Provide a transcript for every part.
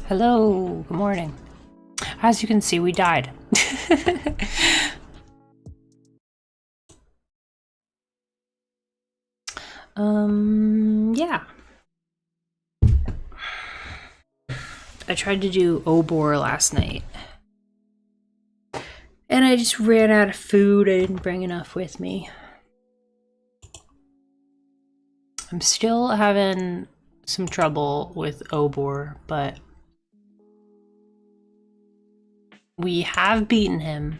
Hello, good morning. As you can see, we died. Yeah. I tried to do Obor last night. And I just ran out of food. I didn't bring enough with me. I'm still having some trouble with Obor, but we have beaten him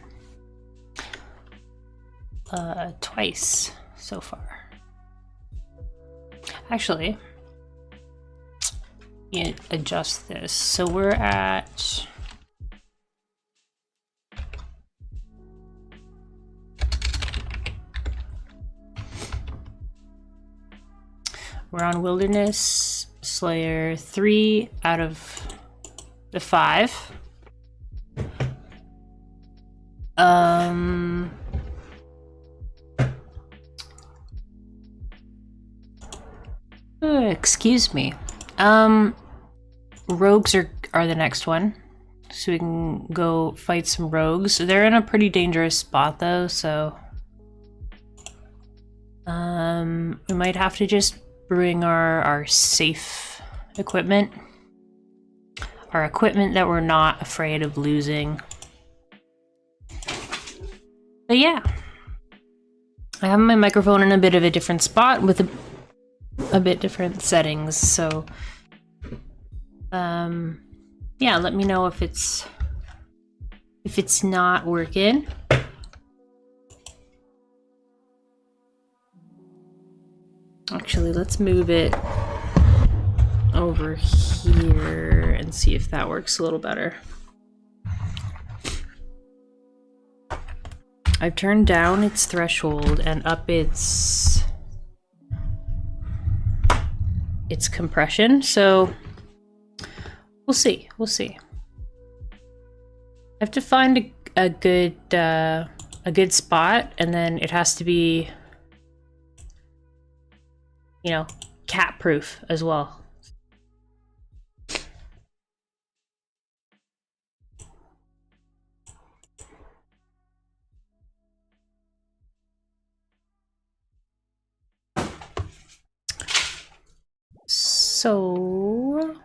twice so far. Actually, you adjust this. So we're at we're on Wilderness Slayer 3 out of the 5. Excuse me. Rogues are the next one. So we can go fight some rogues. They're in a pretty dangerous spot though, so we might have to just bring our safe equipment. Our equipment that we're not afraid of losing. But yeah. I have my microphone in a bit of a different spot with a bit different settings, so yeah, let me know if it's not working. Actually, let's move it over here and see if that works a little better. I've turned down its threshold and up its compression, so we'll see. I have to find a good spot, and then it has to be, you know, cat proof as well. So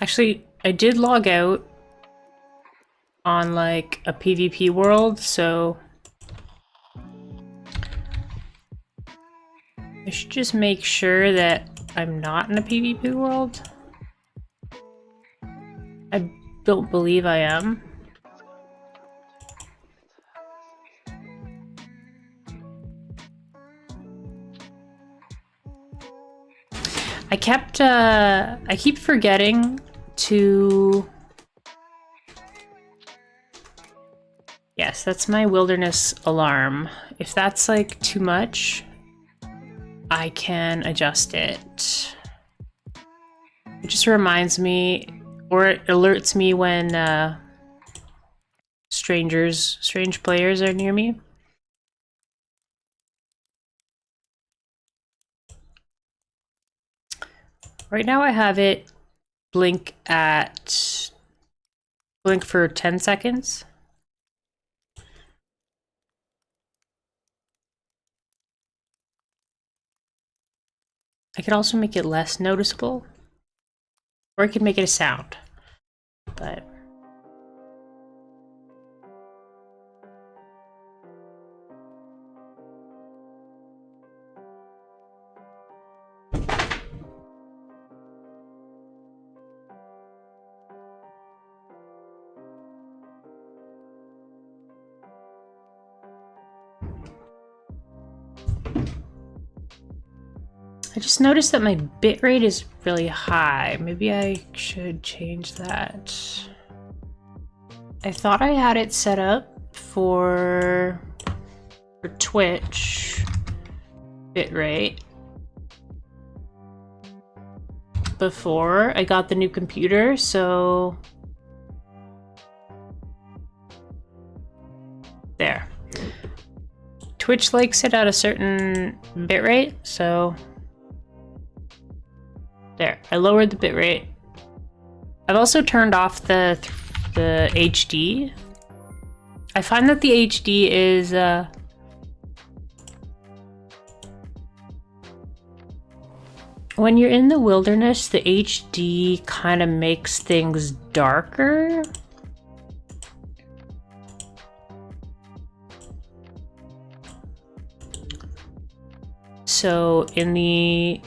actually, I did log out on like a PvP world, so I should just make sure that I'm not in a PvP world. I don't believe I am. I keep forgetting to... Yes, that's my wilderness alarm. If that's like too much, I can adjust it. It just reminds me, or it alerts me when strange players are near me. Right now I have it blink for 10 seconds. I could also make it less noticeable, or I could make it a sound, but I just noticed that my bitrate is really high. Maybe I should change that. I thought I had it set up for Twitch bitrate before I got the new computer, so there. Twitch likes it at a certain bitrate, so There, I lowered the bitrate. I've also turned off the HD. I find that the HD is when you're in the wilderness, the HD kind of makes things darker. So in the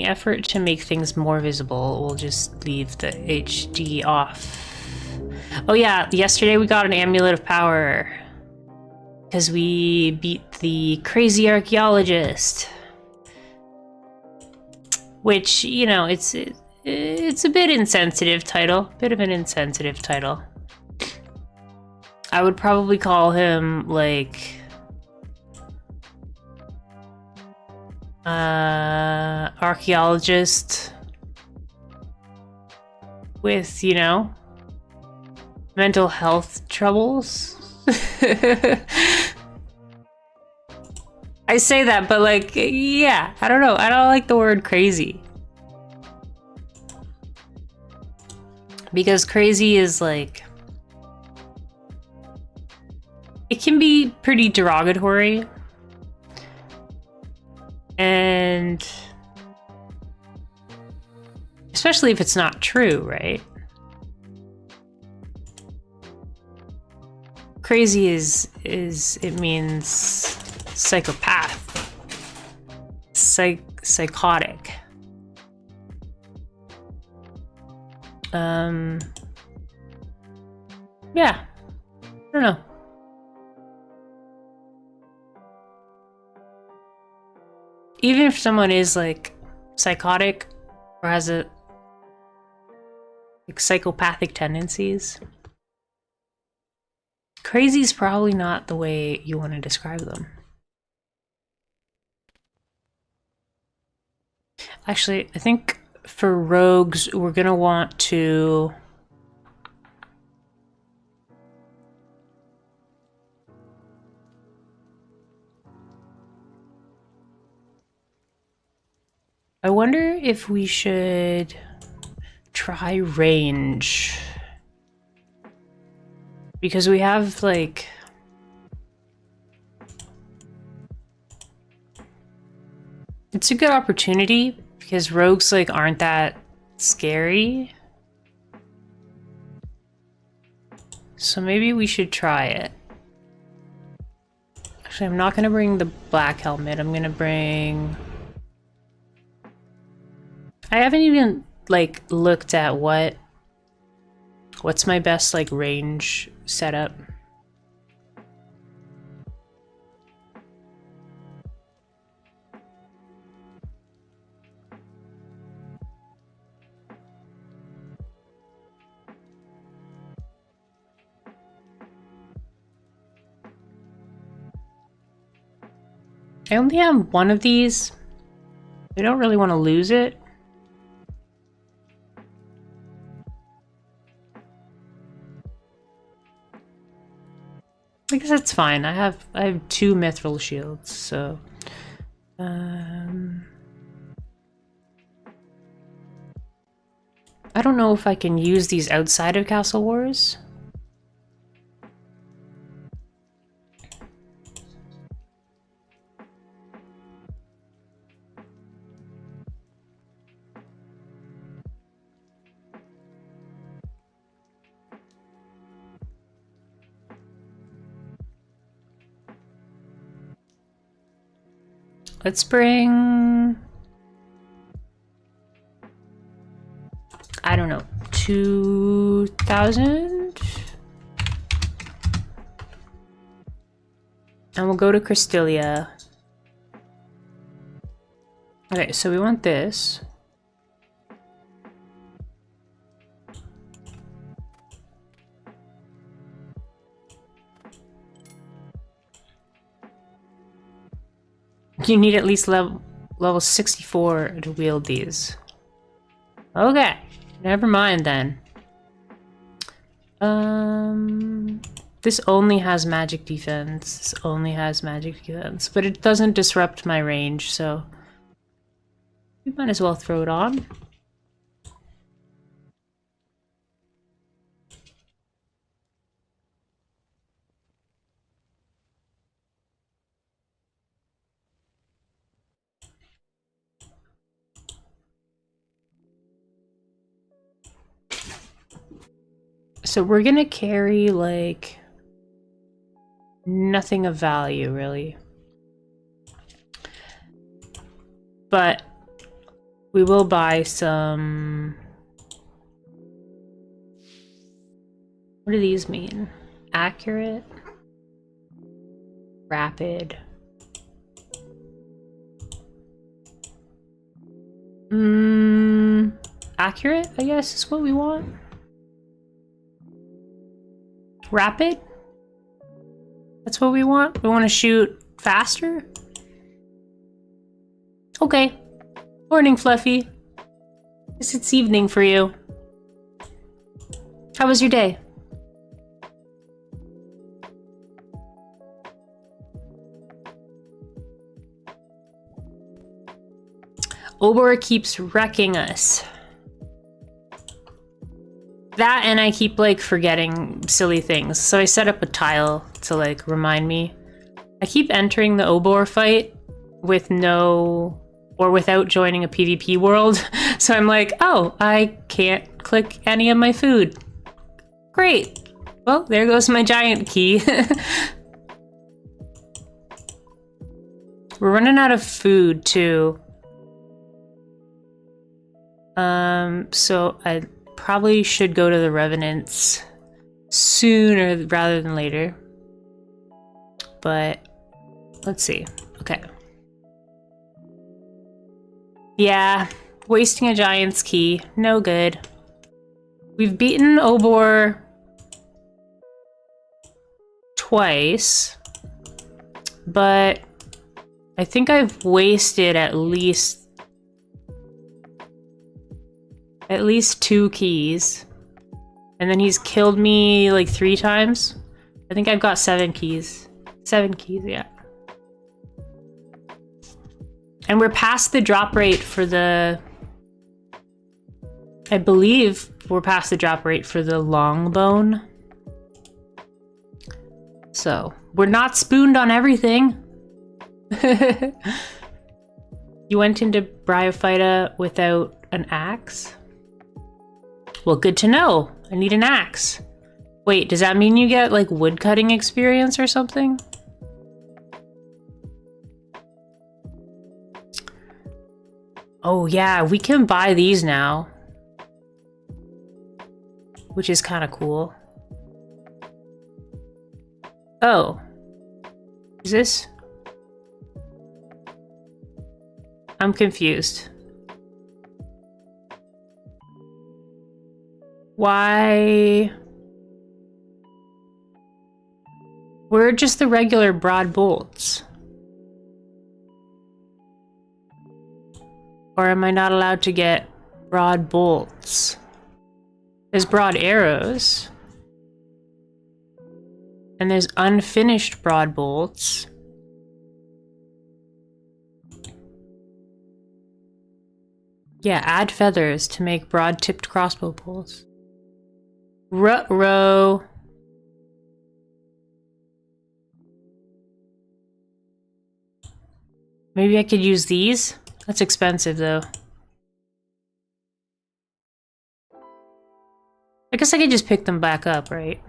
effort to make things more visible, we'll just leave the HD off. Oh yeah, yesterday we got an Amulet of Power because we beat the crazy archaeologist. Which, you know, it's a bit insensitive title. Bit of an insensitive title. I would probably call him like archaeologist with, you know, mental health troubles. I say that, but like, yeah, I don't know. I don't like the word crazy. Because crazy is like, it can be pretty derogatory. And especially if it's not true, right? Crazy is it means psychopath, psychotic. Yeah, I don't know. Even if someone is like psychotic or has a like psychopathic tendencies, crazy is probably not the way you want to describe them. Actually, I think for rogues, we're gonna want to I wonder if we should try range. Because we have like it's a good opportunity because rogues like aren't that scary. So maybe we should try it. Actually, I'm not gonna bring the black helmet. I'm gonna bring... I haven't even like looked at what's my best like range setup. I only have one of these. I don't really want to lose it. I guess that's fine. I have 2 mithril shields, so I don't know if I can use these outside of Castle Wars. Let's bring... I don't know, 2,000? And we'll go to Cristelia. Okay, so we want this. You need at least level 64 to wield these. Okay, never mind then. This only has magic defense. This only has magic defense, but it doesn't disrupt my range, so We might as well throw it on. So we're gonna carry, like, nothing of value, really. But we will buy some... What do these mean? Accurate? Rapid? Accurate, I guess, is what we want. Rapid? That's what we want? We want to shoot faster? Okay. Morning, Fluffy. Guess it's evening for you. How was your day? Obor keeps wrecking us. That, and I keep, like, forgetting silly things. So I set up a tile to, like, remind me. I keep entering the Obor fight with no... or without joining a PvP world. So I'm like, oh, I can't click any of my food. Great. Well, there goes my giant key. We're running out of food, too. So I probably should go to the Revenants sooner rather than later. But let's see. Okay. Yeah, wasting a giant's key. No good. We've beaten Obor twice, but I think I've wasted at least 2 keys. And then he's killed me like 3 times. I think I've got 7 keys. 7 keys, yeah. And we're past the drop rate for the... I believe we're past the drop rate for the long bone. So, we're not spooned on everything. You went into Bryophyta without an axe? Well, good to know. I need an axe. Wait, does that mean you get, like, woodcutting experience or something? Oh, yeah, we can buy these now. Which is kind of cool. Oh. Is this? I'm confused. Why? We're just the regular broad bolts. Or am I not allowed to get broad bolts? There's broad arrows. And there's unfinished broad bolts. Yeah, add feathers to make broad-tipped crossbow bolts. Ruh-roh. Maybe I could use these? That's expensive, though. I guess I could just pick them back up, right?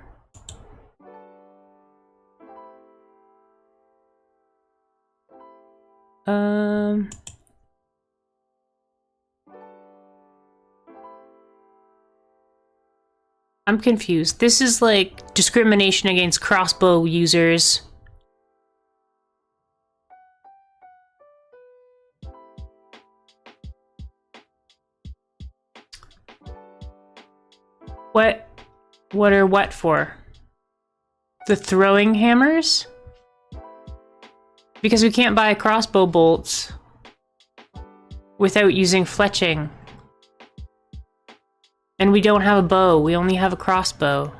I'm confused. This is like discrimination against crossbow users. What are what for? The throwing hammers? Because we can't buy crossbow bolts without using fletching. And we don't have a bow, we only have a crossbow.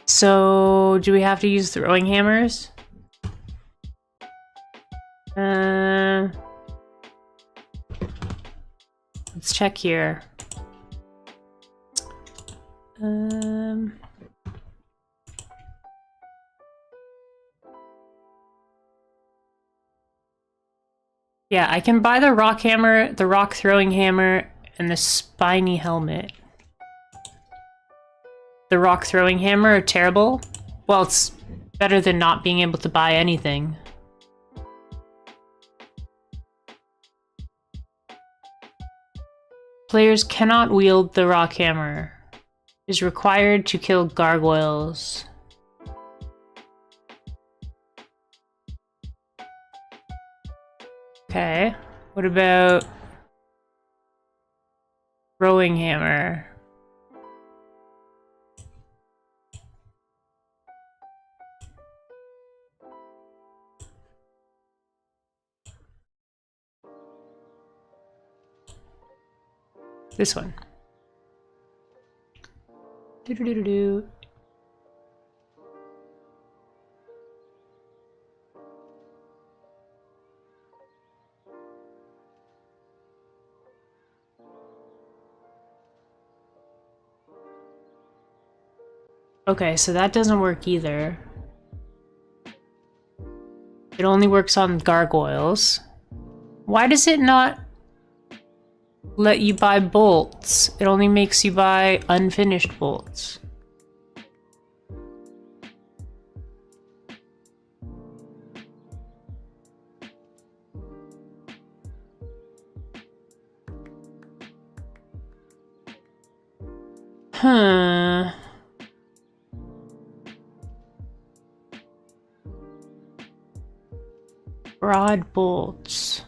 So, do we have to use throwing hammers? Let's check here. Yeah, I can buy the rock hammer, the rock throwing hammer, and the spiny helmet. The rock throwing hammer are terrible. Well, it's better than not being able to buy anything. Players cannot wield the rock hammer. It is required to kill gargoyles. Okay, what about throwing hammer? This one. Do-do-do-do-do. Okay, so that doesn't work either. It only works on gargoyles. Why does it not let you buy bolts? It only makes you buy unfinished bolts. Huh. Broad bolts.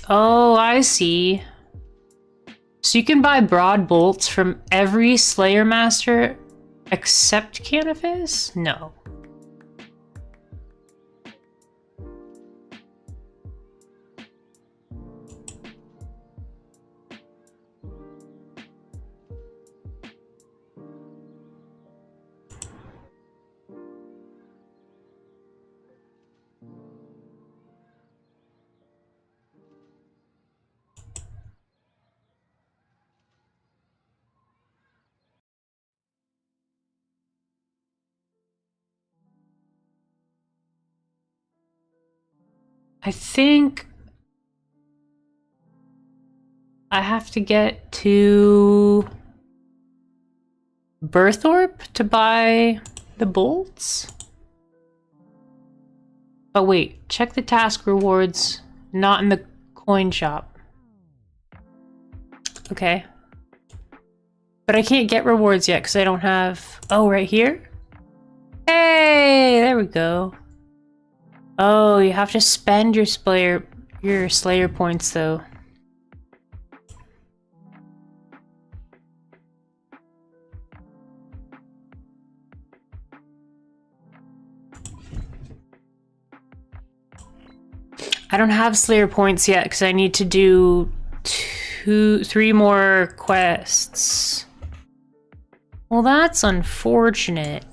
Oh, I see. So you can buy broad bolts from every Slayer Master except Canifis? No. I think I have to get to Berthorpe to buy the bolts? Oh wait, check the task rewards, not in the coin shop. Okay. But I can't get rewards yet because I don't have... Oh, right here? Hey, there we go. Oh, you have to spend your Slayer points though. I don't have Slayer points yet because I need to do 3 more quests. Well, that's unfortunate.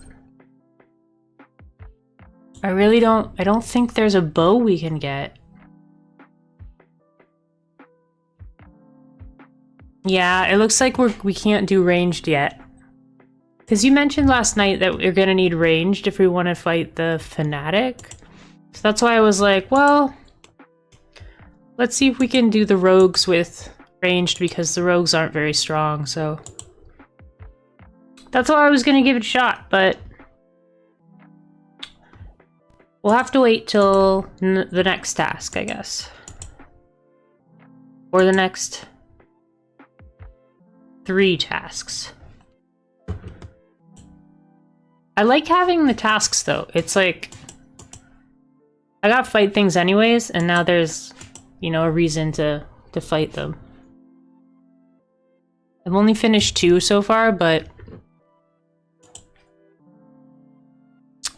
I don't think there's a bow we can get. Yeah, it looks like we can't do ranged yet. Because you mentioned last night that we're gonna need ranged if we want to fight the Fanatic. So that's why I was like, well, let's see if we can do the rogues with ranged because the rogues aren't very strong, so... That's why I was gonna give it a shot, but... We'll have to wait till the next task, I guess. Or the next 3 tasks. I like having the tasks, though. It's like... I gotta fight things anyways, and now there's, you know, a reason to fight them. I've only finished 2 so far, but...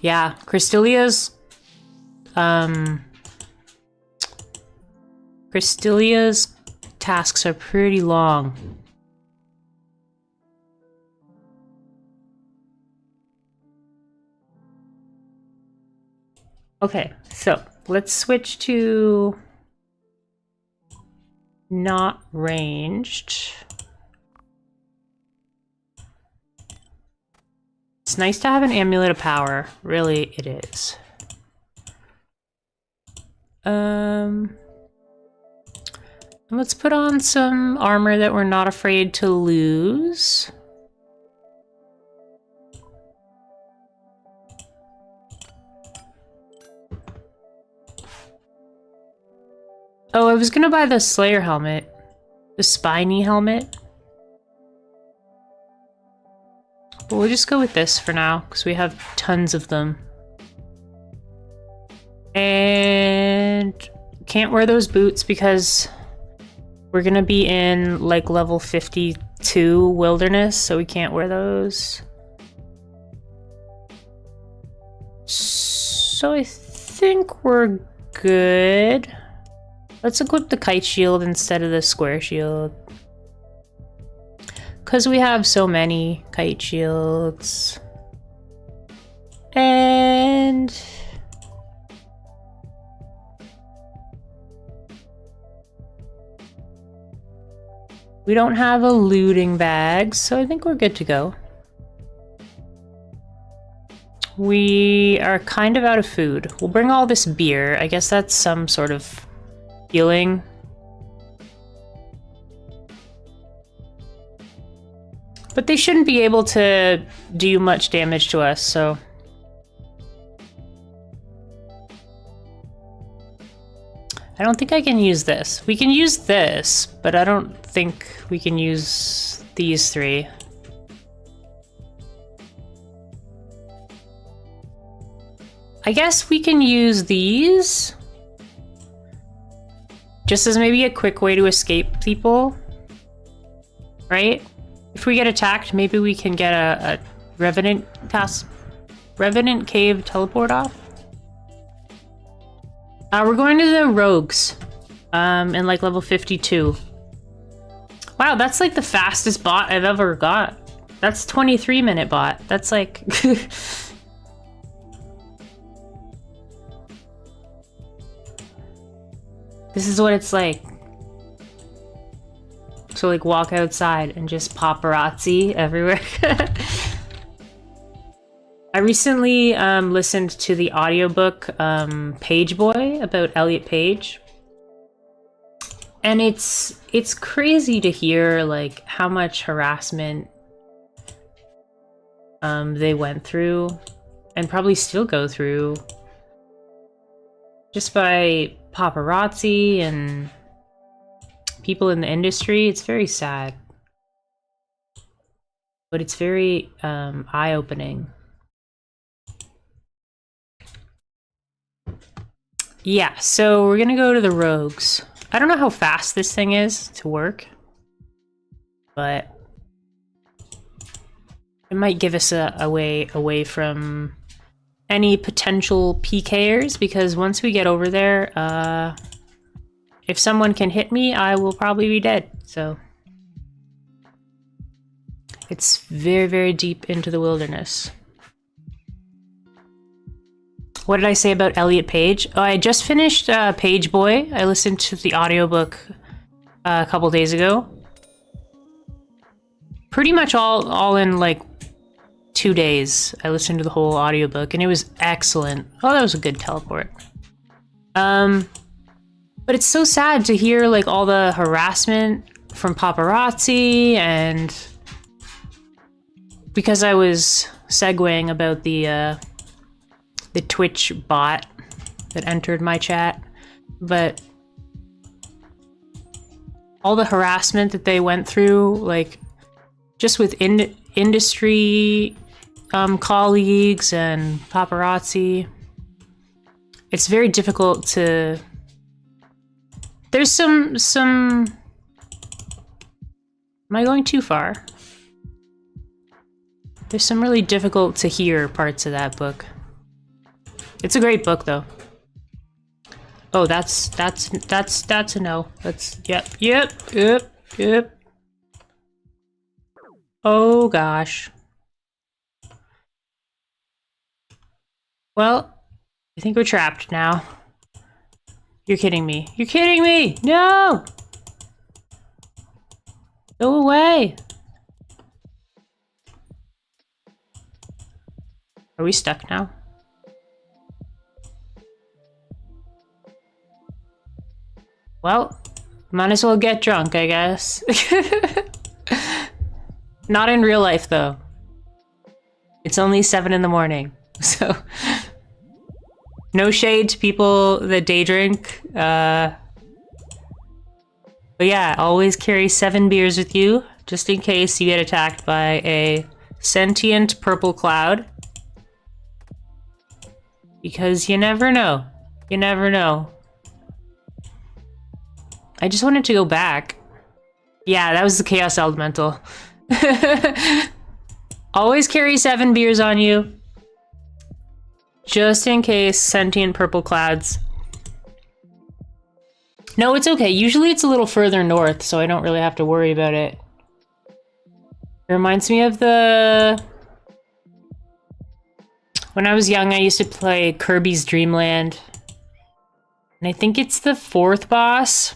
Yeah, Crystalia's tasks are pretty long. Okay, so let's switch to not ranged. It's nice to have an amulet of power. Really, it is. Let's put on some armor that we're not afraid to lose. Oh, I was gonna buy the Slayer helmet. The spiny helmet. But we'll just go with this for now, because we have tons of them. And can't wear those boots because we're gonna be in like level 52 wilderness, so we can't wear those. So I think we're good. Let's equip the kite shield instead of the square shield. Because we have so many kite shields. And we don't have a looting bag, so I think we're good to go. We are kind of out of food. We'll bring all this beer. I guess that's some sort of healing. But they shouldn't be able to do much damage to us, so... I don't think I can use this. We can use this, but I don't think we can use these three. I guess we can use these. Just as maybe a quick way to escape people. Right? If we get attacked, maybe we can get a Revenant Cave teleport off. We're going to the Rogues. In like level 52. Wow, that's like the fastest bot I've ever got. That's 23-minute bot. That's like... This is what it's like. So like walk outside and just paparazzi everywhere. I recently listened to the audiobook Page Boy about Elliot Page. And it's crazy to hear like how much harassment they went through and probably still go through just by paparazzi and people in the industry. It's very sad, but it's very eye-opening. Yeah, so we're gonna go to the Rogues. I don't know how fast this thing is to work, but it might give us a way away from any potential PKers, because once we get over there, if someone can hit me, I will probably be dead, so. It's very, very deep into the wilderness. What did I say about Elliot Page? Oh, I just finished Page Boy. I listened to the audiobook a couple days ago. Pretty much all in like 2 days. I listened to the whole audiobook and it was excellent. Oh, that was a good teleport. But it's so sad to hear like all the harassment from paparazzi, and because I was segueing about the Twitch bot that entered my chat, but all the harassment that they went through, like just with industry colleagues and paparazzi, it's very difficult to... There's some... Am I going too far? There's some really difficult to hear parts of that book. It's a great book, though. Oh, that's a no. That's yep. Oh gosh. Well, I think we're trapped now. You're kidding me. You're kidding me! No! Go away! Are we stuck now? Well, might as well get drunk, I guess. Not in real life, though. It's only 7 in the morning, so... No shade to people that day drink. But yeah, always carry 7 beers with you, just in case you get attacked by a sentient purple cloud. Because you never know. You never know. I just wanted to go back. Yeah, that was the Chaos Elemental. Always carry 7 beers on you. Just in case sentient purple clouds. No, it's okay. Usually it's a little further north, so I don't really have to worry about it. It reminds me of the... When I was young, I used to play Kirby's Dream Land. And I think it's the 4th boss.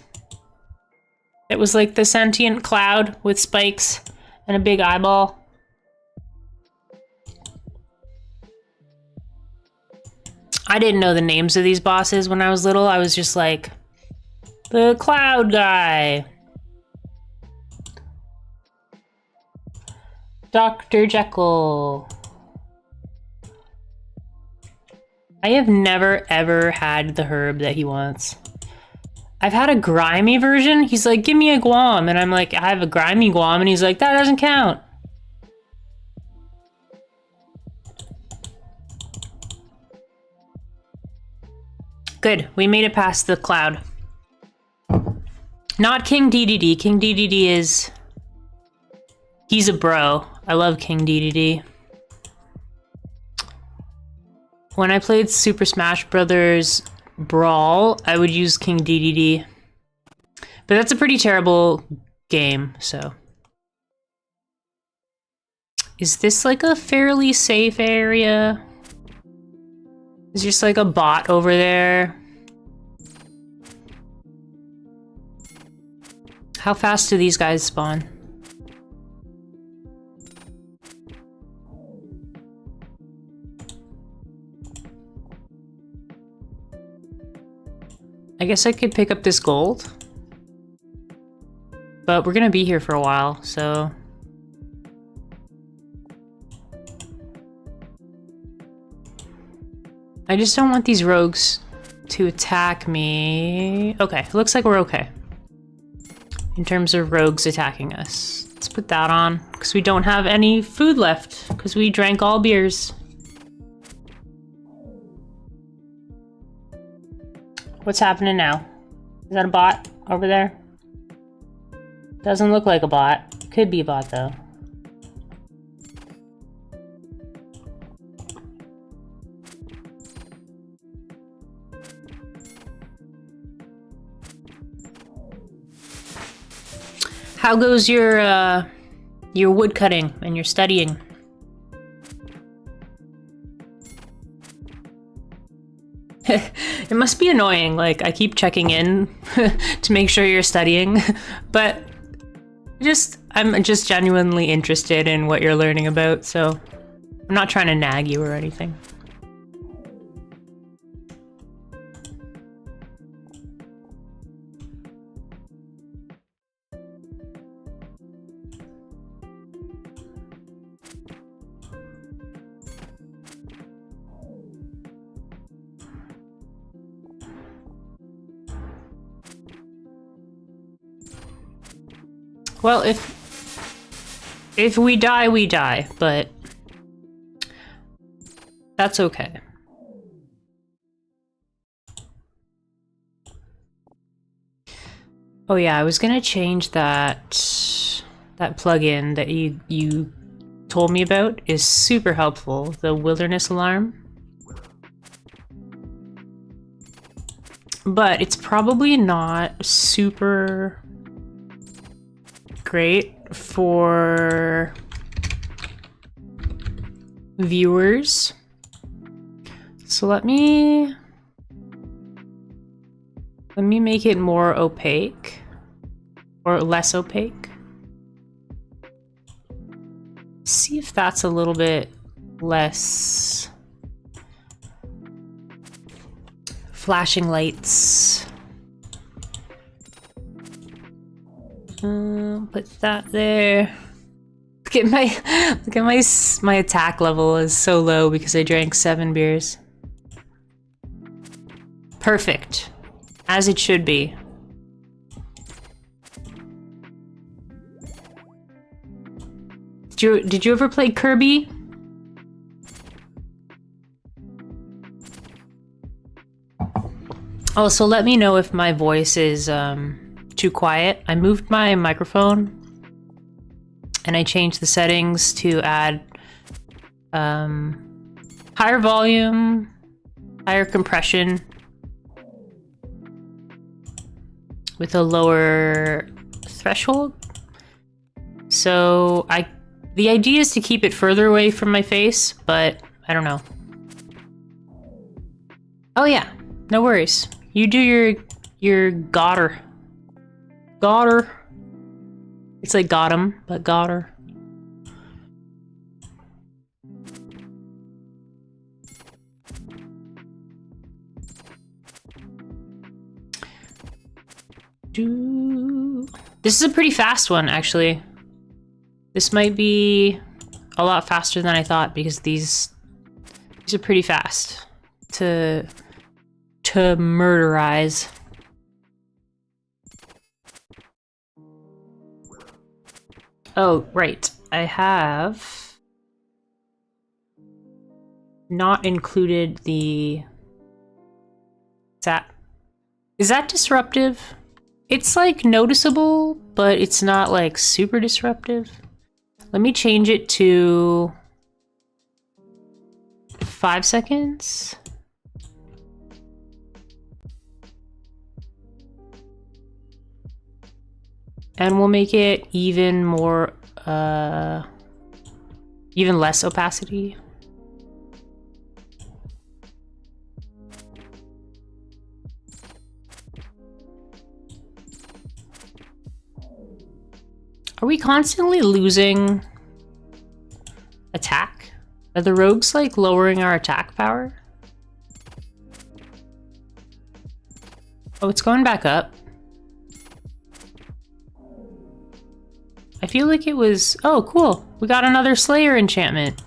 It was like the sentient cloud with spikes and a big eyeball. I didn't know the names of these bosses when I was little. I was just like, the cloud guy. Dr. Jekyll. I have never, ever had the herb that he wants. I've had a grimy version. He's like, give me a Guam. And I'm like, I have a grimy Guam. And he's like, that doesn't count. Good. We made it past the cloud. Not King DDD. King DDD is... He's a bro. I love King DDD. When I played Super Smash Brothers Brawl, I would use King DDD. But that's a pretty terrible game, so... Is this like a fairly safe area? There's just like a bot over there. How fast do these guys spawn? I guess I could pick up this gold. But we're gonna be here for a while, so... I just don't want these rogues to attack me. Okay, looks like we're okay. In terms of rogues attacking us. Let's put that on, because we don't have any food left, because we drank all beers. What's happening now? Is that a bot over there? Doesn't look like a bot. Could be a bot, though. How goes your wood cutting and your studying? It must be annoying, like I keep checking in to make sure you're studying, but I'm just genuinely interested in what you're learning about, so I'm not trying to nag you or anything. Well, if we die, we die, but that's okay. Oh yeah, I was gonna change that plugin that you told me about is super helpful, the wilderness alarm. But it's probably not super great for viewers. So let me make it more opaque or less opaque. See if that's a little bit less. Flashing lights. Put that there. Look at my attack level is so low because I drank 7 beers. Perfect. As it should be. Did you ever play Kirby? Oh, so let me know if my voice is too quiet. I moved my microphone and I changed the settings to add higher volume, higher compression with a lower threshold. So the idea is to keep it further away from my face, but I don't know. Oh yeah, no worries. You do your Gotter. Gotter. It's like got him, but Gotter. This is a pretty fast one, actually. This might be a lot faster than I thought because these are pretty fast to murderize. Oh, right. I have not included the... Is that disruptive? It's like noticeable, but it's not like super disruptive. Let me change it to 5 seconds. And we'll make it even more, even less opacity. Are we constantly losing attack? Are the rogues like lowering our attack power? Oh, it's going back up. I feel like it was... Oh, cool. We got another Slayer enchantment.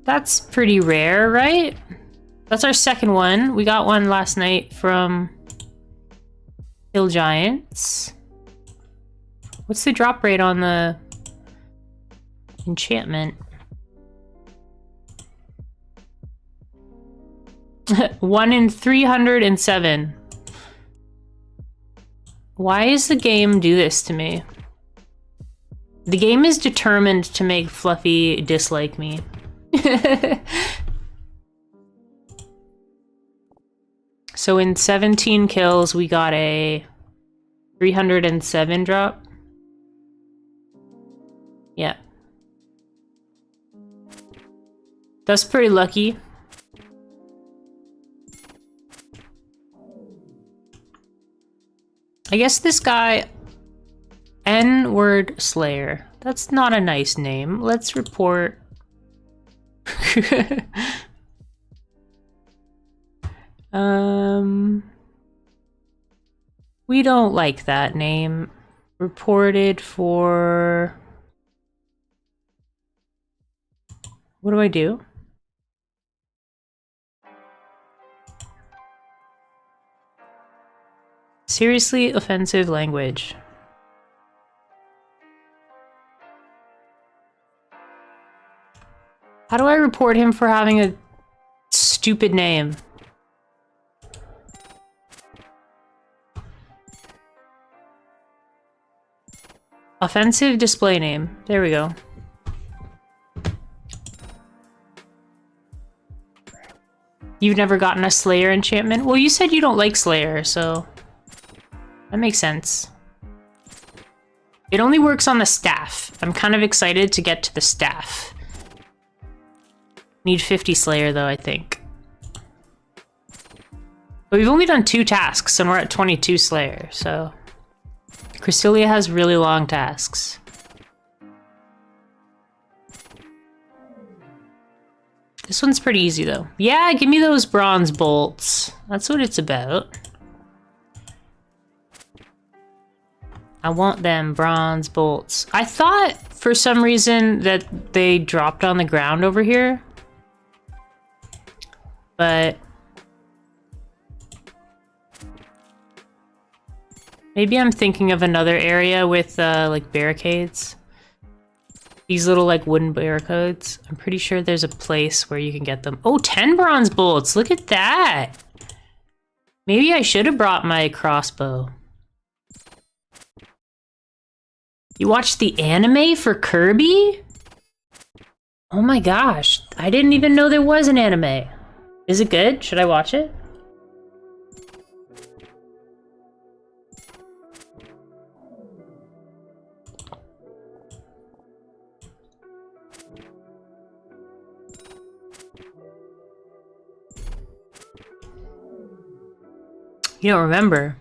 That's pretty rare, right? That's our second one. We got one last night from Hill Giants. What's the drop rate on the enchantment? 1 in 307. Why does the game do this to me? The game is determined to make Fluffy dislike me. So in 17 kills, we got a 307 drop. Yeah. That's pretty lucky. I guess this guy... N-word Slayer. That's not a nice name. Let's report... We don't like that name. Reported for... What do I do? Seriously offensive language. How do I report him for having a stupid name? Offensive display name. There we go. You've never gotten a Slayer enchantment? Well, you said you don't like Slayer, so... That makes sense. It only works on the staff. I'm kind of excited to get to the staff. Need 50 Slayer though, I think. But we've only done 2 tasks and we're at 22 Slayer, so... Crystalia has really long tasks. This one's pretty easy though. Yeah, give me those bronze bolts. That's what it's about. I want them bronze bolts. I thought for some reason that they dropped on the ground over here. But maybe I'm thinking of another area with like barricades. These little like wooden barricades. I'm pretty sure there's a place where you can get them. Oh, 10 bronze bolts. Look at that. Maybe I should have brought my crossbow. You watched the anime for Kirby? Oh my gosh. I didn't even know there was an anime. Is it good? Should I watch it? You don't remember?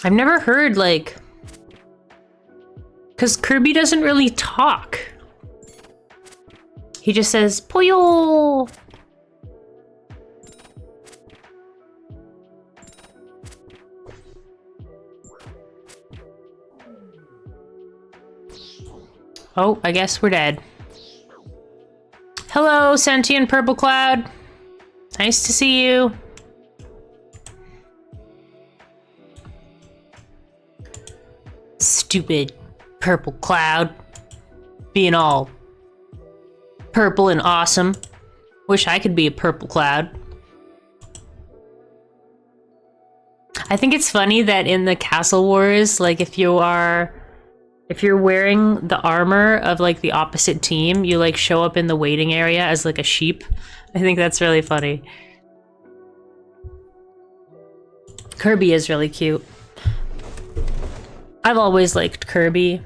I've never heard, like... Because Kirby doesn't really talk. He just says, Poyo! Oh, I guess we're dead. Hello, sentient purple cloud. Nice to see you. Stupid purple cloud. Being all purple and awesome. Wish I could be a purple cloud. I think it's funny that in the Castle Wars, like if you're wearing the armor of like the opposite team, you like show up in the waiting area as like a sheep. I think that's really funny. Kirby is really cute. I've always liked Kirby.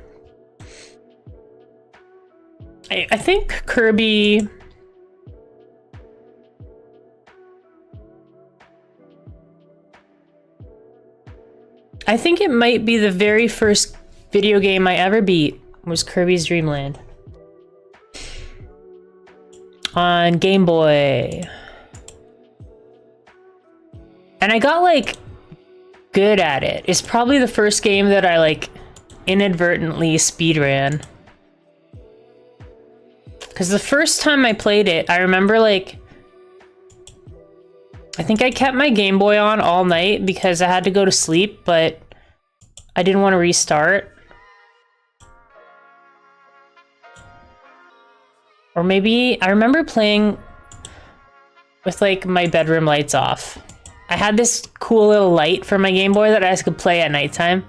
I think Kirby... I think it might be the very first video game I ever beat was Kirby's Dream Land. On Game Boy. And I got like good at it. It's probably the first game that I like inadvertently speedran. Because the first time I played it, I remember like... I think I kept my Game Boy on all night because I had to go to sleep, but I didn't want to restart. Or maybe I remember playing with like my bedroom lights off. I had this cool little light for my Game Boy that I could play at nighttime.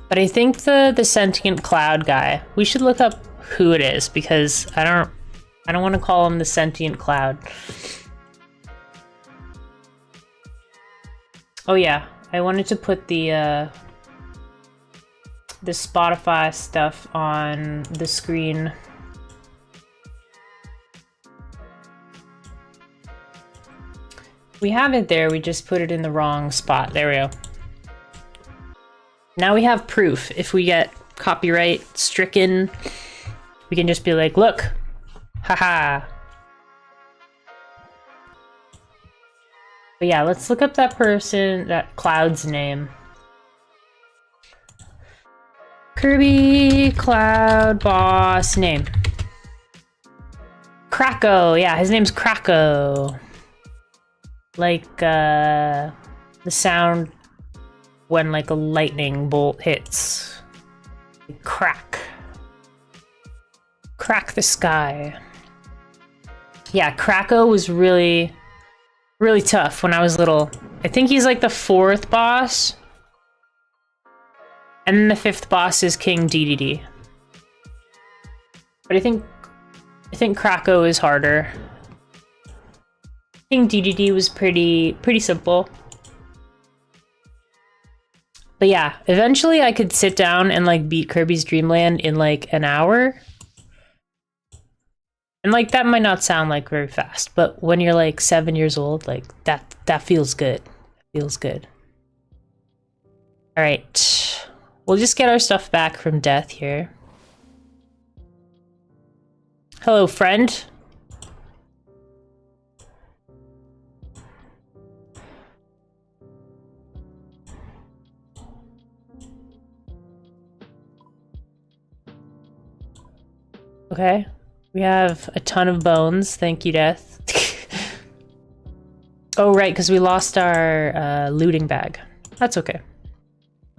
But I think the sentient cloud guy, we should look up who it is because I don't want to call him the sentient cloud. Oh yeah, I wanted to put the Spotify stuff on the screen. We have it there, we just put it in the wrong spot. There we go. Now we have proof. If we get copyright stricken, we can just be like, look, haha. But yeah, let's look up that person, that cloud's name. Kirby Cloud boss name. Krako, yeah, his name's Krako. Like, the sound when like a lightning bolt hits. Crack. Crack the sky. Yeah, Krako was really tough when I was little. I think he's like the 4th boss. And then the 5th boss is King DDD. But I think Krako is harder. King DDD was pretty simple. But yeah, eventually I could sit down and like beat Kirby's Dream Land in like an hour. And like that might not sound like very fast, but when you're like 7 years old, like that feels good. Feels good. All right. We'll just get our stuff back from death here. Hello, friend. Okay. We have a ton of bones. Thank you, Death. Oh, right, because we lost our looting bag. That's okay.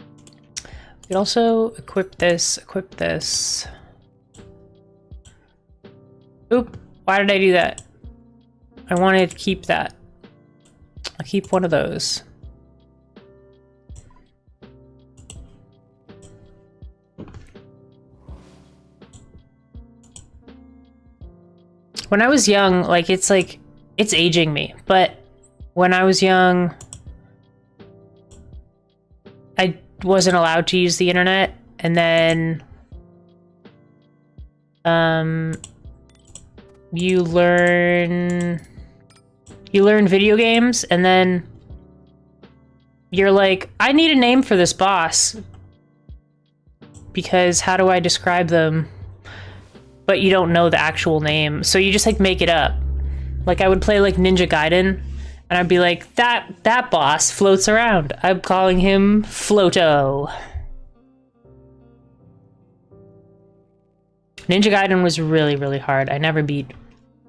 We could also equip this, Oop, why did I do that? I wanted to keep that. I'll keep one of those. When I was young, like, it's aging me, but when I was young, I wasn't allowed to use the internet, and then, you learn video games, and then you're like, I need a name for this boss, because how do I describe them? But you don't know the actual name, so you just like make it up. Like I would play like Ninja Gaiden, and I'd be like, that boss floats around. I'm calling him Floto. Ninja Gaiden was really, really hard. I never beat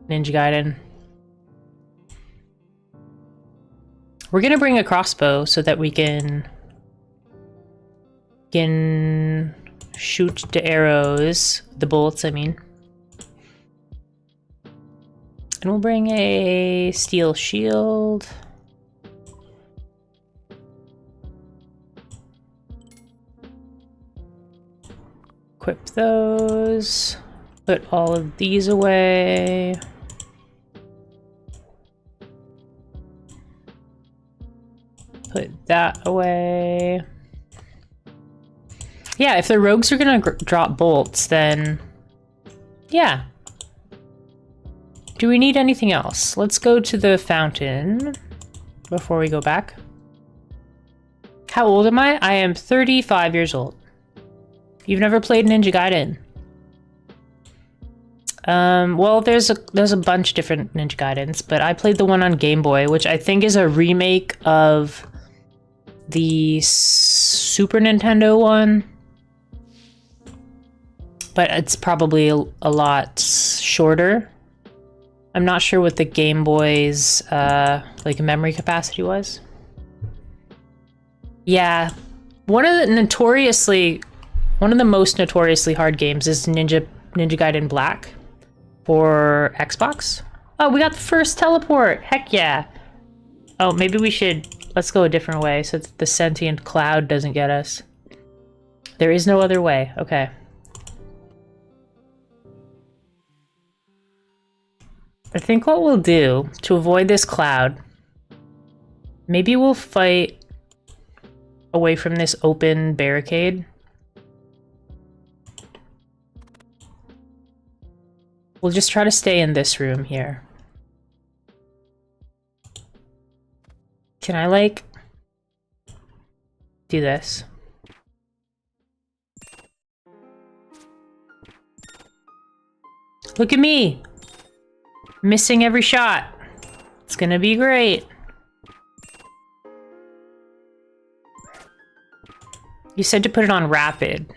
Ninja Gaiden. We're gonna bring a crossbow so that we can shoot the arrows, the bullets, I mean. And we'll bring a steel shield. Equip those. Put all of these away. Put that away. Yeah, if the rogues are gonna drop bolts, then yeah. Do we need anything else? Let's go to the fountain before we go back. How old am I? I am 35 years old. You've never played Ninja Gaiden? Well, there's a bunch of different Ninja Gaidens, but I played the one on Game Boy, which I think is a remake of the Super Nintendo one. But it's probably a lot shorter. I'm not sure what the Game Boy's like memory capacity was. Yeah, one of the most notoriously hard games is Ninja Gaiden Black for Xbox. Oh, we got the first teleport. Heck yeah. Oh, maybe let's go a different way so that the sentient cloud doesn't get us. There is no other way. Okay. I think what we'll do to avoid this cloud, maybe we'll fight away from this open barricade. We'll just try to stay in this room here. Can I, like, do this? Look at me! Missing every shot. It's gonna be great. You said to put it on rapid.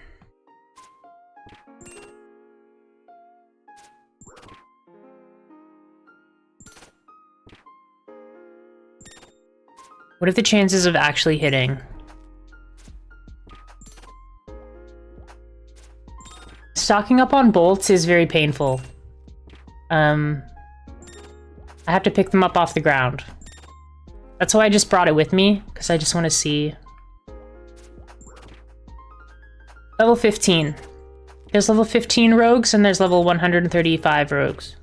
What are the chances of actually hitting? Stocking up on bolts is very painful. I have to pick them up off the ground. That's why I just brought it with me, because I just want to see. Level 15. There's level 15 rogues, and there's level 135 rogues.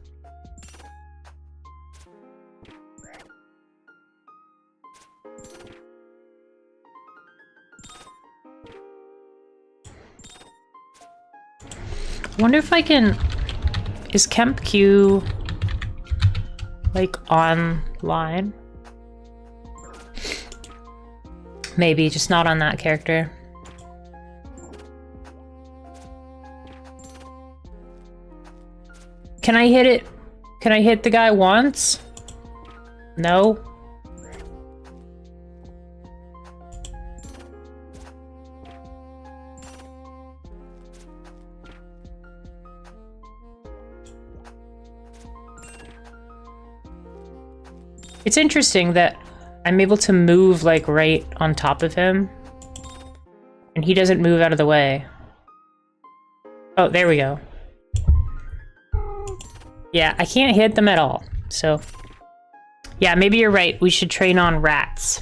I wonder if I can... Is Kemp Q like online? Maybe, just not on that character. Can I hit it? Can I hit the guy once? No. It's interesting that I'm able to move like right on top of him and he doesn't move out of the way. Oh, there we go. Yeah, I can't hit them at all. So yeah, maybe you're right. We should train on rats.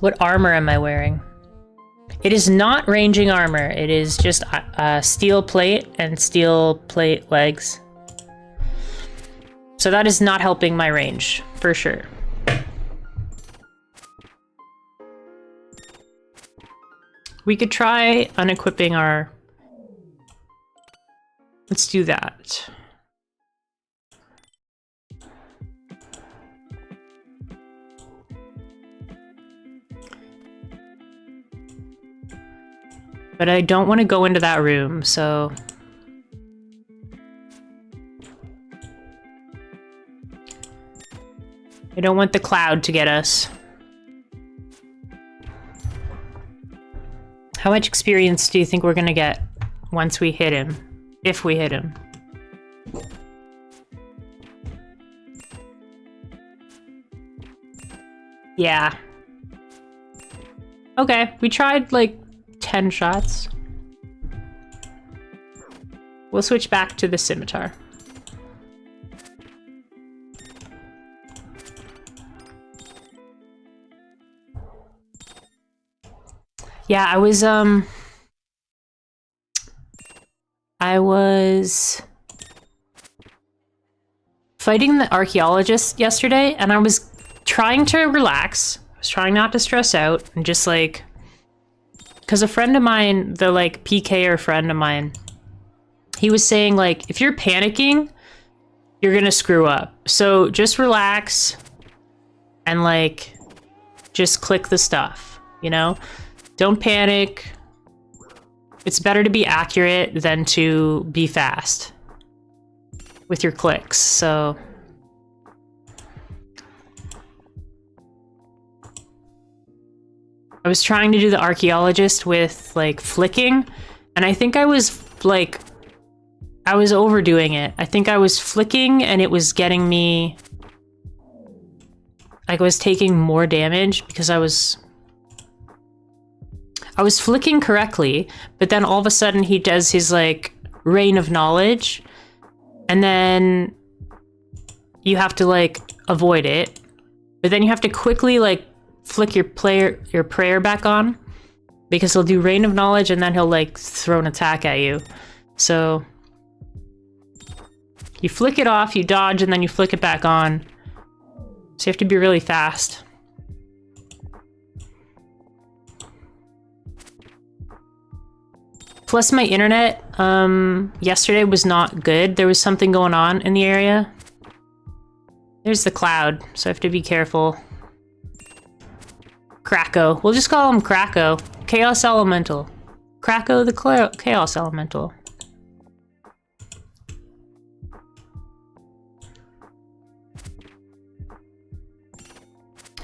What armor am I wearing? It is not ranging armor. It is just steel plate and steel plate legs. So that is not helping my range, for sure. We could try unequipping our... Let's do that. But I don't want to go into that room, so... I don't want the cloud to get us. How much experience do you think we're gonna get once we hit him? If we hit him? Yeah. Okay, we tried like 10 shots. We'll switch back to the scimitar. Yeah, I was fighting the archaeologist yesterday, and I was trying to relax. I was trying not to stress out, and just like, because a friend of mine, the like PKer friend of mine, he was saying like, if you're panicking, you're gonna screw up. So just relax and like, just click the stuff, you know? Don't panic. It's better to be accurate than to be fast with your clicks, so. I was trying to do the archaeologist with like flicking, and I think I was like, I was overdoing it. I think I was flicking and it was getting me, like I was taking more damage because I was flicking correctly, but then all of a sudden he does his like rain of knowledge, and then you have to like avoid it, but then you have to quickly like flick your prayer back on, because he'll do rain of knowledge and then he'll like throw an attack at you. So you flick it off, you dodge, and then you flick it back on. So you have to be really fast. Plus my internet, yesterday was not good. There was something going on in the area. There's the cloud, so I have to be careful. Krako. We'll just call him Krako. Chaos Elemental. Krako the Chaos Elemental.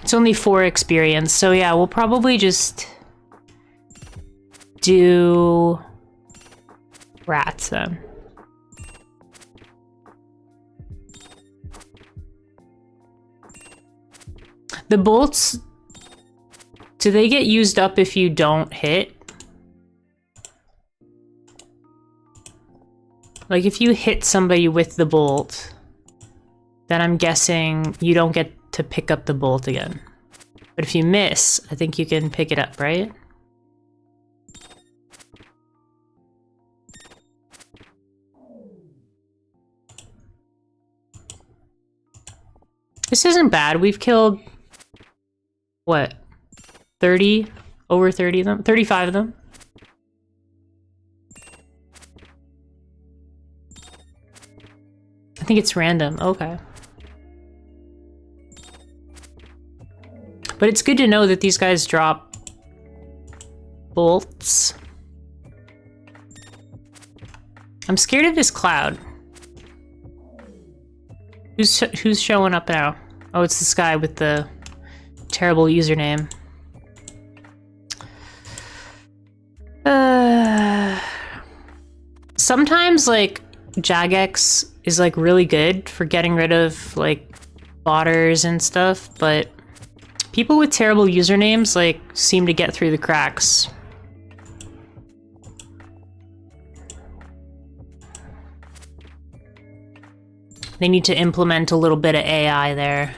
It's only 4 experience, so yeah, we'll probably just do rats then. The bolts, do they get used up if you don't hit? Like if you hit somebody with the bolt, then I'm guessing you don't get to pick up the bolt again. But if you miss, I think you can pick it up, right? This isn't bad. We've killed, what, 30? Over 30 of them? 35 of them? I think it's random. Okay. But it's good to know that these guys drop bolts. I'm scared of this cloud. Who's showing up now? Oh, it's this guy with the terrible username. Sometimes, like, Jagex is, like, really good for getting rid of, like, botters and stuff, but people with terrible usernames, like, seem to get through the cracks. They need to implement a little bit of AI there.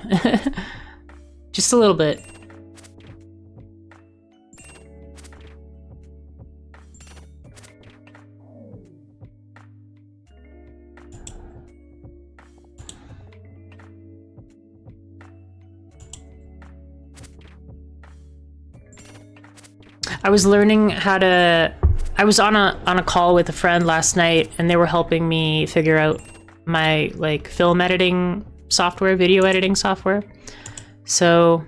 Just a little bit. I was learning how to... I was on a call with a friend last night, and they were helping me figure out my, like, film editing software, video editing software. So,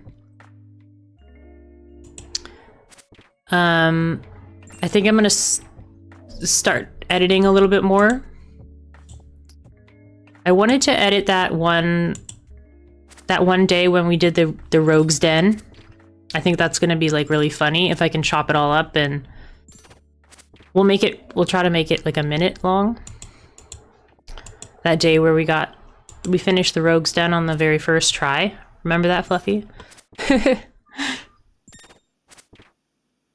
I think I'm gonna start editing a little bit more. I wanted to edit that one day when we did the Rogue's Den. I think that's gonna be, like, really funny if I can chop it all up, and we'll try to make it like a minute long. That day where we finished the Rogue's Den on the very first try. Remember that, Fluffy?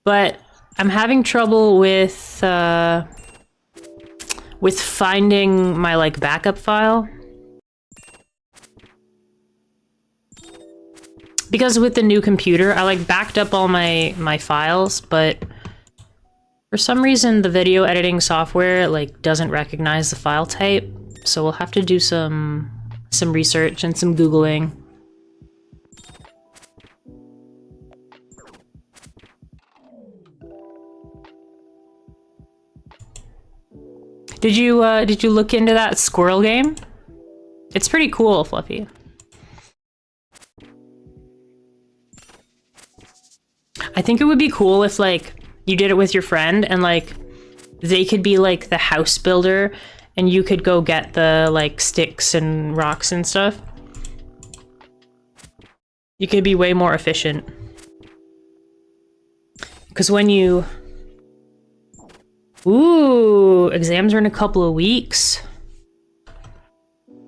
But I'm having trouble with finding my, like, backup file. Because with the new computer, I, like, backed up all my files, but for some reason the video editing software, like, doesn't recognize the file type. So we'll have to do some research and some Googling. Did you look into that squirrel game? It's pretty cool, Fluffy. I think it would be cool if, like, you did it with your friend and, like, they could be, like, the house builder and you could go get the, like, sticks and rocks and stuff. You could be way more efficient. Because when you... Ooh, exams are in a couple of weeks.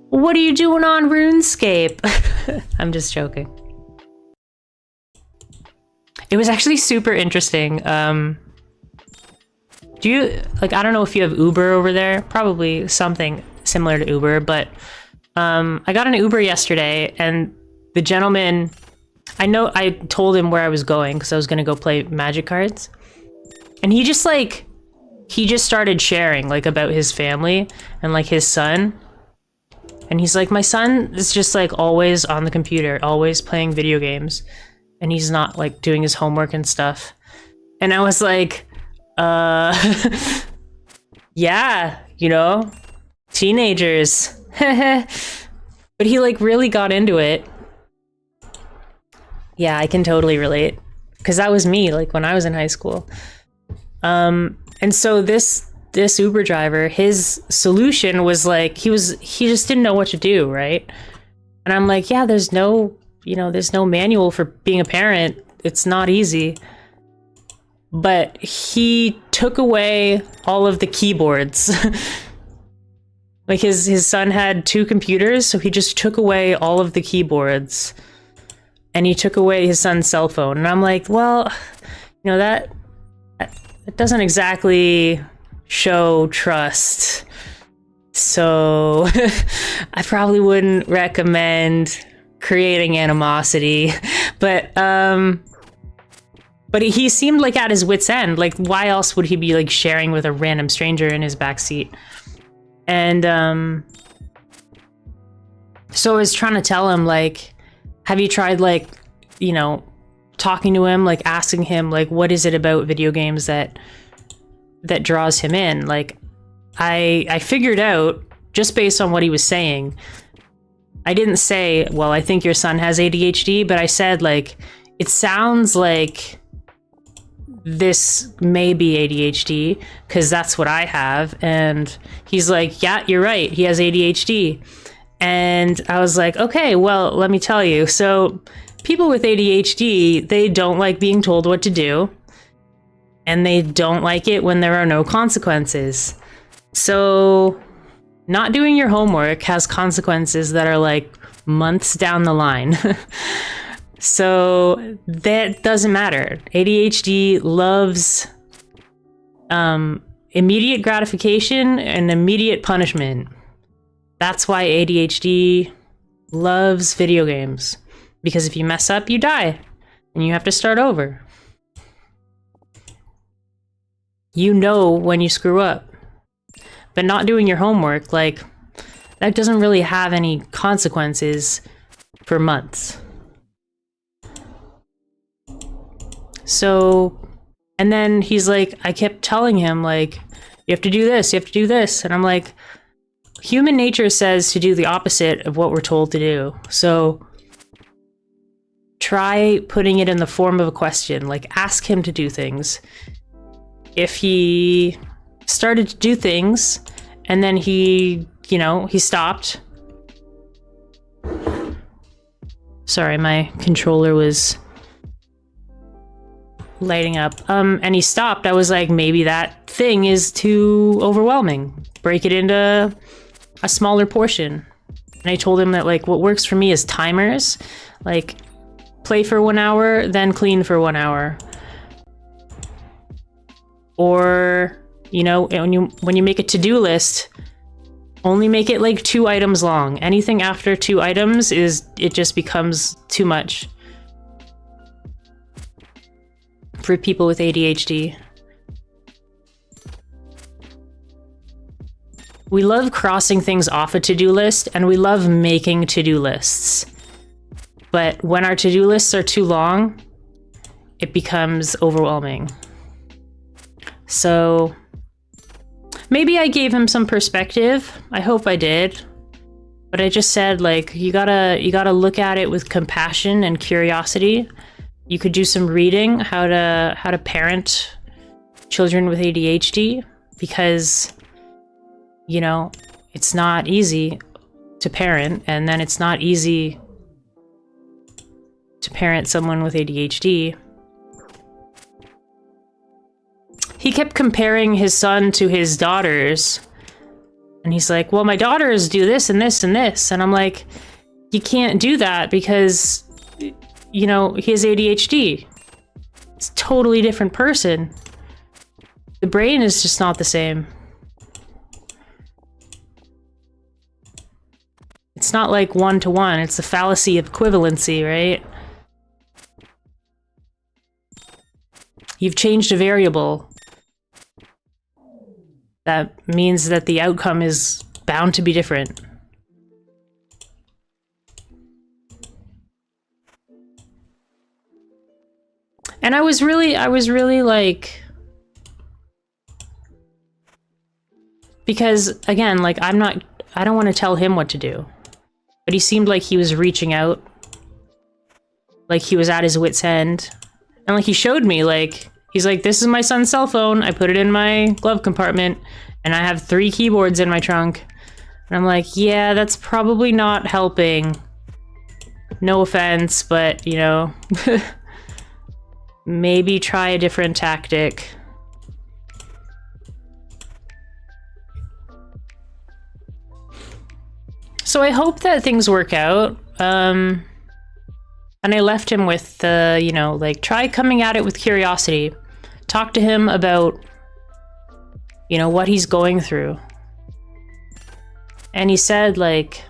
What are you doing on RuneScape? I'm just joking. It was actually super interesting. Do you, like, I don't know if you have Uber over there, probably something similar to Uber, but I got an Uber yesterday and the gentleman, I told him where I was going because I was going to go play Magic cards. And he just started sharing, like, about his family and, like, his son. And he's like, my son is just, like, always on the computer, always playing video games. And he's not, like, doing his homework and stuff. And I was like, yeah, you know, teenagers. But he, like, really got into it. Yeah, I can totally relate. Because that was me, like, when I was in high school. And so this Uber driver, his solution was, like, he just didn't know what to do, right? And I'm like, yeah, there's no manual for being a parent. It's not easy. But he took away all of the keyboards. Like, his son had 2 computers, so he just took away all of the keyboards. And he took away his son's cell phone. And I'm like, well, you know, that doesn't exactly show trust. So I probably wouldn't recommend creating animosity. But he seemed, like, at his wit's end. Like, why else would he be, like, sharing with a random stranger in his backseat? And so I was trying to tell him, like, have you tried, like, you know, talking to him, like, asking him, like, what is it about video games that draws him in? Like, I figured out just based on what he was saying. I didn't say, well, I think your son has ADHD, but I said, like, it sounds like this may be ADHD because that's what I have. And he's like, yeah, you're right. He has ADHD. And I was like, okay, well, let me tell you. So people with ADHD, they don't like being told what to do. And they don't like it when there are no consequences. So not doing your homework has consequences that are like months down the line. So that doesn't matter. ADHD loves immediate gratification and immediate punishment. That's why ADHD loves video games. Because if you mess up, you die. And you have to start over. You know when you screw up. But not doing your homework, like, that doesn't really have any consequences for months. So, and then he's like, I kept telling him, like, you have to do this, you have to do this. And I'm like, human nature says to do the opposite of what we're told to do. So try putting it in the form of a question, like ask him to do things. If he started to do things and then he stopped. Sorry, my controller was lighting up. And he stopped. I was like, maybe that thing is too overwhelming. Break it into a smaller portion. And I told him that, like, what works for me is timers. Like, play for 1 hour, then clean for 1 hour. Or, when you make a to-do list, only make it like 2 items long. Anything after 2 items it just becomes too much for people with ADHD. We love crossing things off a to-do list, and we love making to-do lists. But when our to-do lists are too long, it becomes overwhelming. So maybe I gave him some perspective. I hope I did. But I just said, like, you gotta look at it with compassion and curiosity. You could do some reading how to parent children with ADHD, because it's not easy to parent, and then it's not easy to parent someone with ADHD. He kept comparing his son to his daughters, and he's like, well, my daughters do this and this and this. And I'm like, you can't do that because he has ADHD. It's a totally different person. The brain is just not the same. It's not like 1-to-1. It's the fallacy of equivalency, right? You've changed a variable. That means that the outcome is bound to be different. And I was really like, because again, like, I don't want to tell him what to do, but he seemed like he was reaching out, like he was at his wit's end. And like, he showed me, like, he's like, this is my son's cell phone. I put it in my glove compartment and I have 3 keyboards in my trunk. And I'm like, yeah, that's probably not helping. No offense, but maybe try a different tactic. So I hope that things work out. And I left him with like, try coming at it with curiosity. Talk to him about, what he's going through. And he said, like,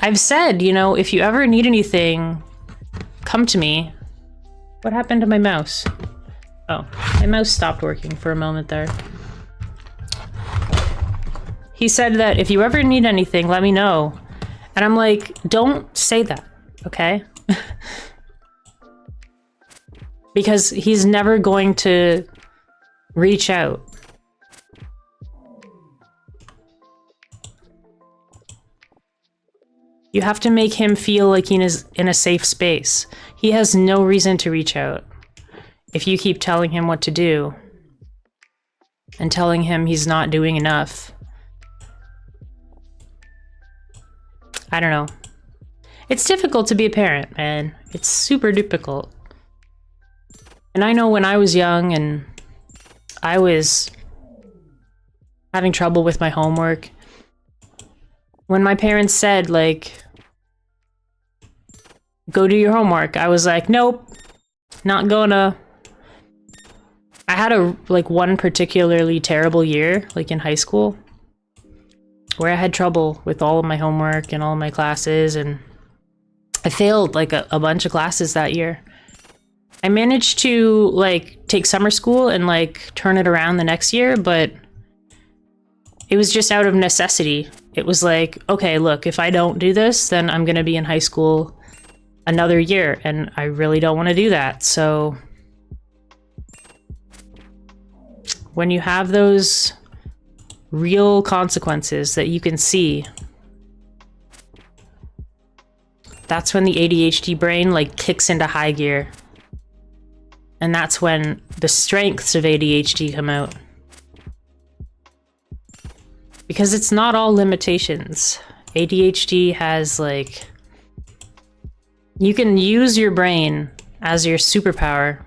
I've said, if you ever need anything, come to me. What happened to my mouse? Oh, my mouse stopped working for a moment there. He said that if you ever need anything, let me know. And I'm like, don't say that, okay? Because he's never going to reach out. You have to make him feel like he is in a safe space. He has no reason to reach out if you keep telling him what to do and telling him he's not doing enough. I don't know. It's difficult to be a parent, man. It's super difficult. And I know when I was young and I was having trouble with my homework, when my parents said, like, go do your homework, I was like, nope, not gonna. I had one particularly terrible year, like in high school, where I had trouble with all of my homework and all of my classes, and I failed like a bunch of classes that year. I managed to like take summer school and like turn it around the next year, but it was just out of necessity. It was like, okay, look, if I don't do this, then I'm gonna be in high school another year, and I really don't want to do that. So when you have those real consequences that you can see, that's when the ADHD brain like kicks into high gear. And that's when the strengths of ADHD come out. Because it's not all limitations. ADHD has like, you can use your brain as your superpower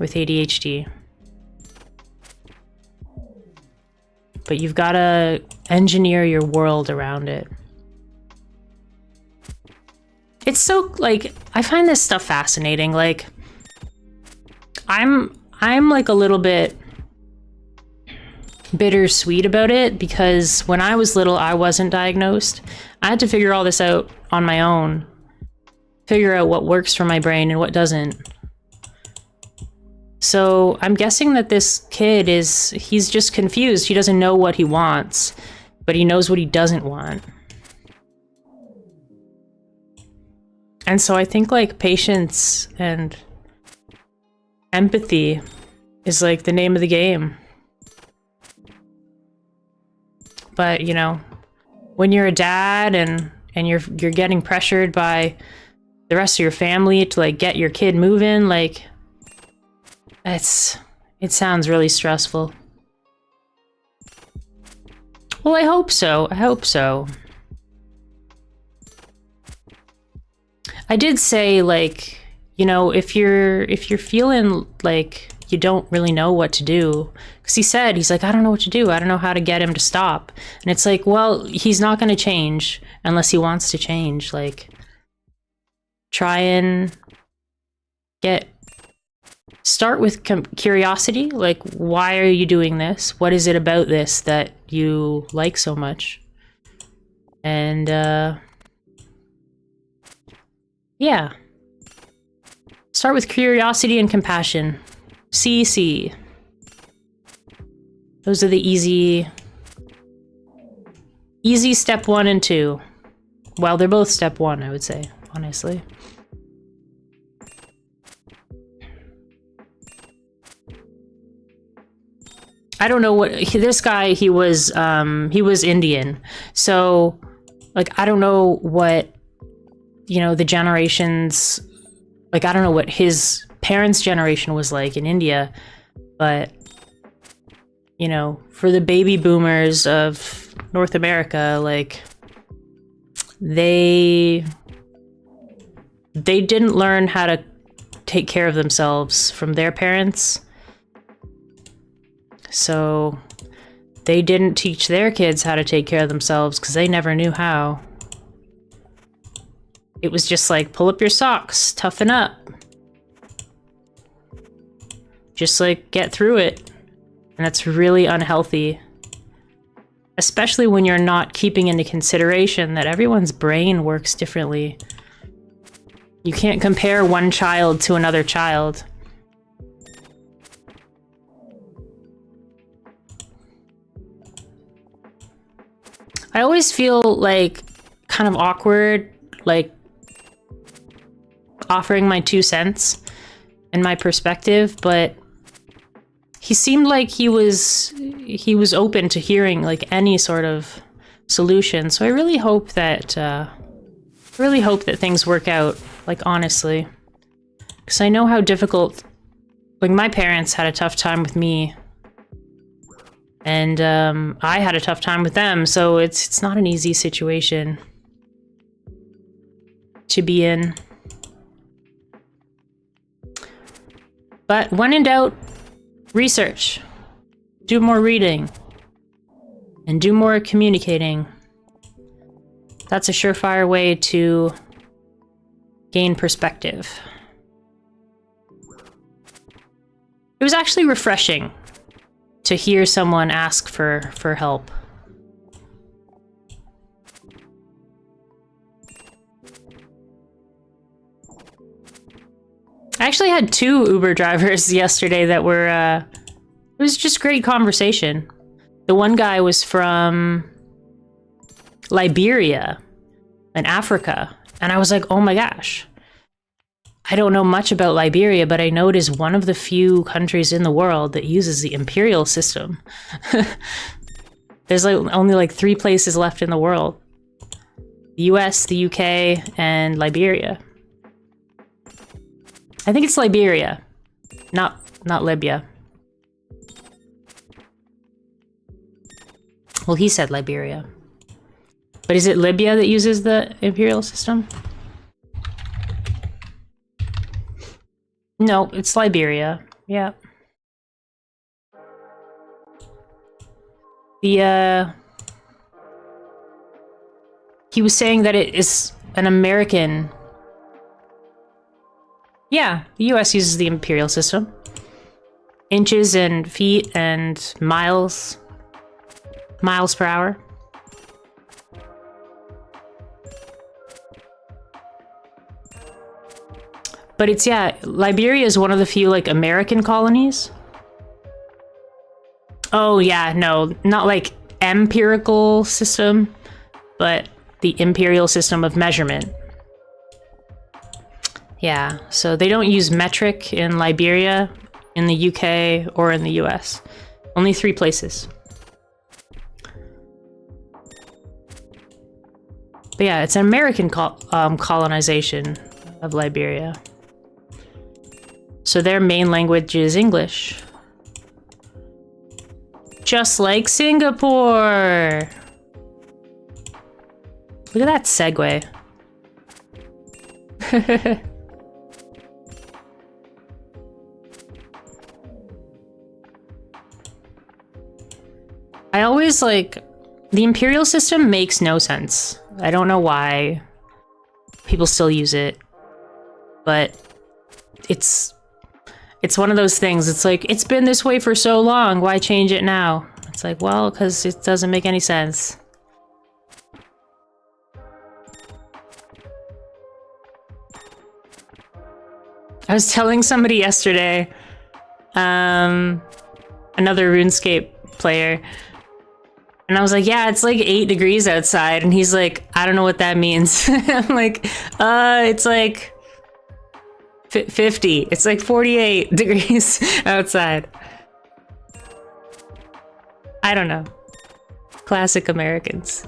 with ADHD. But you've got to engineer your world around it. It's so, like, I find this stuff fascinating. Like, I'm like a little bit bittersweet about it, because when I was little, I wasn't diagnosed. I had to figure all this out on my own. Figure out what works for my brain and what doesn't. So I'm guessing that this kid he's just confused. He doesn't know what he wants, but he knows what he doesn't want. And so I think like patience and empathy is like the name of the game. But, you know, when you're a dad and you're getting pressured by the rest of your family to like get your kid moving, like it sounds really stressful. Well, I hope so. I hope so. I did say, like, you know, if you're feeling like you don't really know what to do, because he's like, I don't know what to do. I don't know how to get him to stop. And it's like, well, he's not going to change unless he wants to change. Like, try and start with curiosity. Like, why are you doing this? What is it about this that you like so much? And, yeah. Start with curiosity and compassion. CC. Those are the easy step 1 and 2. Well, they're both step 1, I would say, honestly. I don't know what this guy, he was Indian. So like, I don't know what, you know, the generations, like, I don't know what his parents' generation was like in India, but, you know, for the baby boomers of North America, like, they didn't learn how to take care of themselves from their parents. So they didn't teach their kids how to take care of themselves because they never knew how. It was just like, pull up your socks, toughen up. Just like, get through it. And that's really unhealthy. Especially when you're not keeping into consideration that everyone's brain works differently. You can't compare one child to another child. I always feel like kind of awkward, like offering my 2 cents and my perspective, but he seemed like he was open to hearing like any sort of solution. So I really hope that things work out, like, honestly. Because I know how difficult, like, my parents had a tough time with me. And I had a tough time with them, so it's not an easy situation to be in. But when in doubt, research. Do more reading. And do more communicating. That's a surefire way to gain perspective. It was actually refreshing to hear someone ask for help. I actually had 2 Uber drivers yesterday that were, it was just great conversation. The one guy was from Liberia in Africa, and I was like, oh my gosh. I don't know much about Liberia, but I know it is one of the few countries in the world that uses the imperial system. There's only like 3 places left in the world. The US, the UK, and Liberia. I think it's Liberia, not Libya. Well, he said Liberia. But is it Libya that uses the imperial system? No, it's Liberia. Yeah. He was saying that it is an American. Yeah, the US uses the imperial system. Inches and feet and miles. Miles per hour. But it's, yeah, Liberia is one of the few, like, American colonies. Oh, yeah, no, not like empirical system, but the imperial system of measurement. Yeah, so they don't use metric in Liberia, in the UK, or in the US. Only 3 places. But yeah, it's an American colonization of Liberia. So their main language is English. Just like Singapore! Look at that segue. I always, like, the imperial system makes no sense. I don't know why people still use it, but it's one of those things. It's like, it's been this way for so long, why change it now? It's like, well, because it doesn't make any sense. I was telling somebody yesterday, another RuneScape player, and I was like, yeah, it's like 8 degrees outside, and he's like, I don't know what that means. I'm like, it's like 50. It's like 48 degrees outside. I don't know. Classic Americans.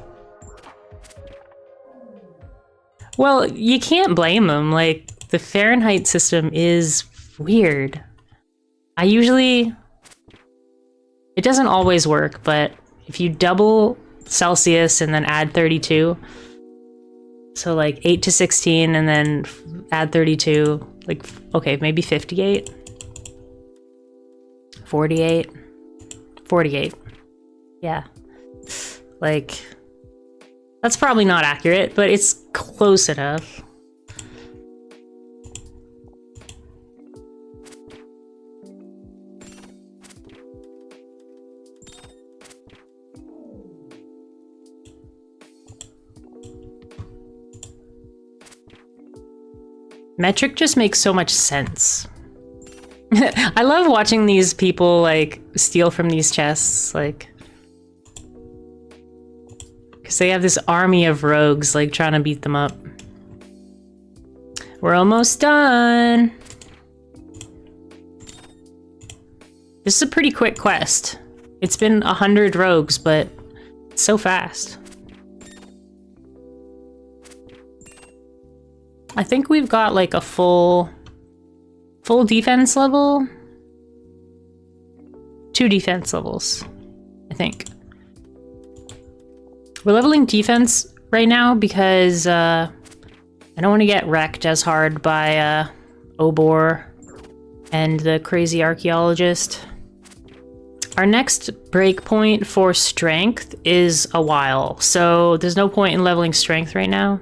Well, you can't blame them. Like, the Fahrenheit system is weird. It doesn't always work, but if you double Celsius and then add 32, so like 8 to 16 and then add 32, like, okay, maybe 58? 48? 48. Yeah. Like, that's probably not accurate, but it's close enough. Metric just makes so much sense. I love watching these people, like, steal from these chests, like, because they have this army of rogues, like, trying to beat them up. We're almost done. This is a pretty quick quest. It's been 100 rogues, but it's so fast. I think we've got like a full defense level. 2 defense levels, I think. We're leveling defense right now because I don't want to get wrecked as hard by Obor and the crazy archaeologist. Our next breakpoint for strength is a while, so there's no point in leveling strength right now.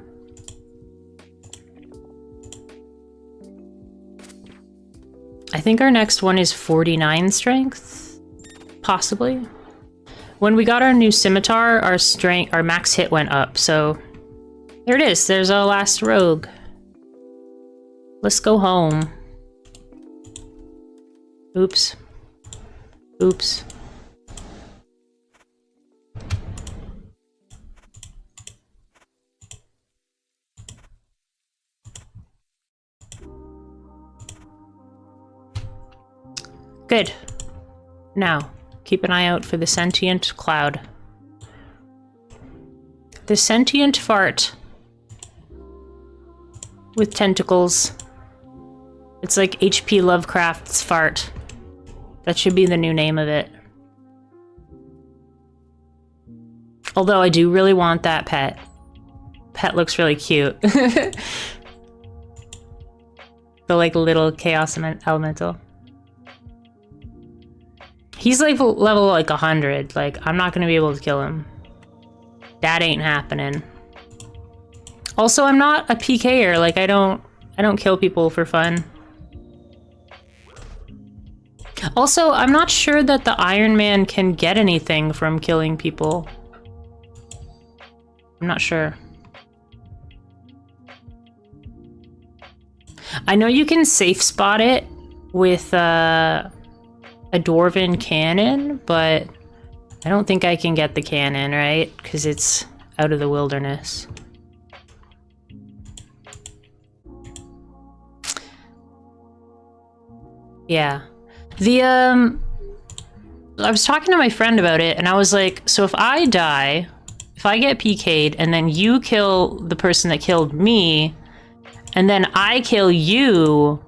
I think our next one is 49 strength, possibly. When we got our new scimitar, our max hit went up, so there it is. There's our last rogue. Let's go home. Oops. Oops. Good. Now, keep an eye out for the sentient cloud. The sentient fart. With tentacles. It's like H.P. Lovecraft's fart. That should be the new name of it. Although I do really want that pet. Pet looks really cute. The like little chaos elemental. He's like level like 100. Like, I'm not gonna be able to kill him. That ain't happening. Also, I'm not a PKer. Like, I don't kill people for fun. Also, I'm not sure that the Iron Man can get anything from killing people. I'm not sure. I know you can safe spot it with a dwarven cannon, but I don't think I can get the cannon, right? Because it's out of the wilderness. Yeah. I was talking to my friend about it, and I was like, so if I die, if I get PK'd, and then you kill the person that killed me, and then I kill you,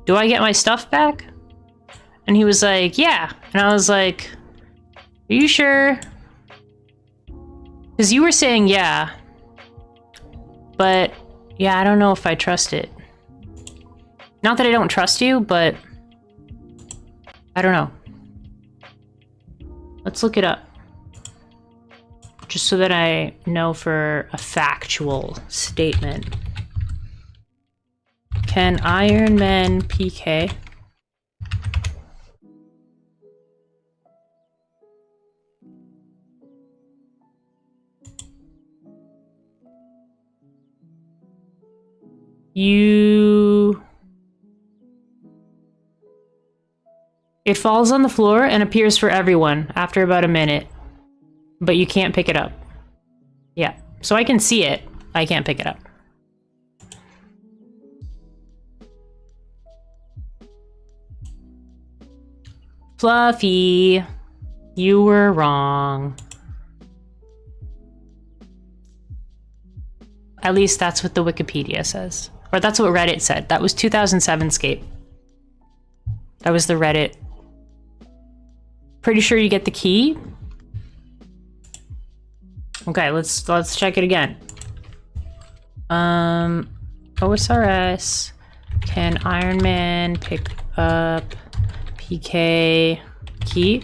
do I get my stuff back? And he was like, yeah. And I was like, are you sure? Because you were saying yeah. But, yeah, I don't know if I trust it. Not that I don't trust you, but I don't know. Let's look it up. Just so that I know for a factual statement. Can Iron Man PK? It falls on the floor and appears for everyone after about a minute, but you can't pick it up. Yeah, so I can see it. I can't pick it up. Fluffy, you were wrong. At least that's what the Wikipedia says. Or that's what Reddit said. That was 2007 Scape. That was the Reddit. Pretty sure you get the key. Okay, let's check it again. OSRS. Can Iron Man pick up PK key?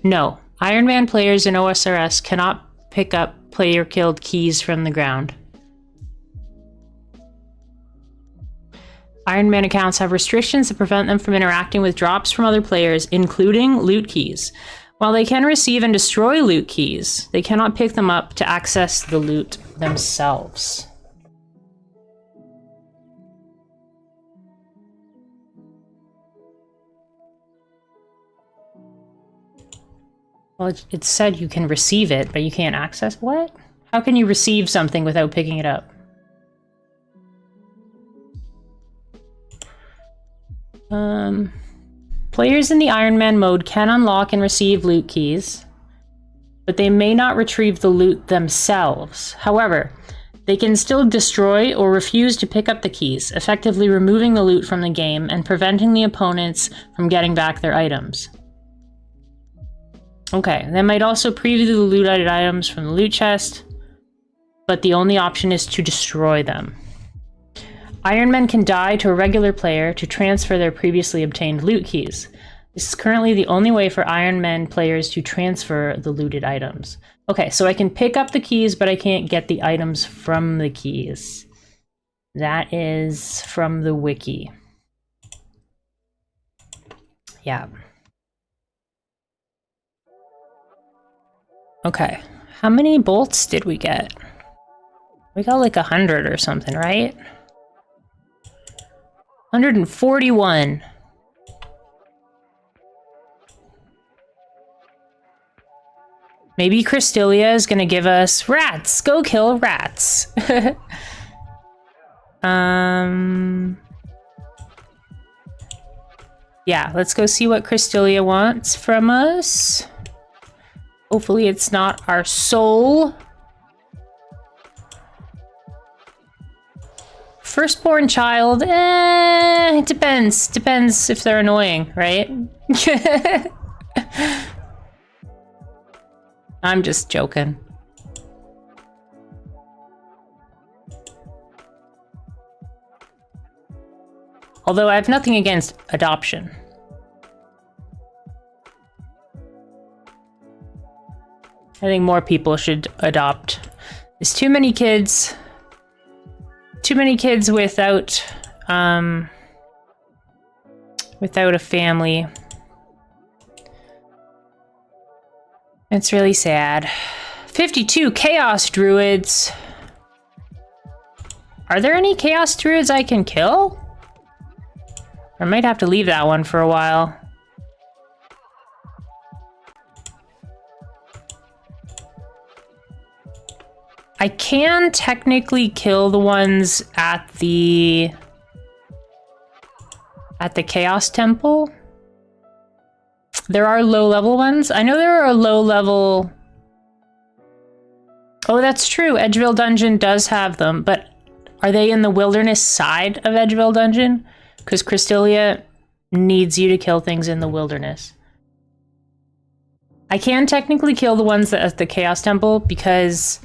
No. Iron Man players in OSRS cannot pick up player killed keys from the ground. Iron Man accounts have restrictions that prevent them from interacting with drops from other players, including loot keys. While they can receive and destroy loot keys, they cannot pick them up to access the loot themselves. Well, it said you can receive it, but you can't access what? How can you receive something without picking it up? Players in the Iron Man mode can unlock and receive loot keys, but they may not retrieve the loot themselves. However, They can still destroy or refuse to pick up the keys, effectively removing the loot from the game and preventing the opponents from getting back their items. Okay, they might also preview the looted items from the loot chest, but the only option is to destroy them. Iron Men can die to a regular player to transfer their previously obtained loot keys. This is currently the only way for Iron Men players to transfer the looted items. Okay, so I can pick up the keys, but I can't get the items from the keys. That is from the wiki. Yeah. Okay, how many bolts did we get? We got like 100 or something, right? 141. Maybe Cristelia is gonna give us rats. Go kill rats. Yeah, let's go see what Cristelia wants from us. Hopefully it's not our soul. Firstborn child, it depends. Depends if they're annoying, right? I'm just joking. Although I have nothing against adoption. I think more people should adopt. There's too many kids. Too many kids without a family. It's really sad. 52 Chaos Druids. Are there any Chaos Druids I can kill? I might have to leave that one for a while. I can technically kill the ones at the Chaos Temple. There are low-level ones. I know there are low-level... Oh, that's true. Edgeville Dungeon does have them, but are they in the wilderness side of Edgeville Dungeon? Because Cristelia needs you to kill things in the wilderness. I can technically kill the ones at the Chaos Temple because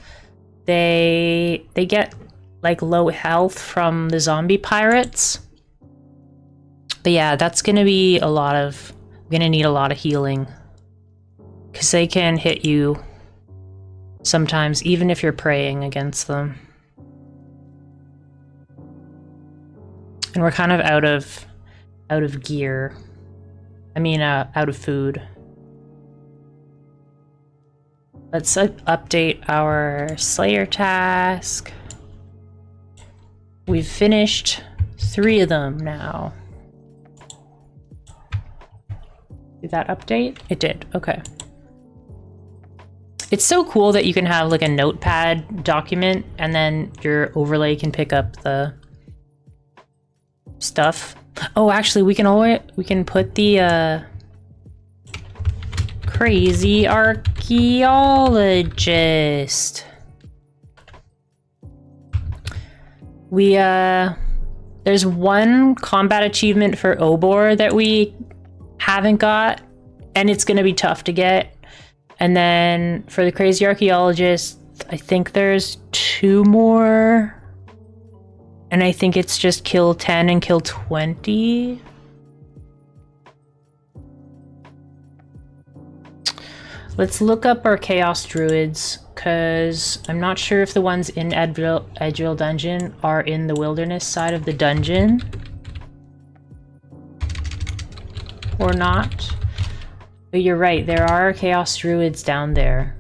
they get like low health from the zombie pirates. But yeah, that's gonna be a lot of... I'm gonna need a lot of healing. Because they can hit you sometimes, even if you're praying against them. And we're kind of out of gear. I mean, out of food. Let's update our Slayer task. We've finished 3 of them now. Did that update? It did, okay. It's so cool that you can have like a notepad document and then your overlay can pick up the stuff. Oh, actually we can put the crazy archaeologist. There's one combat achievement for Obor that we haven't got, and it's gonna be tough to get. And then for the crazy archaeologist, I think there's 2 more. And I think it's just kill 10 and kill 20. Let's look up our Chaos Druids, because I'm not sure if the ones in Edgeville Dungeon are in the wilderness side of the dungeon. Or not. But you're right, there are Chaos Druids down there.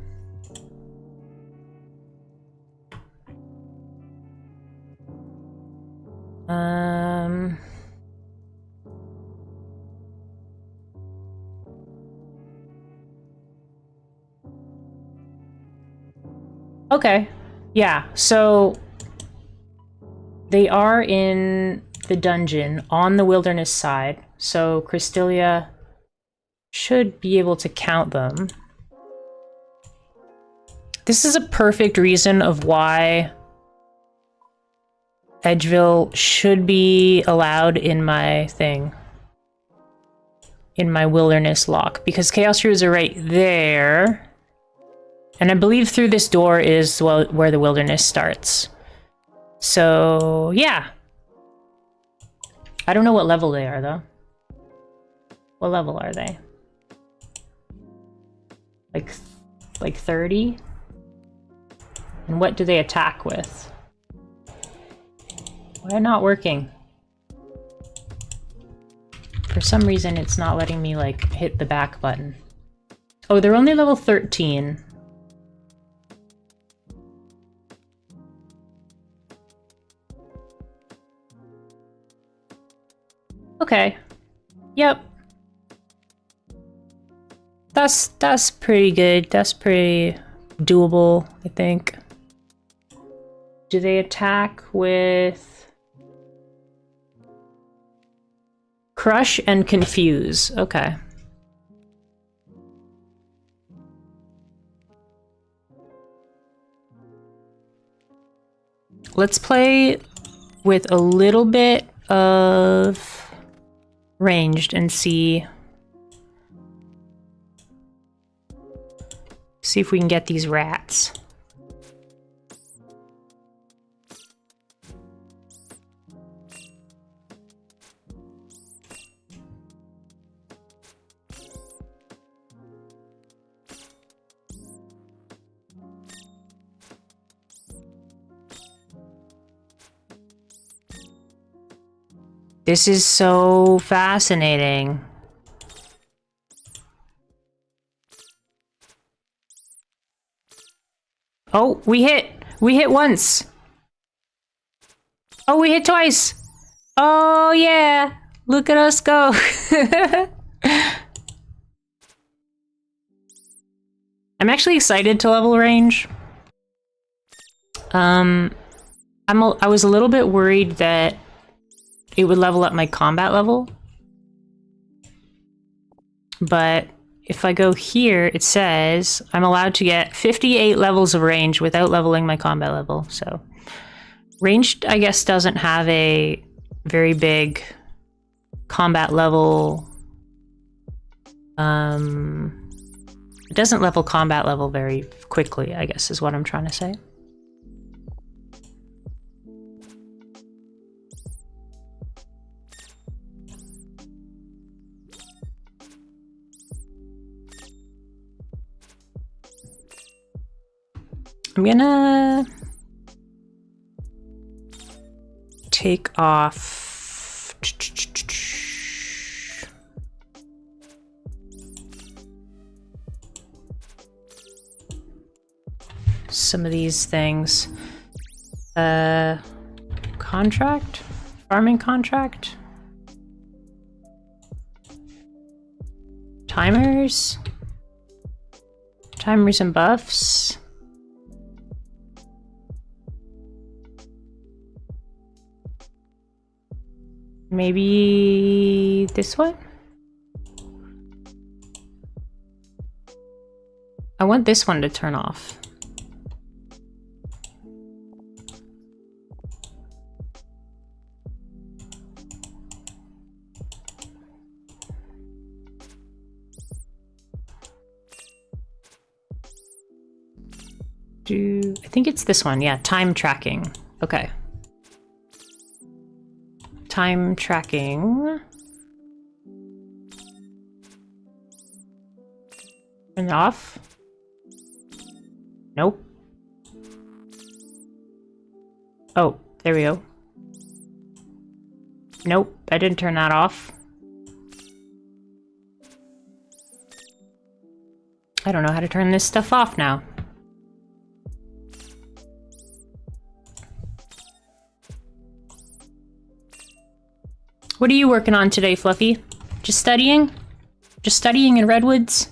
Okay, yeah, so they are in the dungeon on the wilderness side, so Cristelia should be able to count them. This is a perfect reason of why Edgeville should be allowed in my thing. In my wilderness lock. Because Chaos Rules are right there. And I believe through this door is where the wilderness starts. So, yeah. I don't know what level they are, though. What level are they? Like 30? And what do they attack with? Why not working? For some reason, it's not letting me, like, hit the back button. Oh, they're only level 13. Okay. Yep. That's pretty good. That's pretty doable, I think. Do they attack with Crush and Confuse? Okay. Let's play with a little bit of ranged and see if we can get these rats. This is so fascinating. Oh, we hit! We hit once! Oh, we hit twice! Oh, yeah! Look at us go! I'm actually excited to level range. I was a little bit worried that it would level up my combat level. But if I go here, it says I'm allowed to get 58 levels of range without leveling my combat level. So ranged, I guess, doesn't have a very big combat level. It doesn't level combat level very quickly, I guess, is what I'm trying to say. I'm gonna take off some of these things. Contract? Farming contract? Timers? Timers and buffs? Maybe this one? I want this one to turn off. I think it's this one, yeah, time tracking. Okay. Time tracking. Turn it off. Nope. Oh, there we go. Nope, I didn't turn that off. I don't know how to turn this stuff off now. What are you working on today, Fluffy? Just studying? Just studying in Redwoods?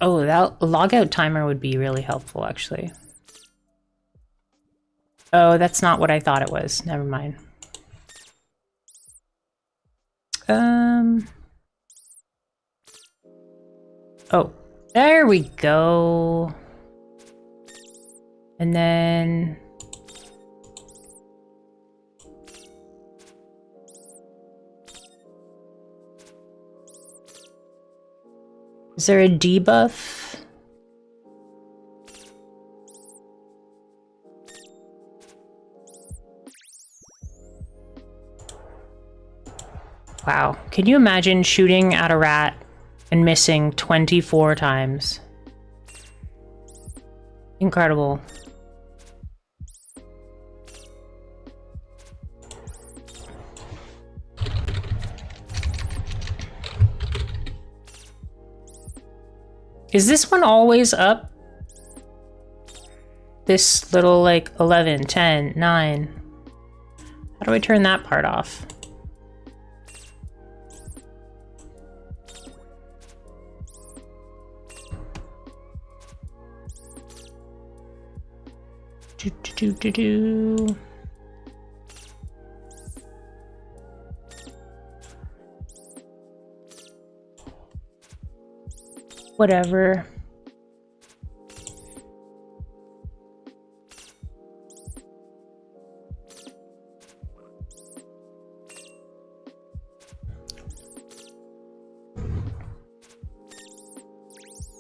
Oh, that logout timer would be really helpful, actually. Oh, that's not what I thought it was. Never mind. Oh, there we go. And then... is there a debuff? Wow. Can you imagine shooting at a rat and missing 24 times? Incredible. Is this one always up? This little, like, 11, 10, 9. How do I turn that part off? Do. Whatever.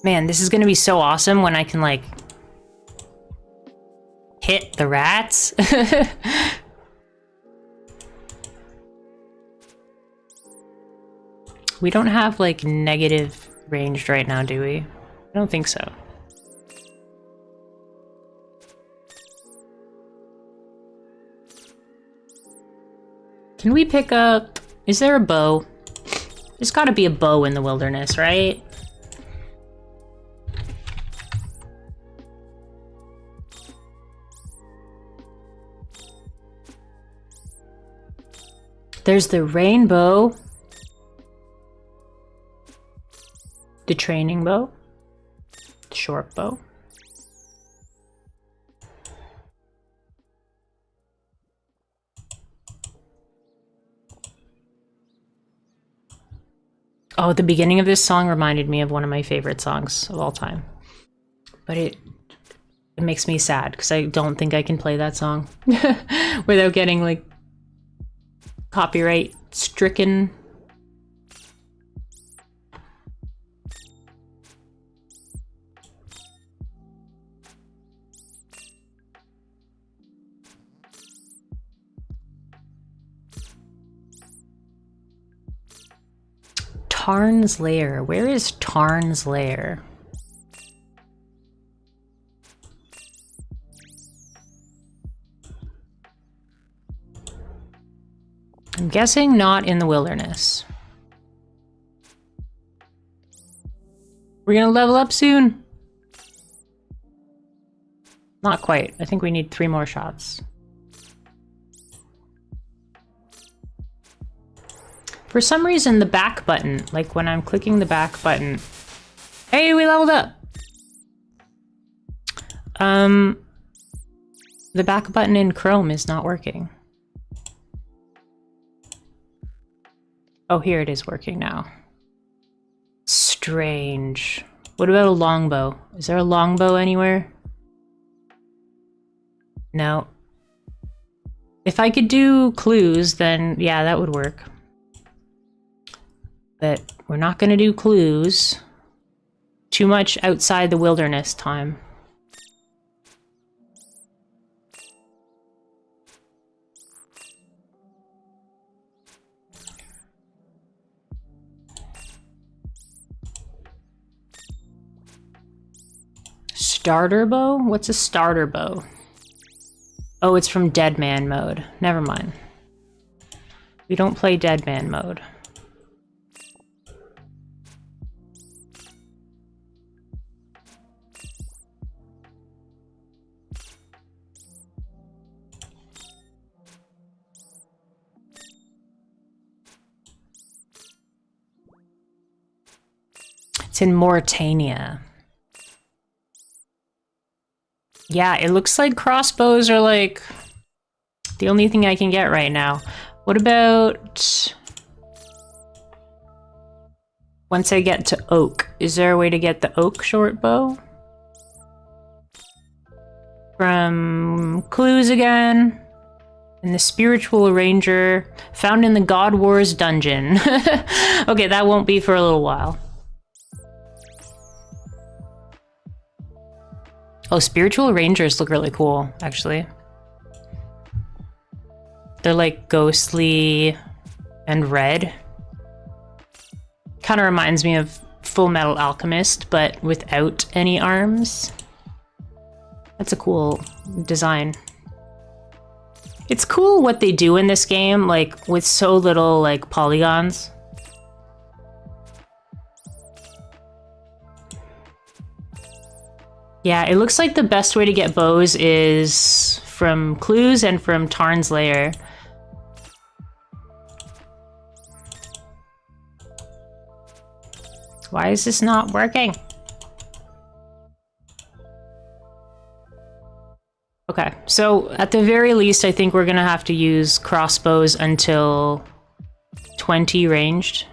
Man, this is gonna be so awesome when I can, like, hit the rats. We don't have, like, negative ranged right now, do we? I don't think so. Can we pick up... is there a bow? There's gotta be a bow in the wilderness, right? There's the rainbow. The training bow. The short bow. Oh, the beginning of this song reminded me of one of my favorite songs of all time. But it makes me sad because I don't think I can play that song without getting, like, copyright stricken. Tarn's Lair. Where is Tarn's Lair? I'm guessing not in the wilderness. We're gonna level up soon. Not quite. I think we need 3 more shots. For some reason, the back button, like when I'm clicking the back button... Hey, we leveled up! The back button in Chrome is not working. Oh, here it is working now. Strange. What about a longbow? Is there a longbow anywhere? No. If I could do clues, then yeah, that would work. But we're not gonna do clues. Too much outside the wilderness time. Starter bow? What's a starter bow? Oh, it's from Dead Man mode. Never mind. We don't play Dead Man mode. It's in Mauritania. Yeah, it looks like crossbows are like the only thing I can get right now. What about once I get to oak? Is there a way to get the oak short bow? from clues again. And the spiritual arranger found in the God Wars dungeon. Okay, that won't be for a little while. Oh, spiritual arrangers look really cool, actually. They're like ghostly and red. Kind of reminds me of Full Metal Alchemist, but without any arms. That's a cool design. It's cool what they do in this game, like with so little like polygons. Yeah, it looks like the best way to get bows is from clues and from Tarn's lair. Why is this not working? Okay, so at the very least, I think we're gonna have to use crossbows until 20 ranged.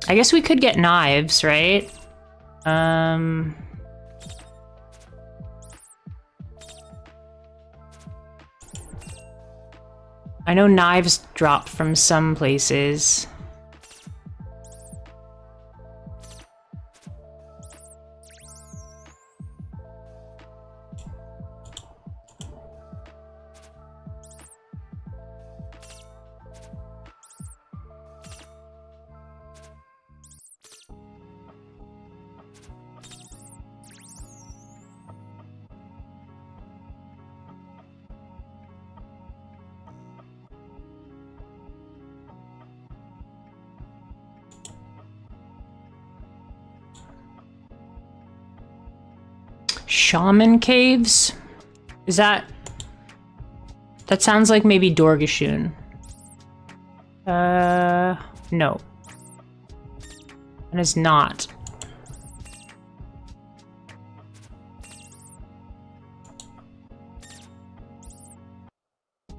I guess we could get knives, right? I know knives drop from some places. Shaman caves? Is that... That sounds like maybe Dorgashun. No. It is not.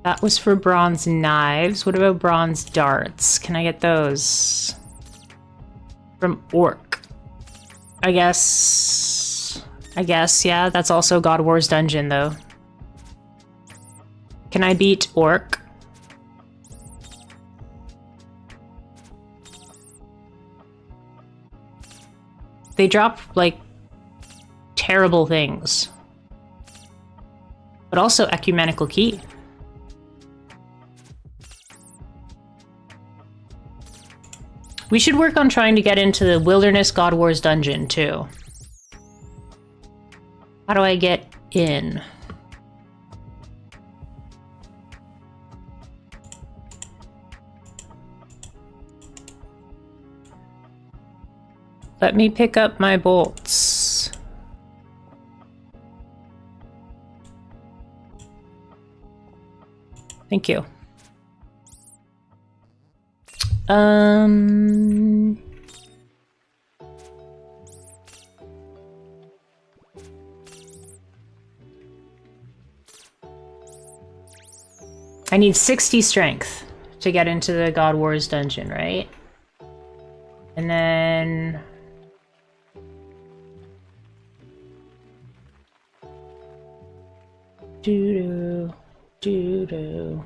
That was for bronze knives. What about bronze darts? Can I get those? From Orc. I guess, yeah. That's also God Wars Dungeon, though. Can I beat Orc? They drop, like, terrible things. But also Ecumenical Key. We should work on trying to get into the Wilderness God Wars Dungeon, too. How do I get in? Let me pick up my bolts. Thank you. I need 60 strength to get into the God Wars dungeon, right? And then... doo-doo, doo-doo.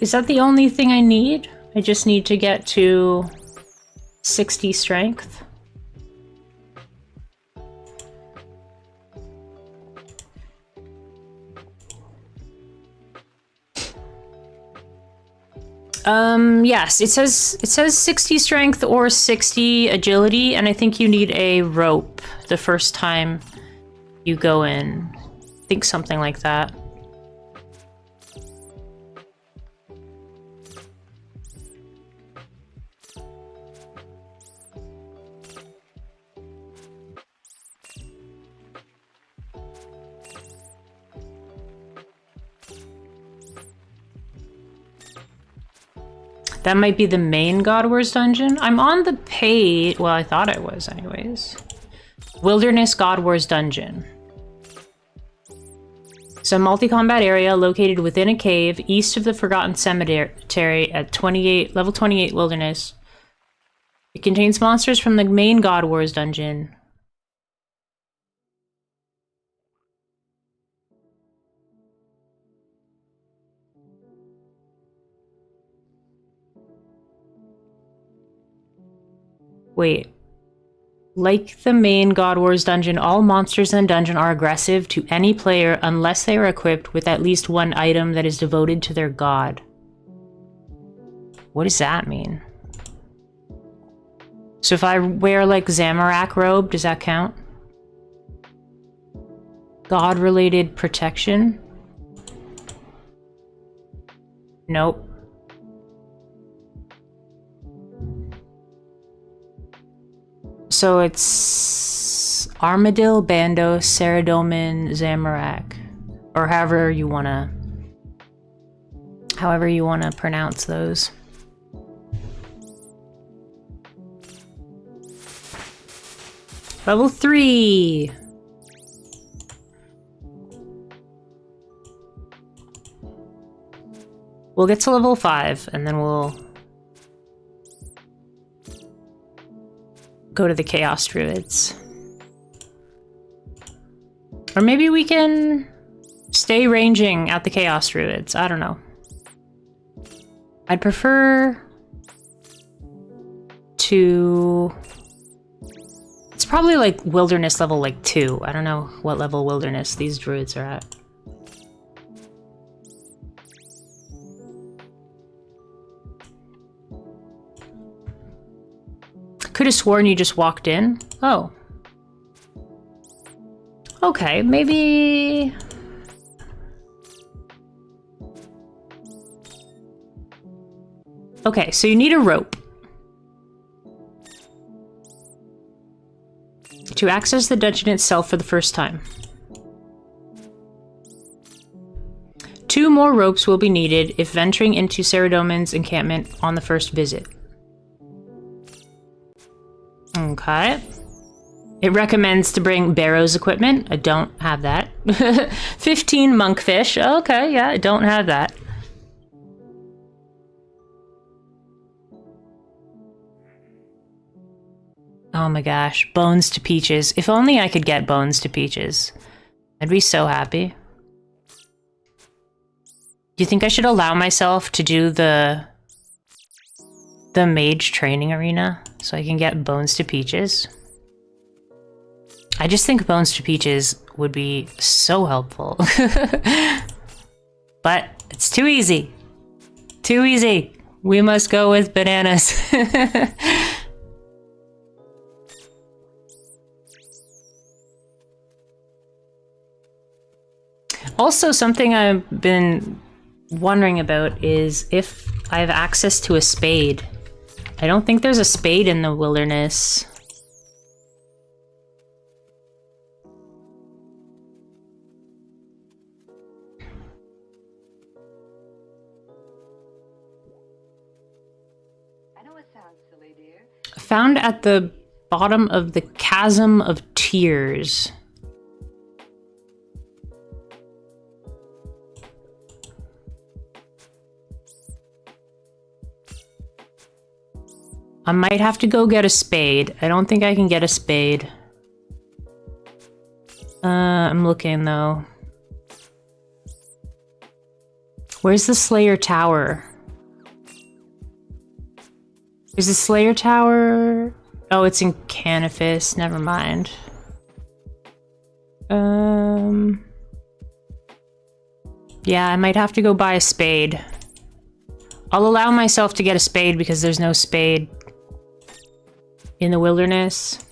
Is that the only thing I need? I just need to get to 60 strength. Yes, it says 60 strength or 60 agility, and I think you need a rope the first time you go in. I think something like that. That might be the main God Wars dungeon. I'm on the page. Well, I thought I was anyways. Wilderness God Wars dungeon. It's a multi-combat area located within a cave east of the Forgotten Cemetery at level 28 Wilderness. It contains monsters from the main God Wars dungeon. Wait. Like the main God Wars dungeon, all monsters in the dungeon are aggressive to any player unless they are equipped with at least one item that is devoted to their god. What does that mean? So if I wear like Zamorak robe, does that count? God-related protection? Nope. So it's Armadil, Bando, Saradomin, Zamorak, or however you wanna pronounce those. Level 3. We'll get to level 5 and then we'll go to the Chaos Druids. Or maybe we can stay ranging at the Chaos Druids. I don't know. I'd prefer to... It's probably like Wilderness level like 2. I don't know what level Wilderness these Druids are at. Could have sworn you just walked in. Oh. Okay, maybe... Okay, so you need a rope. To access the dungeon itself for the first time. 2 more ropes will be needed if venturing into Saradomin's encampment on the first visit. Okay. It recommends to bring Barrow's equipment. I don't have that. 15 monkfish. Okay, yeah, I don't have that. Oh my gosh, bones to peaches. If only I could get bones to peaches. I'd be so happy. Do you think I should allow myself to do the mage training arena so I can get bones to peaches? I just think bones to peaches would be so helpful. But it's too easy. Too easy. We must go with bananas. Also, something I've been wondering about is if I have access to a spade. I don't think there's a spade in the wilderness. I know it sounds silly, dear. Found at the bottom of the Chasm of Tears. I might have to go get a spade. I don't think I can get a spade. I'm looking though. Where's the Slayer Tower? Is the Slayer Tower? Oh, it's in Canifis. Never mind. Yeah, I might have to go buy a spade. I'll allow myself to get a spade because there's no spade in the wilderness.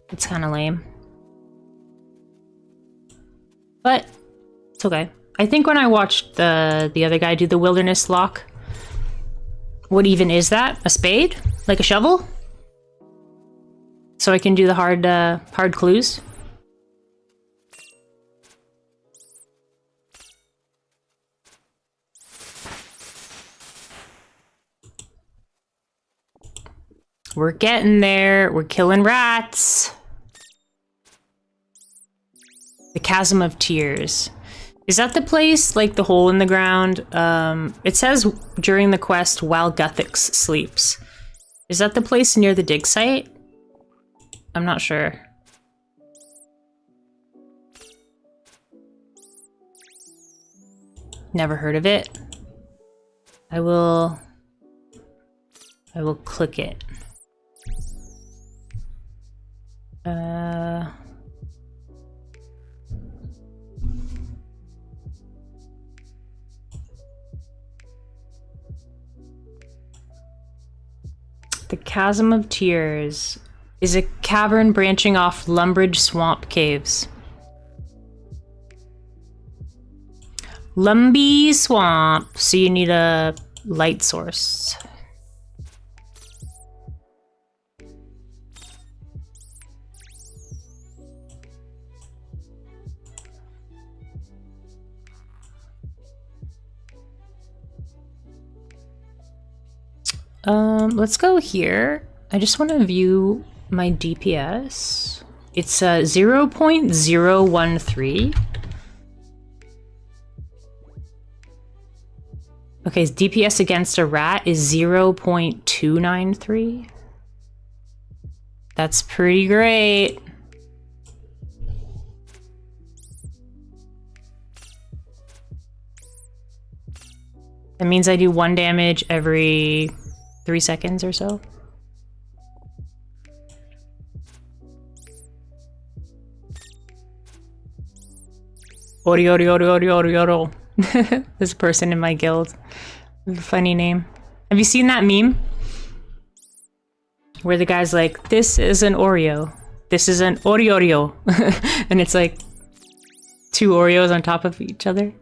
It's kind of lame. But it's okay. I think when I watched the other guy do the wilderness lock, what even is that? A spade? Like a shovel? So I can do the hard clues? We're getting there. We're killing rats. The Chasm of Tears. Is that the place, like the hole in the ground? It says during the quest while Guthix sleeps. Is that the place near the dig site? I'm not sure. Never heard of it. I will click it. The Chasm of Tears is a cavern branching off Lumbridge Swamp Caves. Lumbee Swamp, so you need a light source. Let's go here. I just want to view my DPS. It's 0.013. Okay, his DPS against a rat is 0.293. That's pretty great. That means I do 1 damage every 3 seconds or so. Ori ori ori ori ori oro. This person in my guild. Funny name. Have you seen that meme? Where the guy's like, this is an Oreo. This is an Oreo. And it's like 2 Oreos on top of each other.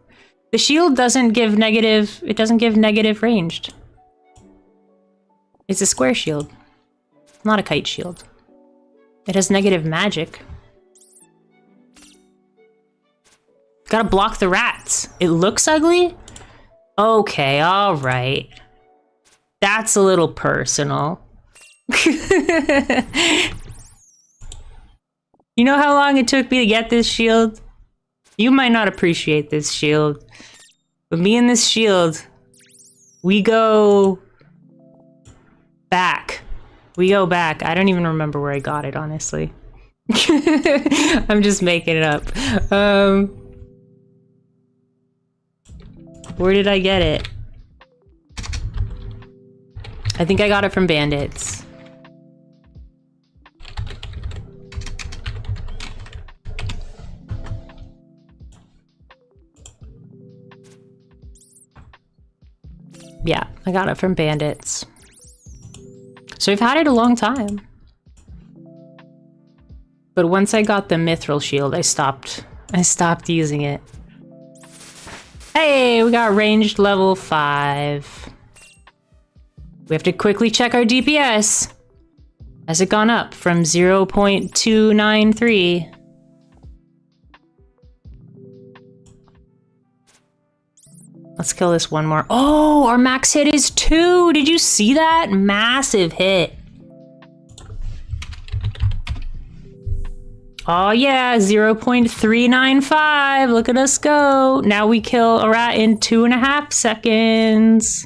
The shield doesn't give negative, it doesn't give negative ranged. It's a square shield, not a kite shield. It has negative magic. Gotta block the rats. It looks ugly? Okay, alright. That's a little personal. You know how long it took me to get this shield? You might not appreciate this shield, but me and this shield, we go back. We go back. I don't even remember where I got it, honestly. I'm just making it up. Where did I get it? I think I got it from bandits. Yeah, I got it from bandits. So I've had it a long time. But once I got the mithril shield, I stopped using it. Hey, we got ranged level 5. We have to quickly check our DPS. Has it gone up from 0.293? Let's kill this one more. Oh, our max hit is 2. Did you see that? Massive hit. Oh yeah, 0.395. Look at us go. Now we kill a rat in 2.5 seconds.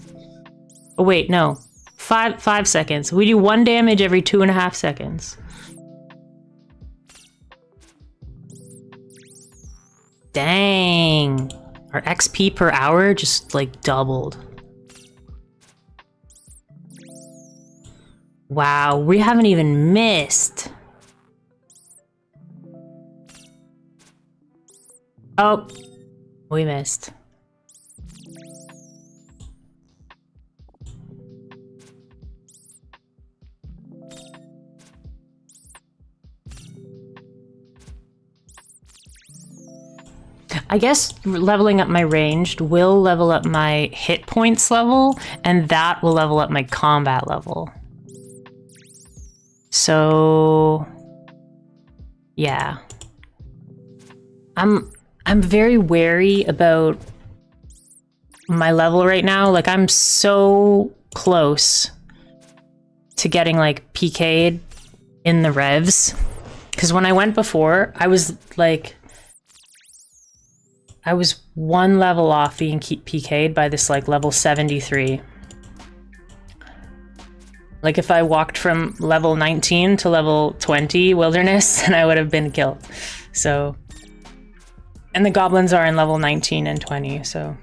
Oh wait, no. 5 seconds. We do 1 damage every 2.5 seconds. Dang. Our XP per hour just like doubled. Wow, we haven't even missed. Oh, we missed. I guess leveling up my ranged will level up my hit points level, and that will level up my combat level. So, yeah. I'm very wary about my level right now. Like, I'm so close to getting like PK'd in the revs. Because when I went before, I was like, I was one level off being PK'd by this like level 73. Like if I walked from level 19 to level 20 wilderness, then I would have been killed. So, and the goblins are in level 19 and 20, so.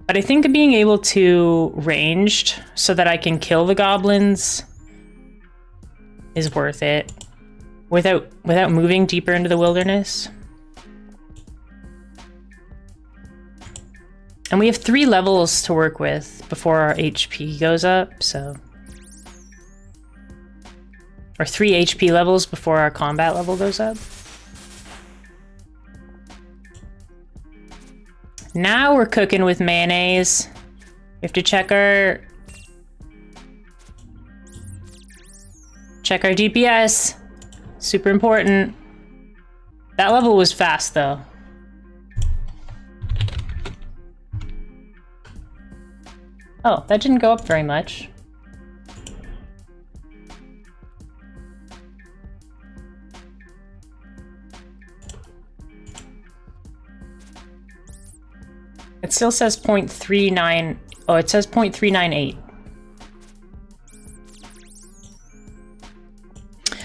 But I think being able to ranged so that I can kill the goblins is worth it without moving deeper into the wilderness. And we have 3 levels to work with before our HP goes up, so. Or 3 HP levels before our combat level goes up. Now we're cooking with mayonnaise. We have to check our DPS. Super important. That level was fast though. Oh, that didn't go up very much. It still says 0.39. Oh, it says 0.398.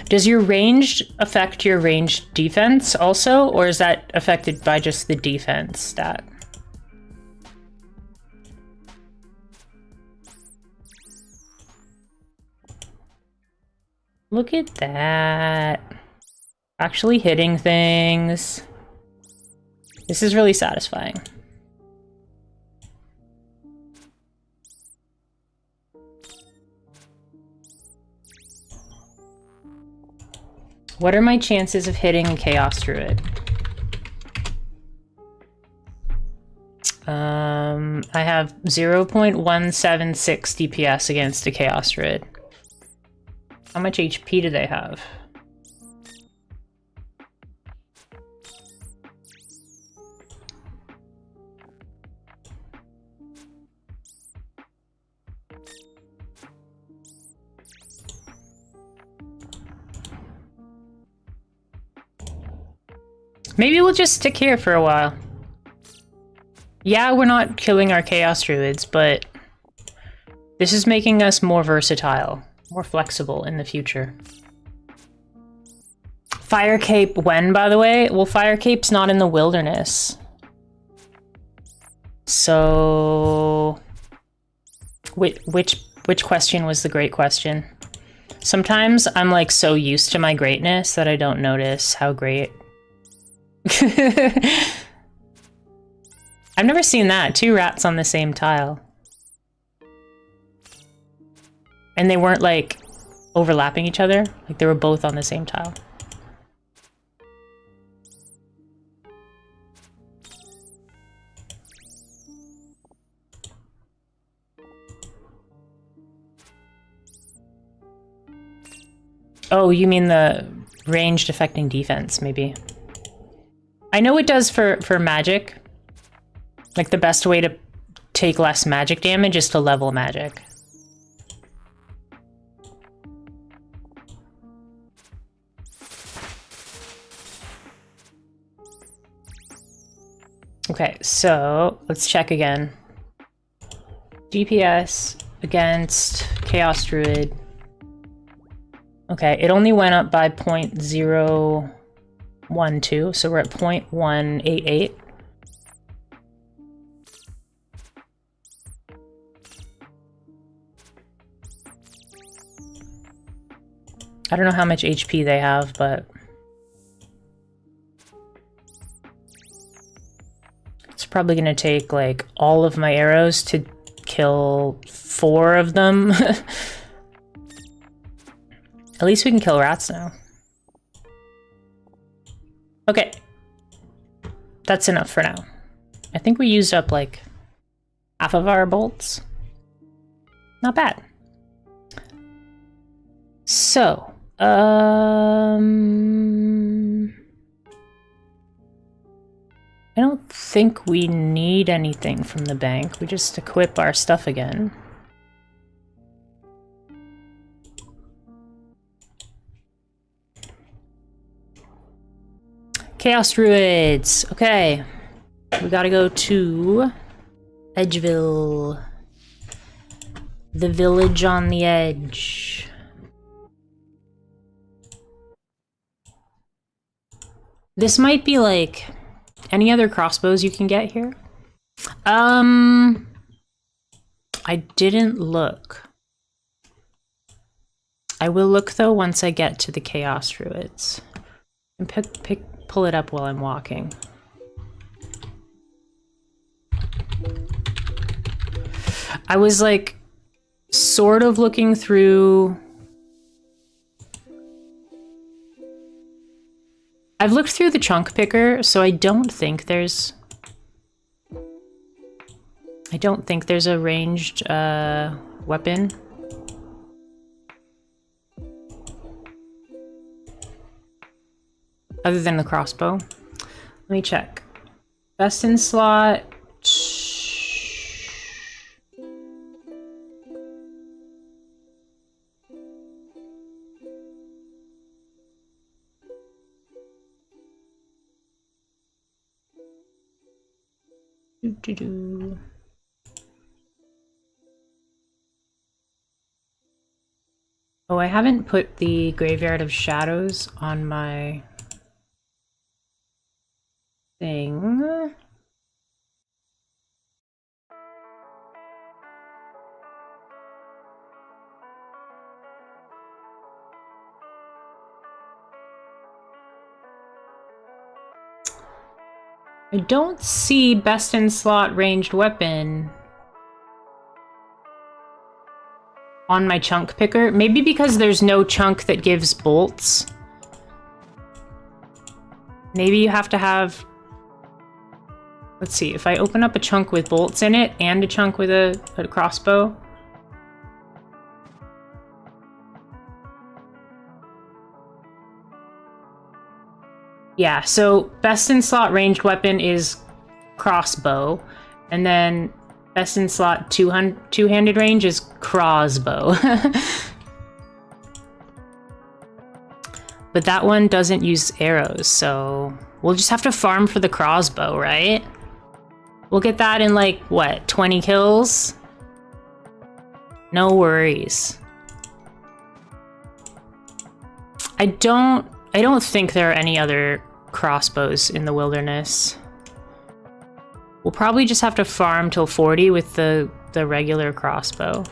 Does your ranged affect your ranged defense also, or is that affected by just the defense stat? Look at that. Actually hitting things. This is really satisfying. What are my chances of hitting a Chaos Druid? I have 0.176 DPS against a Chaos Druid. How much HP do they have? Maybe we'll just stick here for a while. Yeah, we're not killing our Chaos Druids, but this is making us more versatile, more flexible in the future. Fire Cape when, by the way? Well, Fire Cape's not in the wilderness. So... Which question was the great question? Sometimes I'm like so used to my greatness that I don't notice how great. I've never seen that. 2 rats on the same tile. And they weren't like overlapping each other. Like they were both on the same tile. Oh, you mean the ranged affecting defense, maybe. I know it does for magic. Like the best way to take less magic damage is to level magic. Okay, so let's check again. DPS against Chaos Druid. Okay, it only went up by 0.012, so we're at 0.188. I don't know how much HP they have, but it's probably gonna take like all of my arrows to kill 4 of them. At least we can kill rats now. Okay. That's enough for now. I think we used up like half of our bolts. Not bad. So, I don't think we need anything from the bank. We just equip our stuff again. Chaos Druids. Okay. We gotta go to Edgeville. The village on the edge. This might be like any other crossbows you can get here. I didn't look. I will look though once I get to the Chaos Druids. And pull it up while I'm walking. I was like sort of looking through. I've looked through the chunk picker, so I don't think there's a ranged weapon. Other than the crossbow. Let me check. Best in slot. Oh, I haven't put the Graveyard of Shadows on my thing. I don't see best in slot ranged weapon on my chunk picker. Maybe because there's no chunk that gives bolts. Maybe you have to have... Let's see, if I open up a chunk with bolts in it and a chunk with a crossbow. Yeah, so best in slot ranged weapon is crossbow, and then best in slot two-handed range is crossbow. But that one doesn't use arrows, so we'll just have to farm for the crossbow, right? We'll get that in like, what, 20 kills? No worries. I don't think there are any other crossbows in the wilderness. We'll probably just have to farm till 40 with the regular crossbow.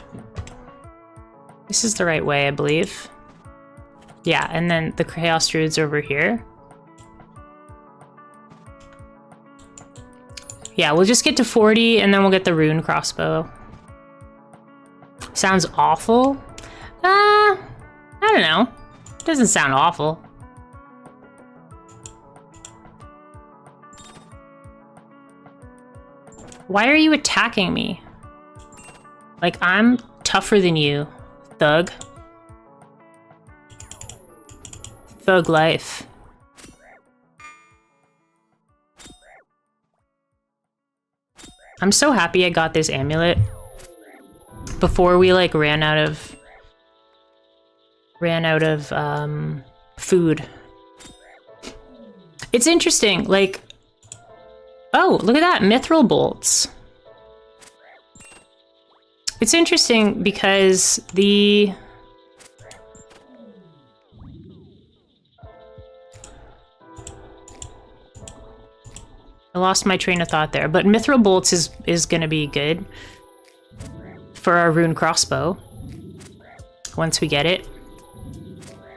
This is the right way, I believe. Yeah, and then the Chaos Druids over here. Yeah, we'll just get to 40 and then we'll get the rune crossbow. Sounds awful? I don't know. Doesn't sound awful. Why are you attacking me? Like, I'm tougher than you, thug. Thug life. I'm so happy I got this amulet before we like ran out of food. It's interesting, like, oh, look at that, mithril bolts. It's interesting because I lost my train of thought there, but mithril bolts is gonna be good for our rune crossbow once we get it.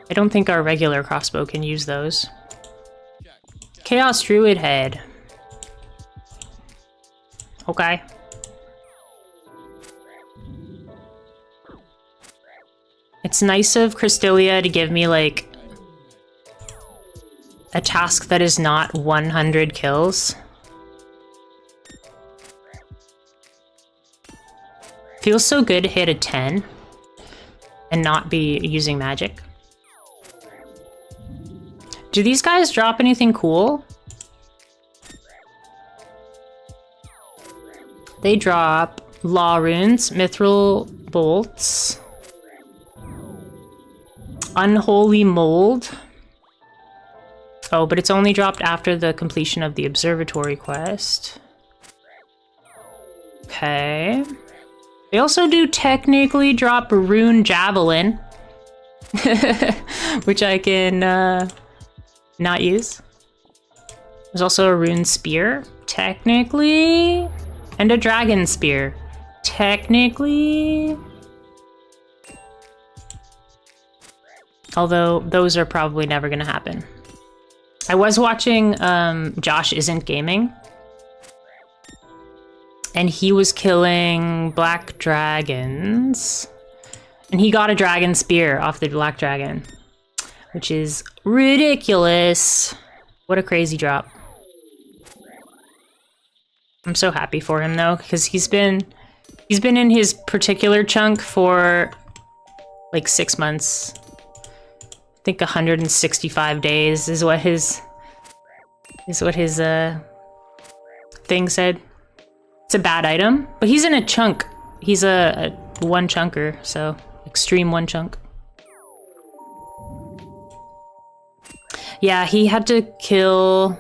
I don't think our regular crossbow can use those. Chaos Druid head. Okay. It's nice of Crystalia to give me like a task that is not 100 kills. Feels so good to hit a 10 and not be using magic. Do these guys drop anything cool? They drop law runes, mithril bolts, unholy mold, Oh, but it's only dropped after the completion of the observatory quest. Okay. They also do technically drop a rune javelin, which I can not use. There's also a rune spear, technically, and a dragon spear, technically. Although those are probably never gonna happen. I was watching Josh Isn't Gaming, and he was killing black dragons, and he got a dragon spear off the black dragon, which is ridiculous. What a crazy drop. I'm so happy for him though, because he's been in his particular chunk for like 6 months. I think 165 days is what his thing said. It's a bad item, but he's in a chunk. He's a one chunker, so extreme one chunk. Yeah, he had to kill.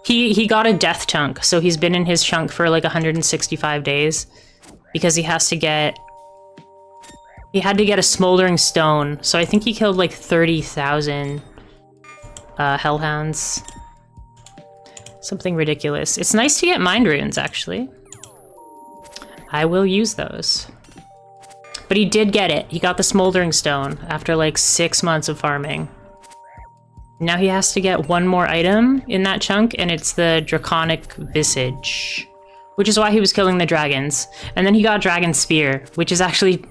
He got a death chunk, so he's been in his chunk for like 165 days because he has to get. He had to get a smoldering stone, so I think he killed like 30,000 hellhounds. Something ridiculous. It's nice to get mind runes, actually. I will use those. But he did get it. He got the smoldering stone after like 6 months of farming. Now he has to get one more item in that chunk, and it's the draconic visage, which is why he was killing the dragons. And then he got dragon spear, which is actually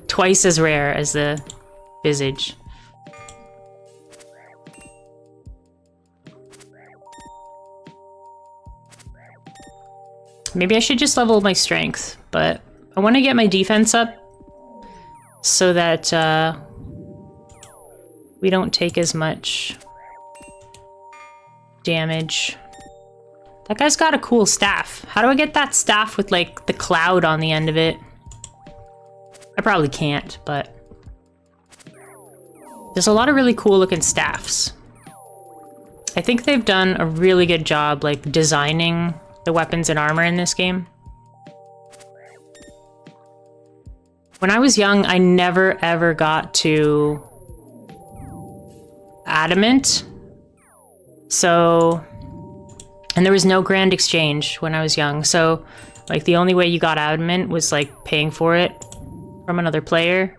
twice as rare as the visage. Maybe I should just level my strength, but I want to get my defense up so that we don't take as much damage. That guy's got a cool staff. How do I get that staff with like the cloud on the end of it? I probably can't, but there's a lot of really cool looking staffs. I think they've done a really good job like designing the weapons and armor in this game. When I was young, I never ever got to adamant. So, and there was no grand exchange when I was young. So, like the only way you got adamant was like paying for it from another player.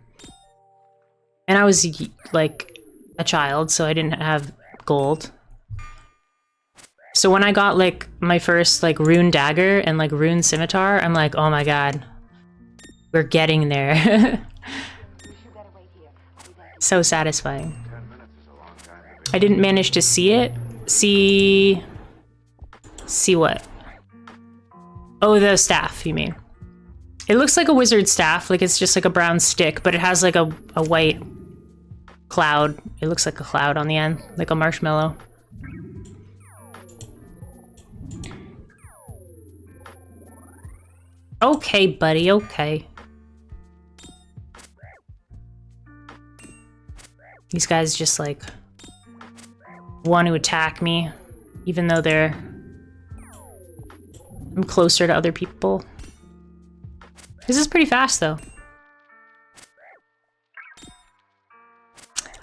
And I was like a child, so I didn't have gold. So when I got like my first like rune dagger and like rune scimitar, I'm like, oh my god, we're getting there. So satisfying. I didn't manage to see it. See what? Oh, the staff, you mean. It looks like a wizard staff, like it's just like a brown stick, but it has like a white cloud. It looks like a cloud on the end, like a marshmallow. Okay, buddy, okay. These guys just like want to attack me, even though I'm closer to other people. This is pretty fast though.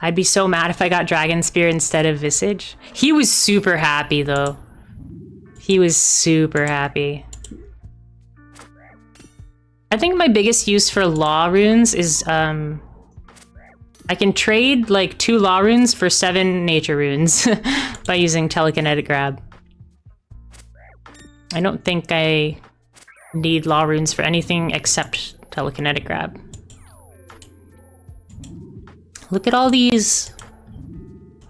I'd be so mad if I got Dragon Spear instead of Visage. He was super happy though. He was super happy. I think my biggest use for law runes is I can trade like 2 law runes for 7 nature runes by using telekinetic grab. I don't think I need law runes for anything except telekinetic grab. Look at all these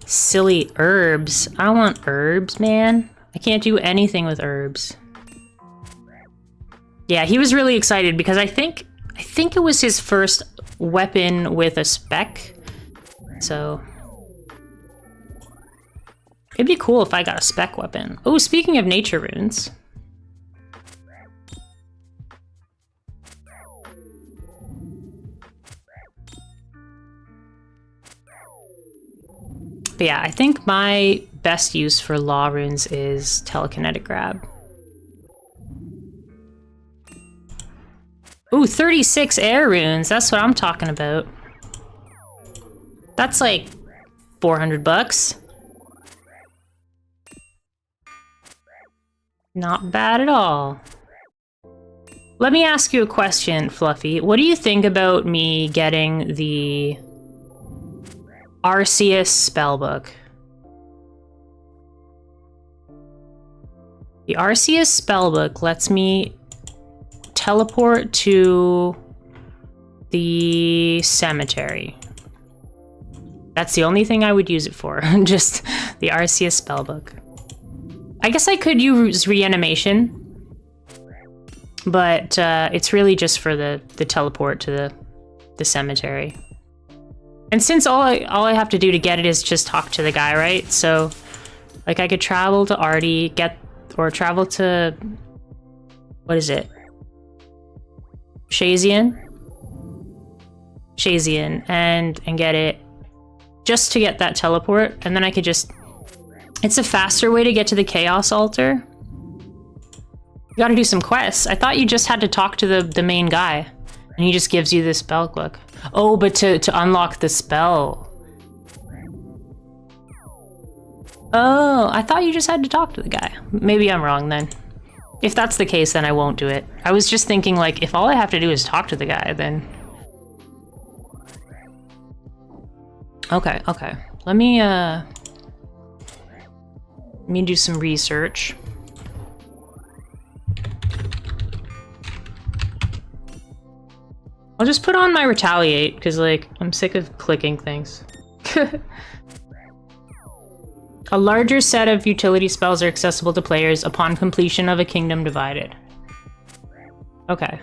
silly herbs. I want herbs, man. I can't do anything with herbs. Yeah, he was really excited because I think it was his first weapon with a spec. So it'd be cool if I got a spec weapon. Oh, speaking of nature runes. But yeah, I think my best use for law runes is telekinetic grab. Ooh, 36 air runes. That's what I'm talking about. That's like 400 bucks. Not bad at all. Let me ask you a question, Fluffy. What do you think about me getting the Arceus spellbook? The Arceus spellbook lets me teleport to the cemetery. That's the only thing I would use it for, just the Arceus spellbook. I guess I could use reanimation, but it's really just for the teleport to the cemetery. And since all I have to do to get it is just talk to the guy, right? So, like, I could travel to Artie, or travel to, what is it? Shazian, and get it, just to get that teleport, and then I could just... It's a faster way to get to the Chaos Altar. You gotta do some quests. I thought you just had to talk to the main guy, and he just gives you this spell book. Oh, but to unlock the spell. Oh, I thought you just had to talk to the guy. Maybe I'm wrong then. If that's the case, then I won't do it. I was just thinking, like, if all I have to do is talk to the guy, then... Okay. Let me do some research. I'll just put on my retaliate, because, like, I'm sick of clicking things. A larger set of utility spells are accessible to players upon completion of a Kingdom Divided. Okay.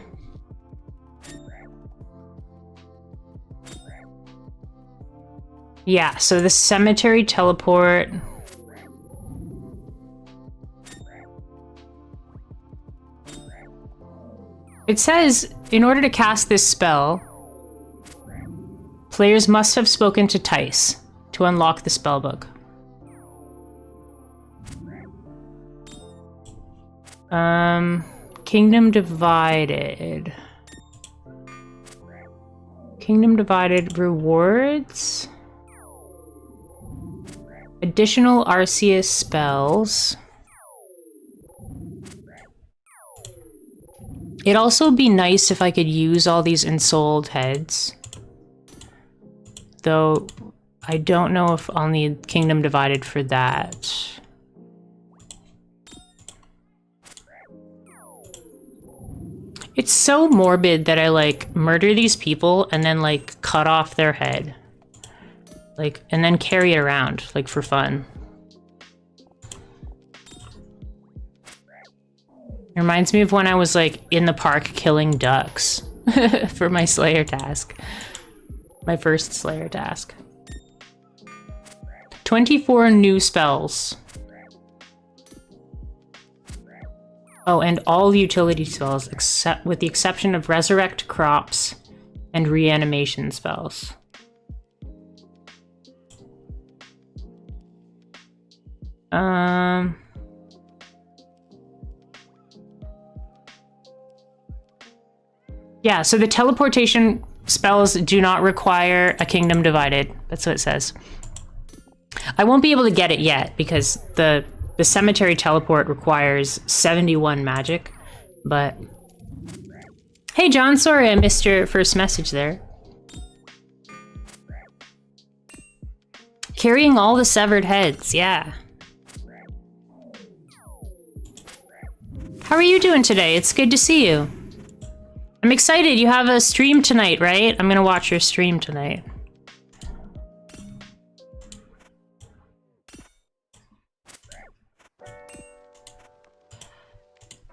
Yeah, so the cemetery teleport... It says, in order to cast this spell, players must have spoken to Tice to unlock the spellbook. Kingdom Divided. Kingdom Divided rewards. Additional Arceus spells. It'd also be nice if I could use all these ensouled heads. Though, I don't know if I'll need Kingdom Divided for that. It's so morbid that I, like, murder these people and then, like, cut off their head. Like, and then carry it around, like, for fun. It reminds me of when I was, like, in the park killing ducks for my Slayer task. My first Slayer task. 24 new spells. Oh, and all utility spells, except with the exception of Resurrect Crops and Reanimation spells. Yeah, so the teleportation spells do not require a Kingdom Divided. That's what it says. I won't be able to get it yet because the cemetery teleport requires 71 magic, but... Hey John, sorry I missed your first message there. Carrying all the severed heads, yeah. How are you doing today? It's good to see you. I'm excited, you have a stream tonight, right? I'm gonna watch your stream tonight.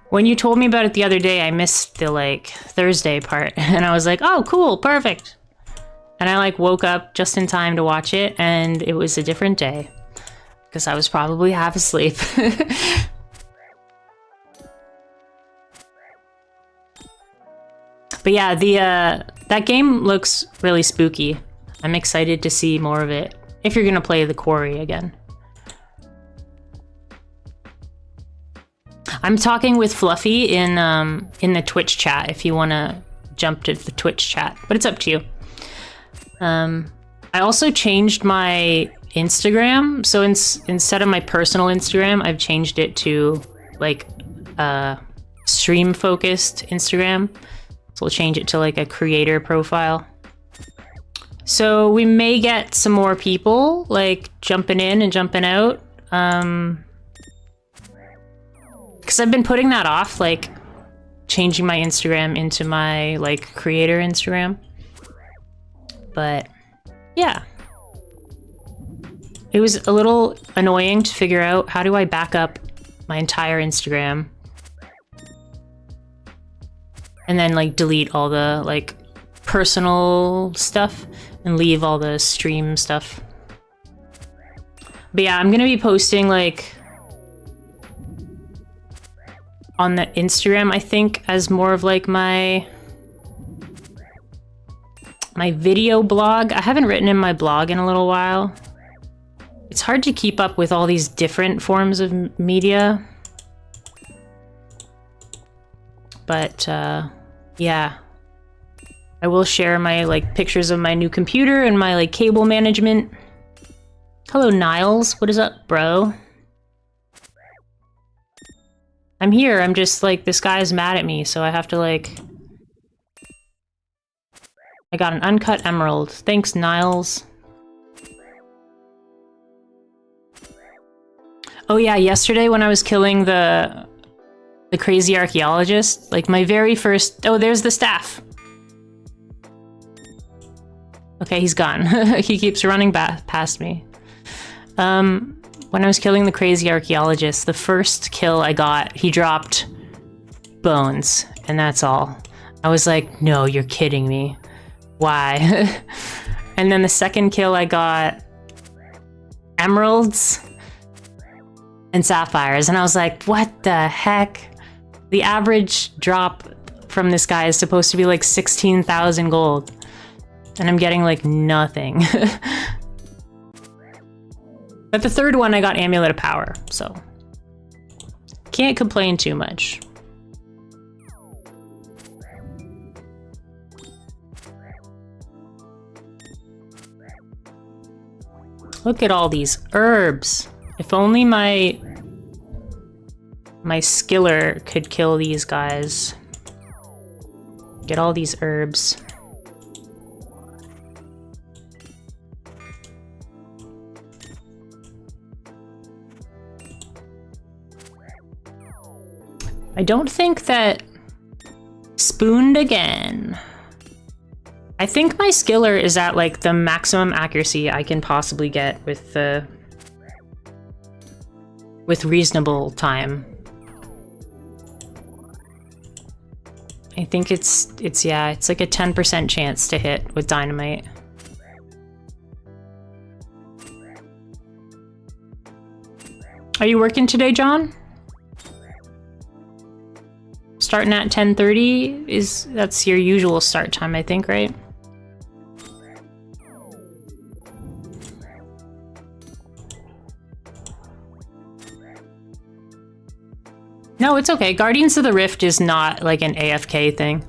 When you told me about it the other day, I missed the, like, Thursday part, and I was like, oh, cool, perfect. And I, like, woke up just in time to watch it, and it was a different day. Because I was probably half asleep. But yeah, that game looks really spooky. I'm excited to see more of it. If you're gonna play the quarry again. I'm talking with Fluffy in the Twitch chat if you want to jump to the Twitch chat, but it's up to you. I also changed my Instagram, so instead of my personal Instagram, I've changed it to like stream focused Instagram. So we'll change it to like a creator profile. So we may get some more people like jumping in and jumping out. Because I've been putting that off, like changing my Instagram into my like creator Instagram. But yeah. It was a little annoying to figure out how do I back up my entire Instagram and then like delete all the like personal stuff and leave all the stream stuff. But yeah, I'm gonna be posting like on the Instagram, I think, as more of like my video blog. I haven't written in my blog in a little while. It's hard to keep up with all these different forms of media. But yeah, I will share my like pictures of my new computer and my like cable management. Hello, Niles. What is up, bro? I'm here. I'm just like, this guy is mad at me, so I have to like... I got an uncut emerald. Thanks, Niles. Oh yeah, yesterday when I was killing the crazy archaeologist, like my very first... Oh, there's the staff. Okay, he's gone. He keeps running past me. When I was killing the crazy archaeologist, the first kill I got, he dropped bones, and that's all. I was like, no, you're kidding me. Why? And then the second kill I got emeralds and sapphires, and I was like, what the heck? The average drop from this guy is supposed to be like 16,000 gold, and I'm getting like nothing. But the third one I got Amulet of Power, so can't complain too much. Look at all these herbs. If only my skiller could kill these guys. Get all these herbs. I don't think that... Spooned again. I think my skiller is at like the maximum accuracy I can possibly get with the... with reasonable time. I think it's yeah, it's like a 10% chance to hit with dynamite. Are you working today, John? Starting at 10:30 that's your usual start time, I think, right? No, it's okay. Guardians of the Rift is not like an AFK thing.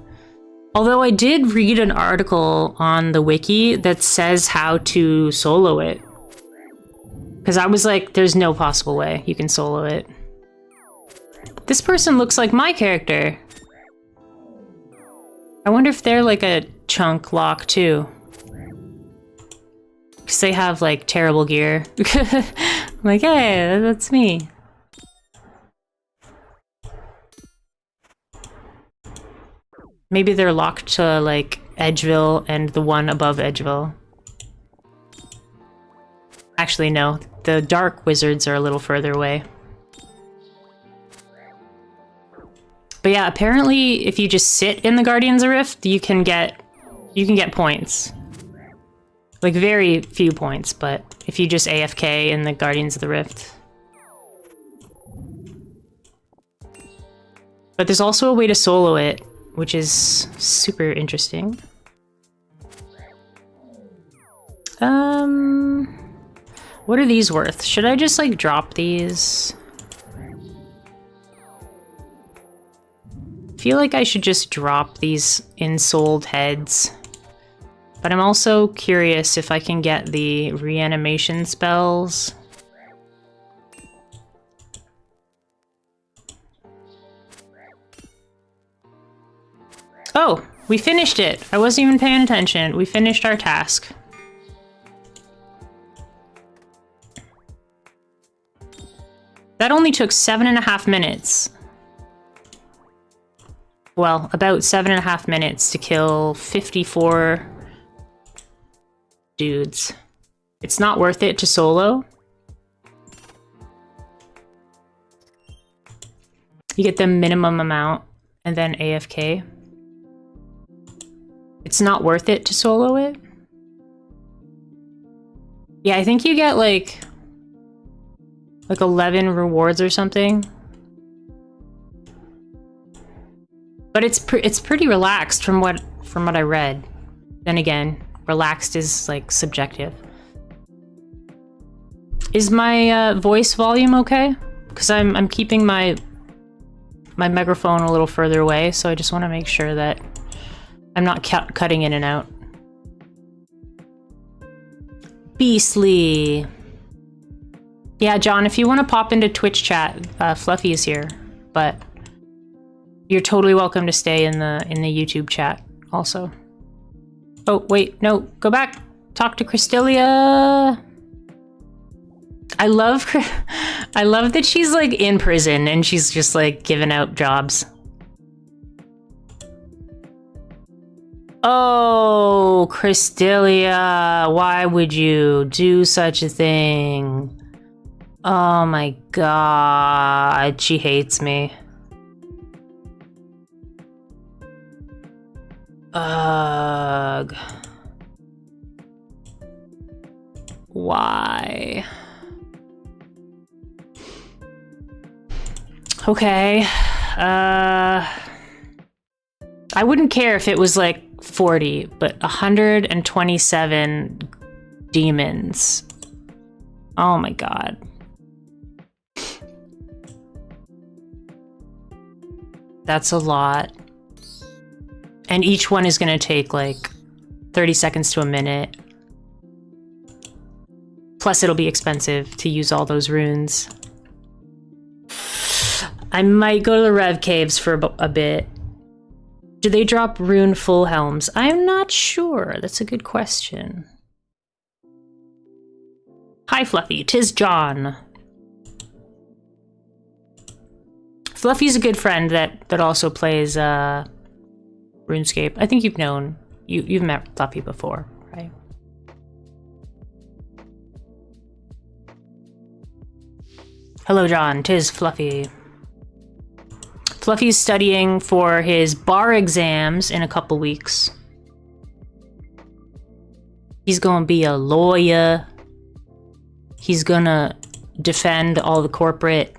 Although I did read an article on the wiki that says how to solo it. Because I was like, there's no possible way you can solo it. This person looks like my character. I wonder if they're like a chunk lock too. Because they have like terrible gear. I'm like, hey, that's me. Maybe they're locked to like Edgeville and the one above Edgeville. Actually, no. The dark wizards are a little further away. But yeah, apparently if you just sit in the Guardians of Rift, you can get points. Like very few points, but if you just AFK in the Guardians of the Rift. But there's also a way to solo it, which is super interesting. What are these worth? Should I just like drop these? I feel like I should just drop these ensouled heads. But I'm also curious if I can get the reanimation spells. Oh, we finished it. I wasn't even paying attention. We finished our task. That only took 7.5 minutes. Well, about 7.5 minutes to kill 54 dudes. It's not worth it to solo. You get the minimum amount and then AFK. It's not worth it to solo it. Yeah, I think you get like 11 rewards or something. But it's pretty relaxed from what I read. Then again, relaxed is like subjective. Is my voice volume okay? Because I'm keeping my microphone a little further away, so I just want to make sure that I'm not cutting in and out. Beastly. Yeah, John, if you want to pop into Twitch chat, Fluffy is here, but you're totally welcome to stay in the YouTube chat also. Oh, wait, no, go back. Talk to Crystalia. I love that she's like in prison and she's just like giving out jobs. Oh, Crystalia, why would you do such a thing? Oh my god, she hates me. Ugh. Why? Okay. I wouldn't care if it was like 40, but 127 demons. Oh my god. That's a lot. And each one is going to take like 30 seconds to a minute. Plus it'll be expensive to use all those runes. I might go to the Rev Caves for a bit. Do they drop rune full helms? I'm not sure. That's a good question. Hi Fluffy, 'tis John. Fluffy's a good friend that also plays RuneScape. I think you've met Fluffy before, right? Hello John, 'tis Fluffy. Fluffy's studying for his bar exams in a couple weeks. He's gonna be a lawyer. He's gonna defend all the corporate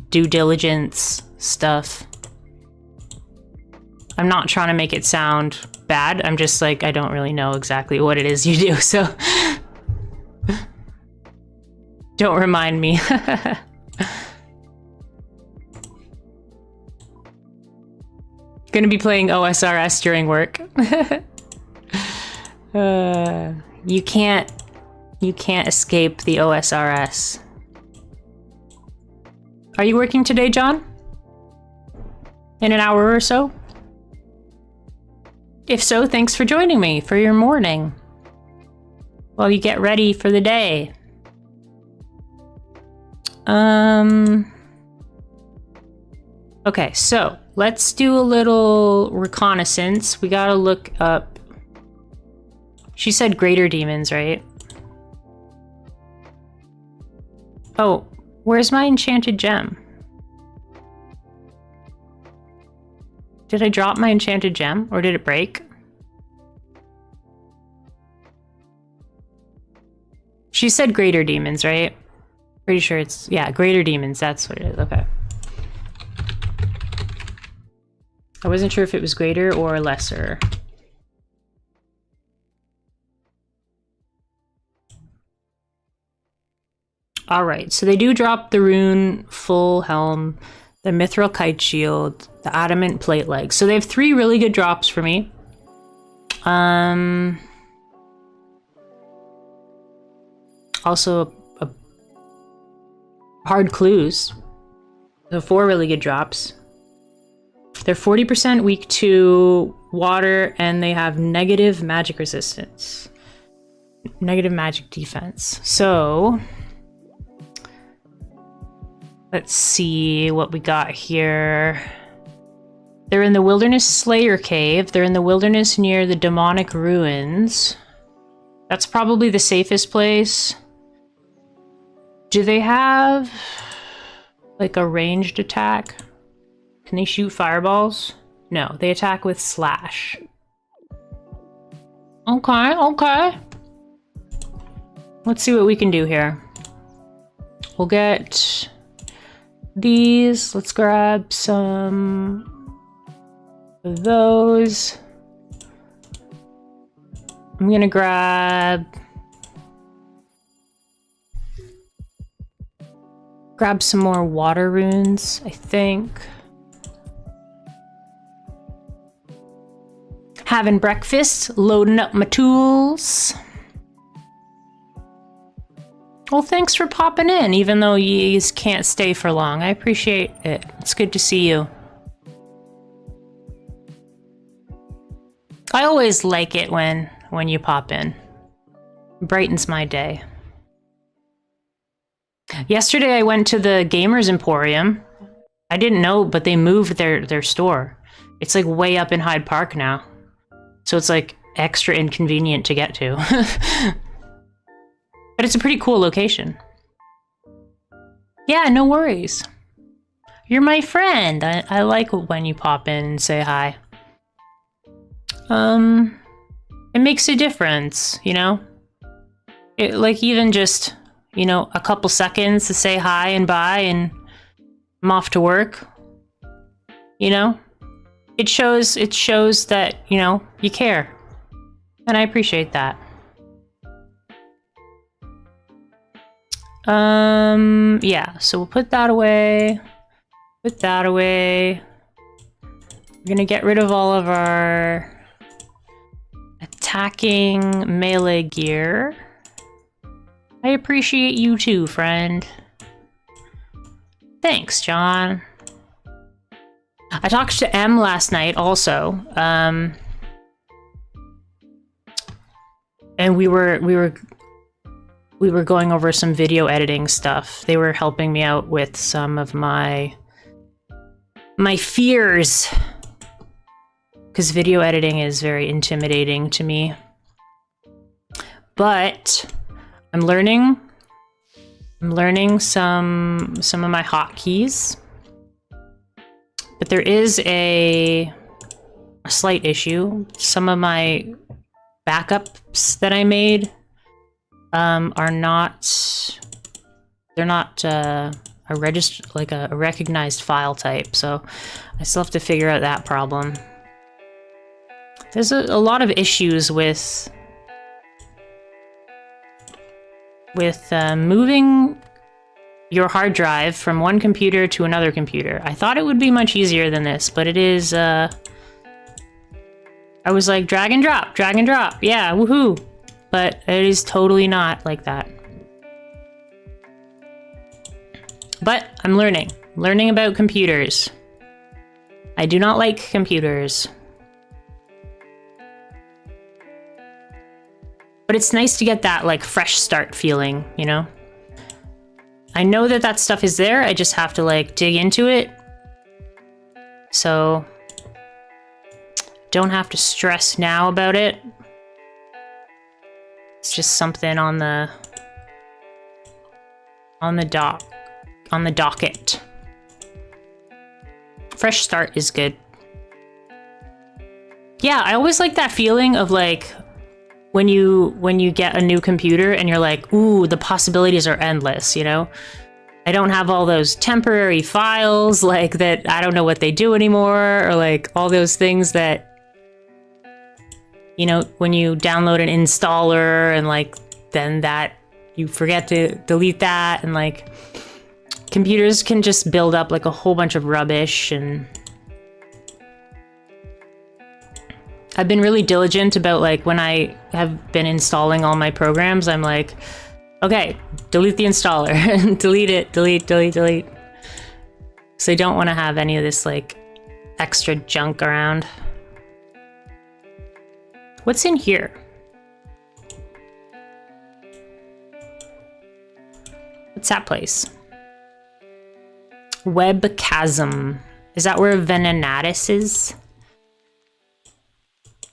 due diligence stuff. I'm not trying to make it sound bad. I'm just like, I don't really know exactly what it is you do, so don't remind me. Gonna be playing OSRS during work. You can't escape the OSRS. Are you working today, John? In an hour or so? If so, thanks for joining me for your morning. While you get ready for the day. Okay, so let's do a little reconnaissance. We gotta look up. She said greater demons, right? Oh, where's my enchanted gem? Did I drop my enchanted gem or did it break? She said greater demons, right? Pretty sure it's, yeah, greater demons. That's what it is. Okay. I wasn't sure if it was greater or lesser. All right, so they do drop the rune full helm, the mithril kite shield, the adamant plate leg. So they have 3 really good drops for me. Also a hard clues. So 4 really good drops. They're 40% weak to water, and they have negative magic resistance. Negative magic defense. So let's see what we got here. They're in the Wilderness Slayer Cave. They're in the wilderness near the demonic ruins. That's probably the safest place. Do they have like a ranged attack? Can they shoot fireballs? No, they attack with slash. Okay, okay. Let's see what we can do here. We'll get these. Let's grab some of those. I'm gonna grab some more water runes, I think. Having breakfast, loading up my tools. Well, thanks for popping in, even though you can't stay for long. I appreciate it. It's good to see you. I always like it when you pop in. Brightens my day. Yesterday I went to the Gamers Emporium. I didn't know, but they moved their store. It's like way up in Hyde Park now. So it's like extra inconvenient to get to. But it's a pretty cool location. Yeah, no worries. You're my friend. I like when you pop in and say hi. It makes a difference, you know? Like even just, you know, a couple seconds to say hi and bye and I'm off to work. You know? It shows that, you know, you care. And I appreciate that. Yeah, so we'll put that away. Put that away. We're gonna get rid of all of our attacking melee gear. I appreciate you too, friend. Thanks, John. I talked to M last night also, and we were going over some video editing stuff. They were helping me out with some of my fears, because video editing is very intimidating to me. But I'm learning some of my hotkeys. But there is a slight issue. Some of my backups that I made are not, they're not a recognized file type, so I still have to figure out that problem. There's a lot of issues with moving your hard drive from one computer to another computer. I thought it would be much easier than this, but it is, I was like, drag and drop, yeah, woohoo! But it is totally not like that. But I'm learning about computers. I do not like computers. But it's nice to get that, like, fresh start feeling, you know? I know that stuff is there, I just have to, like, dig into it. So, don't have to stress now about it. It's just something on the docket. Fresh start is good. Yeah, I always like that feeling of, like, when you get a new computer and you're like, ooh, the possibilities are endless, you know? I don't have all those temporary files, like, that I don't know what they do anymore, or, like, all those things that, you know, when you download an installer and, like, then that you forget to delete that, and like computers can just build up like a whole bunch of rubbish. And I've been really diligent about like when I have been installing all my programs, I'm like, okay, delete the installer, delete it, delete. So I don't want to have any of this like extra junk around. What's in here? What's that place? Web Chasm. Is that where Venenatus is?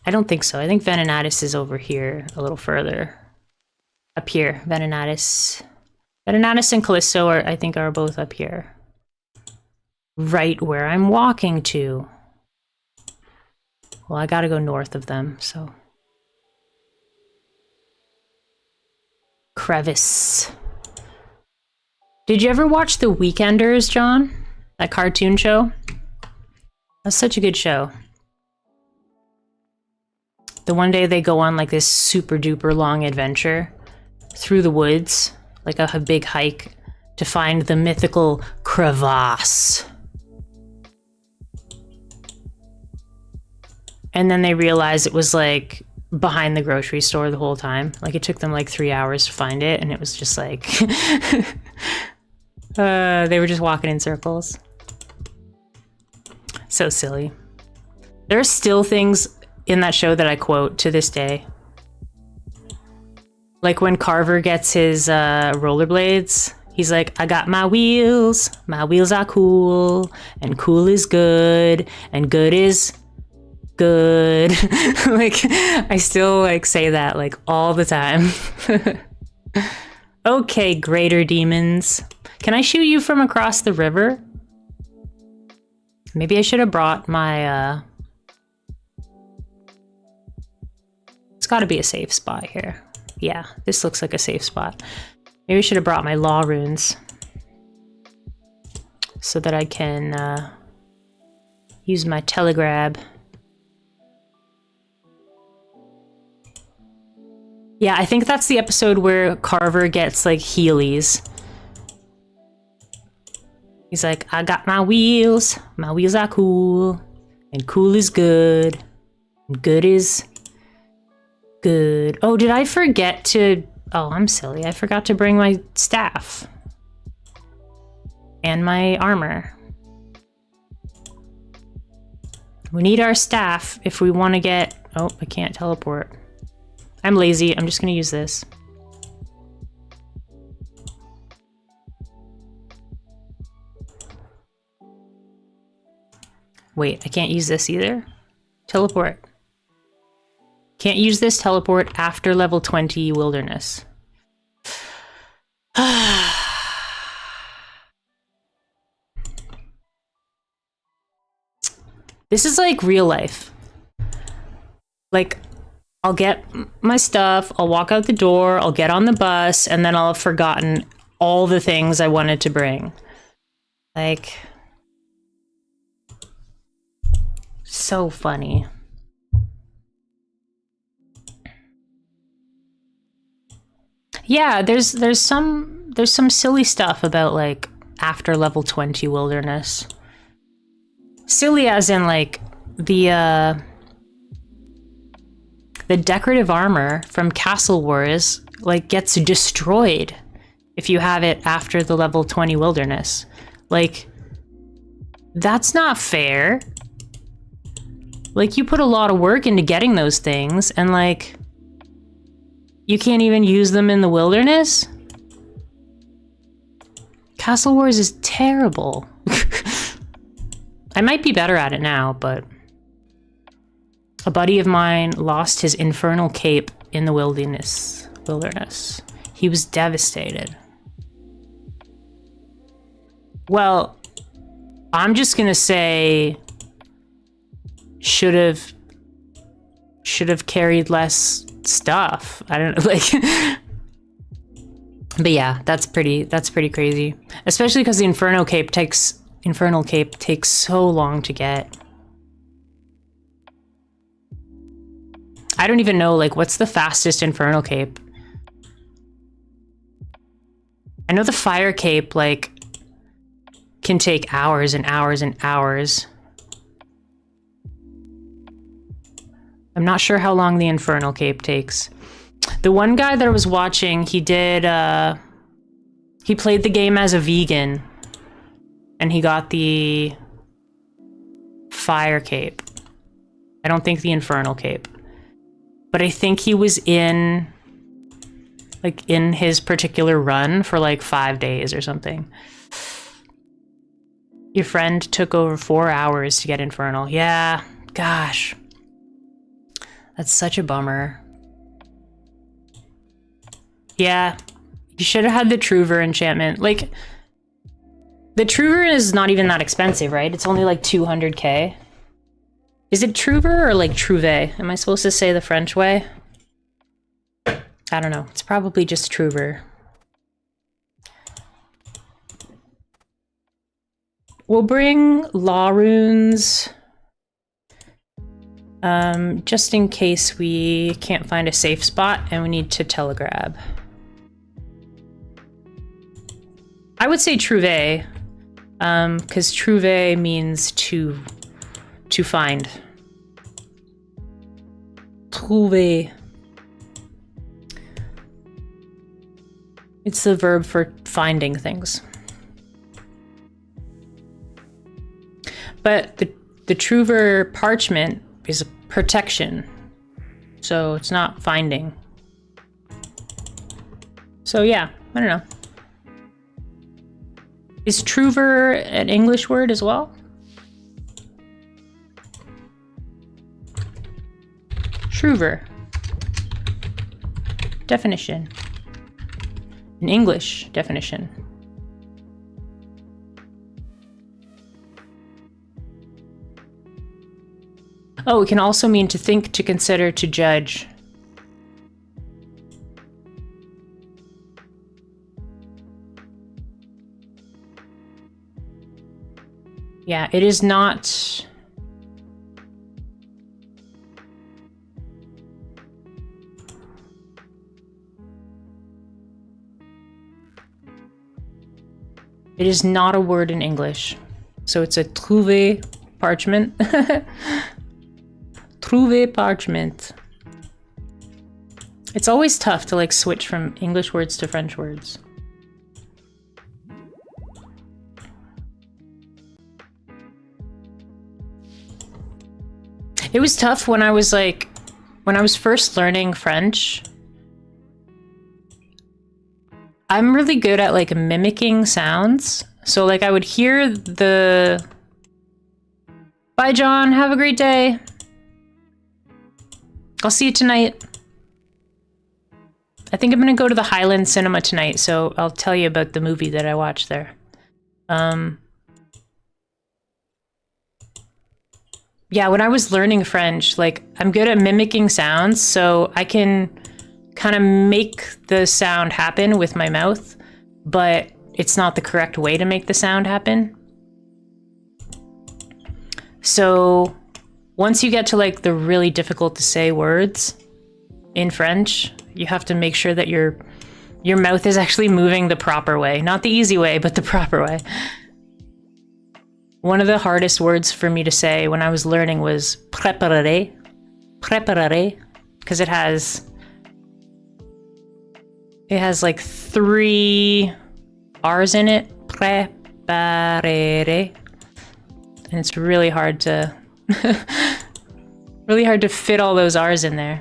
I don't think so. I think Venenatus is over here a little further. Up here, Venenatus. Venenatus and Callisto are, I think, are both up here. Right where I'm walking to. Well, I gotta go north of them, so. Crevice. Did you ever watch The Weekenders, John? That cartoon show? That's such a good show. The one day they go on like this super duper long adventure through the woods, like a big hike, to find the mythical crevasse. And then they realize it was like behind the grocery store the whole time. Like it took them like 3 hours to find it, and it was just like they were just walking in circles. So silly. There are still things in that show that I quote to this day. Like when Carver gets his rollerblades, he's like, I got my wheels are cool, and cool is good, and good is good. Like, I still like say that like all the time. Okay, greater demons. Can I shoot you from across the river? Maybe I should have brought my, It's gotta be a safe spot here. Yeah, this looks like a safe spot. Maybe I should have brought my law runes so that I can use my telegrab. Yeah, I think that's the episode where Carver gets like Heelys. He's like, I got my wheels are cool, and cool is good, and good is good. Oh, did I forget to... Oh, I'm silly. I forgot to bring my staff. And my armor. We need our staff if we want to get... Oh, I can't teleport. I'm lazy. I'm just going to use this. Wait, I can't use this either? Teleport. Can't use this teleport after level 20 wilderness. This is like real life. Like, I'll get my stuff, I'll walk out the door, I'll get on the bus, and then I'll have forgotten all the things I wanted to bring. Like, so funny. Yeah, there's some silly stuff about like after level 20 wilderness. Silly as in like the decorative armor from Castle Wars like gets destroyed if you have it after the level 20 wilderness. Like, that's not fair. Like, you put a lot of work into getting those things, and like, you can't even use them in the wilderness? Castle Wars is terrible. I might be better at it now, but a buddy of mine lost his infernal cape in the wilderness. He was devastated. Well, I'm just gonna say should have carried less stuff. I don't know, like but yeah, that's pretty crazy. Especially because the infernal cape takes so long to get. I don't even know, like, what's the fastest infernal cape? I know the fire cape, like, can take hours and hours and hours. I'm not sure how long the infernal cape takes. The one guy that I was watching, he played the game as a vegan, and he got the fire cape. I don't think the infernal cape. But I think he was in his particular run for like 5 days or something. Your friend took over 4 hours to get infernal. Yeah, gosh. That's such a bummer. Yeah, you should have had the Truver enchantment. Like, the Truver is not even that expensive, right? It's only like 200k. Is it Truver or like Trouvé? Am I supposed to say the French way? I don't know. It's probably just Truver. We'll bring law runes. Just in case we can't find a safe spot and we need to telegrab. I would say Trouvé, because Trouvé means to find. Trouver. It's the verb for finding things. But the Truver parchment is a protection, so it's not finding. So yeah, I don't know. Is Truver an English word as well? Truver. Definition. An English definition. Oh, it can also mean to think, to consider, to judge. Yeah, it is not... It is not a word in English. So it's a trouvé parchment. Trouvé parchment. It's always tough to like switch from English words to French words. It was tough when I was first learning French. I'm really good at like mimicking sounds. So like I would hear the, bye John, have a great day. I'll see you tonight. I think I'm gonna go to the Highland Cinema tonight, so I'll tell you about the movie that I watched there. Yeah, when I was learning French, like I'm good at mimicking sounds, so I can kind of make the sound happen with my mouth, but it's not the correct way to make the sound happen. So once you get to like the really difficult to say words in French, you have to make sure that your mouth is actually moving the proper way. Not the easy way, but the proper way. One of the hardest words for me to say when I was learning was préparer. Préparer, because it has like 3 R's in it. Préparer. And it's really hard to really hard to fit all those R's in there.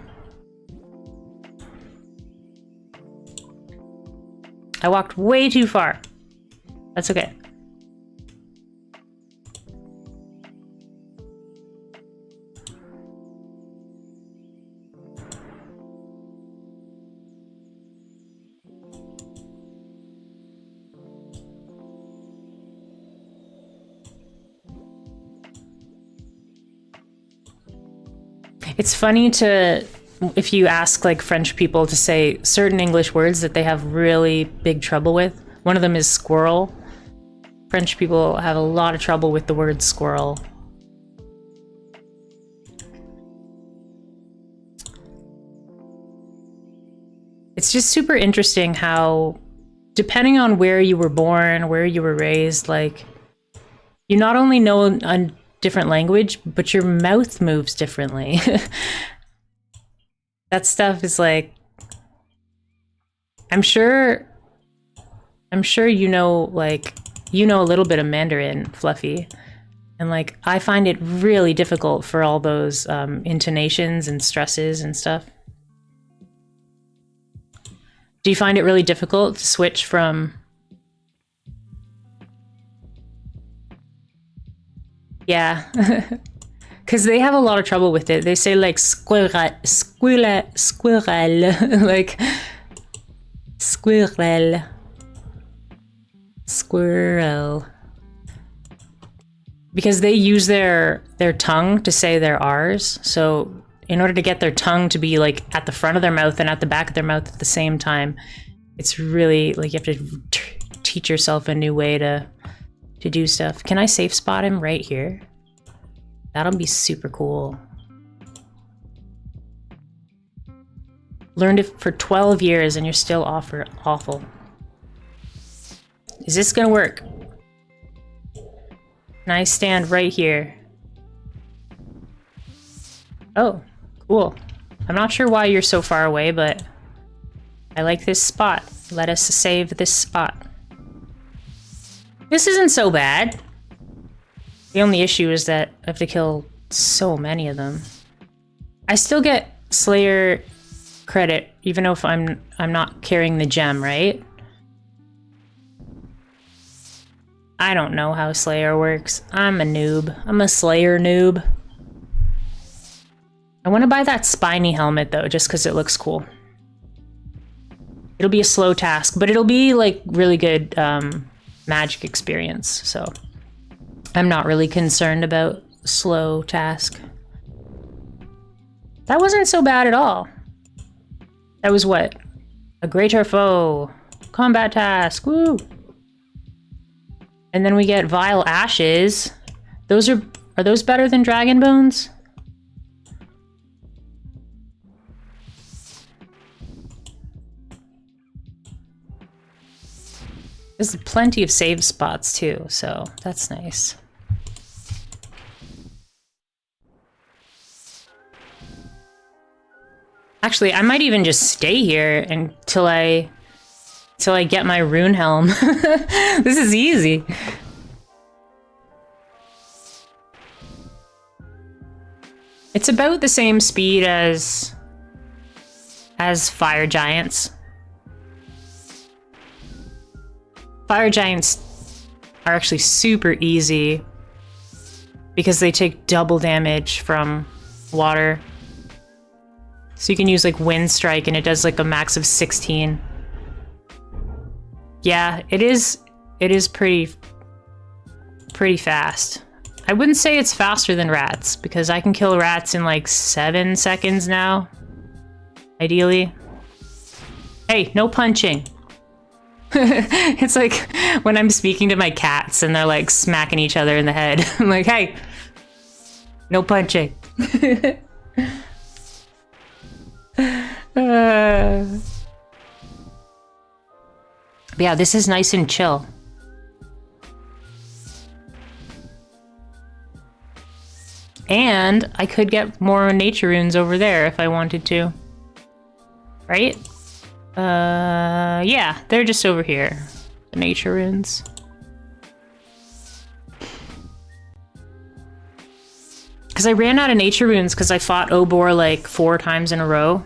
I walked way too far. That's okay. It's funny if you ask like French people to say certain English words that they have really big trouble with. One of them is squirrel. French people have a lot of trouble with the word squirrel. It's just super interesting how depending on where you were born, where you were raised, like, you not only know a different language, but your mouth moves differently. That stuff is like, I'm sure you know, like, you know a little bit of Mandarin, Fluffy. And like, I find it really difficult for all those intonations and stresses and stuff. Do you find it really difficult to switch from... Yeah. Because they have a lot of trouble with it. They say like squirrel, like squirrel. Because they use their tongue to say their R's. So in order to get their tongue to be like at the front of their mouth and at the back of their mouth at the same time, it's really like you have to teach yourself a new way to do stuff. Can I safe spot him right here? That'll be super cool. Learned it for 12 years and you're still awful. Is this gonna work? Can I stand right here? Oh, cool. I'm not sure why you're so far away, but I like this spot. Let us save this spot. This isn't so bad. The only issue is that I have to kill so many of them. I still get Slayer credit, even though if I'm not carrying the gem, right? I don't know how Slayer works. I'm a noob. I'm a Slayer noob. I want to buy that spiny helmet though, just because it looks cool. It'll be a slow task, but it'll be like really good magic experience, so I'm not really concerned about slow task. That wasn't so bad at all. That was what? A greater foe. Combat task, woo! And then we get vile ashes. Those are those better than dragon bones? There's plenty of save spots too, so that's nice. Actually, I might even just stay here until I get my rune helm. This is easy. It's about the same speed as fire giants. Fire giants are actually super easy because they take double damage from water. So you can use like wind strike and it does like a max of 16. Yeah, it is pretty fast. I wouldn't say it's faster than rats because I can kill rats in like 7 seconds now. Ideally. Hey, no punching. It's like when I'm speaking to my cats and they're like smacking each other in the head. I'm like, hey, no punching. Yeah, this is nice and chill. And I could get more nature runes over there if I wanted to. Right? Yeah, they're just over here. The nature runes. Because I ran out of nature runes because I fought Obor like 4 times in a row.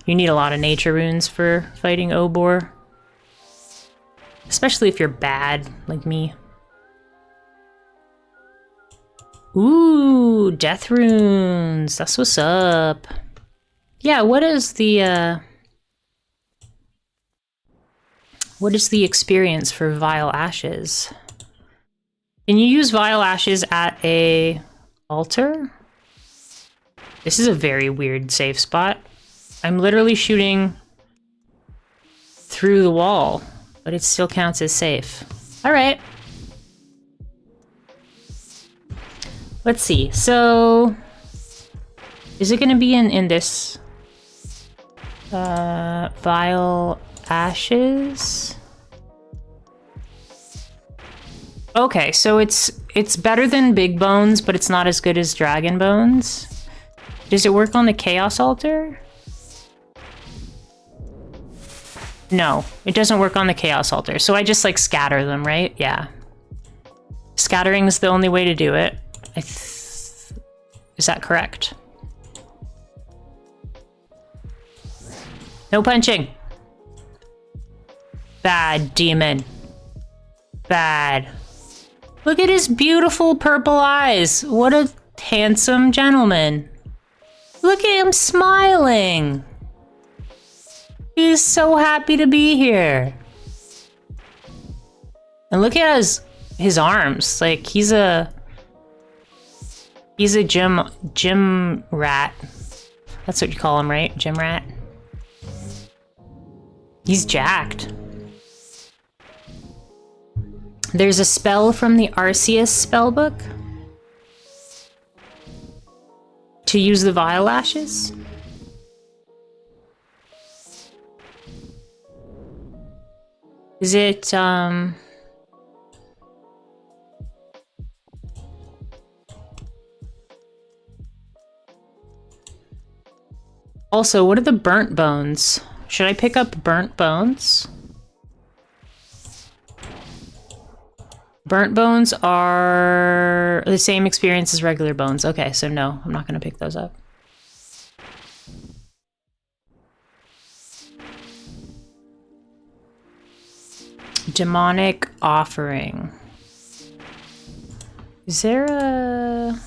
You need a lot of nature runes for fighting Obor. Especially if you're bad, like me. Ooh, death runes. That's what's up. Yeah, what is the experience for vile ashes? Can you use vile ashes at a altar? This is a very weird safe spot. I'm literally shooting through the wall, but it still counts as safe. All right. Let's see. So, is it going to be in this vile ashes. Okay, so it's better than big bones, but it's not as good as dragon bones. Does it work on the chaos altar? No, it doesn't work on the chaos altar. So I just like scatter them, right? Yeah. Scattering is the only way to do it. Is that correct? No punching. Bad demon. Bad. Look at his beautiful purple eyes. What a handsome gentleman. Look at him smiling. He's so happy to be here. And look at his arms. Like he's a gym rat. That's what you call him, right? Gym rat. He's jacked. There's a spell from the Arceus spellbook to use the Vile Ashes. Is it, Also, what are the burnt bones? Should I pick up burnt bones? Burnt bones are the same experience as regular bones. Okay, so no, I'm not going to pick those up. Demonic offering. Is there a...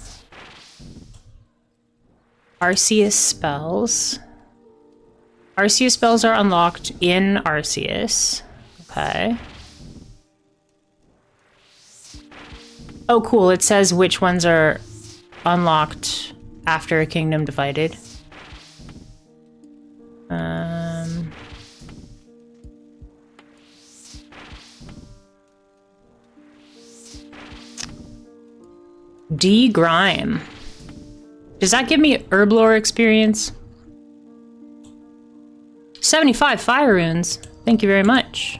Arceus spells? Arceus spells are unlocked in Arceus. Okay. Oh, cool. It says which ones are unlocked after a kingdom divided. D. Grime. Does that give me herblore experience? 75 fire runes. Thank you very much.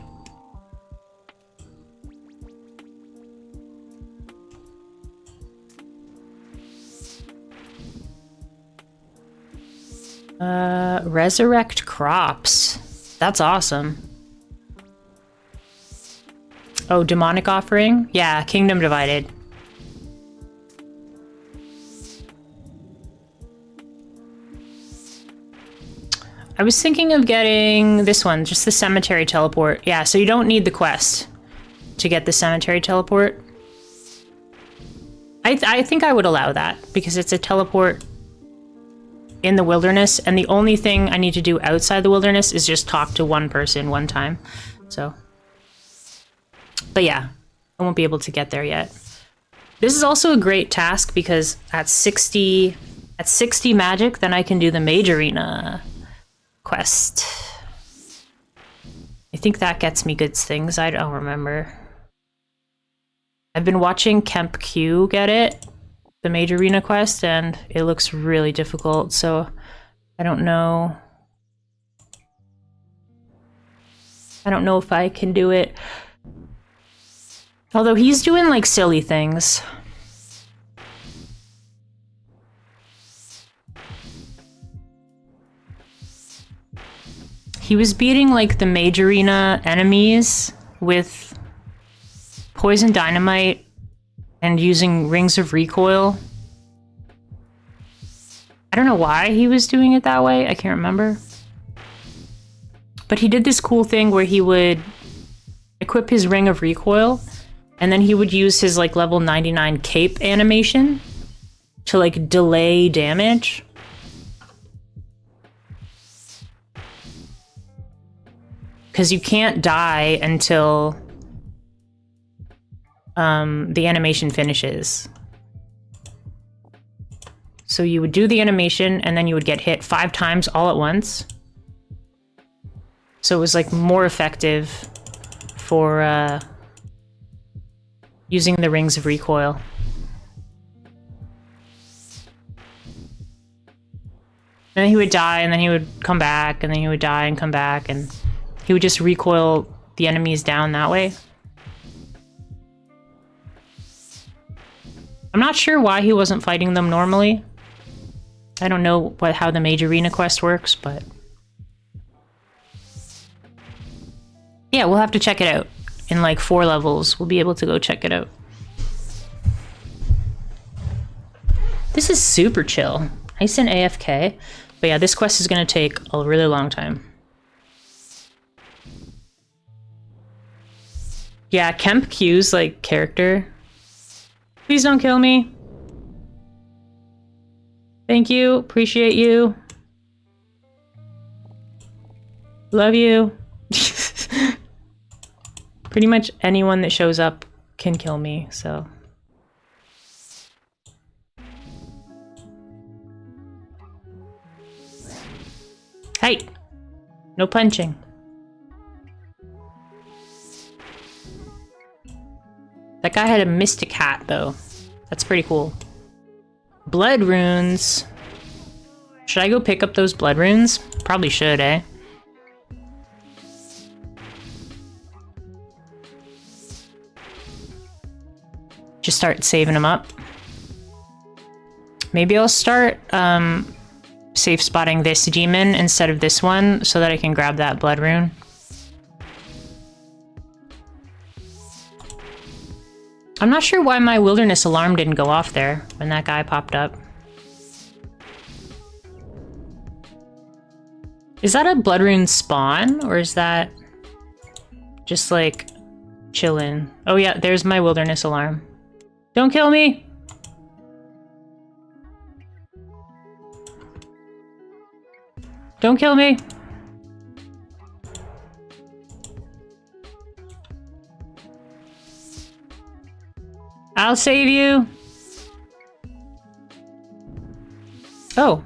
Resurrect crops. That's awesome. Oh, demonic offering? Yeah, kingdom divided. I was thinking of getting this one, just the cemetery teleport. Yeah, so you don't need the quest to get the cemetery teleport. I think I would allow that because it's a teleport in the wilderness, and the only thing I need to do outside the wilderness is just talk to one person one time. So, but yeah, I won't be able to get there yet. This is also a great task because at 60 magic, then I can do the Mage Arena quest. I think that gets me good things. I don't remember. I've been watching Kemp Q get it, the Mage Arena quest, and it looks really difficult, so I don't know. I don't know if I can do it. Although he's doing like silly things. He was beating like the Mage Arena enemies with poison dynamite and using rings of recoil. I don't know why he was doing it that way. I can't remember. But he did this cool thing where he would equip his ring of recoil and then he would use his like level 99 cape animation to like delay damage. Because you can't die until the animation finishes. So you would do the animation and then you would get hit 5 times all at once. So it was like more effective for using the rings of recoil. And then he would die and then he would come back and then he would die and come back, and He would just recoil the enemies down that way. I'm not sure why he wasn't fighting them normally. I don't know how the Mage Arena quest works, but... yeah, we'll have to check it out. In like 4 levels, we'll be able to go check it out. This is super chill. Nice and AFK. But yeah, this quest is going to take a really long time. Yeah, Kemp Q's like character. Please don't kill me. Thank you. Appreciate you. Love you. Pretty much anyone that shows up can kill me, so. Hey! No punching. That guy had a mystic hat, though. That's pretty cool. Blood runes. Should I go pick up those blood runes? Probably should, eh? Just start saving them up. Maybe I'll start safe spotting this demon instead of this one so that I can grab that blood rune. I'm not sure why my wilderness alarm didn't go off there when that guy popped up. Is that a blood rune spawn, or is that just like chillin'? Oh yeah, there's my wilderness alarm. Don't kill me! Don't kill me! I'll save you! Oh,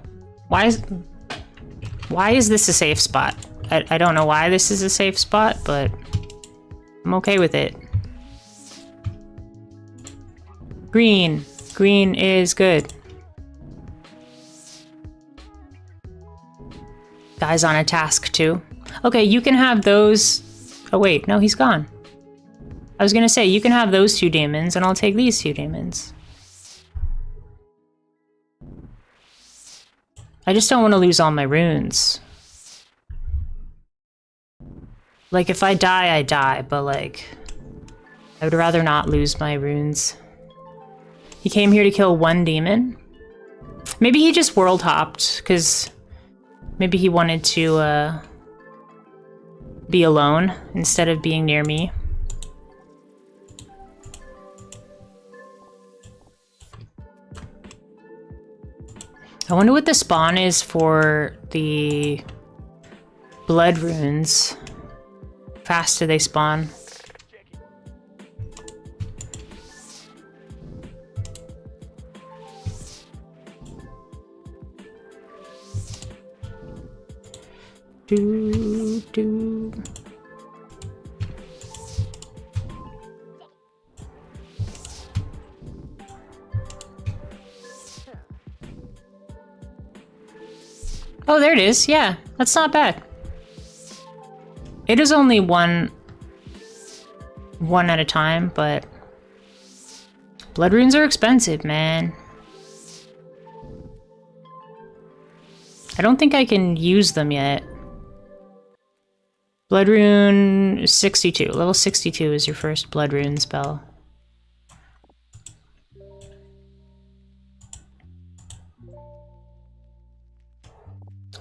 why is this a safe spot? I don't know why this is a safe spot, but I'm okay with it. Green. Green is good. Guy's on a task too. Okay, you can have those... oh wait, no, he's gone. I was gonna say, you can have those 2 demons, and I'll take these 2 demons. I just don't want to lose all my runes. Like, if I die, I die, but like... I would rather not lose my runes. He came here to kill 1 demon? Maybe he just world hopped, because... maybe he wanted to, be alone, instead of being near me. I wonder what the spawn is for the blood runes. How fast do they spawn? Do, do. Oh, there it is. Yeah, that's not bad. It is only one at a time, but blood runes are expensive, man. I don't think I can use them yet. Blood rune 62. Level 62 is your first blood rune spell.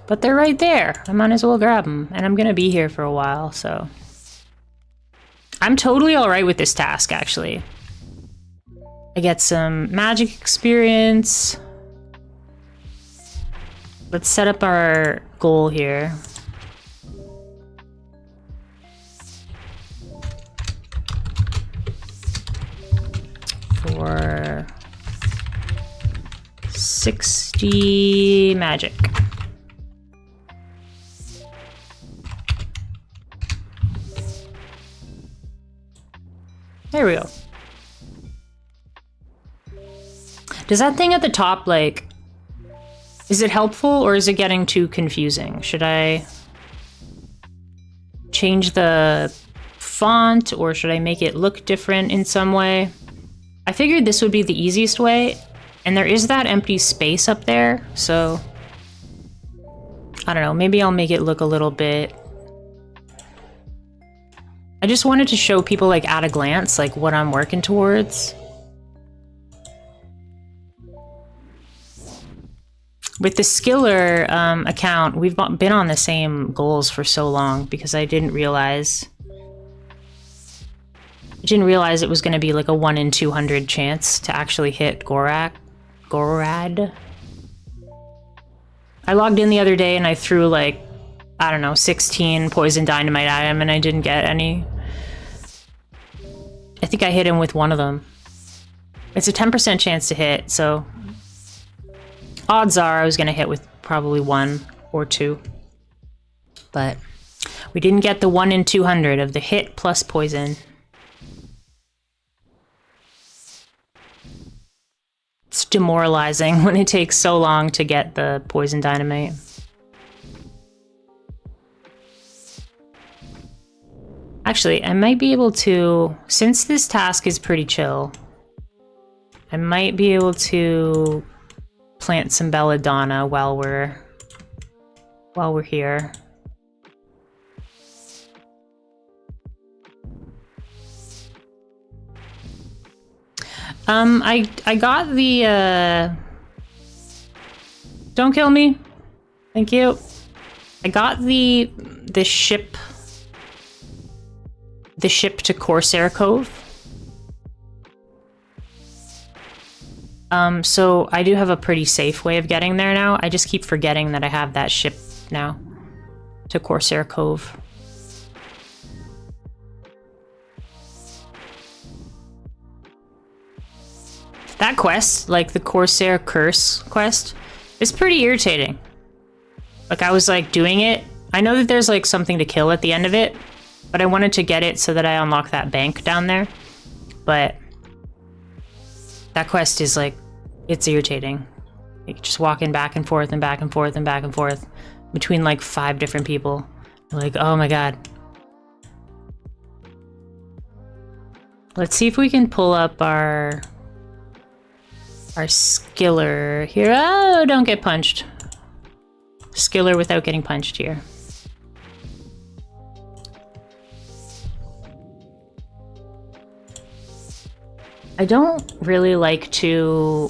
But they're right there. I might as well grab them. And I'm gonna be here for a while, so... I'm totally alright with this task, actually. I get some magic experience. Let's set up our goal here. For 60 magic. There we go. Does that thing at the top, like... is it helpful or is it getting too confusing? Should I change the font, or should I make it look different in some way? I figured this would be the easiest way, and there is that empty space up there, so I don't know, maybe I'll make it look a little bit... I just wanted to show people, like, at a glance, like, what I'm working towards. With the Skiller account, we've been on the same goals for so long because I didn't realize it was going to be like a 1 in 200 chance to actually hit Gorad. I logged in the other day and I threw like, I don't know, 16 poison dynamite at him and I didn't get any. I think I hit him with one of them. It's a 10% chance to hit, so odds are I was going to hit with probably 1 or 2. But we didn't get the 1 in 200 of the hit plus poison. It's demoralizing when it takes so long to get the poison dynamite. Actually, I might be able to, since this task is pretty chill, I might be able to plant some belladonna while we're here. I got the don't kill me. Thank you. I got the ship to Corsair Cove. So I do have a pretty safe way of getting there now. I just keep forgetting that I have that ship now to Corsair Cove. That quest, like the Corsair Curse quest, is pretty irritating. Like, I was like doing it. I know that there's like something to kill at the end of it, but I wanted to get it so that I unlock that bank down there. But that quest is like, it's irritating. Like, just walking back and forth and back and forth and back and forth between like 5 different people. Like, oh my god. Let's see if we can pull up our skiller here. Oh, don't get punched. Skiller without getting punched here. I don't really like to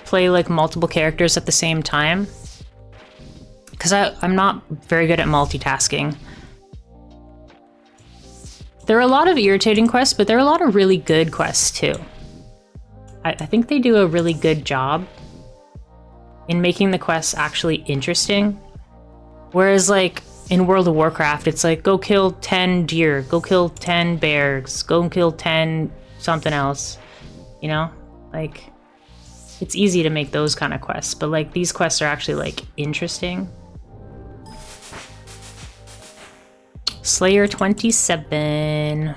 play like multiple characters at the same time, because I'm not very good at multitasking. There are a lot of irritating quests, but there are a lot of really good quests too. I think they do a really good job in making the quests actually interesting. Whereas like in World of Warcraft, it's like, go kill 10 deer, go kill 10 bears, go kill 10 something else. You know? Like, it's easy to make those kind of quests, but like these quests are actually like interesting. Slayer 27.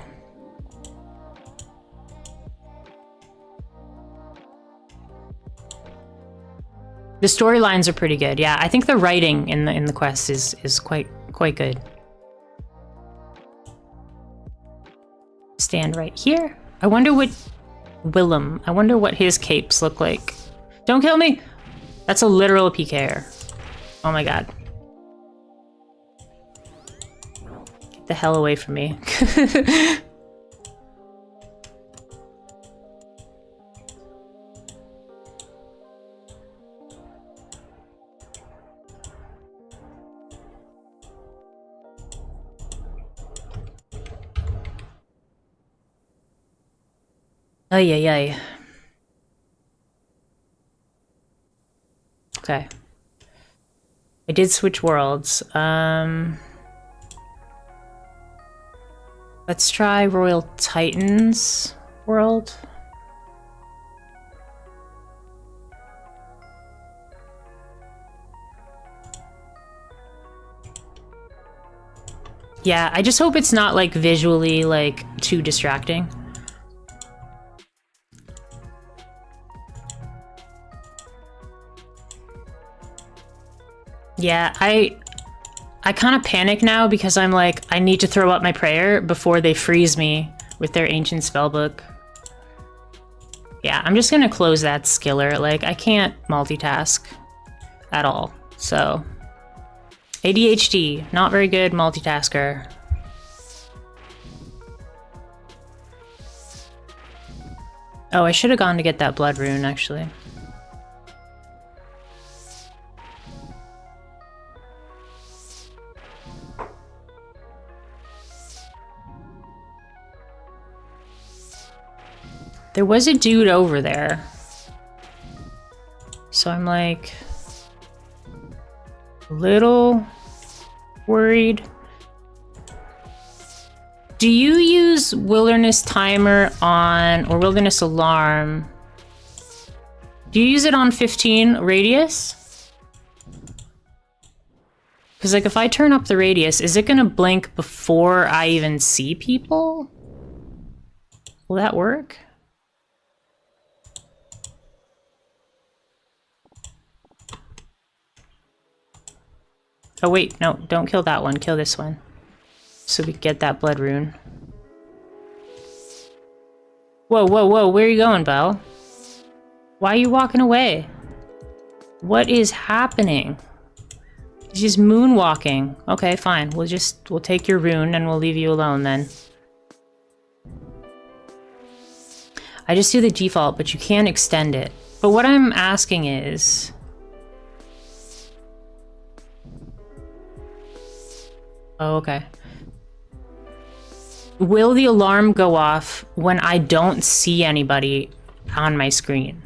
The storylines are pretty good. Yeah, I think the writing in the quest is quite good. Stand right here. I wonder what Willem. I wonder what his capes look like. Don't kill me. That's a literal PKer. Oh my god. The hell away from me. Ay, ay, ay. Okay. I did switch worlds. Let's try Royal Titan's world. Yeah, I just hope it's not like visually like too distracting. Yeah, I kind of panic now because I'm like, I need to throw up my prayer before they freeze me with their ancient spellbook. Yeah, I'm just gonna close that skiller. Like, I can't multitask at all. So, ADHD, not very good multitasker. Oh, I should have gone to get that blood rune, actually. There was a dude over there. So I'm like a little worried. Do you use wilderness timer on, or wilderness alarm? Do you use it on 15 radius? Because like if I turn up the radius, is it gonna blink before I even see people? Will that work? Oh wait, no, don't kill that one, kill this one. So we can get that blood rune. Whoa, whoa, whoa, where are you going, Belle? Why are you walking away? What is happening? She's moonwalking. Okay, fine, we'll take your rune and we'll leave you alone then. I just do the default, but you can't extend it. But what I'm asking is... Oh, okay. Will the alarm go off when I don't see anybody on my screen?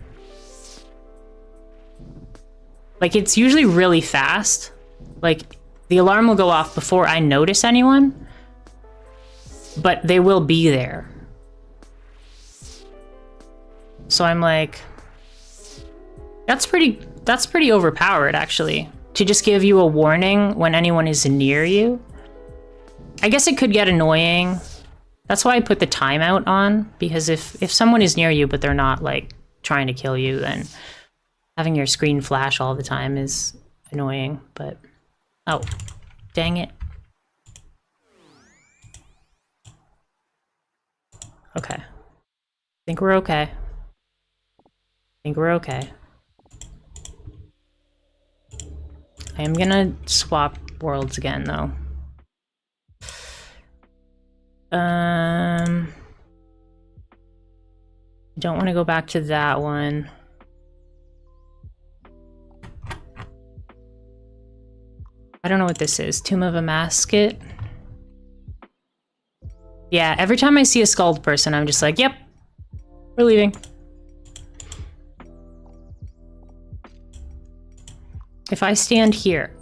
Like, it's usually really fast. Like, the alarm will go off before I notice anyone, but they will be there. So I'm like, that's pretty overpowered, actually, to just give you a warning when anyone is near you. I guess it could get annoying. That's why I put the timeout on, because if someone is near you but they're not like trying to kill you, then having your screen flash all the time is annoying. But oh, dang it. Okay. I think we're okay. I think we're okay. I am gonna swap worlds again though. Don't want to go back to that one. I don't know what this is. Tomb of a Masket? Yeah, every time I see a skulled person, I'm just like, yep, we're leaving. If I stand here,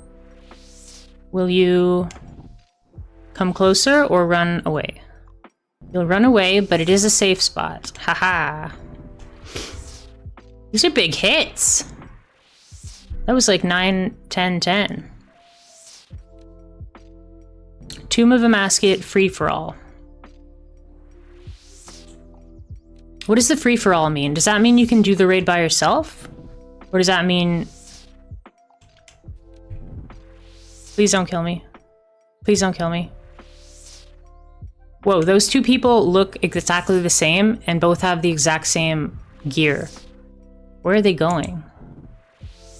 will you come closer or run away? You'll run away, but it is a safe spot. Haha. These are big hits. That was like 9, 10, 10. Tomb of a Masket, free-for-all. What does the free-for-all mean? Does that mean you can do the raid by yourself? Or does that mean... Please don't kill me. Please don't kill me. Whoa, those two people look exactly the same and both have the exact same gear. Where are they going?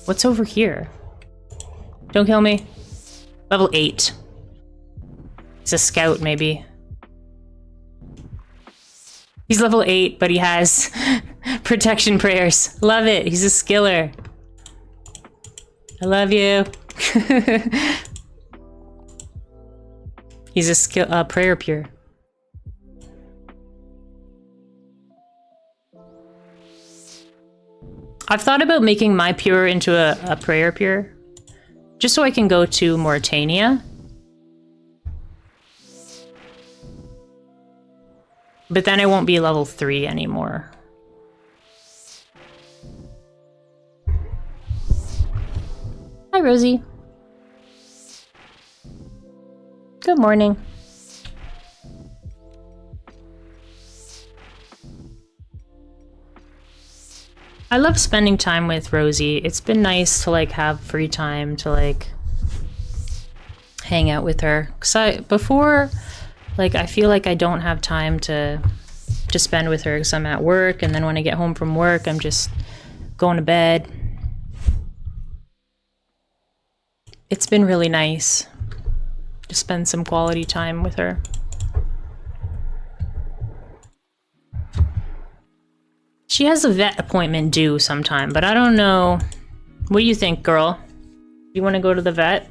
What's over here? Don't kill me. Level 8. He's a scout, maybe. He's level 8, but he has protection prayers. Love it. He's a skiller. I love you. He's a prayer pure. I've thought about making my pure into a prayer pure, just so I can go to Mauritania. But then I won't be level 3 anymore. Hi, Rosie. Good morning. I love spending time with Rosie. It's been nice to like have free time to like hang out with her. Cause before, like, I feel like I don't have time to spend with her because I'm at work, and then when I get home from work, I'm just going to bed. It's been really nice to spend some quality time with her. She has a vet appointment due sometime, but I don't know. What do you think, girl? Do you want to go to the vet?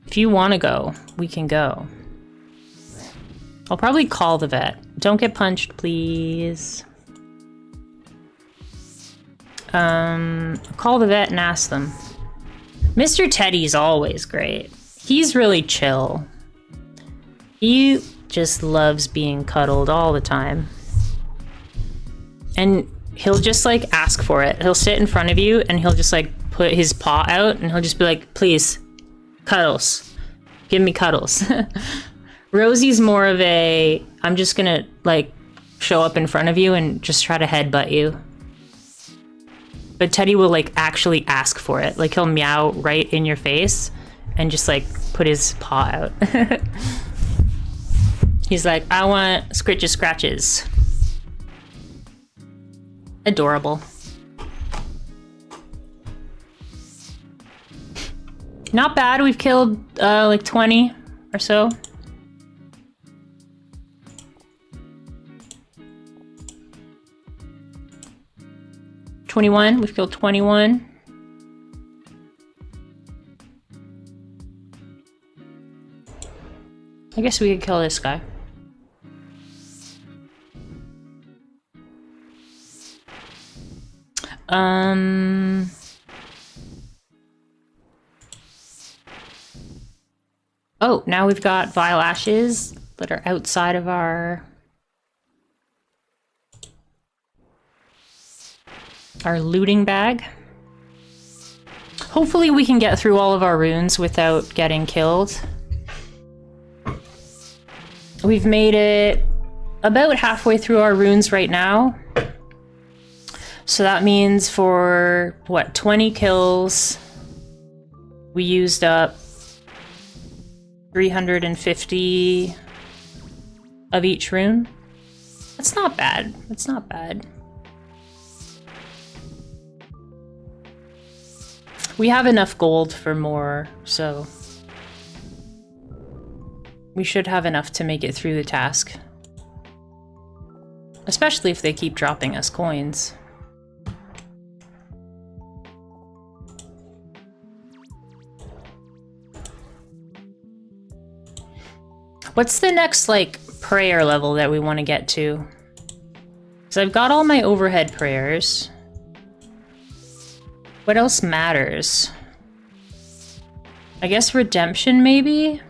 If you want to go, we can go. I'll probably call the vet. Don't get punched, please. Call the vet and ask them. Mr. Teddy's always great. He's really chill. He just loves being cuddled all the time. And he'll just like ask for it. He'll sit in front of you and he'll just like put his paw out and he'll just be like, please, cuddles. Give me cuddles. Rosie's more of a, I'm just gonna like show up in front of you and just try to headbutt you. But Teddy will like actually ask for it. Like he'll meow right in your face and just like put his paw out. He's like, I want scritches scratches. Adorable. Not bad. We've killed like 20 or so. We've killed 21. I guess we could kill this guy. Oh, now we've got vile ashes that are outside of our looting bag. Hopefully we can get through all of our runes without getting killed. We've made it about halfway through our runes right now. So that means for, what, 20 kills, we used up 350 of each rune. That's not bad. That's not bad. We have enough gold for more, so we should have enough to make it through the task. Especially if they keep dropping us coins. What's the next, like, prayer level that we want to get to? Because I've got all my overhead prayers. What else matters? I guess redemption, maybe?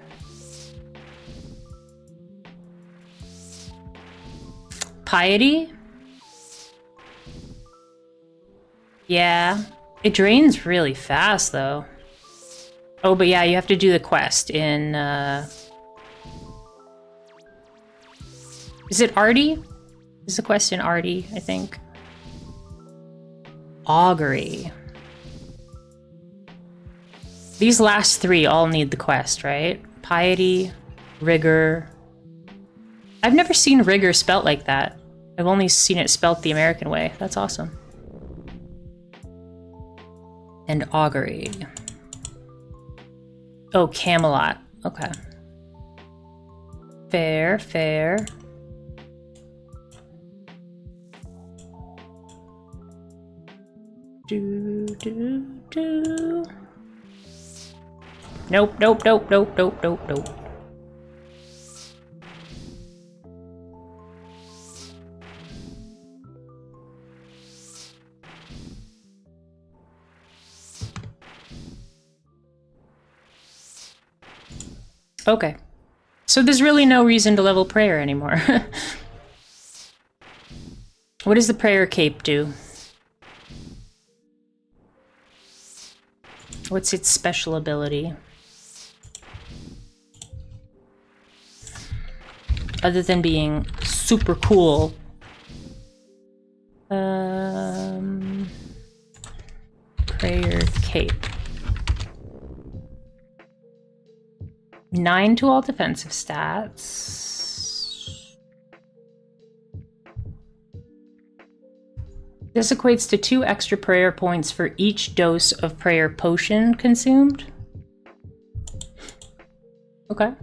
Piety? Yeah. It drains really fast, though. Oh, but yeah, you have to do the quest in, Is it Artie? Is the quest in Artie, I think. Augury. These last three all need the quest, right? Piety, Rigor. I've never seen Rigor spelt like that. I've only seen it spelt the American way. That's awesome. And Augury. Oh, Camelot. Okay. Fair, fair. Do. Nope, nope, nope, nope, nope, nope, nope. Okay. So there's really no reason to level prayer anymore. What does the prayer cape do? What's its special ability? Other than being super cool. Prayer cape. 9 to all defensive stats. This equates to 2 extra prayer points for each dose of prayer potion consumed. Okay.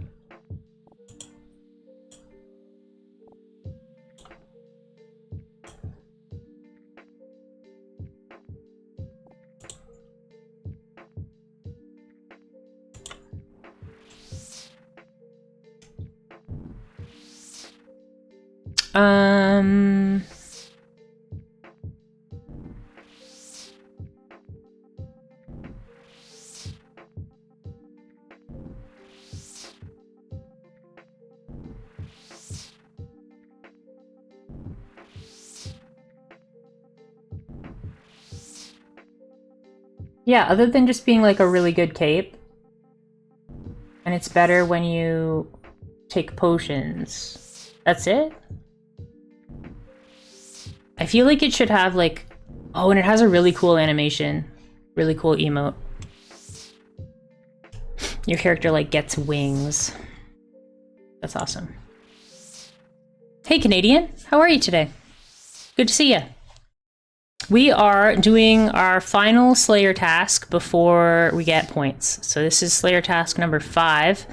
Yeah, other than just being like a really good cape. And it's better when you take potions. That's it? I feel like it should have like... Oh, and it has a really cool animation. Really cool emote. Your character like gets wings. That's awesome. Hey Canadian, how are you today? Good to see you. We are doing our final Slayer task before we get points. So this is Slayer task number 5.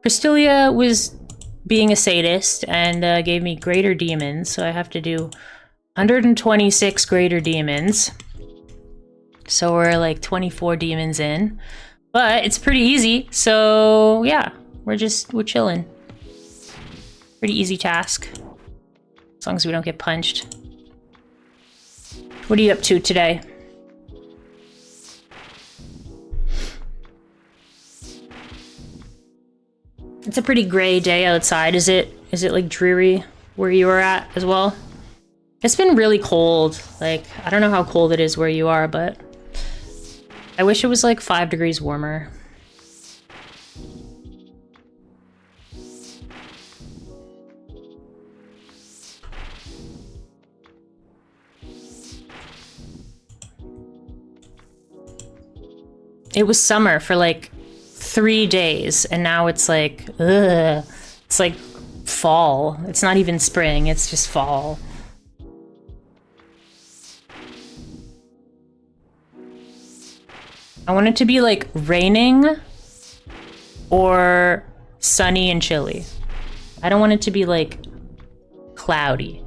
Cristelia was being a sadist and gave me greater demons, so I have to do 126 greater demons. So we're like 24 demons in. But it's pretty easy, so yeah, we're chilling. Pretty easy task. As long as we don't get punched. What are you up to today? It's a pretty gray day outside. Is it like dreary where you are at as well? It's been really cold. Like, I don't know how cold it is where you are, but I wish it was like 5 degrees warmer. It was summer for like 3 days, and now it's like, ugh. It's like fall. It's not even spring, it's just fall. I want it to be like raining or sunny and chilly. I don't want it to be like cloudy.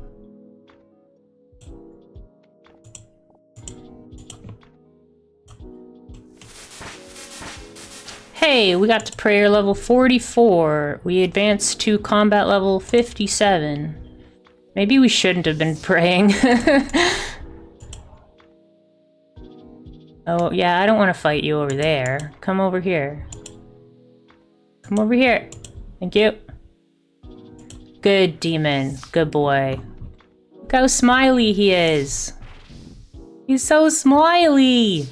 Hey, we got to prayer level 44. We advanced to combat level 57. Maybe we shouldn't have been praying. Oh, yeah, I don't want to fight you over there. Come over here. Come over here. Thank you. Good demon. Good boy. Look how smiley he is. He's so smiley.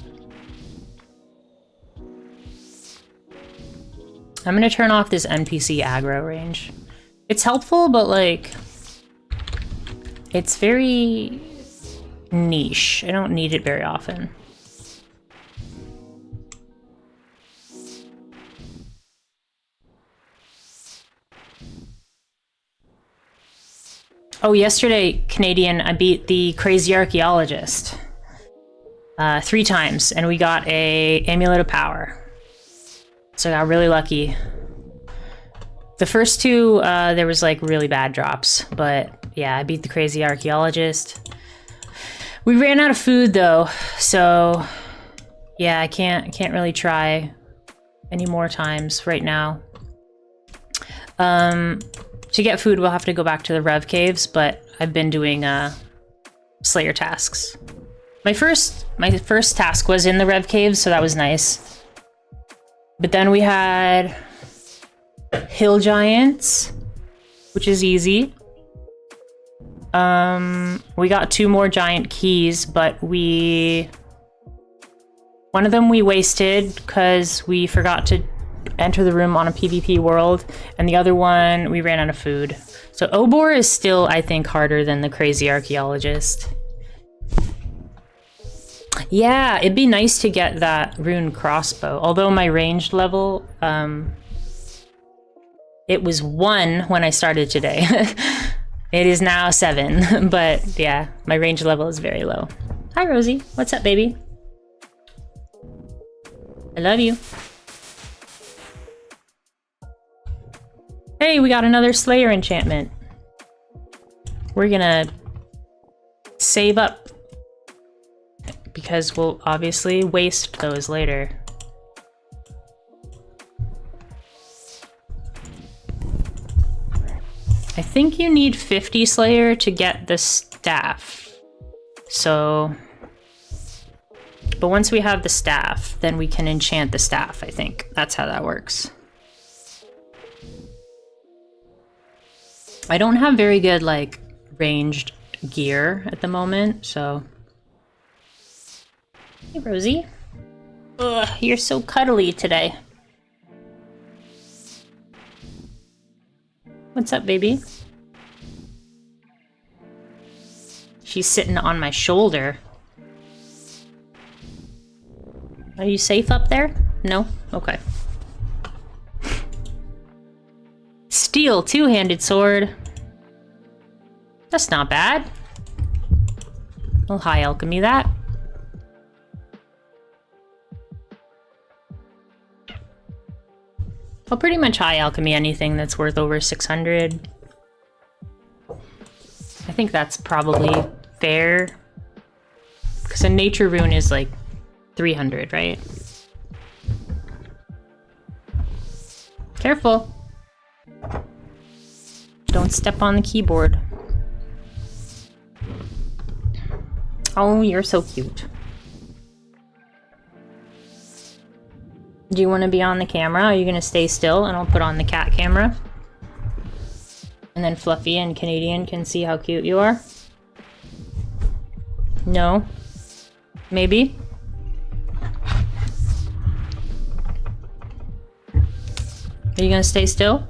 I'm gonna turn off this NPC aggro range. It's helpful, but like... it's very niche. I don't need it very often. Oh, yesterday, Canadian, I beat the Crazy Archaeologist 3 times, and we got a Amulet of Power. So I got really lucky. The first 2, there was like really bad drops, but yeah, I beat the Crazy Archaeologist. We ran out of food though, so yeah, I can't really try any more times right now. To get food, we'll have to go back to the Rev Caves, but I've been doing Slayer tasks. My first task was in the Rev Caves, so that was nice. But then we had Hill Giants, which is easy. We got 2 more giant keys, but one of them we wasted because we forgot to enter the room on a PvP world, and the other one we ran out of food. So Obor is still, I think, harder than the Crazy Archaeologist. Yeah, it'd be nice to get that rune crossbow, although my ranged level It was 1 when I started today. It is now 7, but yeah, my range level is very low. Hi, Rosie. What's up, baby? I love you. Hey, we got another Slayer enchantment. We're gonna save up because we'll obviously waste those later. I think you need 50 Slayer to get the staff. So, but once we have the staff, then we can enchant the staff, I think. That's how that works. I don't have very good, like, ranged gear at the moment, so... Hey, Rosie. Ugh, you're so cuddly today. What's up, baby? She's sitting on my shoulder. Are you safe up there? No? Okay. Steel two-handed sword. That's not bad. Well, high alchemy that. Well, pretty much high alchemy anything that's worth over 600. I think that's probably fair. Because a nature rune is like 300, right? Careful. Don't step on the keyboard. Oh, you're so cute. Do you want to be on the camera? Are you going to stay still and I'll put on the cat camera? And then Fluffy and Canadian can see how cute you are? No? Maybe? Are you going to stay still?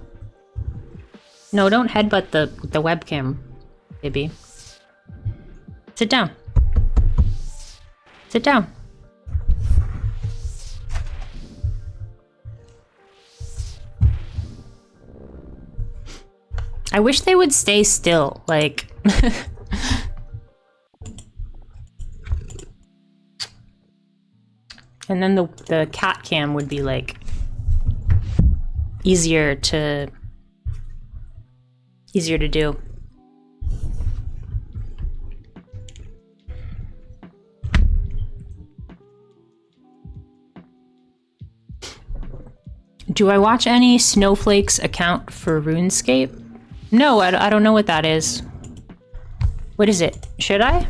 No, don't headbutt the webcam, baby. Sit down. Sit down. I wish they would stay still, like... And then the cat cam would be, like, easier to do. Do I watch any Snowflake's account for RuneScape? No, I don't know what that is. What is it? Should I?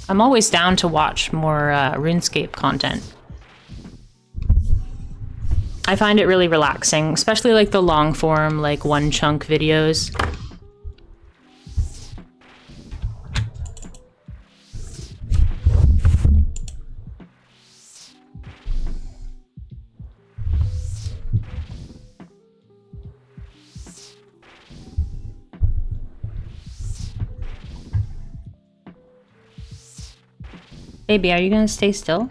I'm always down to watch more RuneScape content. I find it really relaxing, especially like the long form, like one chunk videos. Baby, are you gonna stay still?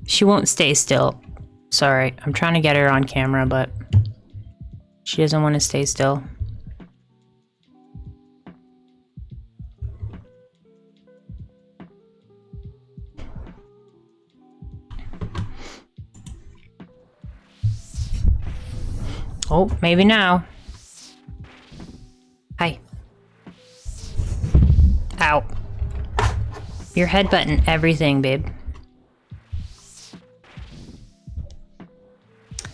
She won't stay still. Sorry, I'm trying to get her on camera, but she doesn't want to stay still. Oh, maybe now. Hi. Ow. You're headbutting everything, babe.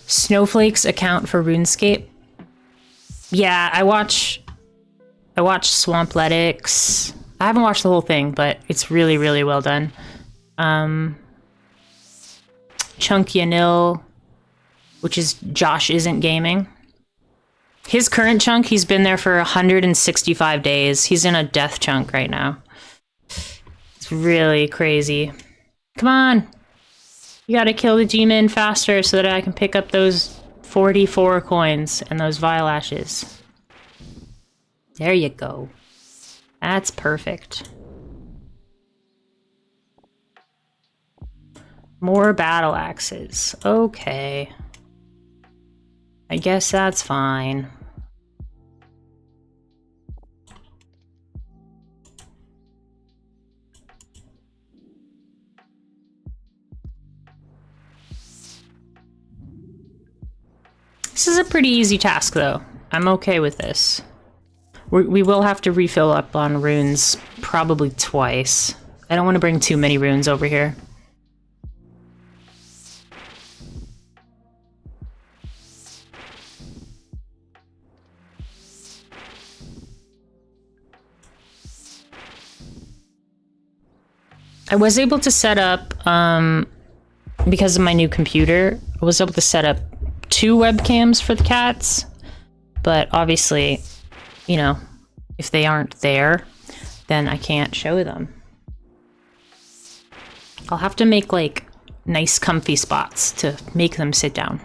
Snowflake's account for RuneScape. Yeah, I watch Swampletics. I haven't watched the whole thing, but it's really, really well done. Chunky Anil, which is Josh Isn't Gaming. His current chunk, he's been there for 165 days. He's in a death chunk right now. It's really crazy. Come on. You gotta kill the demon faster so that I can pick up those 44 coins and those vile ashes. There you go. That's perfect. More battle axes. Okay. I guess that's fine. This is a pretty easy task, though. I'm okay with this. We will have to refill up on runes probably twice. I don't want to bring too many runes over here. I was able to set up, because of my new computer, I was able to set up 2 webcams for the cats, but obviously, you know, if they aren't there, then I can't show them. I'll have to make, like, nice comfy spots to make them sit down.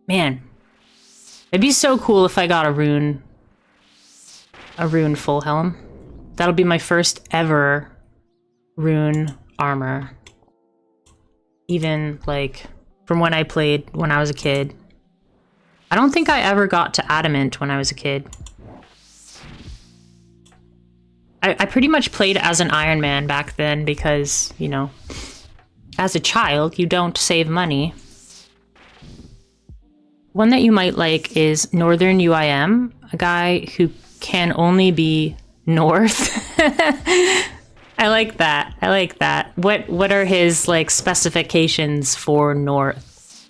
Man, it'd be so cool if I got a rune full helm. That'll be my first ever rune armor. Even, like, from when I played when I was a kid. I don't think I ever got to adamant when I was a kid. I pretty much played as an Iron Man back then because, you know, as a child, you don't save money. One that you might like is Northern UIM, a guy who can only be north. I like that. I like that. What are his, like, specifications for north?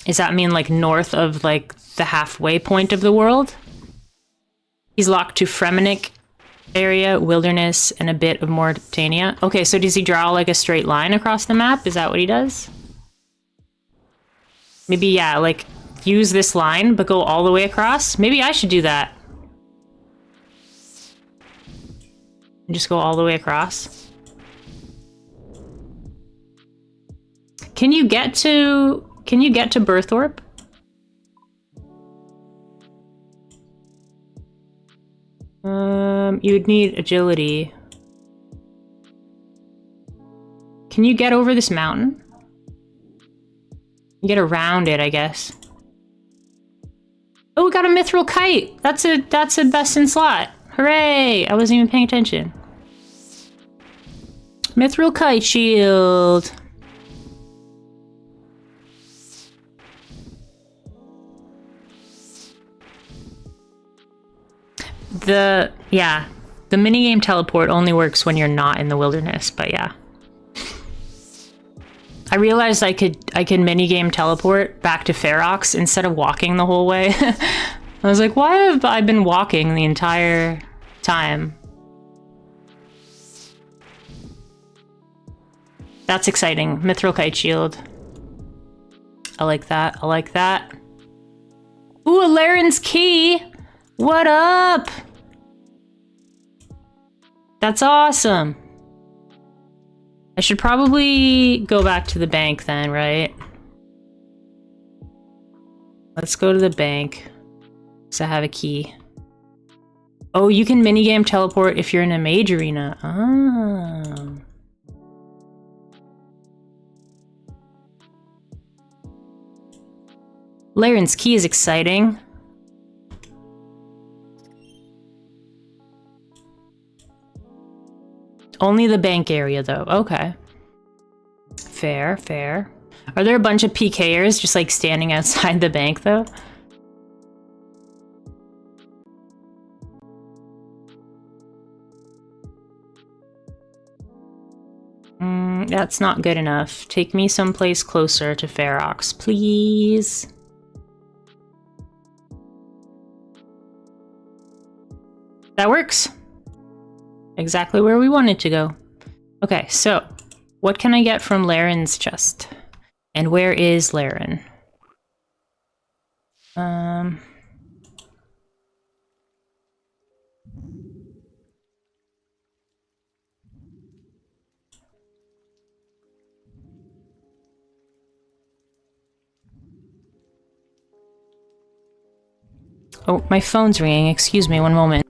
Does that mean, like, north of, like, the halfway point of the world? He's locked to Fremenic area, wilderness, and a bit of Mauritania. Okay, so does he draw, like, a straight line across the map? Is that what he does? Maybe, yeah, like, use this line, but go all the way across? Maybe I should do that. And just go all the way across. Can you get to Berthorpe? You would need agility. Can you get over this mountain? You get around it, I guess. Oh, we got a mithril kite! That's a best in slot. Hooray! I wasn't even paying attention. Mithril kite shield. The minigame teleport only works when you're not in the wilderness, but yeah. I realized I could minigame teleport back to Ferox instead of walking the whole way. I was like, why have I been walking the entire time? That's exciting. Mithril kite shield. I like that. I like that. Ooh, a Laren's key! What up? That's awesome. I should probably go back to the bank then, right? Let's go to the bank. Because I have a key. Oh, you can minigame teleport if you're in a mage arena. Ah. Laren's key is exciting. Only the bank area, though. Okay. Fair, fair. Are there a bunch of PKers just, like, standing outside the bank, though? That's not good enough. Take me someplace closer to Ferox, please. That works. Exactly where we wanted to go. Okay, so What can I get from Laren's chest? And where is Laren? Oh, my phone's ringing. Excuse me, one moment.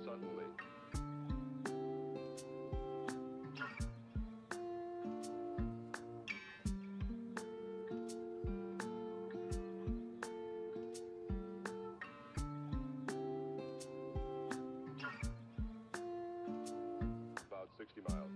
suddenly. About 60 miles.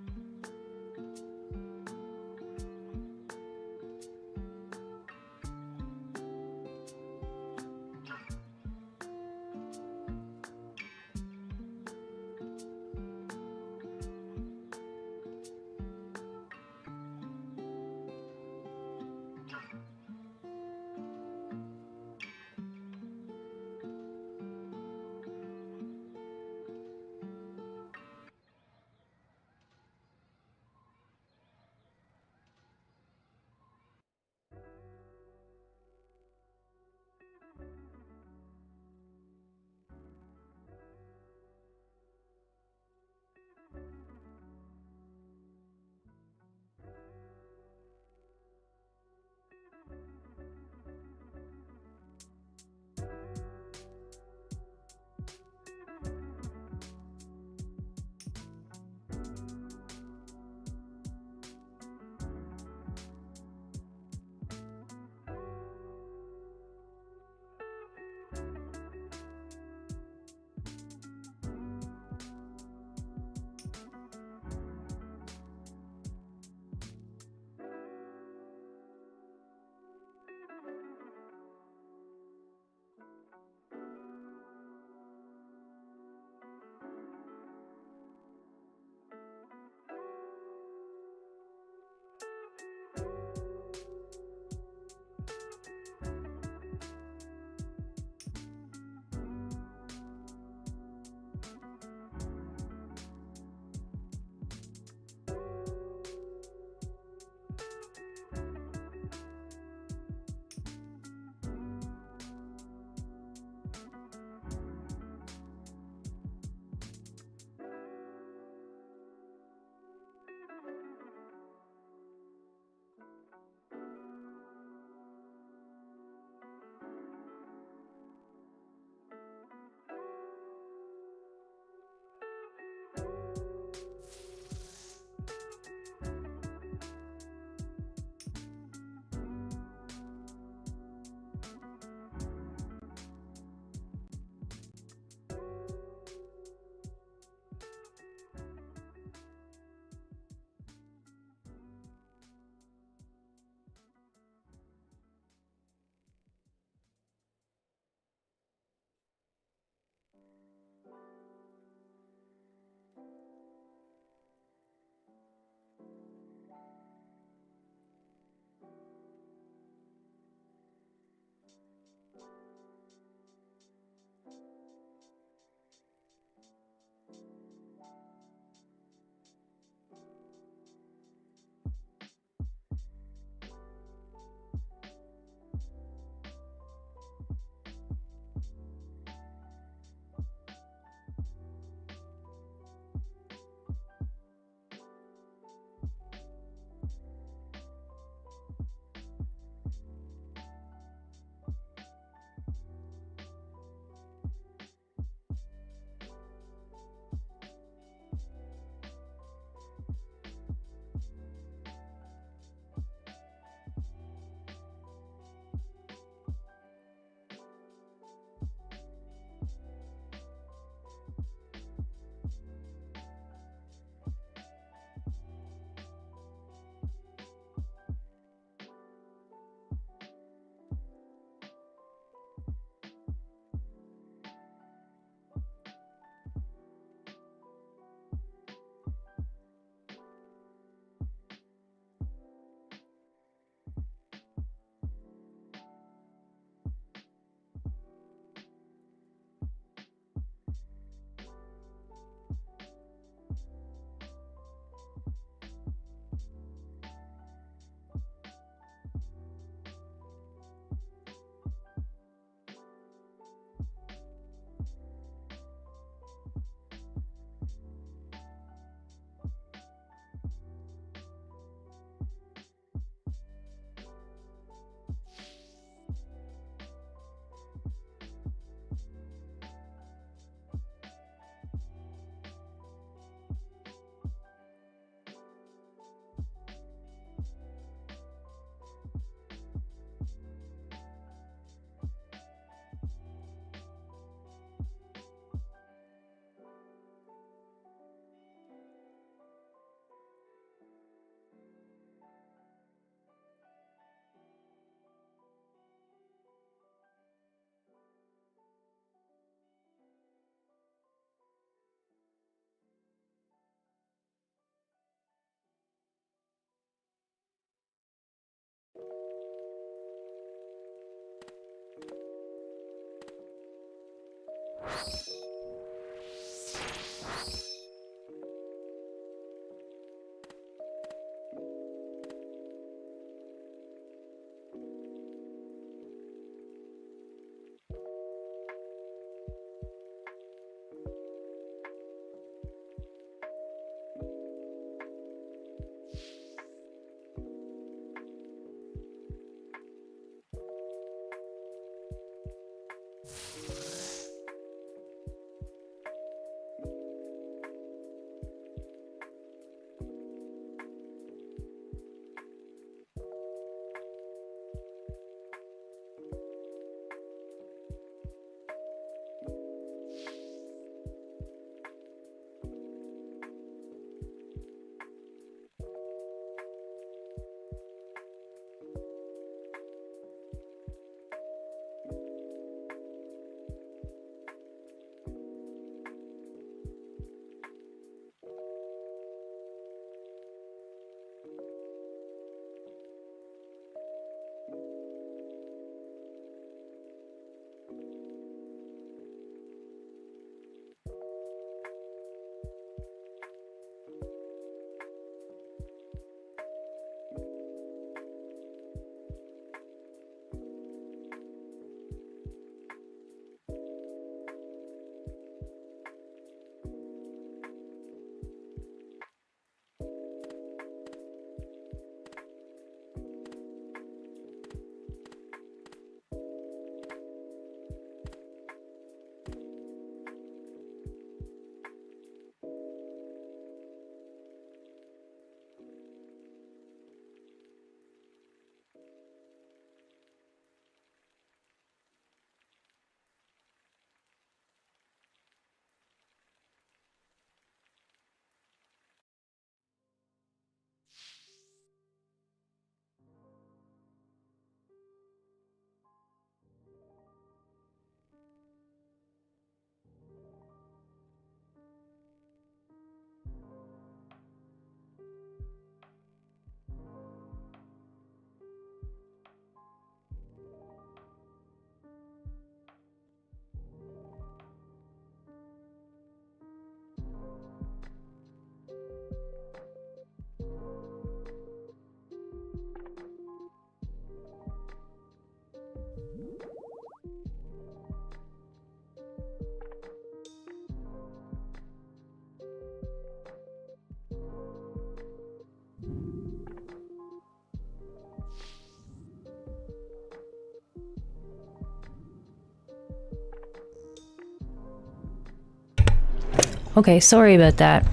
Okay, sorry about that.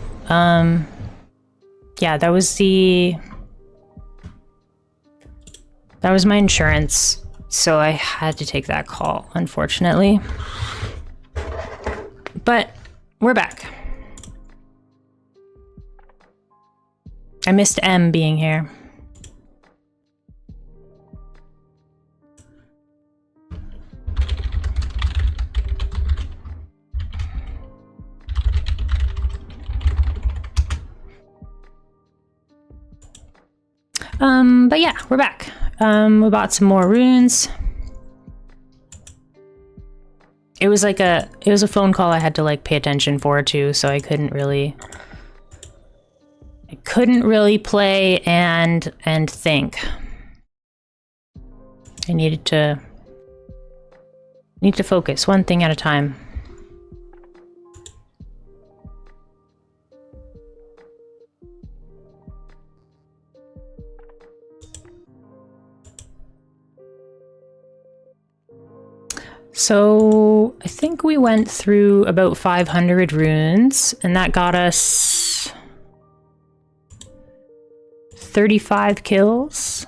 Yeah, that was my insurance, so I had to take that call, unfortunately. But we're back. I missed M being here. But yeah, we're back. We bought some more runes. It was a phone call I had to like pay attention for too, so I couldn't really play and think. I need to focus one thing at a time. So I think we went through about 500 runes, and that got us 35 kills.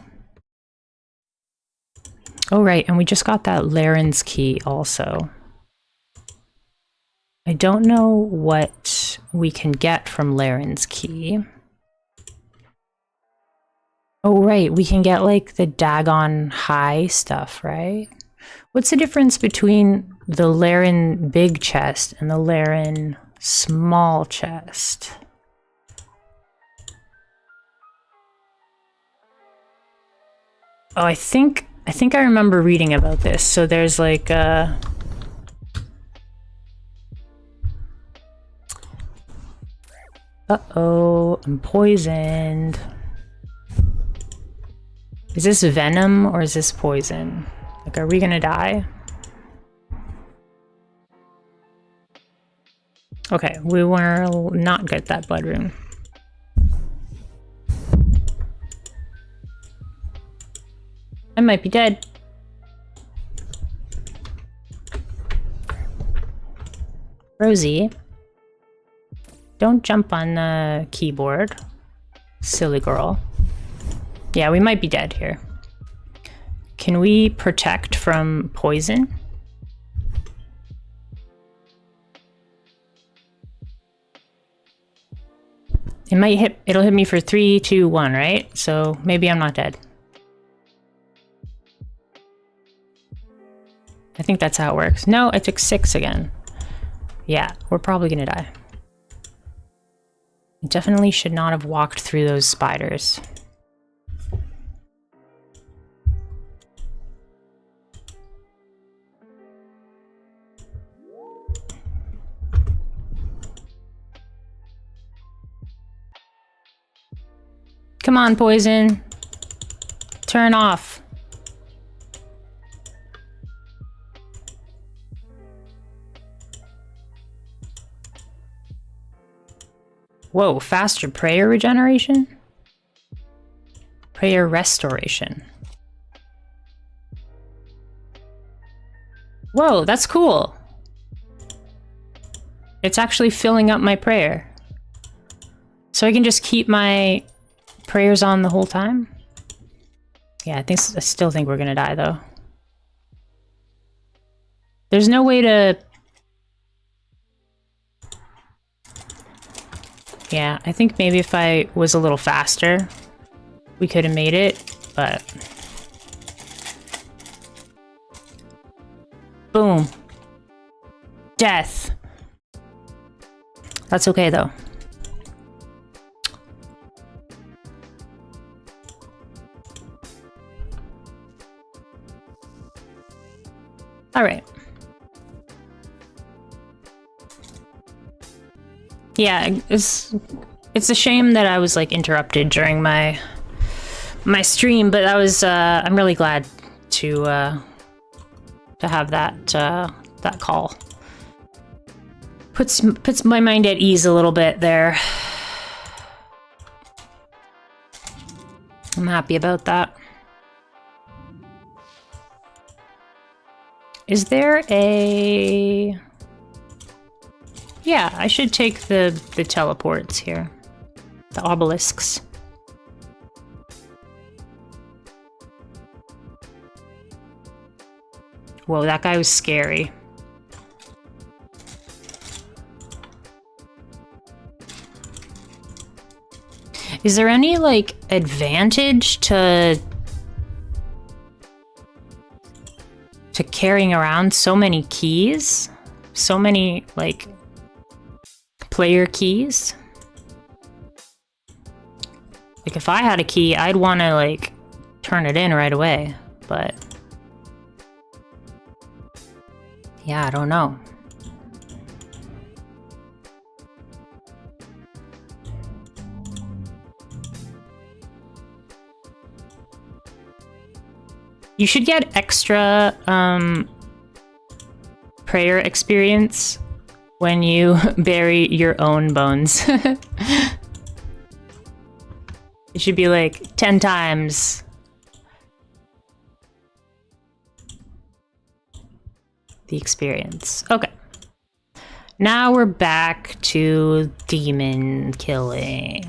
Oh right, and we just got that Laren's key also. I don't know what we can get from Laren's key. Oh right, we can get like the Dagon high stuff, right? What's the difference between the Laren big chest and the Laren small chest? Oh, I think I remember reading about this. So there's like uh-oh, I'm poisoned. Is this venom or is this poison? Like, are we gonna die? Okay, we will not get that blood rune. I might be dead. Rosie, don't jump on the keyboard. Silly girl. Yeah, we might be dead here. Can we protect from poison? It'll hit me for 3, 2, 1, right? So maybe I'm not dead. I think that's how it works. No, I took 6 again. Yeah, we're probably gonna die. I definitely should not have walked through those spiders. Come on, poison. Turn off. Whoa, faster prayer regeneration? Prayer restoration. Whoa, that's cool. It's actually filling up my prayer. So I can just keep my prayers on the whole time? Yeah, I still think we're gonna die though. There's no way to... Yeah, I think maybe if I was a little faster, we could have made it, but... Boom. Death. That's okay though. All right. Yeah, it's a shame that I was like interrupted during my stream, but that was I'm really glad to have that call. Puts my mind at ease a little bit there. I'm happy about that. Is there a... Yeah, I should take the teleports here. The obelisks. Whoa, that guy was scary. Is there any, like, advantage to carrying around so many keys? So many, like, player keys? Like, if I had a key, I'd want to, like, turn it in right away, but... yeah, I don't know. You should get extra prayer experience when you bury your own bones. It should be like 10 times. The experience. Okay. Now we're back to demon killing.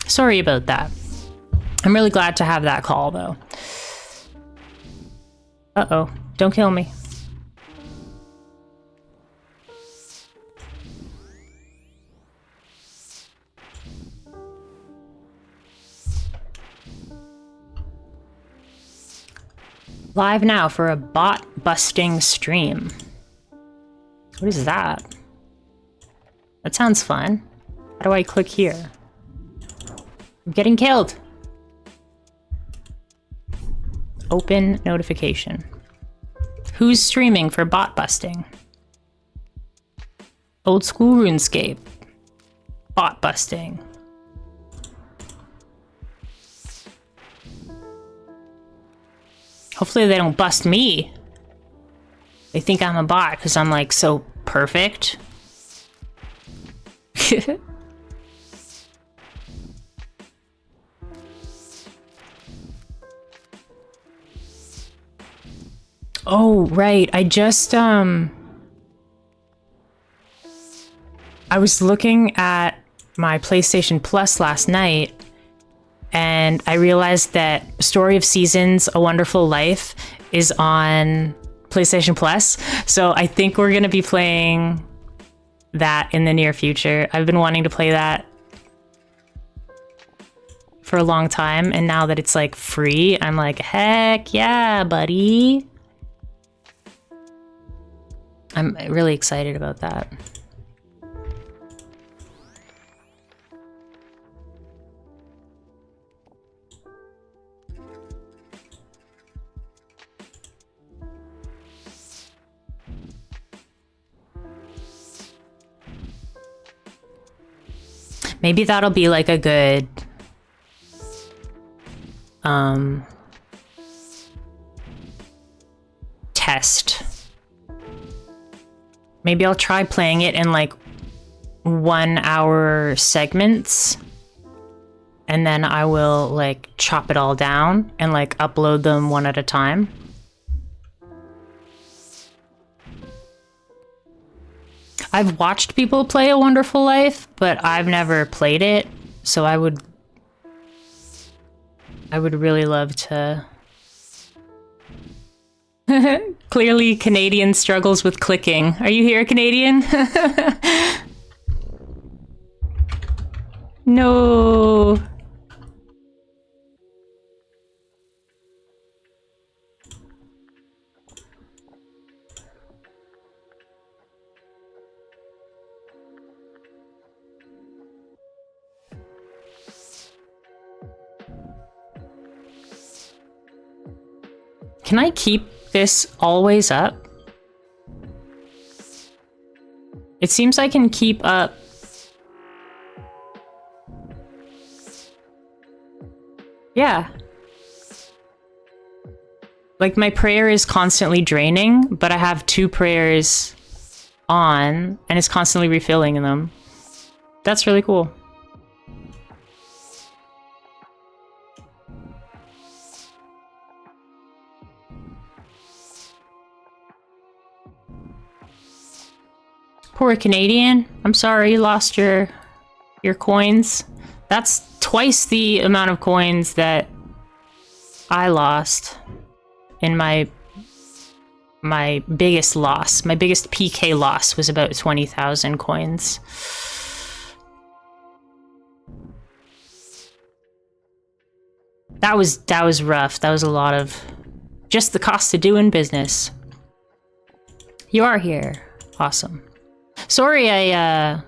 Sorry about that. I'm really glad to have that call, though. Uh-oh. Don't kill me. Live now for a bot-busting stream. What is that? That sounds fun. How do I click here? I'm getting killed. Open notification. Who's streaming for bot busting? Old school RuneScape. Bot busting. Hopefully they don't bust me. They think I'm a bot because I'm like so perfect. Oh, right. I was looking at my PlayStation Plus last night, and I realized that Story of Seasons, A Wonderful Life is on PlayStation Plus. So I think we're going to be playing that in the near future. I've been wanting to play that for a long time, and now that it's like free, I'm like, heck yeah, buddy. I'm really excited about that. Maybe that'll be like a good test. Maybe I'll try playing it in like 1 hour segments, and then I will like chop it all down and like upload them one at a time. I've watched people play A Wonderful Life, but I've never played it, so I would really love to. Clearly, Canadian struggles with clicking. Are you here, Canadian? No. Can I keep this always up? It seems I can keep up. Yeah. Like my prayer is constantly draining, but I have 2 prayers on and it's constantly refilling them. That's really cool. Poor Canadian. I'm sorry you lost your coins. That's twice the amount of coins that I lost in my biggest loss. My biggest PK loss was about 20,000 coins. That was rough. That was a lot of just the cost of doing business. You are here. Awesome. Sorry, I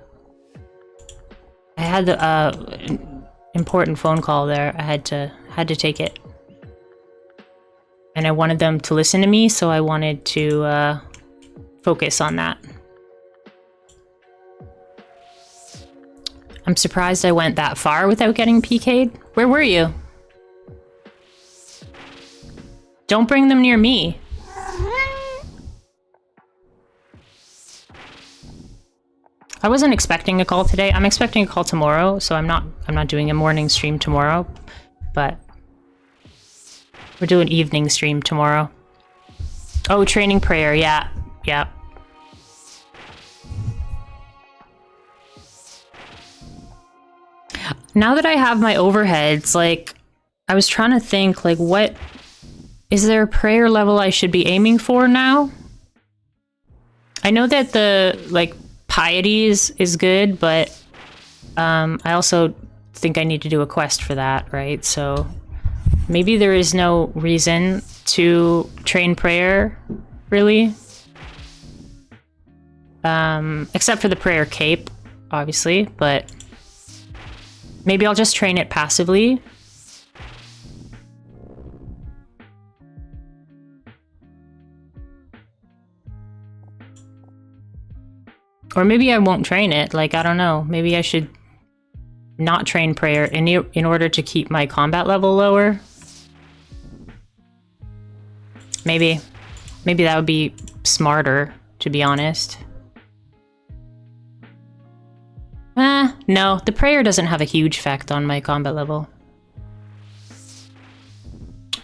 had an important phone call there. I had to take it. And I wanted them to listen to me, so I wanted to focus on that. I'm surprised I went that far without getting PK'd. Where were you? Don't bring them near me. I wasn't expecting a call today. I'm expecting a call tomorrow, so I'm not doing a morning stream tomorrow, but we're doing evening stream tomorrow. Oh, training prayer, yeah. Now that I have my overheads, like, I was trying to think, like, what is there a prayer level I should be aiming for now? I know that the, like, piety is good, but I also think I need to do a quest for that, right? So maybe there is no reason to train prayer, really. Except for the prayer cape, obviously, but maybe I'll just train it passively. Or maybe I won't train it, like, I don't know. Maybe I should not train prayer in order to keep my combat level lower. Maybe that would be smarter, to be honest. No, the prayer doesn't have a huge effect on my combat level.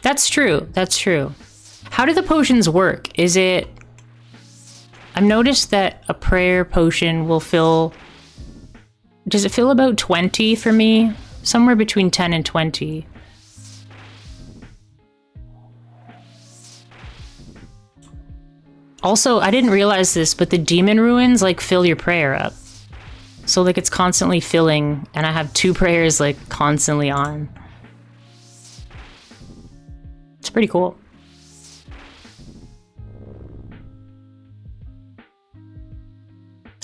That's true, that's true. How do the potions work? Is it... I've noticed that a prayer potion will fill... Does it fill about 20 for me? Somewhere between 10 and 20. Also, I didn't realize this, but the demon ruins, like, fill your prayer up. So, like, it's constantly filling, and I have 2 prayers, like, constantly on. It's pretty cool.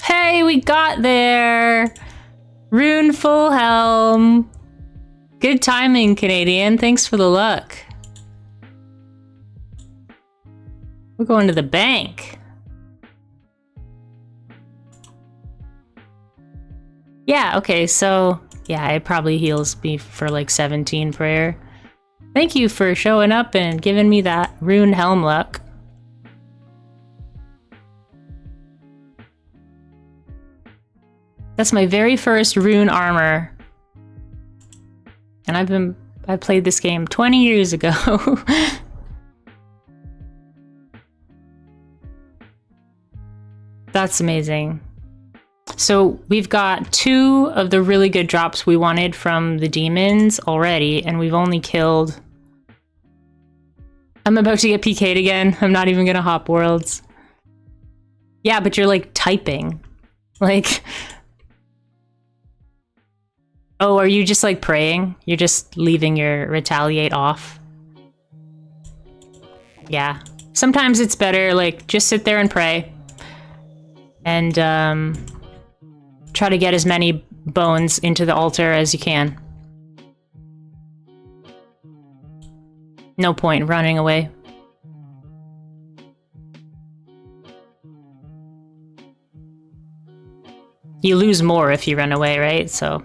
Hey, we got there! Rune full helm. Good timing, Canadian. Thanks for the luck. We're going to the bank. Yeah, okay, so... Yeah, it probably heals me for like 17 prayer. Thank you for showing up and giving me that rune helm luck. That's my very first rune armor. And I played this game 20 years ago. That's amazing. So we've got 2 of the really good drops we wanted from the demons already, and we've only killed... I'm about to get PK'd again. I'm not even gonna hop worlds. Yeah, but you're like typing. Like... Oh, are you just like praying? You're just leaving your retaliate off? Yeah. Sometimes it's better, like, just sit there and pray. And, try to get as many bones into the altar as you can. No point running away. You lose more if you run away, right? So...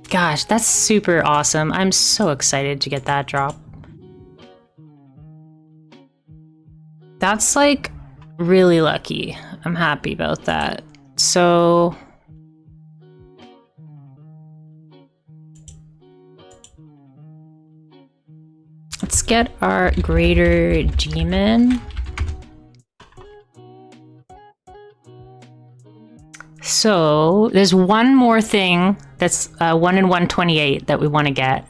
Gosh, that's super awesome. I'm so excited to get that drop. That's like really lucky. I'm happy about that. So... Let's get our greater demon. So there's one more thing that's 1 in 128 that we want to get.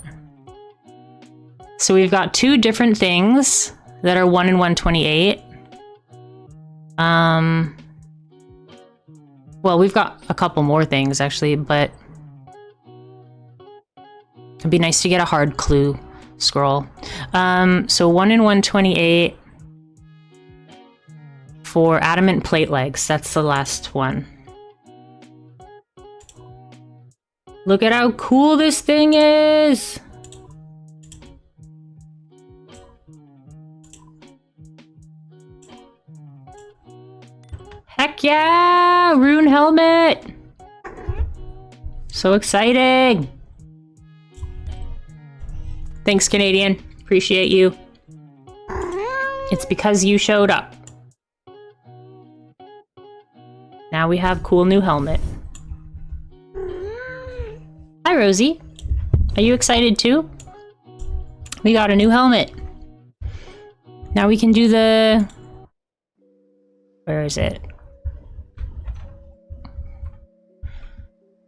So we've got two different things that are 1 in 128. Well, we've got a couple more things actually, but it'd be nice to get a hard clue scroll. So 1 in 128 for adamant plate legs. That's the last one. Look at how cool this thing is! Heck yeah! Rune helmet! So exciting! Thanks, Canadian. Appreciate you. It's because you showed up. Now we have cool new helmet. Hi, Rosie. Are you excited too? We got a new helmet. Now we can do the... Where is it?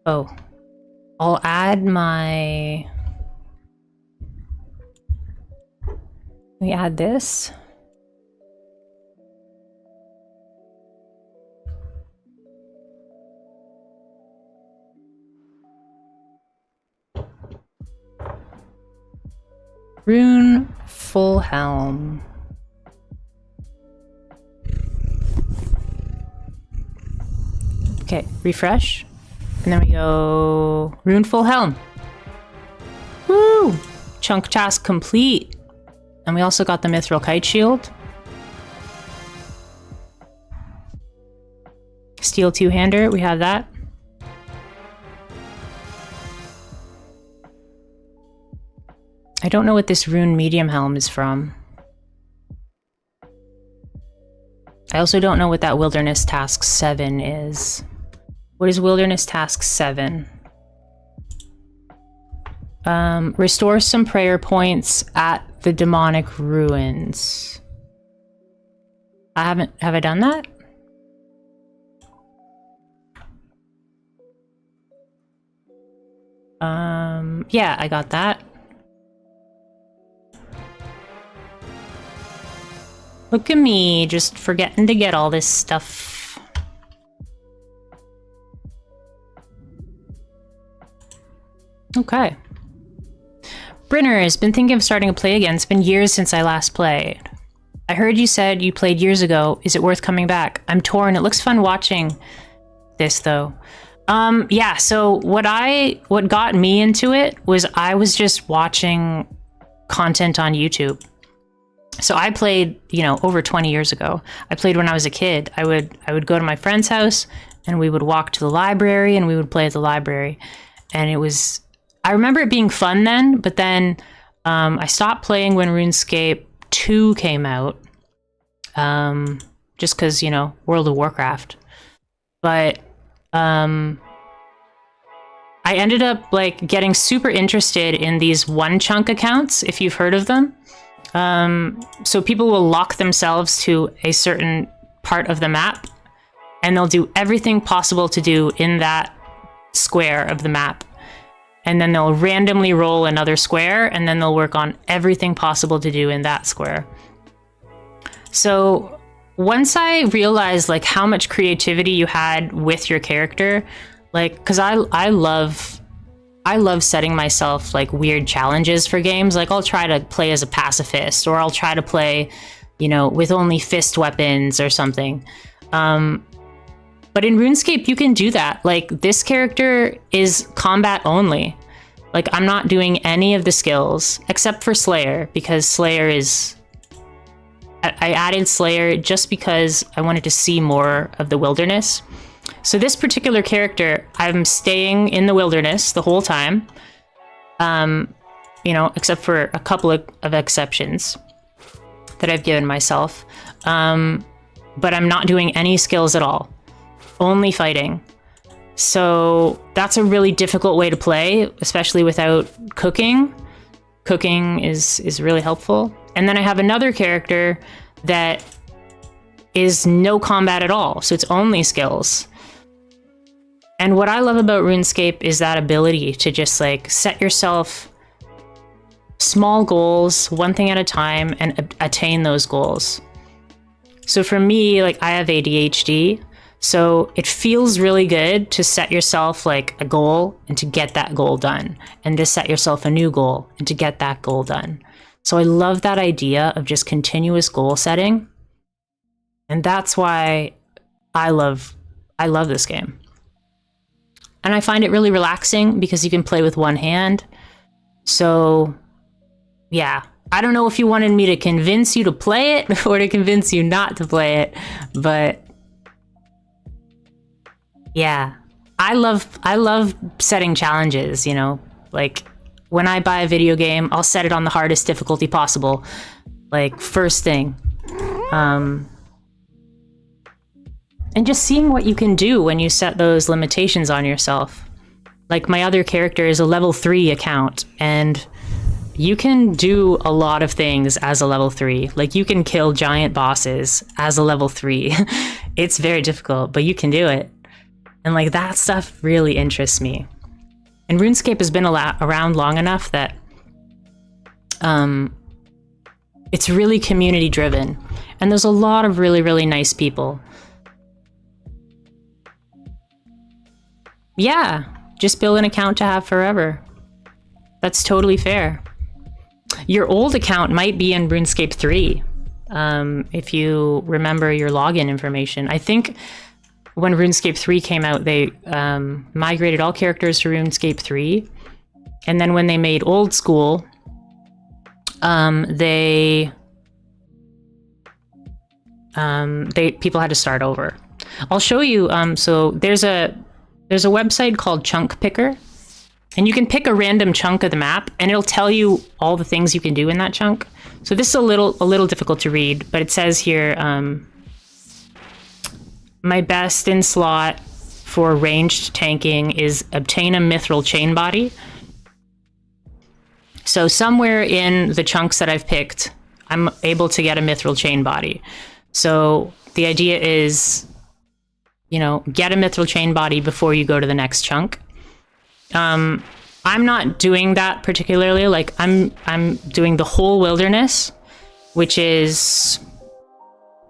Oh. I'll add my... Let me add this. Rune full helm. Okay, refresh. And then we go Rune full helm. Woo! Chunk task complete. And we also got the Mithril Kite Shield. Steel two-hander, we have that. I don't know what this Rune medium helm is from. I also don't know what that Wilderness Task 7 is. What is Wilderness Task 7? Restore some prayer points at the demonic ruins. Have I done that? Yeah, I got that. Look at me, just forgetting to get all this stuff. Okay. Brynner has been thinking of starting to play again. It's been years since I last played. I heard you said you played years ago. Is it worth coming back? I'm torn. It looks fun watching this though. Yeah, so what got me into it was I was just watching content on YouTube. So I played, you know, over 20 years ago. I played when I was a kid. I would go to my friend's house and we would walk to the library and we would play at the library. And I remember it being fun then, but then I stopped playing when RuneScape 2 came out. Just because, you know, World of Warcraft. But I ended up like getting super interested in these one chunk accounts, if you've heard of them. So people will lock themselves to a certain part of the map and they'll do everything possible to do in that square of the map. And then they'll randomly roll another square and then they'll work on everything possible to do in that square. So once I realized like how much creativity you had with your character, like, cause I love setting myself like weird challenges for games. Like I'll try to play as a pacifist or I'll try to play, you know, with only fist weapons or something. But in RuneScape, you can do that. Like this character is combat only. Like I'm not doing any of the skills except for Slayer because Slayer is... I added Slayer just because I wanted to see more of the wilderness. So this particular character, I'm staying in the wilderness the whole time. You know, except for a couple of exceptions that I've given myself. But I'm not doing any skills at all. Only fighting. So that's a really difficult way to play, especially without cooking. Cooking is really helpful. And then I have another character that is no combat at all. So it's only skills. And what I love about RuneScape is that ability to just like set yourself small goals, one thing at a time, and attain those goals. So for me, like I have ADHD, so it feels really good to set yourself like a goal and to get that goal done, and to set yourself a new goal and to get that goal done. So I love that idea of just continuous goal setting. And that's why I love this game. And I find it really relaxing because you can play with one hand. So yeah, I don't know if you wanted me to convince you to play it or to convince you not to play it, but yeah, I love setting challenges, you know, like when I buy a video game, I'll set it on the hardest difficulty possible, like first thing. And just seeing what you can do when you set those limitations on yourself. Like my other character is a level 3 account, and you can do a lot of things as a level 3. Like you can kill giant bosses as a level 3. It's very difficult, but you can do it. And like that stuff really interests me. And RuneScape has been around long enough that it's really community driven. And there's a lot of really, really nice people. Yeah, just build an account to have forever. That's totally fair. Your old account might be in RuneScape 3, if you remember your login information. I think when RuneScape 3 came out, they migrated all characters to RuneScape 3. And then when they made Old School, people had to start over. I'll show you. So there's a website called Chunk Picker, and you can pick a random chunk of the map, and it'll tell you all the things you can do in that chunk. So this is a little difficult to read, but it says here, my best in slot for ranged tanking is obtain a mithril chain body. So somewhere in the chunks that I've picked, I'm able to get a mithril chain body. So the idea is, you know, get a mithril chain body before you go to the next chunk. I'm not doing that particularly. Like I'm doing the whole wilderness, which is,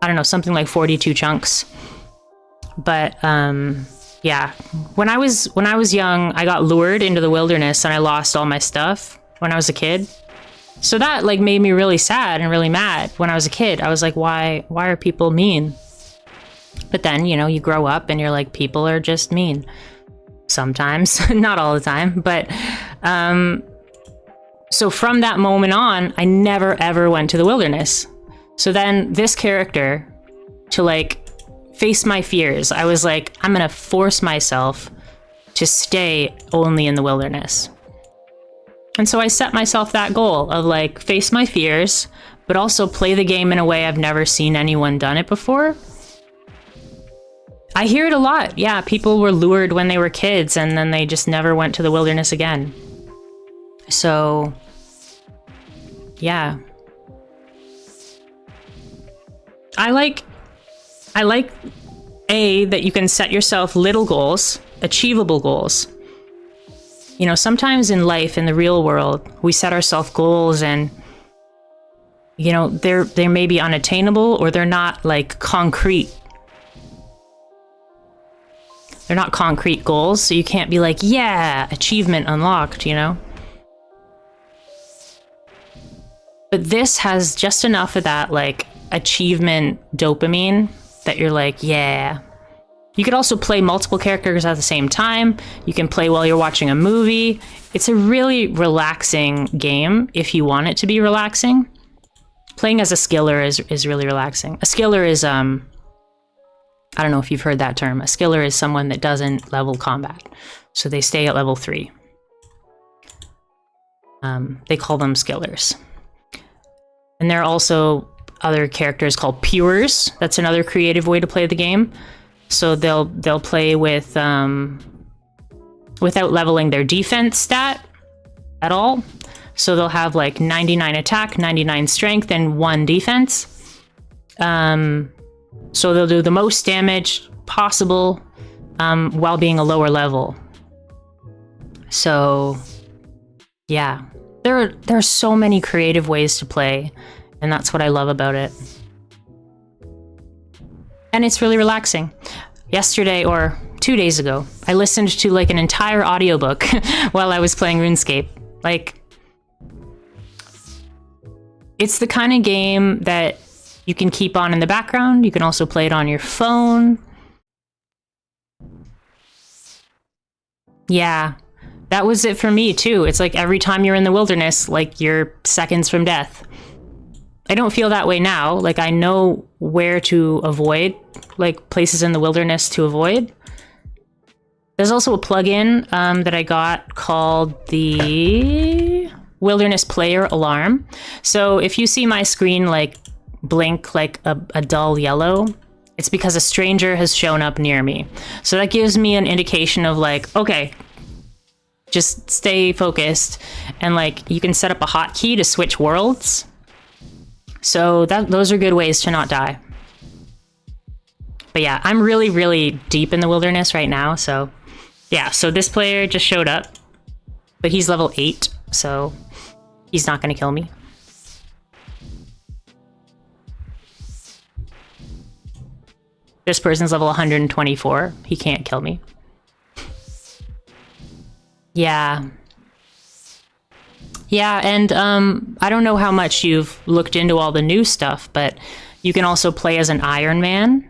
I don't know, something like 42 chunks. But yeah, when I was young, I got lured into the wilderness and I lost all my stuff when I was a kid. So that like made me really sad and really mad when I was a kid. I was like, why are people mean? But then, you know, you grow up and you're like, people are just mean. Sometimes, not all the time. But so from that moment on, I never ever went to the wilderness. So then this character, to like face my fears, I was like, I'm gonna force myself to stay only in the wilderness. And so I set myself that goal of like face my fears, but also play the game in a way I've never seen anyone done it before. I hear it a lot. Yeah, people were lured when they were kids and then they just never went to the wilderness again. So, yeah. I like that you can set yourself little goals, achievable goals. You know, sometimes in life, in the real world, we set ourselves goals and, you know, they may be unattainable or they're not like concrete. They're not concrete goals, so you can't be like, yeah, achievement unlocked, you know? But this has just enough of that, like, achievement dopamine that you're like, yeah. You could also play multiple characters at the same time. You can play while you're watching a movie. It's a really relaxing game if you want it to be relaxing. Playing as a skiller is really relaxing. A skiller is, I don't know if you've heard that term. A skiller is someone that doesn't level combat. So they stay at level 3. They call them skillers. And there are also other characters called pures. That's another creative way to play the game. So they'll play with without leveling their defense stat at all. So they'll have like 99 attack, 99 strength, and 1 defense. So they'll do the most damage possible while being a lower level. So, yeah. There are so many creative ways to play, and that's what I love about it. And it's really relaxing. Yesterday, or 2 days ago, I listened to like an entire audiobook while I was playing RuneScape. Like, it's the kind of game that you can keep on in the background. You can also play it on your phone. Yeah, that was it for me too. It's like every time you're in the wilderness, like you're seconds from death. I don't feel that way now. Like I know where to avoid, like places in the wilderness to avoid. There's also a plugin that I got called the Wilderness Player Alarm. So if you see my screen like blink like a dull yellow, it's because a stranger has shown up near me. So that gives me an indication of like, okay, just stay focused. And like you can set up a hotkey to switch worlds. So those are good ways to not die. But yeah, I'm really, really deep in the wilderness right now. So yeah, so this player just showed up, but he's level 8, so he's not gonna kill me. This person's level 124. He can't kill me. Yeah. Yeah, and I don't know how much you've looked into all the new stuff, but you can also play as an Iron Man,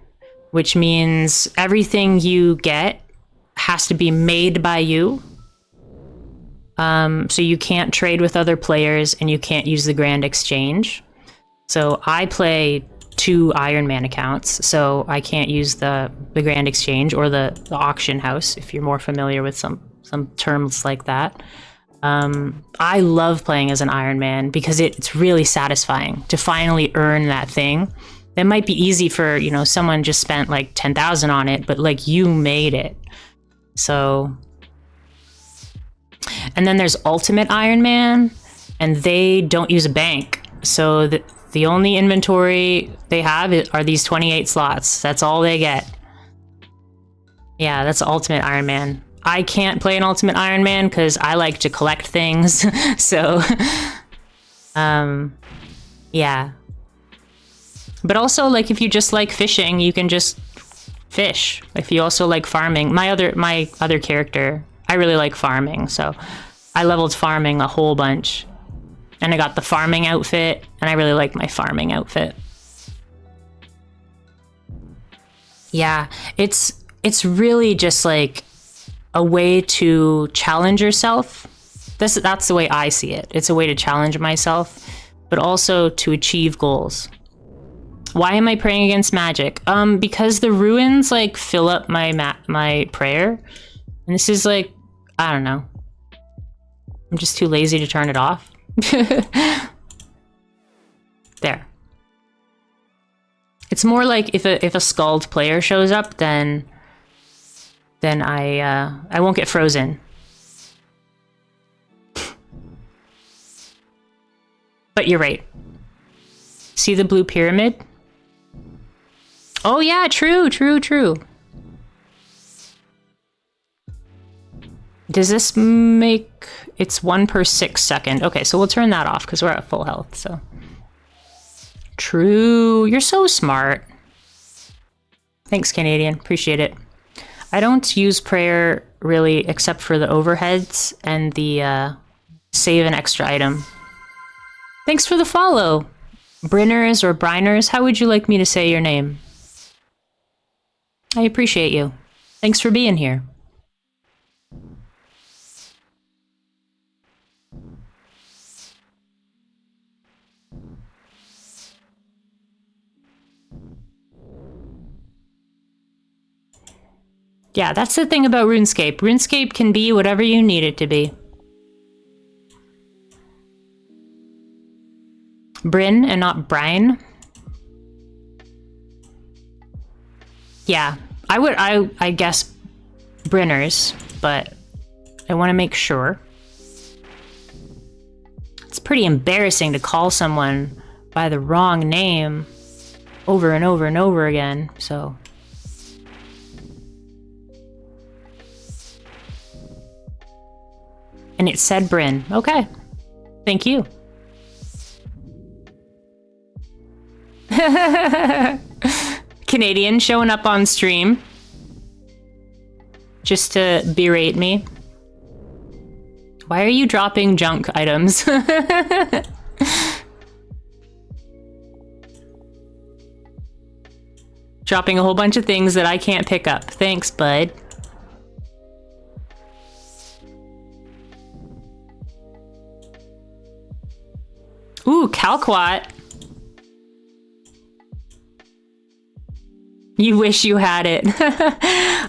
which means everything you get has to be made by you. So you can't trade with other players and you can't use the Grand Exchange. So I play 2 Iron Man accounts, so I can't use the Grand Exchange or the auction house, if you're more familiar with some terms like that. I love playing as an Iron Man because it's really satisfying to finally earn that thing. That might be easy for, you know, someone just spent like 10,000 on it, but like you made it. So, and then there's Ultimate Iron Man, and they don't use a bank. So the only inventory they have are these 28 slots. That's all they get. Yeah, that's Ultimate Iron Man. I can't play an Ultimate Iron Man because I like to collect things. So, yeah. But also, like, if you just like fishing, you can just fish. If you also like farming, my other character, I really like farming, so I leveled farming a whole bunch. And I got the farming outfit, and I really like my farming outfit. Yeah, it's really just like a way to challenge yourself. That's the way I see it. It's a way to challenge myself, but also to achieve goals. Why am I praying against magic? Because the ruins like fill up my prayer, and this is like, I don't know. I'm just too lazy to turn it off. There. It's more like if a Scald player shows up, then I won't get frozen. But you're right. See the blue pyramid? Oh yeah, true. Does this make... It's 1 per 6 second. Okay, so we'll turn that off because we're at full health, so... True. You're so smart. Thanks, Canadian. Appreciate it. I don't use prayer, really, except for the overheads and the save an extra item. Thanks for the follow. Brinners or Briners, how would you like me to say your name? I appreciate you. Thanks for being here. Yeah, that's the thing about RuneScape. RuneScape can be whatever you need it to be. Bryn and not Brine. Yeah, I guess Brinners, but I want to make sure. It's pretty embarrassing to call someone by the wrong name over and over and over again, so... And it said Bryn. Okay. Thank you. Canadian showing up on stream. Just to berate me. Why are you dropping junk items? Dropping a whole bunch of things that I can't pick up. Thanks, bud. Ooh, Calquat. You wish you had it.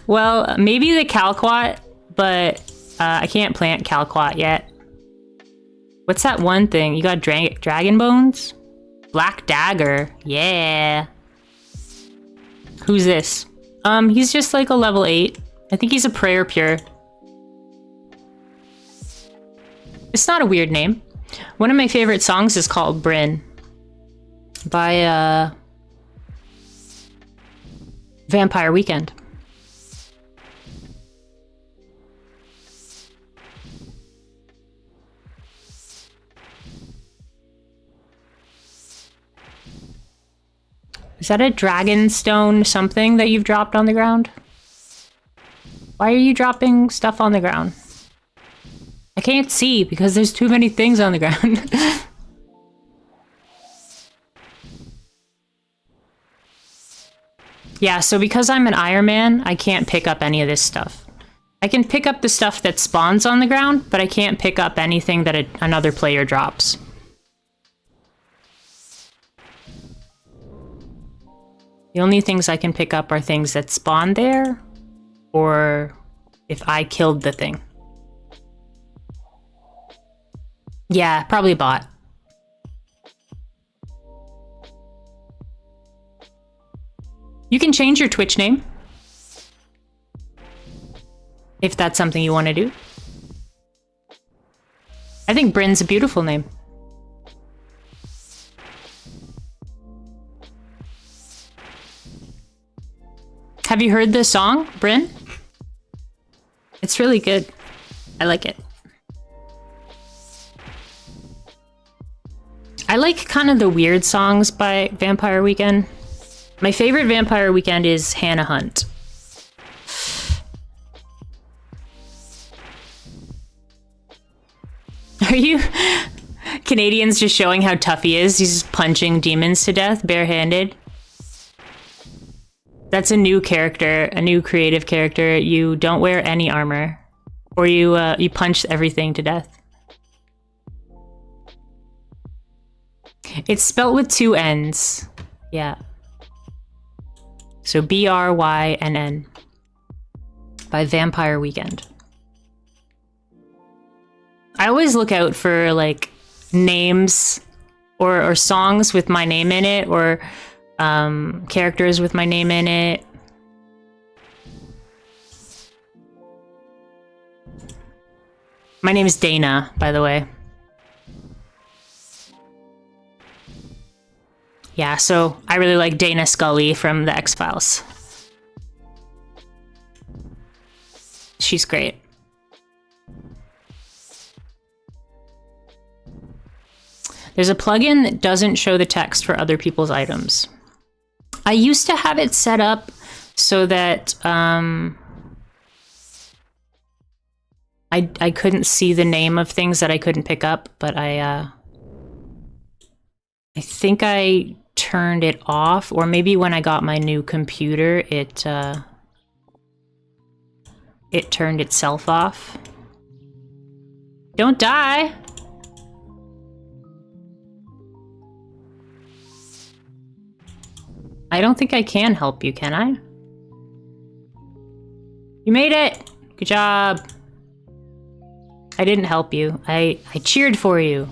Well, maybe the Calquat, but I can't plant Calquat yet. What's that one thing? You got dragon bones? Black dagger. Yeah. Who's this? He's just like a level 8. I think he's a prayer pure. It's not a weird name. One of my favorite songs is called Bryn by Vampire Weekend. Is that a dragonstone something that you've dropped on the ground? Why are you dropping stuff on the ground? I can't see because there's too many things on the ground. Yeah, so because I'm an Iron Man, I can't pick up any of this stuff. I can pick up the stuff that spawns on the ground, but I can't pick up anything that another player drops. The only things I can pick up are things that spawn there, or if I killed the thing. Yeah, probably bot. You can change your Twitch name. If that's something you want to do. I think Bryn's a beautiful name. Have you heard this song, Bryn? It's really good. I like it. I like kind of the weird songs by Vampire Weekend. My favorite Vampire Weekend is Hannah Hunt. Are you... Canadian's just showing how tough he is. He's punching demons to death, barehanded. That's a new character, a new creative character. You don't wear any armor. Or you punch everything to death. It's spelt with 2 N's. Yeah. So BRYNN. By Vampire Weekend. I always look out for like names or songs with my name in it, or characters with my name in it. My name is Dana, by the way. Yeah, so I really like Dana Scully from The X-Files. She's great. There's a plugin that doesn't show the text for other people's items. I used to have it set up so that I couldn't see the name of things that I couldn't pick up, but I think I turned it off, or maybe when I got my new computer, it turned itself off. Don't die! I don't think I can help you, can I? You made it! Good job! I didn't help you. I cheered for you.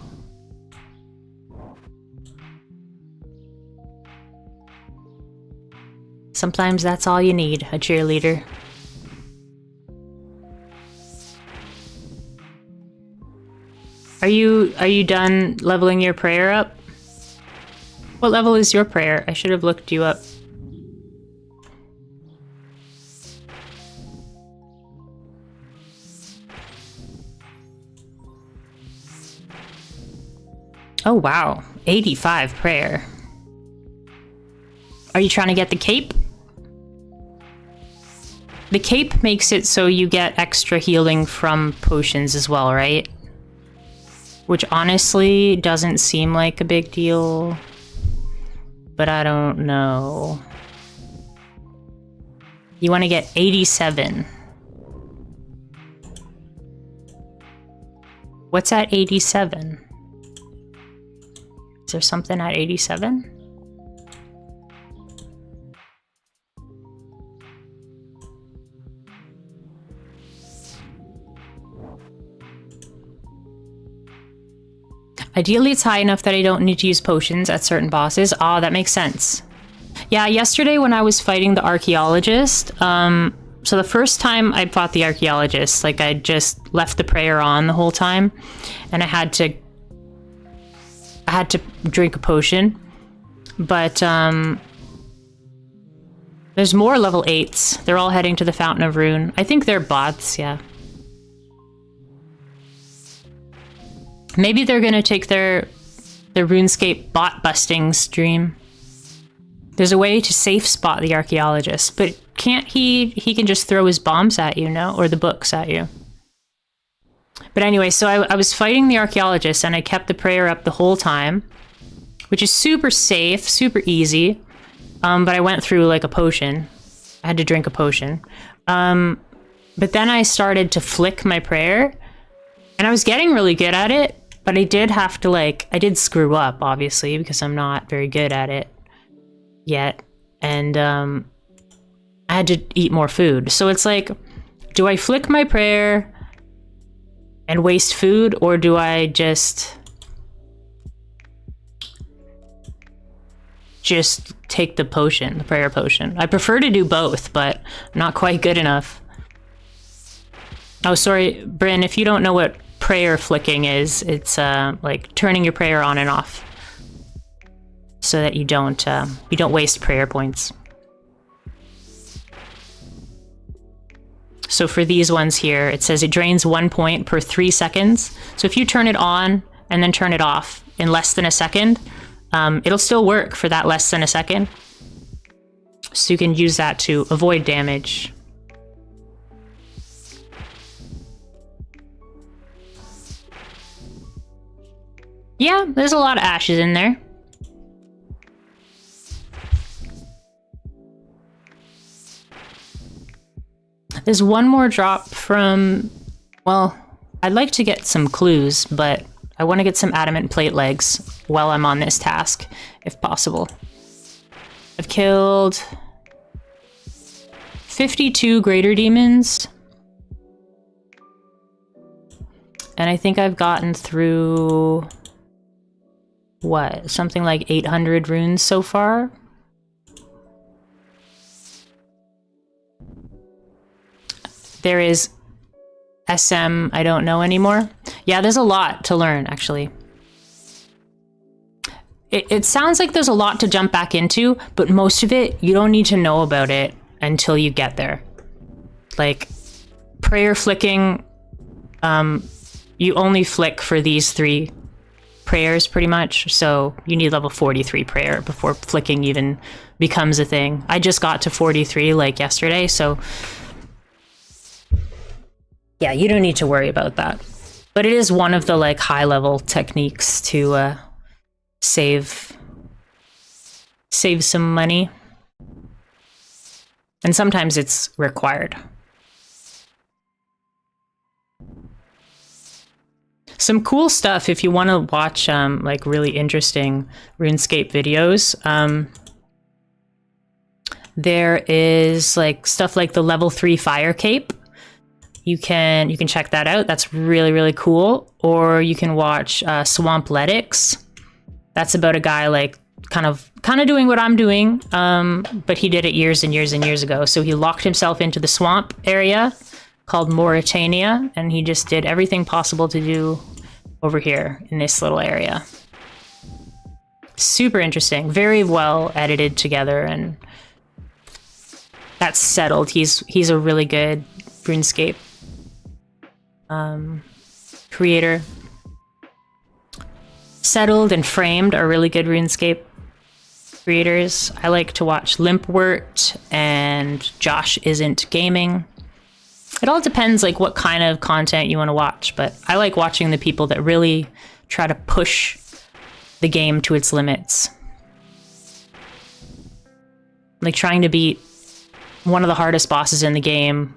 Sometimes that's all you need, a cheerleader. Are you done leveling your prayer up? What level is your prayer? I should have looked you up. Oh wow, 85 prayer. Are you trying to get the cape? The cape makes it so you get extra healing from potions as well, right? Which honestly doesn't seem like a big deal, but I don't know. You want to get 87. What's at 87? Is there something at 87? Ideally, it's high enough that I don't need to use potions at certain bosses. Ah, that makes sense. Yeah, yesterday when I was fighting the archaeologist, so the first time I fought the archaeologist, like I just left the prayer on the whole time, and I had to drink a potion. But there's more level 8s. They're all heading to the Fountain of Rune. I think they're bots, yeah. Maybe they're gonna take their RuneScape bot busting stream. There's a way to safe spot the archaeologist, but can't he can just throw his bombs at you, no? Or the books at you. But anyway, so I was fighting the archaeologist and I kept the prayer up the whole time, which is super safe, super easy. But I went through like a potion. I had to drink a potion. But then I started to flick my prayer and I was getting really good at it. But I did have to, like, I did screw up, obviously, because I'm not very good at it yet. And I had to eat more food. So it's like, do I flick my prayer and waste food, or do I just take the potion, the prayer potion? I prefer to do both, but I'm not quite good enough. Oh, sorry, Bryn, if you don't know what prayer flicking is, it's like turning your prayer on and off so that you don't waste prayer points. So for these ones here, it says it drains 1 point per 3 seconds. So if you turn it on and then turn it off in less than a second, it'll still work for that less than a second. So you can use that to avoid damage. Yeah, there's a lot of ashes in there. There's one more drop from... Well, I'd like to get some clues, but I want to get some adamant plate legs while I'm on this task, if possible. I've killed 52 greater demons. And I think I've gotten through... what, something like 800 runes so far? There is SM, I don't know anymore. Yeah, there's a lot to learn, actually. It sounds like there's a lot to jump back into, but most of it, you don't need to know about it until you get there. Like, prayer flicking, you only flick for these 3 prayers pretty much, so you need level 43 prayer before flicking even becomes a thing. I just got to 43 like yesterday, so yeah, you don't need to worry about that. But it is one of the like high level techniques to save some money, and sometimes it's required. Some cool stuff if you want to watch like really interesting RuneScape videos. There is like stuff like the level 3 fire cape. You can check that out. That's really, really cool. Or you can watch Swampletics. That's about a guy like kind of doing what I'm doing, but he did it years and years and years ago. So he locked himself into the swamp area called Mauritania, and he just did everything possible to do over here in this little area. Super interesting, very well edited together, and that's settled. He's a really good RuneScape creator. Settled and Framed are really good RuneScape creators. I like to watch Limpwort and Josh Isn't Gaming. It all depends like what kind of content you want to watch, but I like watching the people that really try to push the game to its limits. Like trying to beat one of the hardest bosses in the game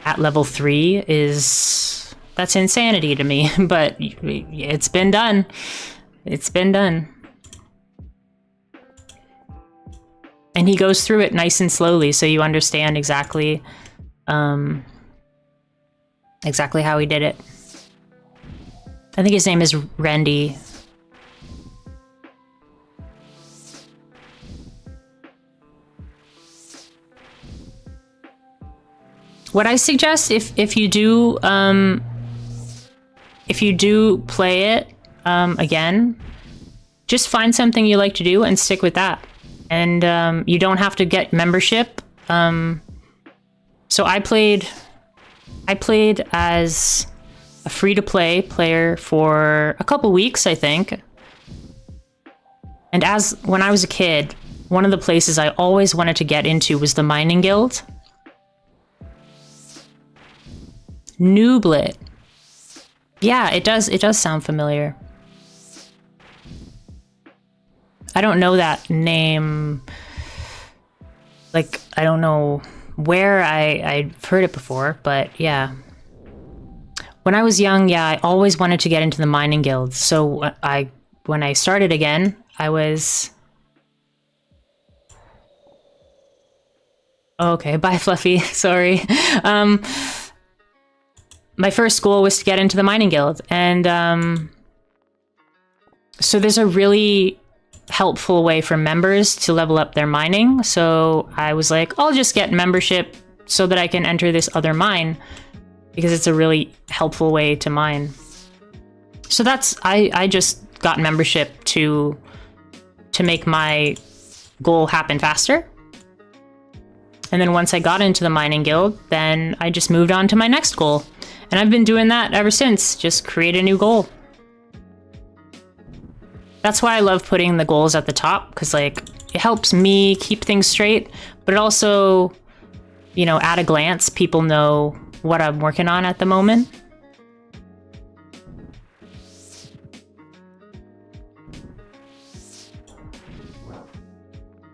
at level 3 that's insanity to me, but it's been done. It's been done. And he goes through it nice and slowly, so you understand exactly how he did it. I think his name is Randy. What I suggest, if you do play it again, just find something you like to do and stick with that. And you don't have to get membership. So I played as a free-to-play player for a couple weeks, I think. And when I was a kid, one of the places I always wanted to get into was the mining guild. Nooblet. Yeah, it does sound familiar. I don't know that name. Like, I don't know where I've heard it before, but yeah. When I was young, yeah, I always wanted to get into the mining guild. So when I started again, I was... Okay, bye Fluffy, sorry. My first goal was to get into the mining guild, and so there's a really helpful way for members to level up their mining. So I was like, I'll just get membership so that I can enter this other mine, because it's a really helpful way to mine. So I just got membership to make my goal happen faster. And then once I got into the mining guild, then I just moved on to my next goal. And I've been doing that ever since, just create a new goal. That's why I love putting the goals at the top, because like it helps me keep things straight, but it also, you know, at a glance, people know what I'm working on at the moment.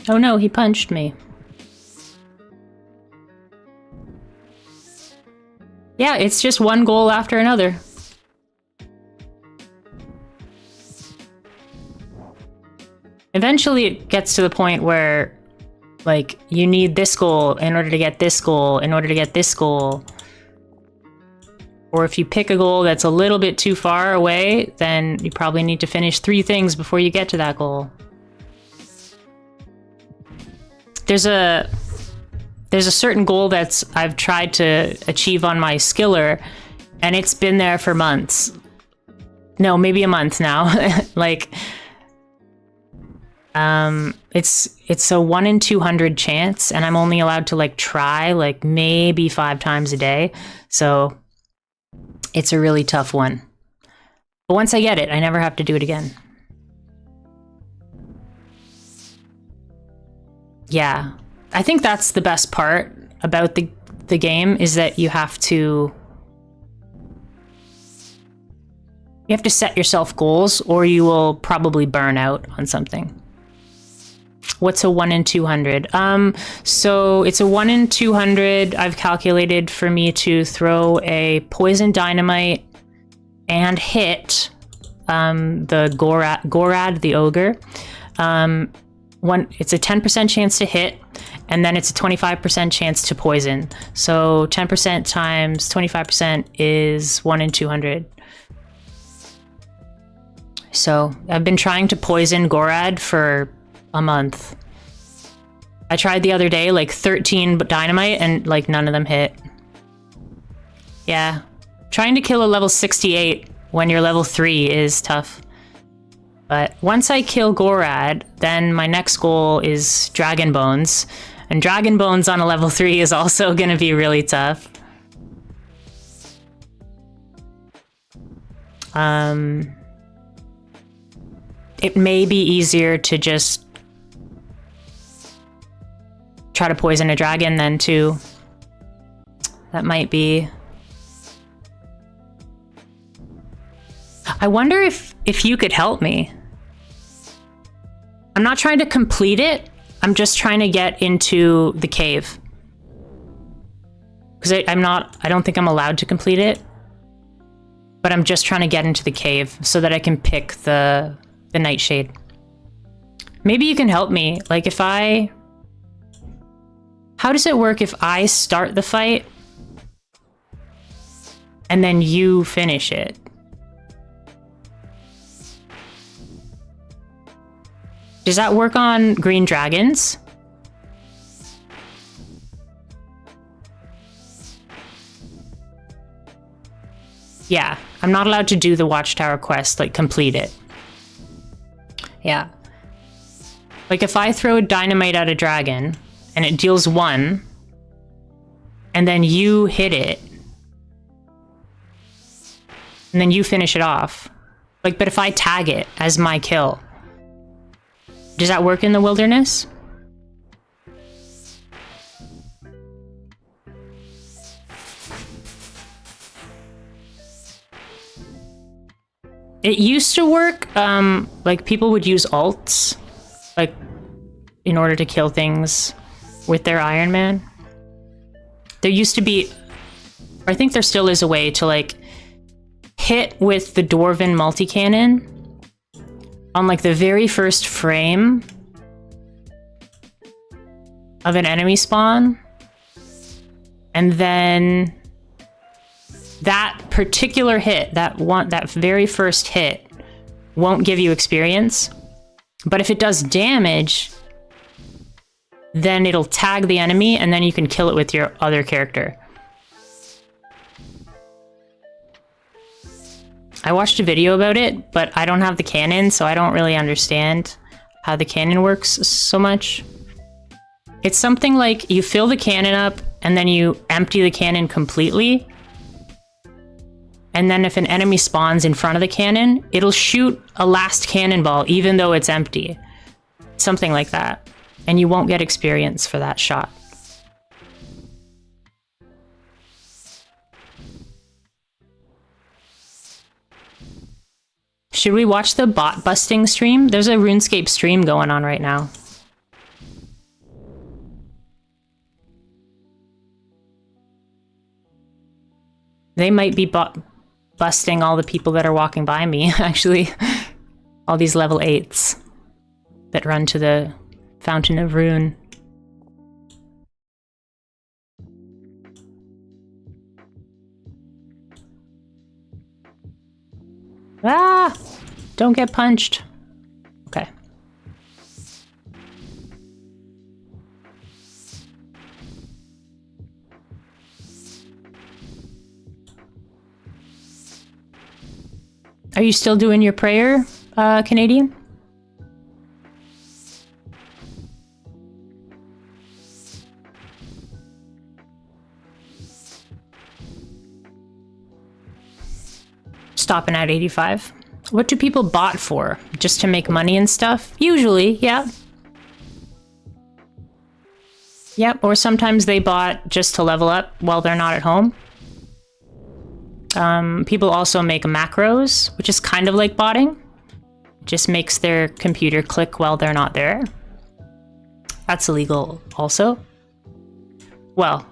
Oh no, he punched me. Yeah, it's just one goal after another. Eventually it gets to the point where, like, you need this goal in order to get this goal, in order to get this goal. Or if you pick a goal that's a little bit too far away, then you probably need to finish 3 things before you get to that goal. There's a certain goal I've tried to achieve on my skiller, and it's been there for months. No, maybe a month now. Like, it's a 1 in 200 chance, and I'm only allowed to like try like maybe 5 times a day. So it's a really tough one. But once I get it, I never have to do it again. Yeah. I think that's the best part about the game, is that you have to set yourself goals, or you will probably burn out on something. What's a 1 in 200? So it's a 1 in 200. I've calculated for me to throw a poison dynamite and hit the Gorad, the ogre. It's a 10% chance to hit, and then it's a 25% chance to poison. So 10% times 25% is 1 in 200. So I've been trying to poison Gorad for a month. I tried the other day, like 13 dynamite, and like none of them hit. Yeah. Trying to kill a level 68 when you're level 3 is tough. But once I kill Gorad, then my next goal is Dragon Bones. And Dragon Bones on a level 3 is also going to be really tough. it may be easier to just try to poison a dragon than to... That might be... I wonder if you could help me. I'm not trying to complete it. I'm just trying to get into the cave. Because I don't think I'm allowed to complete it. But I'm just trying to get into the cave so that I can pick the nightshade. Maybe you can help me. Like if I... How does it work if I start the fight and then you finish it? Does that work on green dragons? Yeah, I'm not allowed to do the Watchtower quest, like complete it. Yeah. Like if I throw a dynamite at a dragon and it deals 1, and then you hit it, and then you finish it off. Like, but if I tag it as my kill, does that work in the wilderness? It used to work, like people would use alts, like in order to kill things with their Iron Man. There used to be, or I think there still is a way to like hit with the Dwarven multi-cannon on like the very first frame of an enemy spawn, and then that particular hit, that very first hit, won't give you experience. But if it does damage, then it'll tag the enemy, and then you can kill it with your other character. I watched a video about it, but I don't have the cannon, so I don't really understand how the cannon works so much. It's something like you fill the cannon up, and then you empty the cannon completely. And then if an enemy spawns in front of the cannon, it'll shoot a last cannonball even though it's empty. Something like that. And you won't get experience for that shot. Should we watch the bot busting stream? There's a RuneScape stream going on right now. They might be busting all the people that are walking by me, actually. All these level 8s that run to the Fountain of Rune. Ah! Don't get punched. Okay. Are you still doing your prayer, Canadian? Stopping at 85. What do people bot for? Just to make money and stuff? Usually, yeah. Yep, or sometimes they bot just to level up while they're not at home. People also make macros, which is kind of like botting. Just makes their computer click while they're not there. That's illegal also. Well,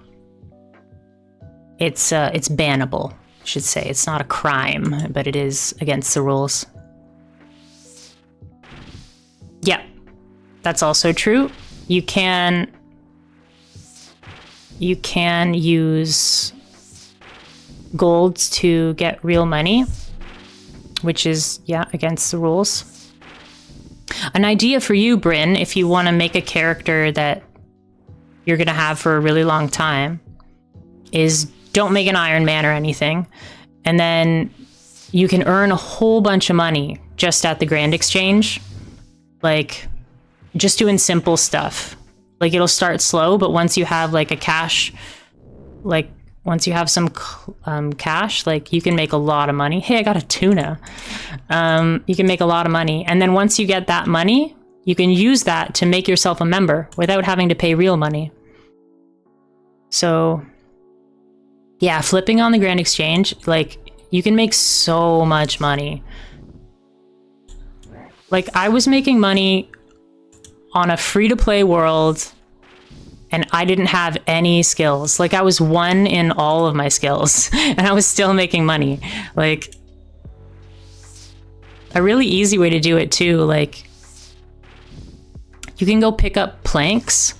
it's bannable, I should say. It's not a crime, but it is against the rules. Yeah, that's also true. You can use golds to get real money, which is, yeah, against the rules. An idea for you, Bryn, if you want to make a character that you're going to have for a really long time, is don't make an Iron Man or anything, and then you can earn a whole bunch of money just at the Grand Exchange, like just doing simple stuff. Like it'll start slow, but once you have like a cash, like once you have some cash, like you can make a lot of money. Hey, I got a tuna. You can make a lot of money. And then once you get that money, you can use that to make yourself a member without having to pay real money. So yeah, flipping on the Grand Exchange, like you can make so much money. Like I was making money on a free-to-play world and I didn't have any skills. Like I was 1 in all of my skills and I was still making money. Like a really easy way to do it too, like you can go pick up planks.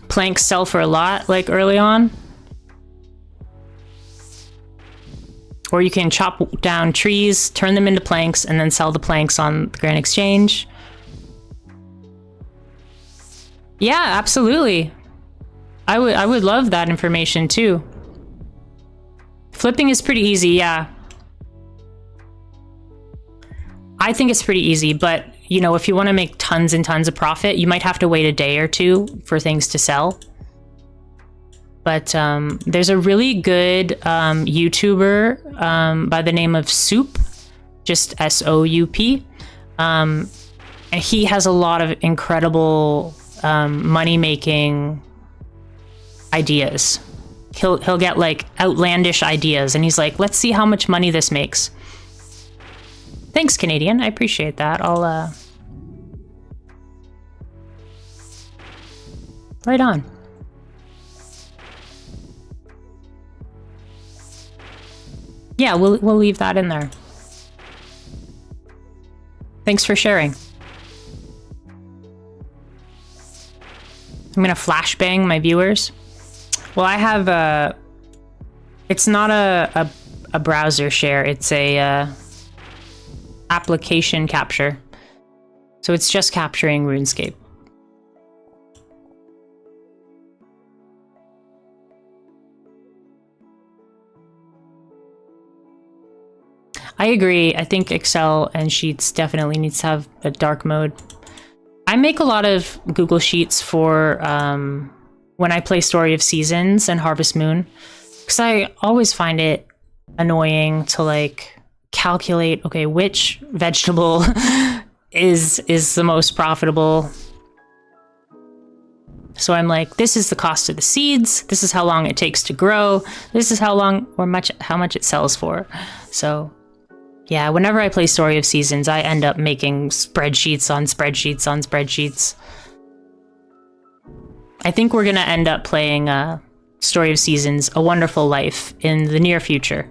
Planks sell for a lot, like early on. Or you can chop down trees, turn them into planks, and then sell the planks on the Grand Exchange. Yeah, absolutely. I would love that information too. Flipping is pretty easy, yeah. I think it's pretty easy, but you know, if you want to make tons and tons of profit, you might have to wait a day or two for things to sell. But there's a really good YouTuber by the name of Soup, just SOUP. And he has a lot of incredible money-making ideas. He'll get like outlandish ideas and he's like, let's see how much money this makes. Thanks, Canadian. I appreciate that. I'll right on. Yeah, we'll leave that in there. Thanks for sharing. I'm gonna flashbang my viewers. Well, I have a. It's not a browser share. It's a application capture. So it's just capturing RuneScape. I agree. I think Excel and Sheets definitely needs to have a dark mode. I make a lot of Google Sheets for when I play Story of Seasons and Harvest Moon, because I always find it annoying to like calculate, okay, which vegetable is the most profitable. So I'm like, this is the cost of the seeds. This is how long it takes to grow. This is how long or how much it sells for. So yeah, whenever I play Story of Seasons, I end up making spreadsheets on spreadsheets on spreadsheets. I think we're going to end up playing Story of Seasons, A Wonderful Life, in the near future.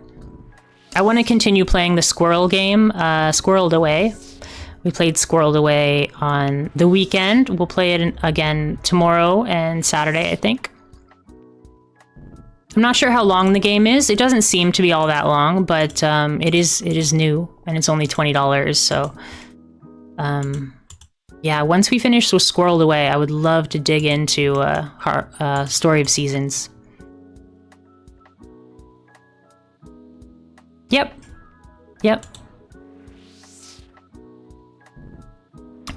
I want to continue playing the squirrel game, Squirreled Away. We played Squirreled Away on the weekend. We'll play it again tomorrow and Saturday, I think. I'm not sure how long the game is. It doesn't seem to be all that long, but it is new and it's only $20. So yeah, once we finish with Squirreled Away, I would love to dig into Story of Seasons. Yep.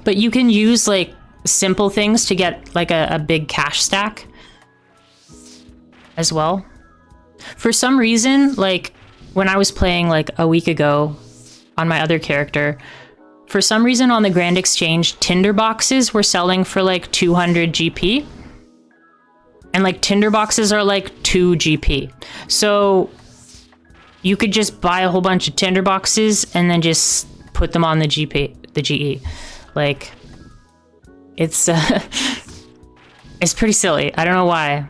But you can use like simple things to get like a big cash stack as well. For some reason, like when I was playing like a week ago on my other character, for some reason on the Grand Exchange, tinder boxes were selling for like 200 GP. And like tinder boxes are like 2 GP. So you could just buy a whole bunch of tinder boxes and then just put them on the GE. Like it's it's pretty silly. I don't know why.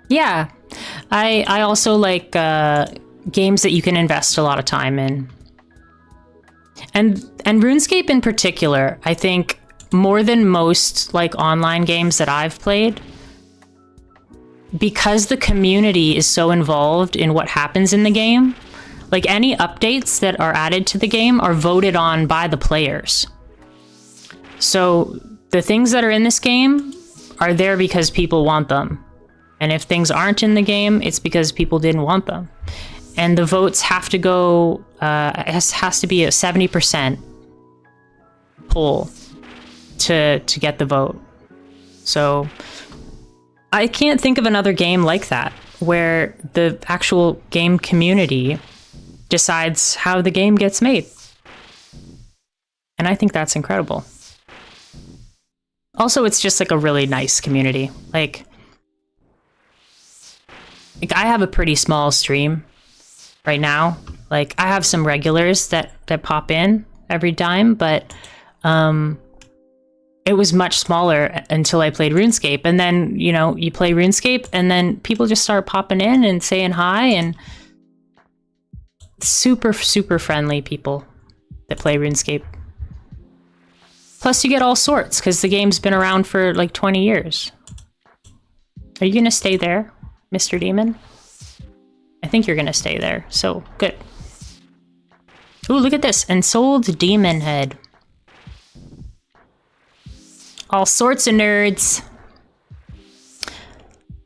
Yeah, I also like games that you can invest a lot of time in. And RuneScape in particular, I think more than most like online games that I've played, because the community is so involved in what happens in the game, like any updates that are added to the game are voted on by the players. So the things that are in this game are there because people want them. And if things aren't in the game, it's because people didn't want them. And the votes have to go has to be a 70% pull to get the vote. So I can't think of another game like that where the actual game community decides how the game gets made. And I think that's incredible. Also, it's just like a really nice community. Like I have a pretty small stream right now. Like I have some regulars that pop in every time, but it was much smaller until I played RuneScape. And then, you know, you play RuneScape and then people just start popping in and saying hi, and super, super friendly people that play RuneScape. Plus you get all sorts because the game's been around for like 20 years. Are you going to stay there, Mr. Demon? I think you're going to stay there. So good. Ooh, look at this. Ensouled Demon Head. All sorts of nerds.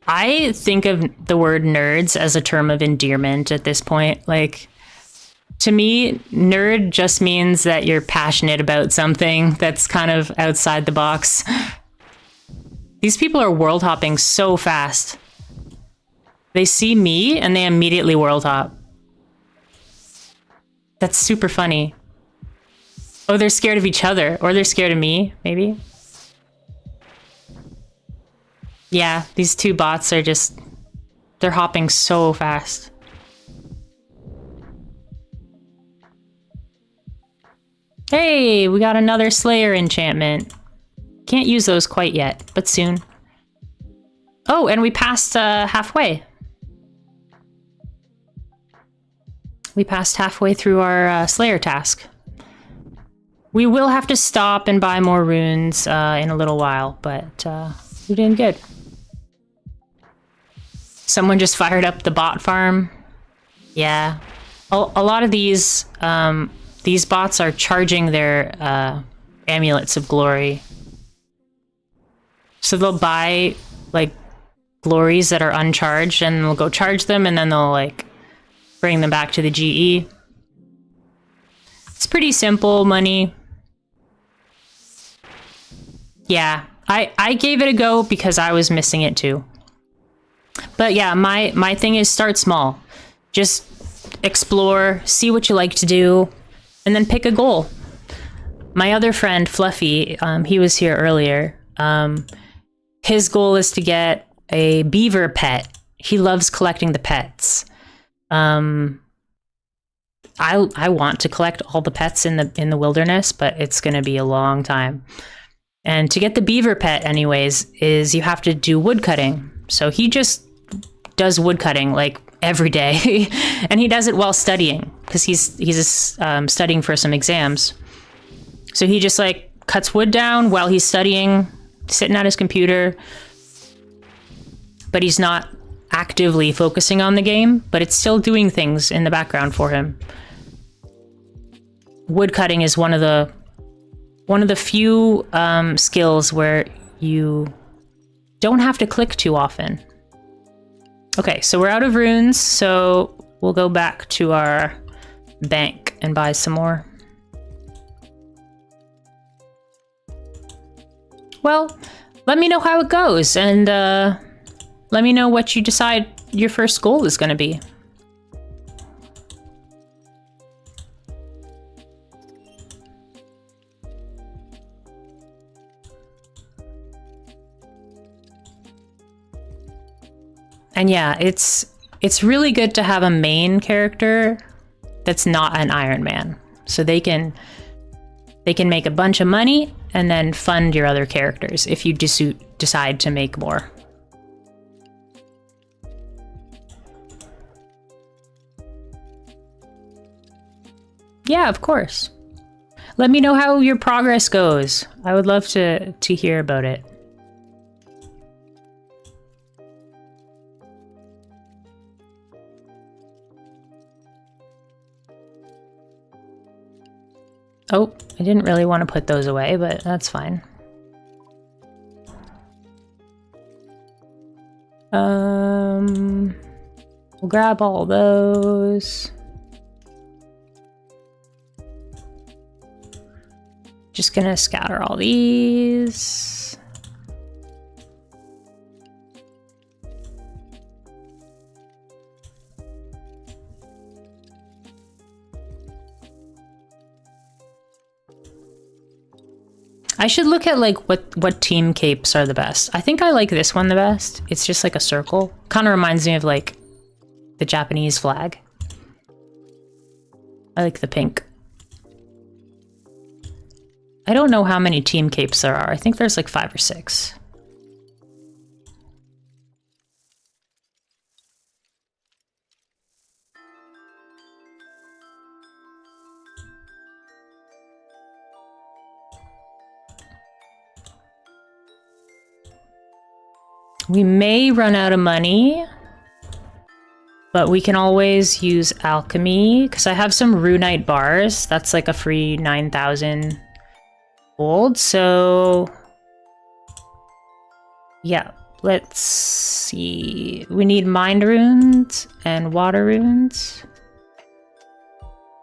I think of the word nerds as a term of endearment at this point. Like, to me, nerd just means that you're passionate about something that's kind of outside the box. These people are world hopping so fast. They see me and they immediately world hop. That's super funny. Oh, they're scared of each other, or they're scared of me, maybe. Yeah, these two bots are just, they're hopping so fast. Hey, we got another Slayer enchantment. Can't use those quite yet, but soon. Oh, and we passed halfway. We passed halfway through our Slayer task. We will have to stop and buy more runes in a little while, but we're doing good. Someone just fired up the bot farm. Yeah. A lot of these bots are charging their amulets of glory. So they'll buy like glories that are uncharged and they'll go charge them, and then they'll like bring them back to the GE. It's pretty simple money. Yeah, I gave it a go because I was missing it too. But yeah, my thing is start small. Just explore, see what you like to do, and then pick a goal. My other friend, Fluffy, he was here earlier. His goal is to get a beaver pet. He loves collecting the pets. I want to collect all the pets in the wilderness, but it's going to be a long time. And to get the beaver pet anyways is you have to do wood cutting. So he just does wood cutting like every day. And he does it while studying because he's studying for some exams. So he just like cuts wood down while he's studying, sitting at his computer. But he's not actively focusing on the game, but it's still doing things in the background for him. Wood cutting is one of the few skills where you don't have to click too often. Okay, so we're out of runes, so we'll go back to our bank and buy some more. Well, let me know how it goes, and let me know what you decide your first goal is going to be. And yeah, it's really good to have a main character that's not an Iron Man. So they can make a bunch of money and then fund your other characters if you decide to make more. Yeah, of course. Let me know how your progress goes. I would love to hear about it. Oh, I didn't really want to put those away, but that's fine. We'll grab all those. Just gonna scatter all these. I should look at like what team capes are the best. I think I like this one the best. It's just like a circle. Kind of reminds me of like the Japanese flag. I like the pink. I don't know how many team capes there are. I think there's like 5 or 6. We may run out of money, but we can always use alchemy because I have some runite bars. That's like a free 9,000 gold. So yeah, let's see. We need mind runes and water runes.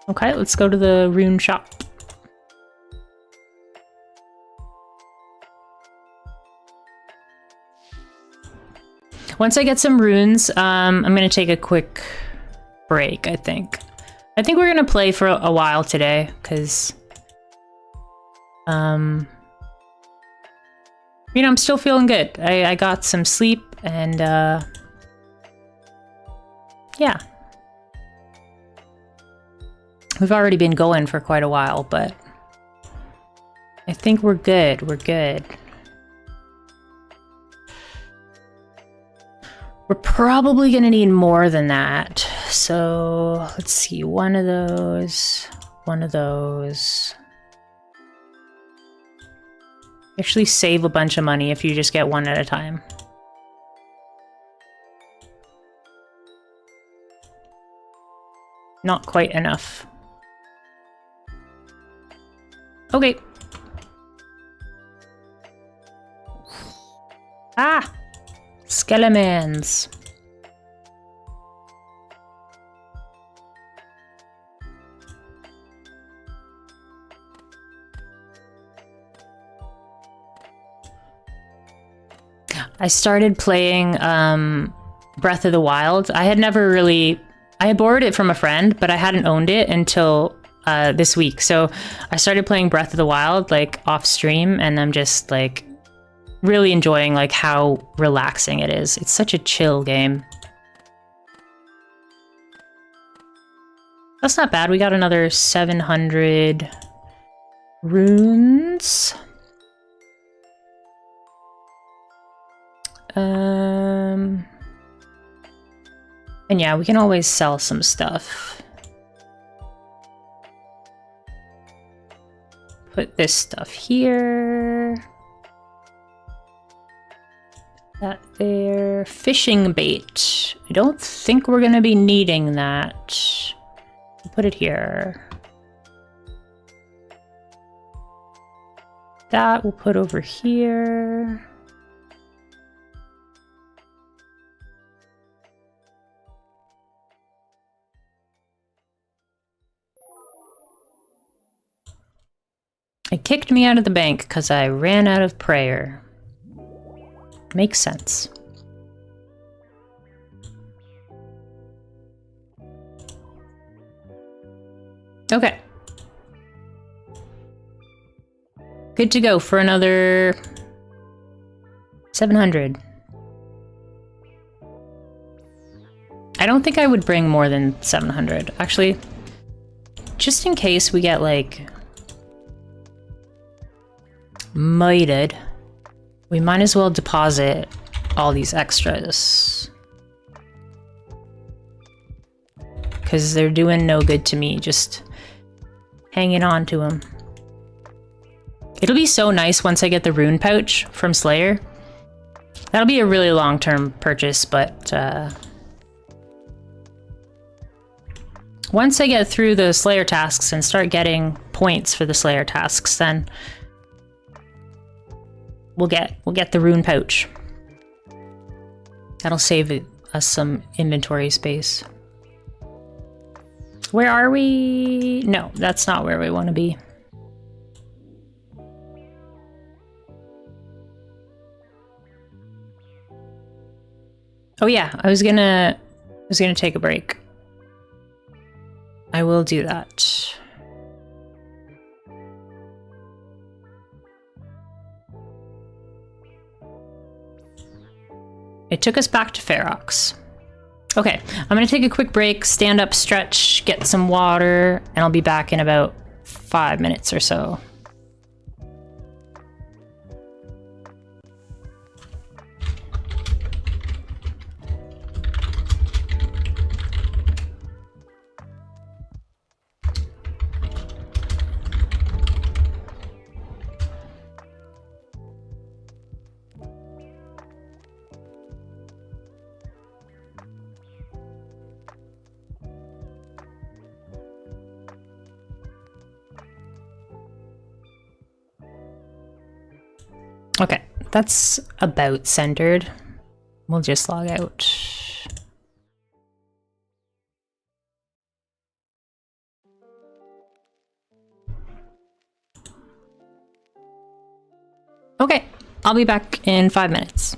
Okay, let's go to the rune shop. Once I get some runes, I'm gonna take a quick break, I think. I think we're gonna play for a while today, because you know, I'm still feeling good. I got some sleep, and yeah. We've already been going for quite a while, but I think we're good. We're good. We're probably gonna need more than that. So let's see, one of those. Actually save a bunch of money if you just get one at a time. Not quite enough. Okay. Ah! Skelemans. I started playing Breath of the Wild. I had borrowed it from a friend, but I hadn't owned it until this week. So I started playing Breath of the Wild like off stream, and I'm just like really enjoying like how relaxing it is. It's such a chill game. That's not bad. We got another 700 runes. And yeah, we can always sell some stuff. Put this stuff here. That there. Fishing bait. I don't think we're gonna be needing that. We'll put it here. That we'll put over here. It kicked me out of the bank because I ran out of prayer. Makes sense. Okay. Good to go for another 700. I don't think I would bring more than 700. Actually, just in case we get like mited, we might as well deposit all these extras. Because they're doing no good to me, just hanging on to them. It'll be so nice once I get the rune pouch from Slayer. That'll be a really long-term purchase, but once I get through the Slayer tasks and start getting points for the Slayer tasks, then we'll get the rune pouch. That'll save us some inventory space. Where are we? No, that's not where we want to be. Oh yeah, I was gonna take a break. I will do that. It took us back to Ferox. Okay, I'm gonna take a quick break, stand up, stretch, get some water, and I'll be back in about 5 minutes or so. Okay, that's about centered. We'll just log out. Okay, I'll be back in 5 minutes.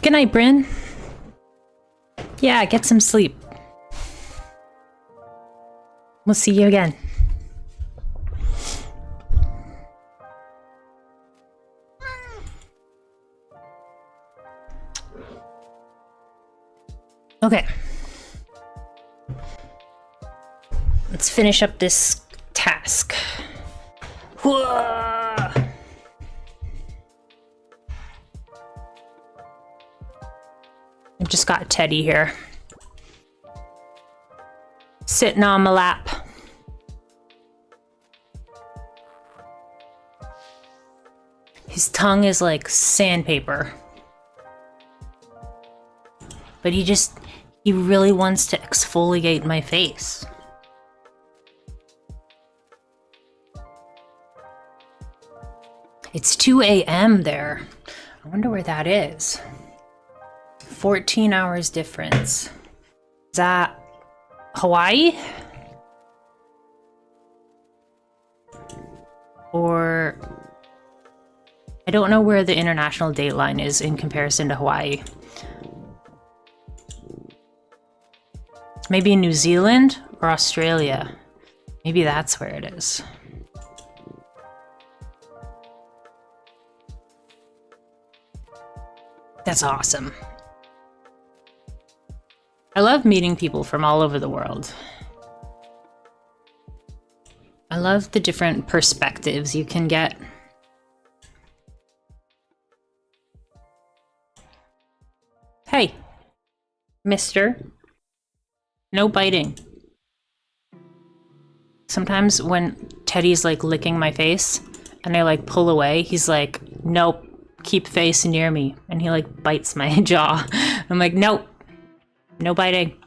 Good night, Bryn. Yeah, get some sleep. We'll see you again. Okay. Let's finish up this task. Whoa! I've just got Teddy here. Sitting on my lap. His tongue is like sandpaper. But he really wants to exfoliate my face. It's 2 a.m. there. I wonder where that is. 14 hours difference. Is that Hawaii? Or I don't know where the international date line is in comparison to Hawaii. Maybe New Zealand or Australia. Maybe that's where it is. That's awesome. I love meeting people from all over the world. I love the different perspectives you can get. Hey, mister. No biting. Sometimes when Teddy's like licking my face and I like pull away, he's like, nope, keep face near me. And he like bites my jaw. I'm like, nope, no biting.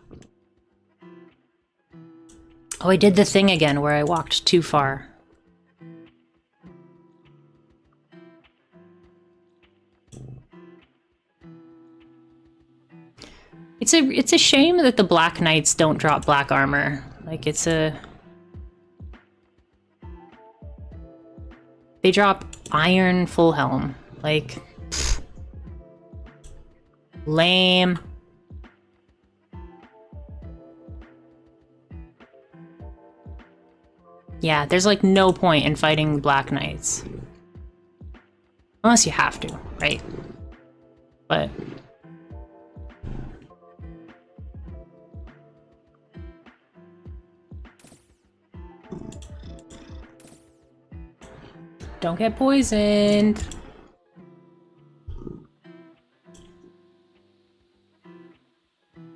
Oh, I did the thing again where I walked too far. It's a shame that the Black Knights don't drop black armor. Like they drop iron full helm. Like pfft. Lame. Yeah, there's like no point in fighting Black Knights. Unless you have to, right? But don't get poisoned.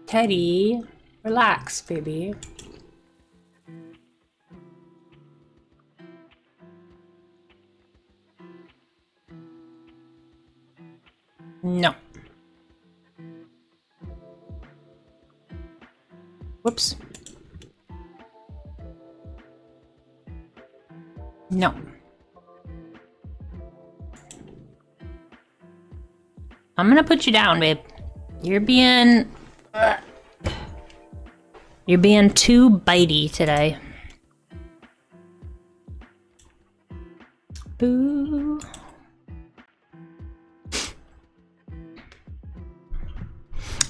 Teddy, relax, baby. No. Whoops. No. I'm gonna put you down, babe. You're being too bitey today. Boo.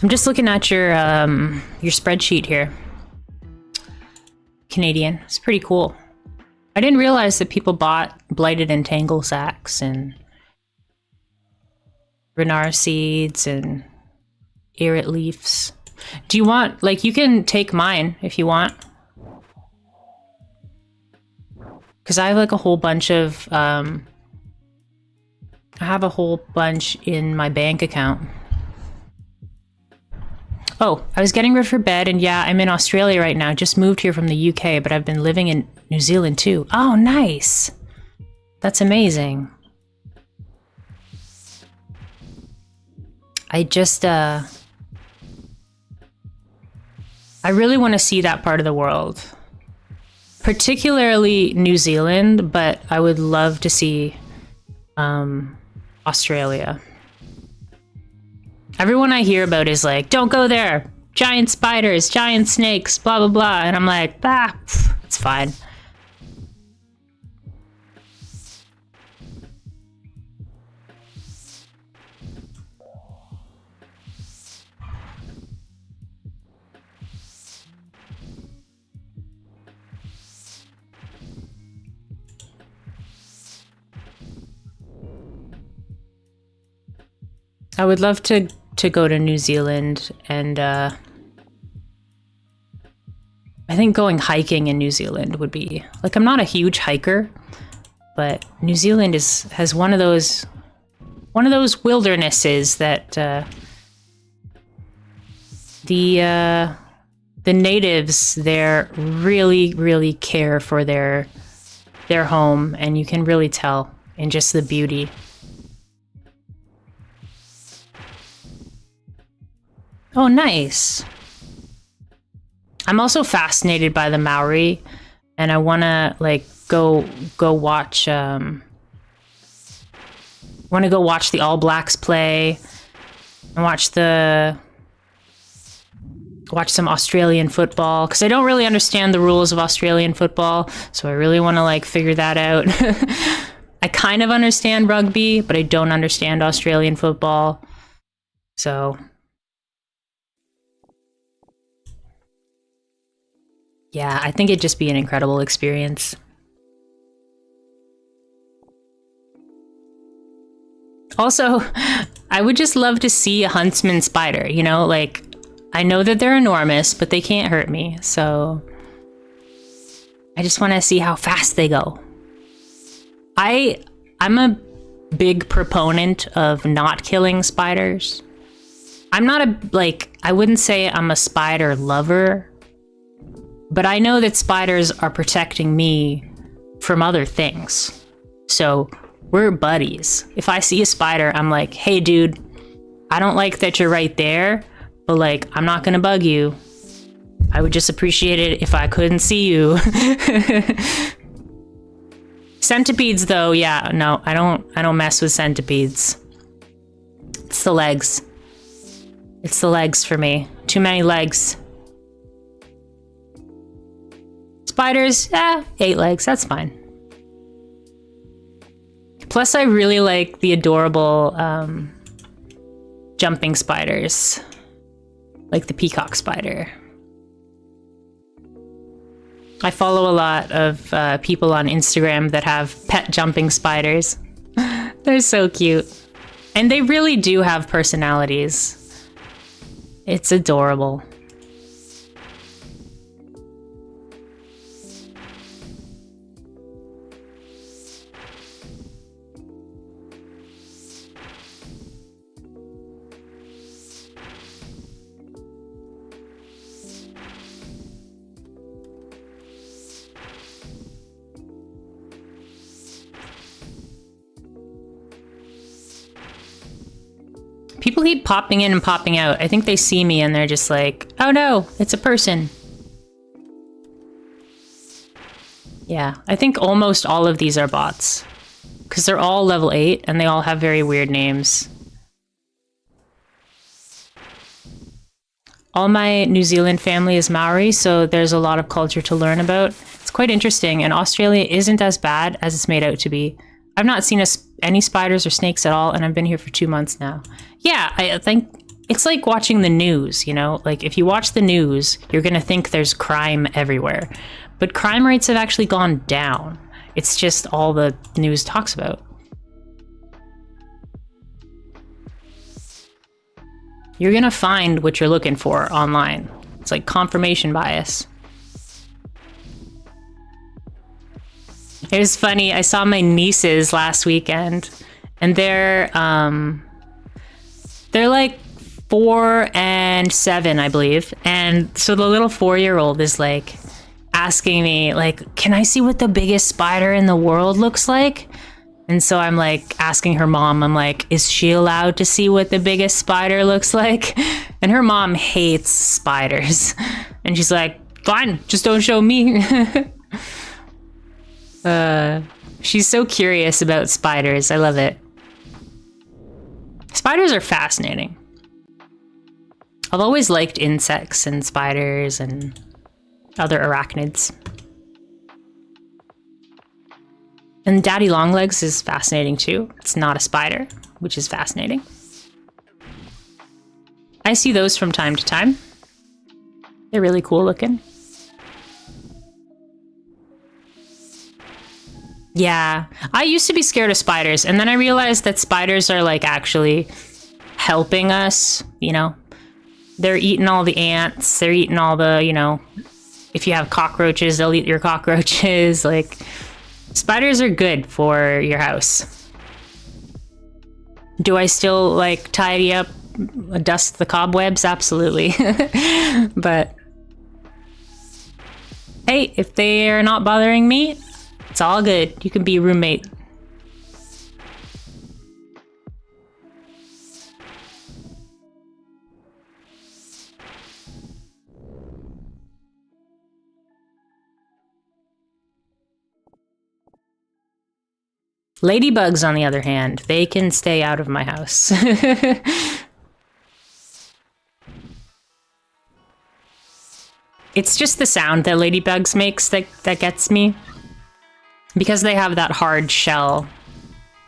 I'm just looking at your spreadsheet here. Canadian. It's pretty cool. I didn't realize that people bought blighted and tangle sacks and Renard seeds and Erit leaves. Do you want, like, you can take mine if you want. Because I have like a whole bunch of, I have a whole bunch in my bank account. Oh, I was getting ready for bed, and yeah, I'm in Australia right now. Just moved here from the UK, but I've been living in New Zealand too. Oh, nice. That's amazing. I just, I really want to see that part of the world. Particularly New Zealand, but I would love to see Australia. Everyone I hear about is like, don't go there. Giant spiders, giant snakes, blah, blah, blah. And I'm like, it's fine. I would love to go to New Zealand, and I think going hiking in New Zealand would be like, I'm not a huge hiker, but New Zealand has one of those wildernesses that the natives there really care for their home, and you can really tell in just the beauty. Oh, nice. I'm also fascinated by the Maori, and I want to like go watch want to go watch the All Blacks play and watch some Australian football, because I don't really understand the rules of Australian football, so I really want to like figure that out. I kind of understand rugby, but I don't understand Australian football. So yeah, I think it'd just be an incredible experience. Also, I would just love to see a huntsman spider, you know, like, I know that they're enormous, but they can't hurt me, so I just want to see how fast they go. I'm a big proponent of not killing spiders. I'm not I wouldn't say I'm a spider lover, but I know that spiders are protecting me from other things. So we're buddies. If I see a spider, I'm like, hey dude, I don't like that you're right there, but like, I'm not gonna bug you. I would just appreciate it if I couldn't see you. Centipedes though, yeah, no, I don't mess with centipedes. It's the legs. It's the legs for me. Too many legs. Spiders, 8 legs, that's fine. Plus, I really like the adorable jumping spiders, like the peacock spider. I follow a lot of people on Instagram that have pet jumping spiders. They're so cute. And they really do have personalities. It's adorable. People keep popping in and popping out. I think they see me and they're just like, oh no, it's a person. Yeah, I think almost all of these are bots, because they're all level 8 and they all have very weird names. All my New Zealand family is Maori, so there's a lot of culture to learn about. It's quite interesting, and Australia isn't as bad as it's made out to be. I've not seen any spiders or snakes at all, and I've been here for 2 months now. Yeah, I think it's like watching the news, you know? Like, if you watch the news, you're gonna think there's crime everywhere. But crime rates have actually gone down. It's just all the news talks about. You're gonna find what you're looking for online. It's like confirmation bias. It was funny, I saw my nieces last weekend, and they're like 4 and 7, I believe. And so the little 4-year-old is like asking me, like, can I see what the biggest spider in the world looks like? And so I'm like asking her mom, I'm like, is she allowed to see what the biggest spider looks like? And her mom hates spiders. And she's like, fine, just don't show me. She's so curious about spiders. I love it. Spiders are fascinating. I've always liked insects and spiders and other arachnids. And daddy longlegs is fascinating too. It's not a spider, which is fascinating. I see those from time to time. They're really cool looking. Yeah, I used to be scared of spiders, and then I realized that spiders are like actually helping us, you know. They're eating all the ants, they're eating all the, you know, if you have cockroaches, they'll eat your cockroaches. Like, spiders are good for your house. Do I still, like, tidy up, dust the cobwebs? Absolutely. But hey, if they are not bothering me, it's all good. You can be a roommate. Ladybugs, on the other hand, they can stay out of my house. It's just the sound that ladybugs makes that gets me. Because they have that hard shell.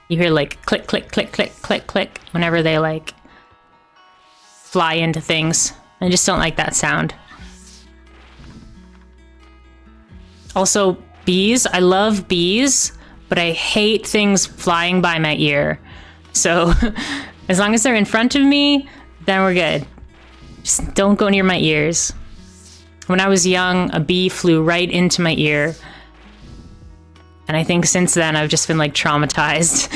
You hear like click, click, click, click, click, click whenever they like fly into things. I just don't like that sound. Also, bees. I love bees, but I hate things flying by my ear. So as long as they're in front of me, then we're good. Just don't go near my ears. When I was young, a bee flew right into my ear. And I think since then, I've just been like traumatized.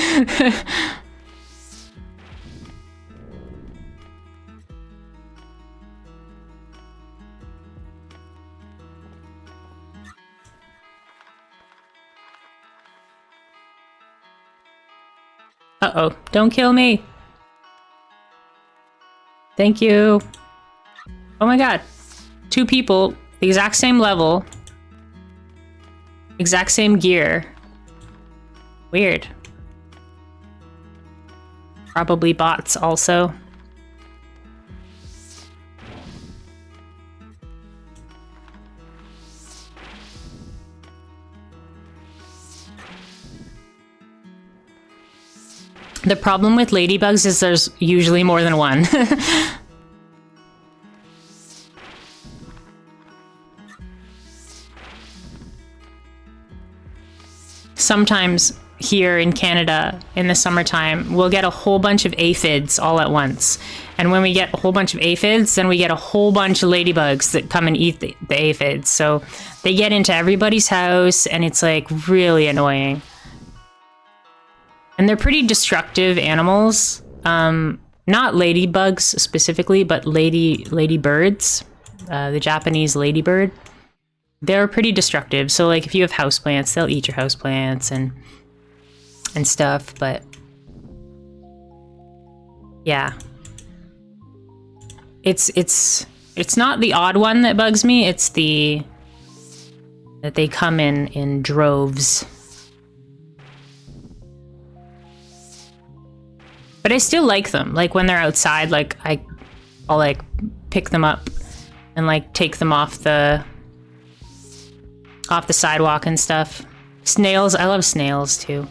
Uh-oh, don't kill me. Thank you. Oh my god. 2 people, the exact same level. Exact same gear. Weird. Probably bots also. The problem with ladybugs is there's usually more than one. Sometimes here in Canada in the summertime, we'll get a whole bunch of aphids all at once. And when we get a whole bunch of aphids, then we get a whole bunch of ladybugs that come and eat the aphids. So they get into everybody's house and it's like really annoying. And they're pretty destructive animals. Not ladybugs specifically, but ladybirds. The Japanese ladybird. They're pretty destructive. So like if you have houseplants, they'll eat your houseplants and stuff, but yeah. It's not the odd one that bugs me, it's that they come in droves. But I still like them. Like when they're outside, like I'll like pick them up and like take them off the sidewalk and stuff. Snails, I love snails too.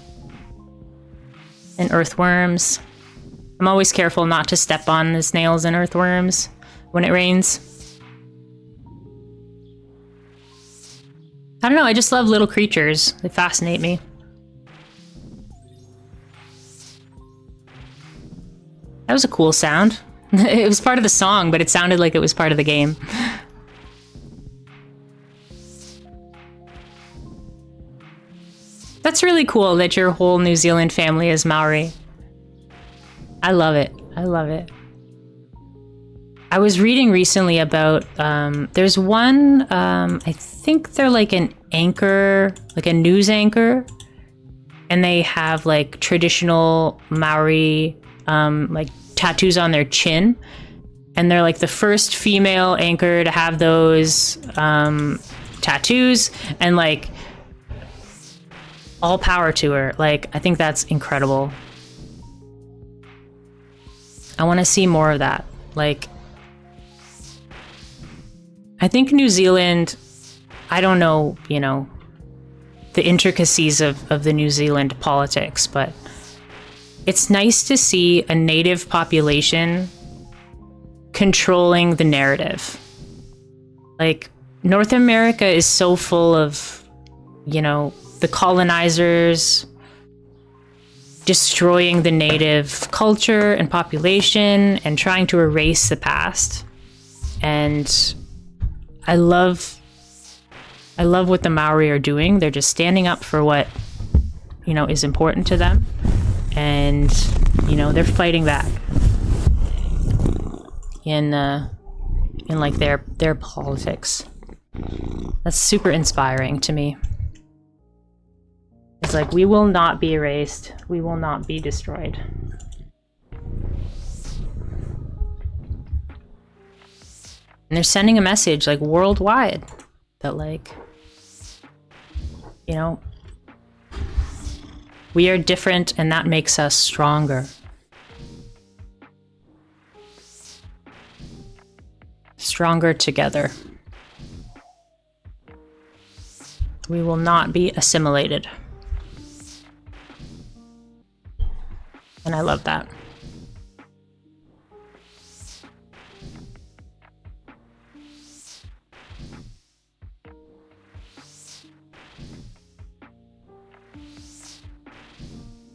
And earthworms. I'm always careful not to step on the snails and earthworms when it rains. I don't know, I just love little creatures. They fascinate me. That was a cool sound. It was part of the song, but it sounded like it was part of the game. That's really cool that your whole New Zealand family is Maori. I love it. I love it. I was reading recently about, there's one, I think they're like an anchor, like a news anchor, and they have like traditional Maori, like tattoos on their chin. And they're like the first female anchor to have those tattoos, and like, all power to her. Like, I think that's incredible. I want to see more of that. Like, I think New Zealand, I don't know, you know, the intricacies of the New Zealand politics, but it's nice to see a native population controlling the narrative. Like, North America is so full of, you know, the colonizers destroying the native culture and population and trying to erase the past. And I love what the Maori are doing. They're just standing up for what, you know, is important to them. And, you know, they're fighting back in like their politics. That's super inspiring to me. It's like, we will not be erased. We will not be destroyed. And they're sending a message like worldwide that, like, you know, we are different and that makes us stronger. Stronger together. We will not be assimilated. And I love that.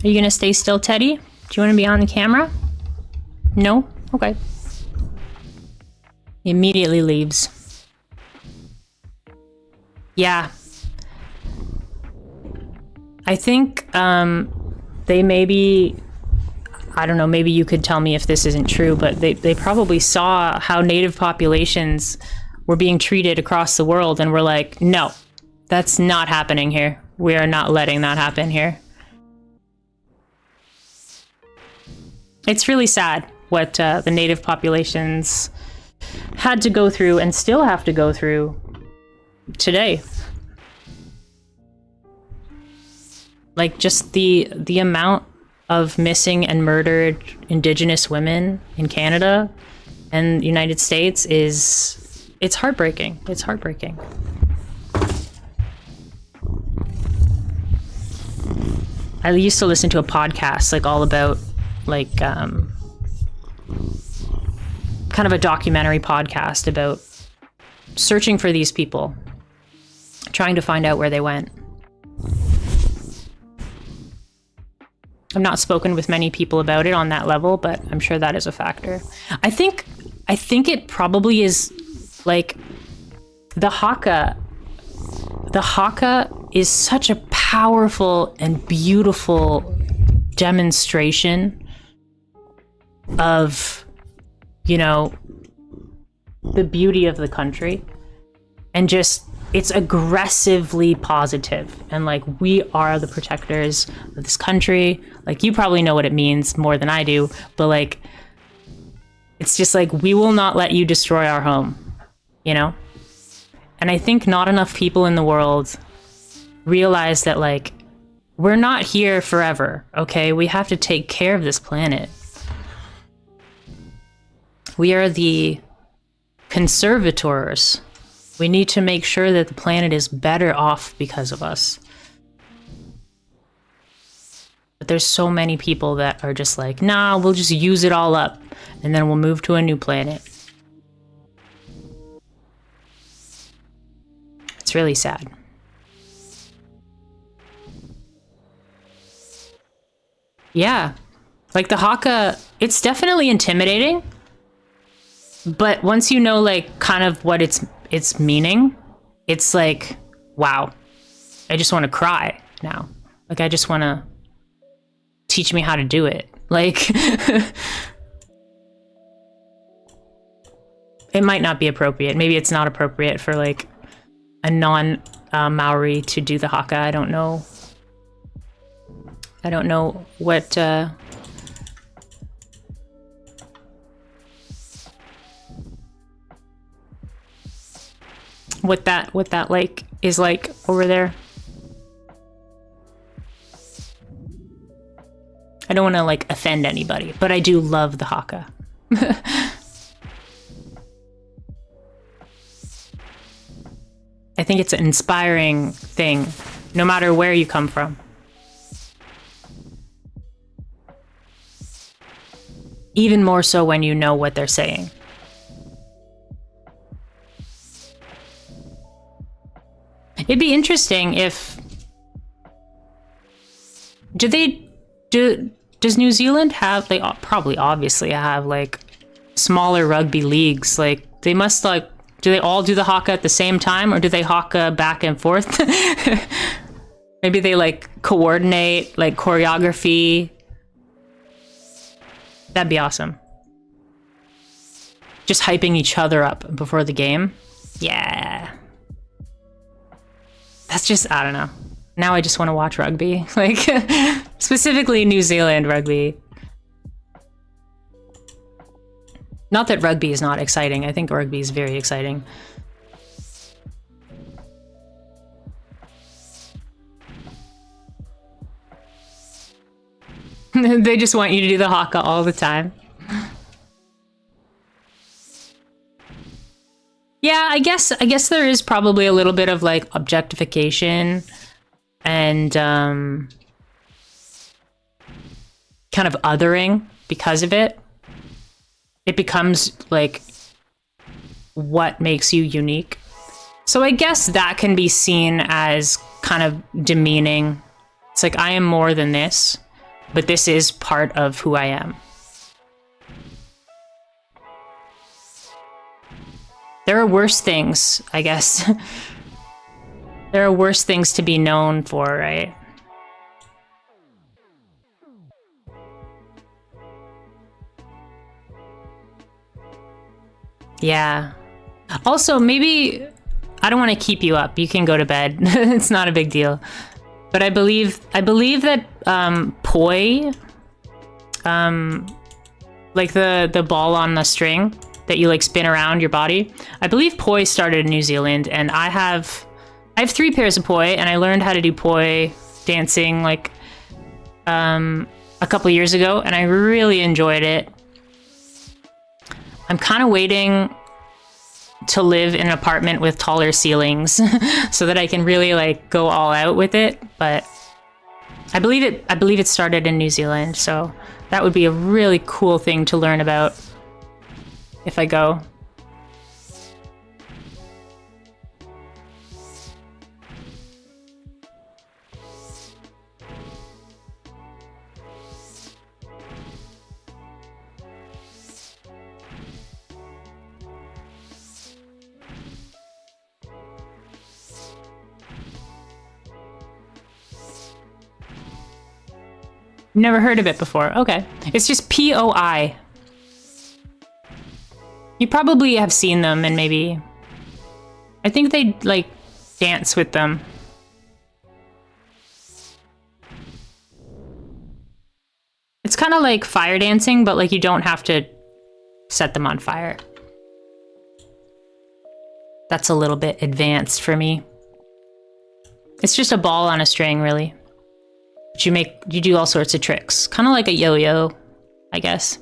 Are you gonna stay still, Teddy? Do you want to be on the camera? No? Okay. He immediately leaves. Yeah. I think they maybe, I don't know, maybe you could tell me if this isn't true, but they probably saw how native populations were being treated across the world and were like, no, that's not happening here. We are not letting that happen here. It's really sad what the native populations had to go through and still have to go through today. Like, just the amount of missing and murdered Indigenous women in Canada and the United States it's heartbreaking. It's heartbreaking. I used to listen to a podcast like all about like kind of a documentary podcast about searching for these people, trying to find out where they went. I've not spoken with many people about it on that level, but I'm sure that is a factor. I think it probably is like the haka. The haka is such a powerful and beautiful demonstration of, you know, the beauty of the country, and just it's aggressively positive, and like, we are the protectors of this country. Like, you probably know what it means more than I do, but like, it's just like, we will not let you destroy our home, you know? And I think not enough people in the world realize that, like, we're not here forever, okay? We have to take care of this planet. We are the conservators. We need to make sure that the planet is better off because of us. But there's so many people that are just like, nah, we'll just use it all up and then we'll move to a new planet. It's really sad. Yeah. Like, the haka, it's definitely intimidating. But once you know, like, kind of what its meaning, it's like, wow, I just want to cry now. Like, I just want to teach me how to do it. Like, it might not be appropriate. Maybe it's not appropriate for like a non-Maori to do the haka. I don't know. I don't know what that like is like over there. I don't want to like offend anybody, but I do love the haka. I think it's an inspiring thing, no matter where you come from. Even more so when you know what they're saying. It'd be interesting if... Does New Zealand have, they probably obviously have like smaller rugby leagues? Like they must like, do they all do the haka at the same time, or do they haka back and forth? Maybe they like coordinate like choreography. That'd be awesome. Just hyping each other up before the game. Yeah. That's just, I don't know. Now I just want to watch rugby. Like, specifically New Zealand rugby. Not that rugby is not exciting. I think rugby is very exciting. They just want you to do the haka all the time. Yeah, I guess there is probably a little bit of like objectification and kind of othering because of it. It becomes like what makes you unique. So I guess that can be seen as kind of demeaning. It's like, I am more than this, but this is part of who I am. There are worse things, I guess. There are worse things to be known for, right? Yeah. Also, maybe I don't want to keep you up. You can go to bed. It's not a big deal. But I believe that poi, like the ball on the string that you like spin around your body. I believe poi started in New Zealand, and I have 3 pairs of poi, and I learned how to do poi dancing like a couple years ago, and I really enjoyed it. I'm kind of waiting to live in an apartment with taller ceilings so that I can really like go all out with it, but I believe it started in New Zealand, so that would be a really cool thing to learn about if I go. Never heard of it before. Okay. It's just POI. You probably have seen them, and maybe... I think they, like, dance with them. It's kind of like fire dancing, but, like, you don't have to set them on fire. That's a little bit advanced for me. It's just a ball on a string, really. But you do all sorts of tricks. Kind of like a yo-yo, I guess.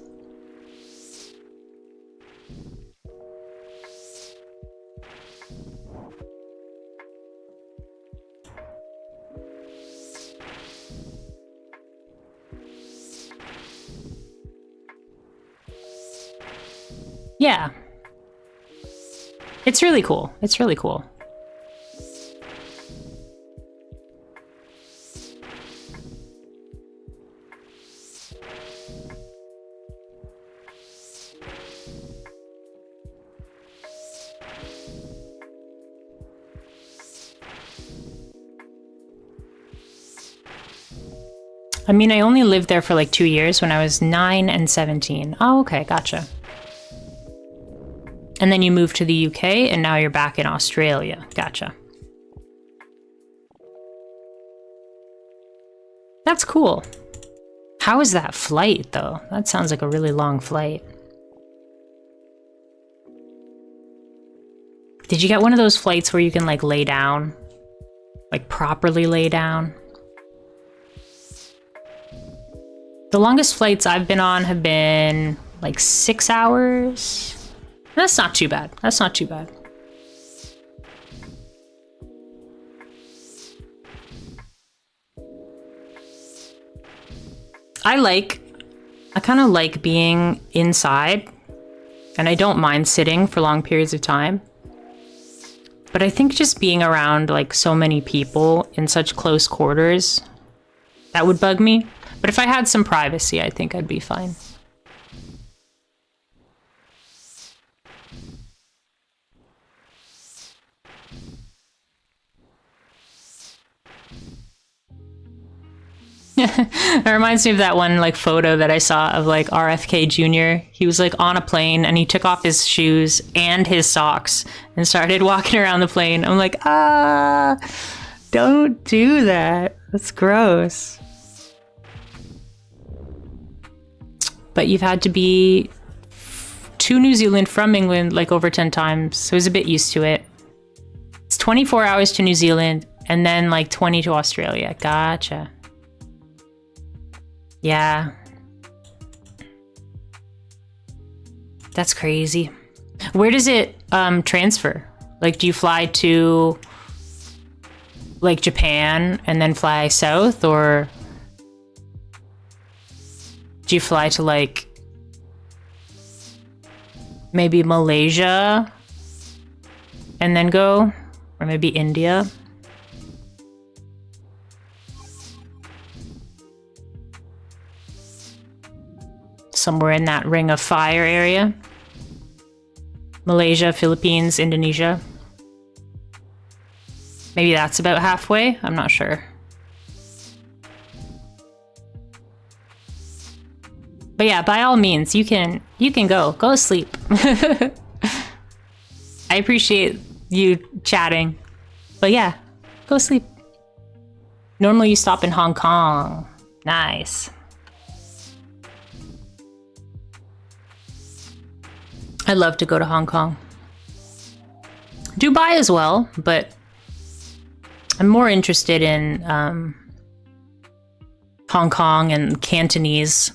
Yeah. It's really cool. It's really cool. I mean, I only lived there for like 2 years when I was 9 and 17. Oh, okay, gotcha. And then you moved to the UK, and now you're back in Australia. Gotcha. That's cool. How is that flight, though? That sounds like a really long flight. Did you get one of those flights where you can, like, lay down? Like, properly lay down? The longest flights I've been on have been, like, 6 hours. That's not too bad. That's not too bad. I kind of like being inside, and I don't mind sitting for long periods of time. But I think just being around like so many people in such close quarters, that would bug me. But if I had some privacy, I think I'd be fine. It reminds me of that one like photo that I saw of like RFK Jr. He was like on a plane and he took off his shoes and his socks and started walking around the plane. I'm like, don't do that. That's gross. But you've had to be to New Zealand from England like over 10 times, so I was a bit used to it. It's 24 hours to New Zealand and then like 20 to Australia. Gotcha. Yeah. That's crazy. Where does it transfer? Like, do you fly to like Japan and then fly south, or do you fly to like maybe Malaysia and then go, or maybe India? Somewhere in that Ring of Fire area. Malaysia, Philippines, Indonesia. Maybe that's about halfway. I'm not sure. But yeah, by all means, you can go sleep. I appreciate you chatting. But yeah, go sleep. Normally you stop in Hong Kong. Nice. I'd love to go to Hong Kong. Dubai as well, but I'm more interested in Hong Kong and Cantonese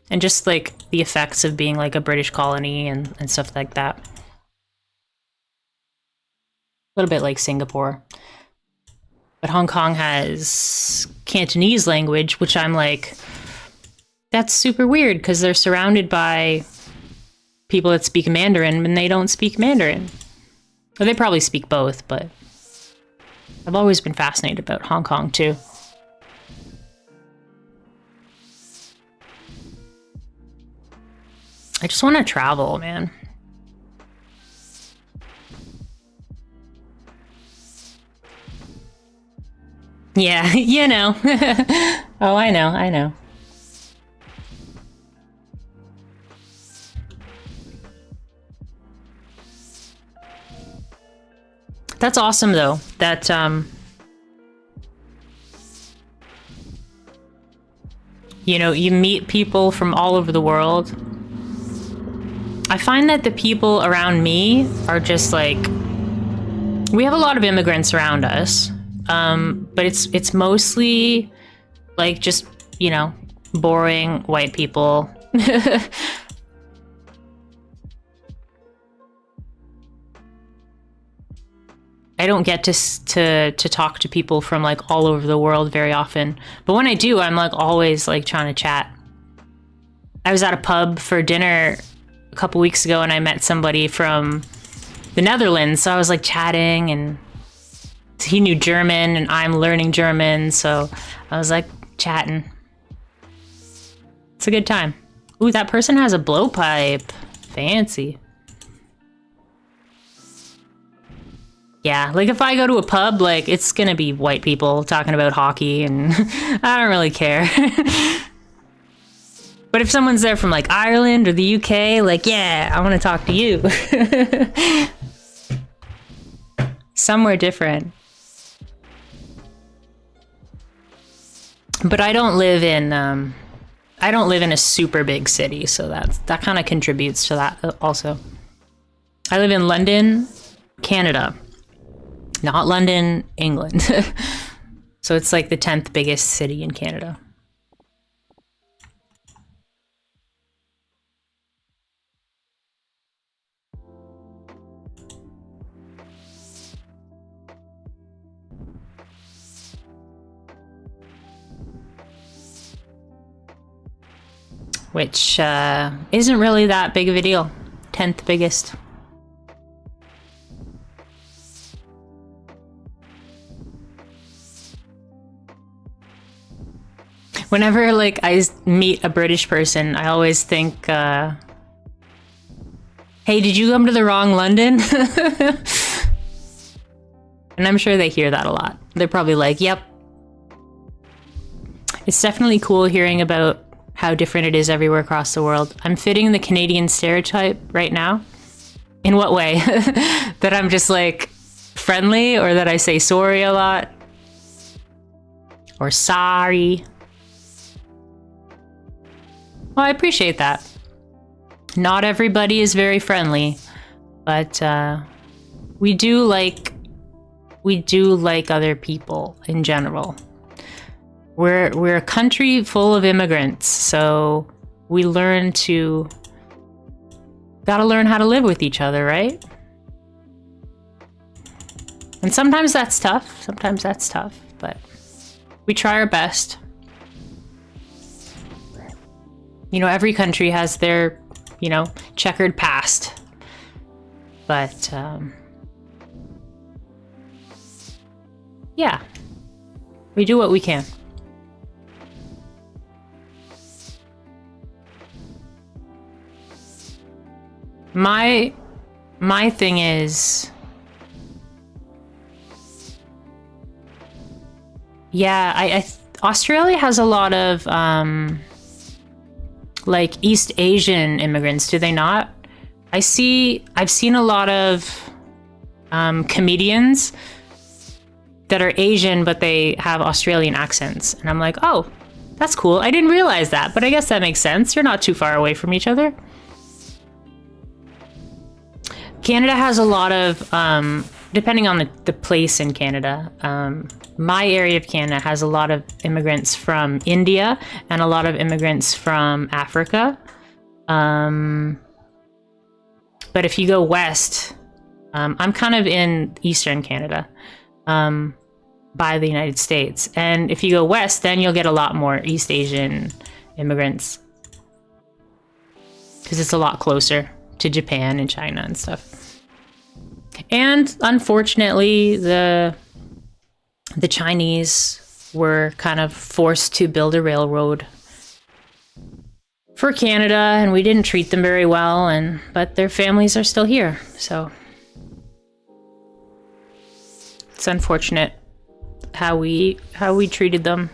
and just like the effects of being like a British colony and stuff like that. A little bit like Singapore. But Hong Kong has Cantonese language, which I'm like, that's super weird because they're surrounded by people that speak Mandarin and they don't speak Mandarin. Well, they probably speak both, but I've always been fascinated about Hong Kong too. I just want to travel, man. Yeah, you know. Oh, I know. That's awesome, though, that, you know, you meet people from all over the world. I find that the people around me are just like, we have a lot of immigrants around us, but it's mostly like just, you know, boring white people. I don't get to talk to people from like all over the world very often. But when I do, I'm like always like trying to chat. I was at a pub for dinner a couple weeks ago and I met somebody from the Netherlands. So I was like chatting and he knew German and I'm learning German. So I was like chatting. It's a good time. Ooh, that person has a blowpipe. Fancy. Yeah, like if I go to a pub, like it's gonna be white people talking about hockey and I don't really care. But if someone's there from like Ireland or the UK, like, yeah, I want to talk to you. Somewhere different. But I don't live in a super big city, so that kind of contributes to that also. I live in London, Canada. Not London, England. So it's like the 10th biggest city in Canada. Which isn't really that big of a deal. 10th biggest. Whenever like meet a British person, I always think, hey, did you come to the wrong London? And I'm sure they hear that a lot. They're probably like, yep. It's definitely cool hearing about how different it is everywhere across the world. I'm fitting the Canadian stereotype right now. In what way? That I'm just like friendly, or that I say sorry a lot? Or sorry? Well, I appreciate that. Not everybody is very friendly, but we do like other people in general. We're a country full of immigrants, so we gotta learn how to live with each other, right? And sometimes that's tough. But we try our best. You know, every country has their, checkered past. But, yeah, we do what we can. My thing is, yeah, Australia has a lot of like East Asian immigrants, do they not? I've seen a lot of comedians that are Asian, but they have Australian accents. And I'm like, oh, that's cool. I didn't realize that, but I guess that makes sense. You're not too far away from each other. Canada has a lot of, depending on the place in Canada, my area of Canada has a lot of immigrants from India and a lot of immigrants from Africa. But if you go west, I'm kind of in Eastern Canada, by the United States. And if you go west, then you'll get a lot more East Asian immigrants, because it's a lot closer to Japan and China and stuff. And unfortunately, the Chinese were kind of forced to build a railroad for Canada, and we didn't treat them very well, but their families are still here. So it's unfortunate how we treated them.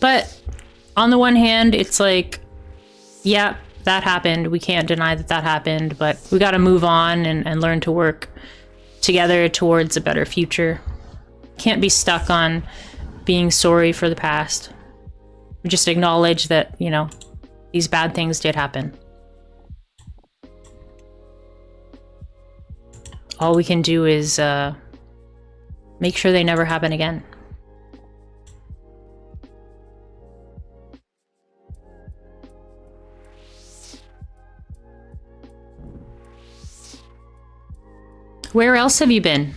But on the one hand, it's like, yeah, that happened. We can't deny that happened, but we got to move on and learn to work together towards a better future. Can't be stuck on being sorry for the past. We just acknowledge that, these bad things did happen. All we can do is make sure they never happen again. Where else have you been?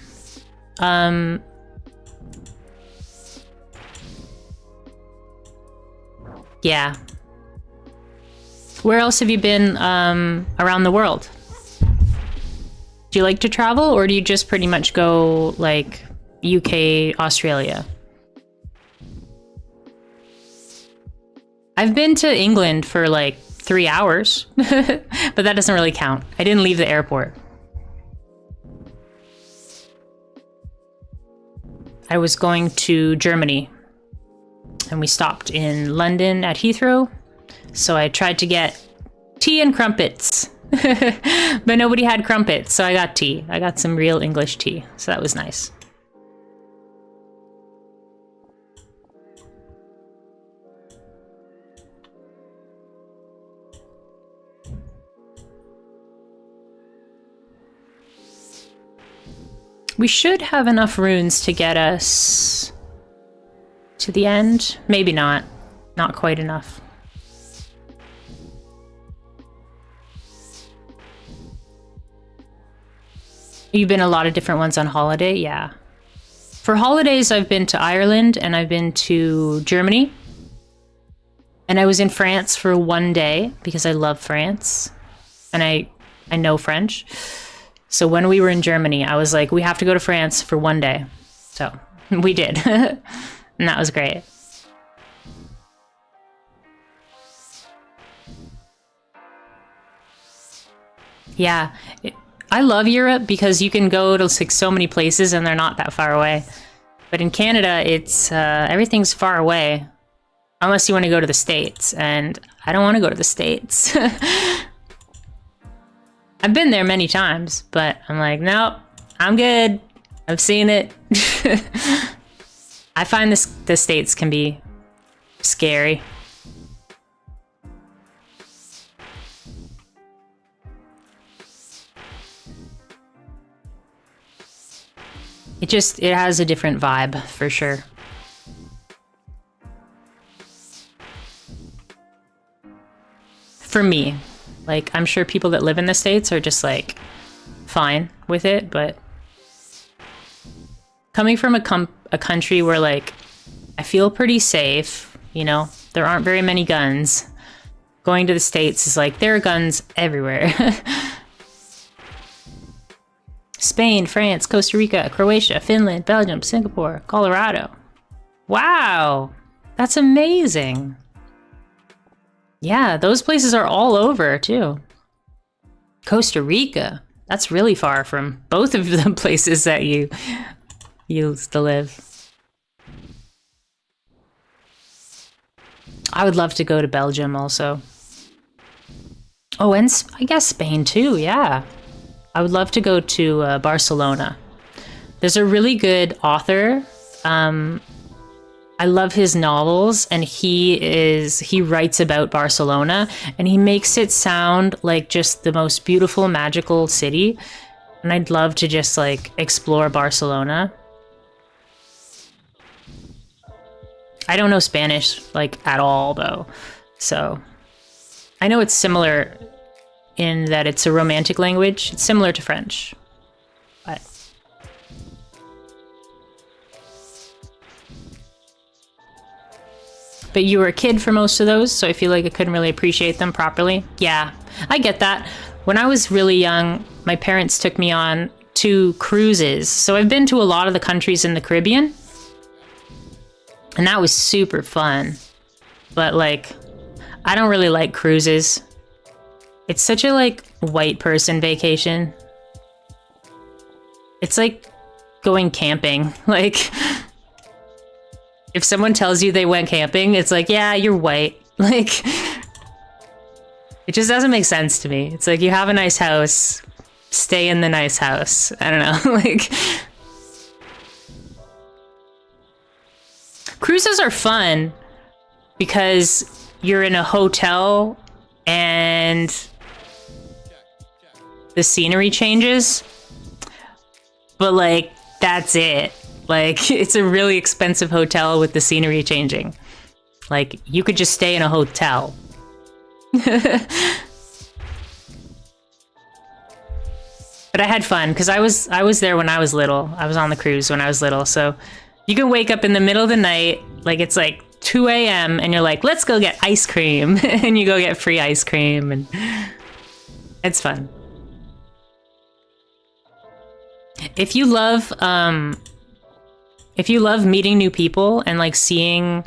Yeah. Where else have you been around the world? Do you like to travel, or do you just pretty much go like UK, Australia? I've been to England for like 3 hours, but that doesn't really count. I didn't leave the airport. I was going to Germany, and we stopped in London at Heathrow. So I tried to get tea and crumpets, but nobody had crumpets, so I got tea. I got some real English tea, so that was nice. We should have enough runes to get us to the end. Maybe not. Not quite enough. You've been a lot of different ones on holiday? Yeah. For holidays, I've been to Ireland and I've been to Germany. And I was in France for 1 day because I love France. And I know French. So when we were in Germany, I was like, we have to go to France for 1 day. So we did. And that was great. Yeah, I love Europe because you can go to like so many places and they're not that far away. But in Canada, it's everything's far away, unless you want to go to the States, and I don't want to go to the States. I've been there many times, but I'm like, nope, I'm good. I've seen it. I find the States can be scary. It has a different vibe, for sure. For me. Like, I'm sure people that live in the States are just, like, fine with it, but coming from a country where, like, I feel pretty safe, you know, there aren't very many guns. Going to the States is like, there are guns everywhere. Spain, France, Costa Rica, Croatia, Finland, Belgium, Singapore, Colorado. Wow, that's amazing. Yeah, those places are all over, too. Costa Rica. That's really far from both of the places that you used to live. I would love to go to Belgium also. Oh, and I guess Spain, too, yeah. I would love to go to Barcelona. There's a really good author. I love his novels, and he writes about Barcelona, and he makes it sound like just the most beautiful, magical city. And I'd love to just like explore Barcelona. I don't know Spanish like at all though. So I know it's similar in that it's a romantic language. It's similar to French. But you were a kid for most of those, so I feel like I couldn't really appreciate them properly. Yeah, I get that. When I was really young, my parents took me on 2 cruises. So I've been to a lot of the countries in the Caribbean. And that was super fun. But like, I don't really like cruises. It's such a like white person vacation. It's like going camping. Like, if someone tells you they went camping, it's like, yeah, you're white. Like, it just doesn't make sense to me. It's like, you have a nice house, stay in the nice house. I don't know, like... Cruises are fun because you're in a hotel and the scenery changes, but like, that's it. Like, it's a really expensive hotel with the scenery changing. Like, you could just stay in a hotel. But I had fun, because I was there when I was little. I was on the cruise when I was little, so you can wake up in the middle of the night, like it's like 2 a.m., and you're like, let's go get ice cream. And you go get free ice cream, and it's fun. If you love meeting new people and like seeing,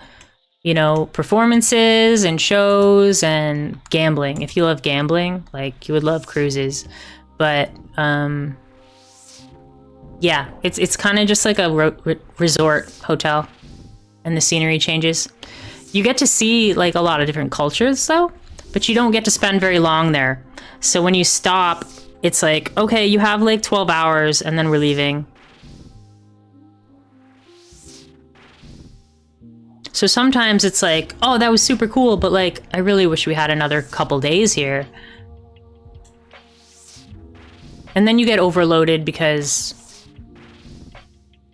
you know, performances and shows and gambling, if you love gambling, like you would love cruises. But yeah, it's kind of just like a resort hotel, and the scenery changes. You get to see like a lot of different cultures though, but you don't get to spend very long there. So when you stop, it's like, okay, you have like 12 hours and then we're leaving. So sometimes it's like, oh, that was super cool, but like, I really wish we had another couple days here. And then you get overloaded because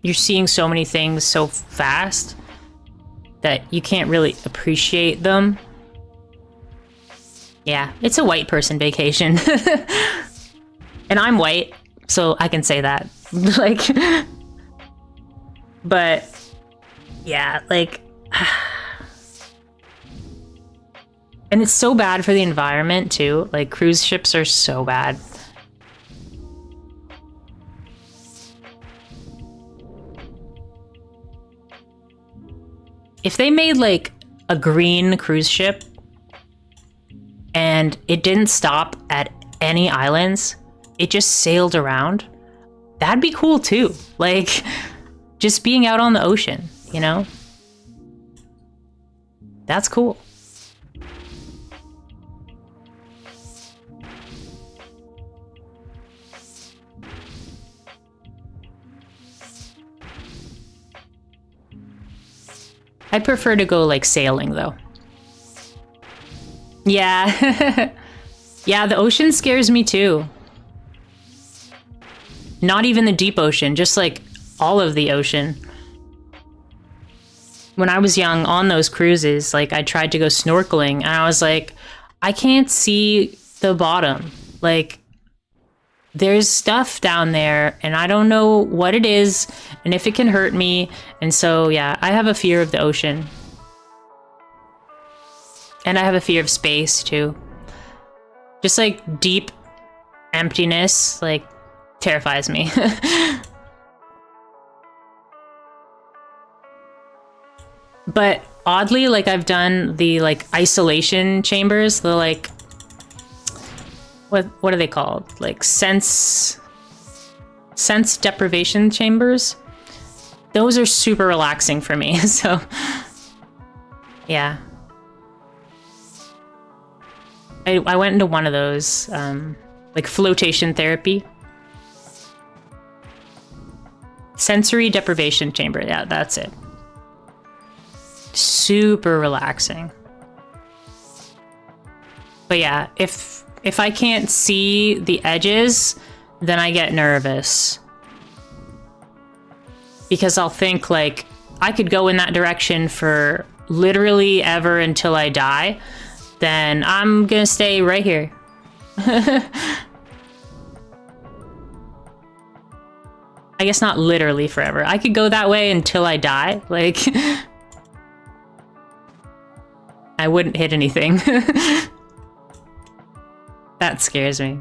you're seeing so many things so fast that you can't really appreciate them. Yeah, it's a white person vacation. And I'm white, so I can say that. Like, but yeah, like, and it's so bad for the environment too. Like, cruise ships are so bad. if they made like a green cruise ship and it didn't stop at any islands, it just sailed around, that'd be cool too. Like, just being out on the ocean, you know? That's cool. I'd prefer to go like sailing though. Yeah. Yeah, the ocean scares me too. Not even the deep ocean, just like all of the ocean. When I was young on those cruises, like I tried to go snorkeling and I was like, I can't see the bottom. Like, there's stuff down there and I don't know what it is and if it can hurt me. And so, yeah, I have a fear of the ocean. And I have a fear of space too. Just like deep emptiness, like, terrifies me. But oddly, like I've done the like isolation chambers, the like, what are they called? Like sense deprivation chambers. Those are super relaxing for me. So yeah. I went into one of those, like flotation therapy. Sensory deprivation chamber, yeah, that's it. Super relaxing. But yeah, if I can't see the edges, then I get nervous. Because I'll think like, I could go in that direction for literally ever until I die, then I'm gonna stay right here. I guess not literally forever. I could go that way until I die. Like, I wouldn't hit anything. That scares me.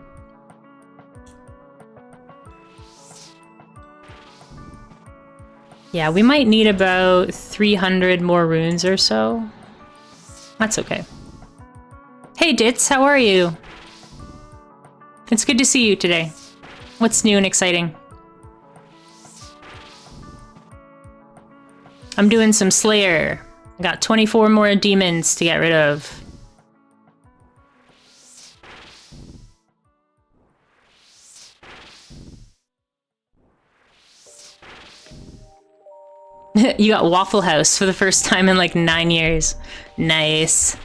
Yeah, we might need about 300 more runes or so. That's okay. Hey Ditz, how are you? It's good to see you today. What's new and exciting? I'm doing some Slayer. I got 24 more demons to get rid of. You got Waffle House for the first time in like 9 years. Nice.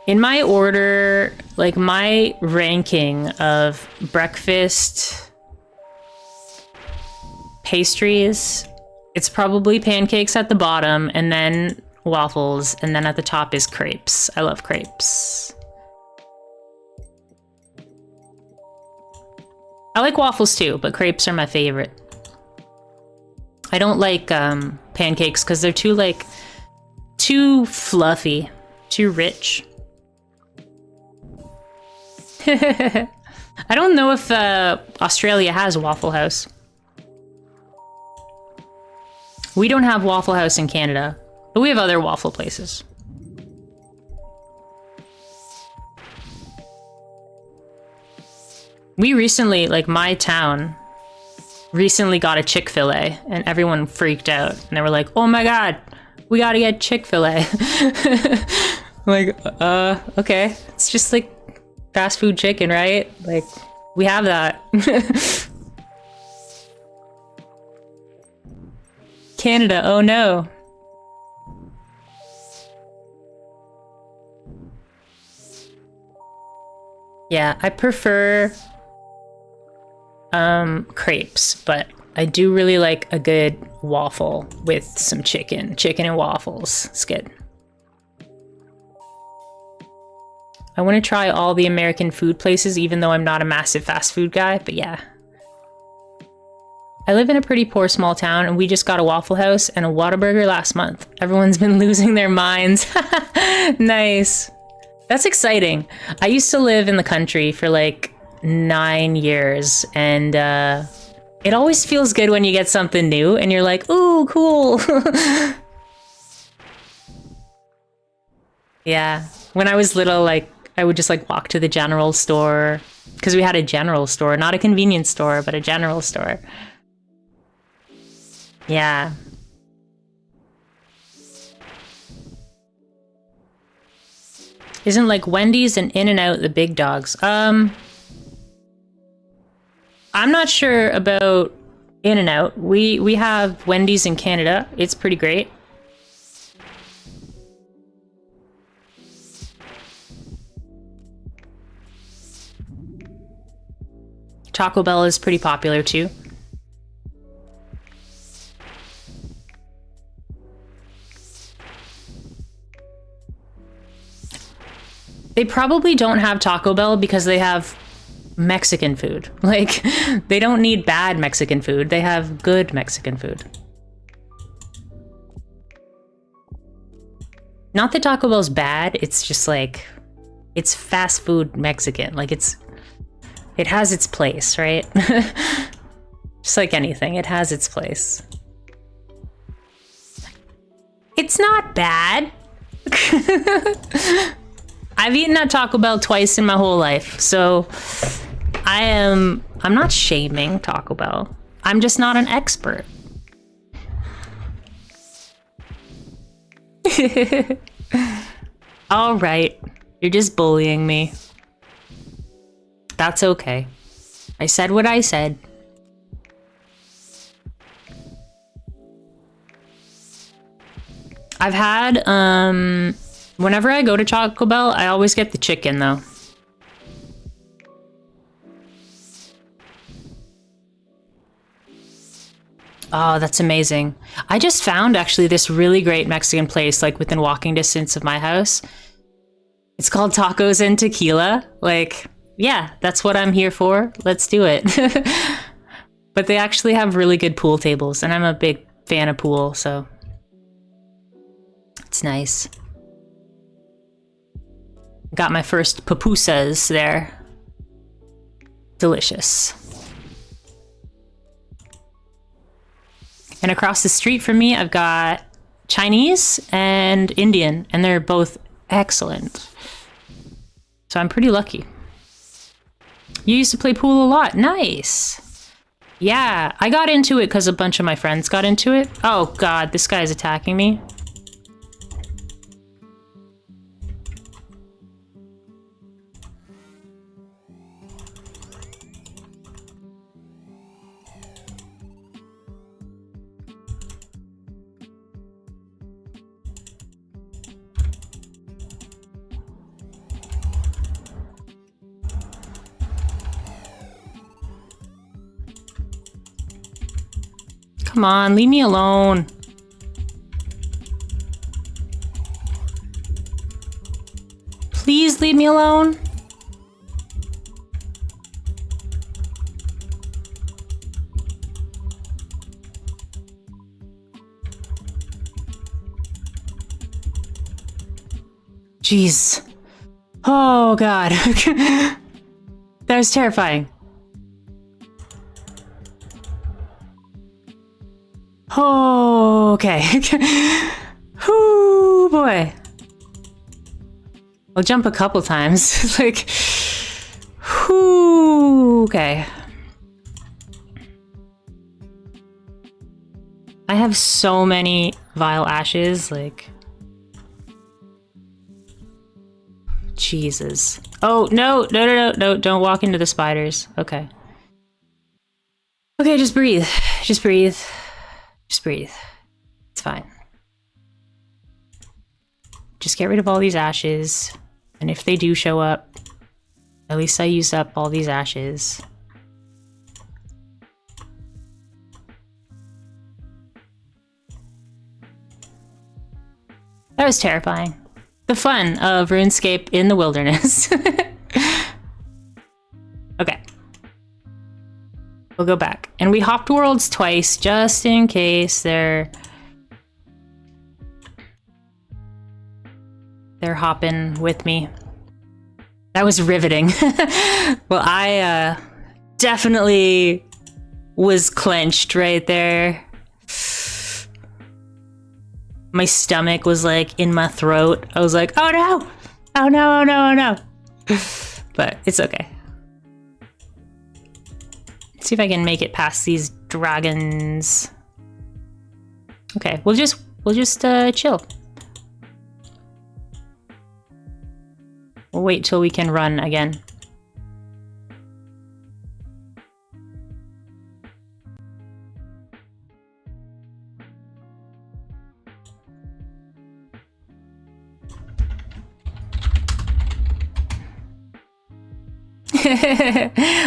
In my order, like my ranking of breakfast pastries, it's probably pancakes at the bottom and then waffles, and then at the top is crepes. I love crepes. I like waffles too, but crepes are my favorite. I don't like pancakes because they're too fluffy, too rich. I don't know if Australia has a Waffle House. We don't have Waffle House in Canada, but we have other waffle places. We recently, like my town, recently got a Chick-fil-A and everyone freaked out. And they were like, oh my God, we gotta get Chick-fil-A. Like, okay. It's just like fast food chicken, right? Like, we have that. Canada, oh no. Yeah, I prefer crepes, but I do really like a good waffle with some chicken. Chicken and waffles. It's good. I want to try all the American food places, even though I'm not a massive fast food guy, but yeah. I live in a pretty poor small town, and we just got a Waffle House and a Whataburger last month. Everyone's been losing their minds. Nice. That's exciting. I used to live in the country for like 9 years, and it always feels good when you get something new, and you're like, ooh, cool. Yeah. When I was little, like, I would just like walk to the general store because we had a general store, not a convenience store, but a general store. Yeah. Isn't like Wendy's and In-N-Out the big dogs? I'm not sure about In-N-Out. We have Wendy's in Canada. It's pretty great. Taco Bell is pretty popular too. They probably don't have Taco Bell because they have Mexican food. Like, they don't need bad Mexican food. They have good Mexican food. Not that Taco Bell's bad, it's just like, it's fast food Mexican. Like, it has its place, right? Just like anything, it has its place. It's not bad. I've eaten at Taco Bell twice in my whole life, so I'm not shaming Taco Bell. I'm just not an expert. All right, you're just bullying me. That's okay. I said what I said. I've had, whenever I go to Taco Bell, I always get the chicken, though. Oh, that's amazing. I just found, actually, this really great Mexican place, like, within walking distance of my house. It's called Tacos and Tequila. Like, yeah, that's what I'm here for. Let's do it. But they actually have really good pool tables, and I'm a big fan of pool, so it's nice. Got my first pupusas there. Delicious. And across the street from me, I've got Chinese and Indian, and they're both excellent. So I'm pretty lucky. You used to play pool a lot. Nice. Yeah, I got into it because a bunch of my friends got into it. Oh god, this guy's attacking me. Come on, leave me alone. Please leave me alone. Jeez. Oh god. That was terrifying. Oh, okay. Whoo, boy. I'll jump a couple times. Like, whoo, okay. I have so many vile ashes, like. Jesus. Oh, no, no, no, no, no, don't walk into the spiders. Okay. Okay, just breathe. Just breathe. Just breathe. It's fine. Just get rid of all these ashes. And if they do show up, at least I used up all these ashes. That was terrifying. The fun of RuneScape in the wilderness. Okay. We'll go back. And we hopped worlds twice, just in case they're hopping with me. That was riveting. Well, I definitely was clenched right there. My stomach was like in my throat. I was like, oh no! Oh no, oh no, oh no. But it's okay. Let's see if I can make it past these dragons. Okay, we'll just chill. We'll wait till we can run again.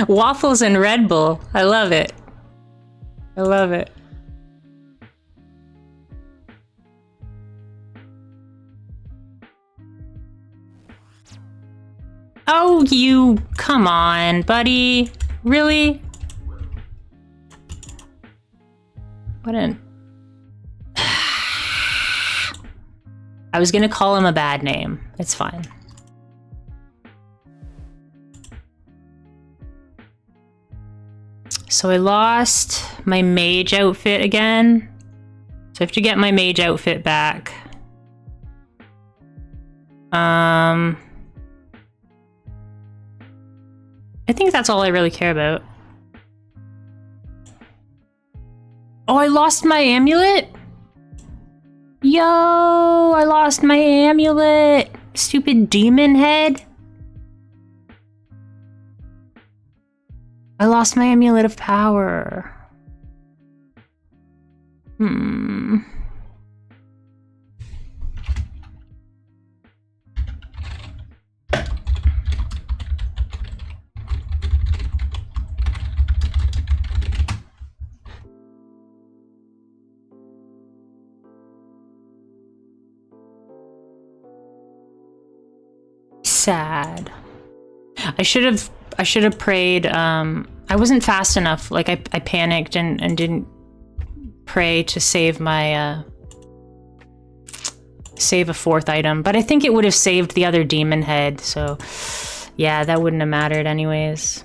Waffles and Red Bull. I love it. I love it. Oh, you... Come on, buddy. Really? What an... I was gonna call him a bad name. It's fine. So I lost my mage outfit again. So I have to get my mage outfit back. I think that's all I really care about. Oh, I lost my amulet? Yo, I lost my amulet. Stupid demon head. I lost my amulet of power. Sad. I should have prayed. I wasn't fast enough. Like I panicked and didn't pray to save my save a fourth item, but I think it would have saved the other demon head. So yeah, that wouldn't have mattered anyways.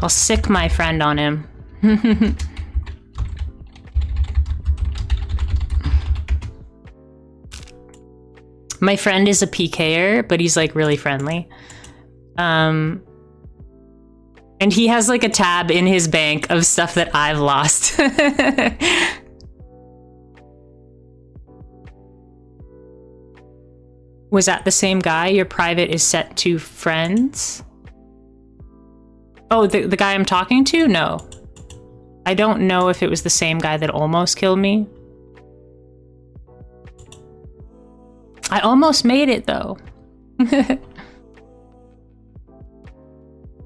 I'll sick my friend on him. My friend is a PKer, but he's like really friendly. And he has like a tab in his bank of stuff that I've lost. Was that the same guy? Your private is set to friends? Oh, the guy I'm talking to? No. I don't know if it was the same guy that almost killed me. I almost made it though.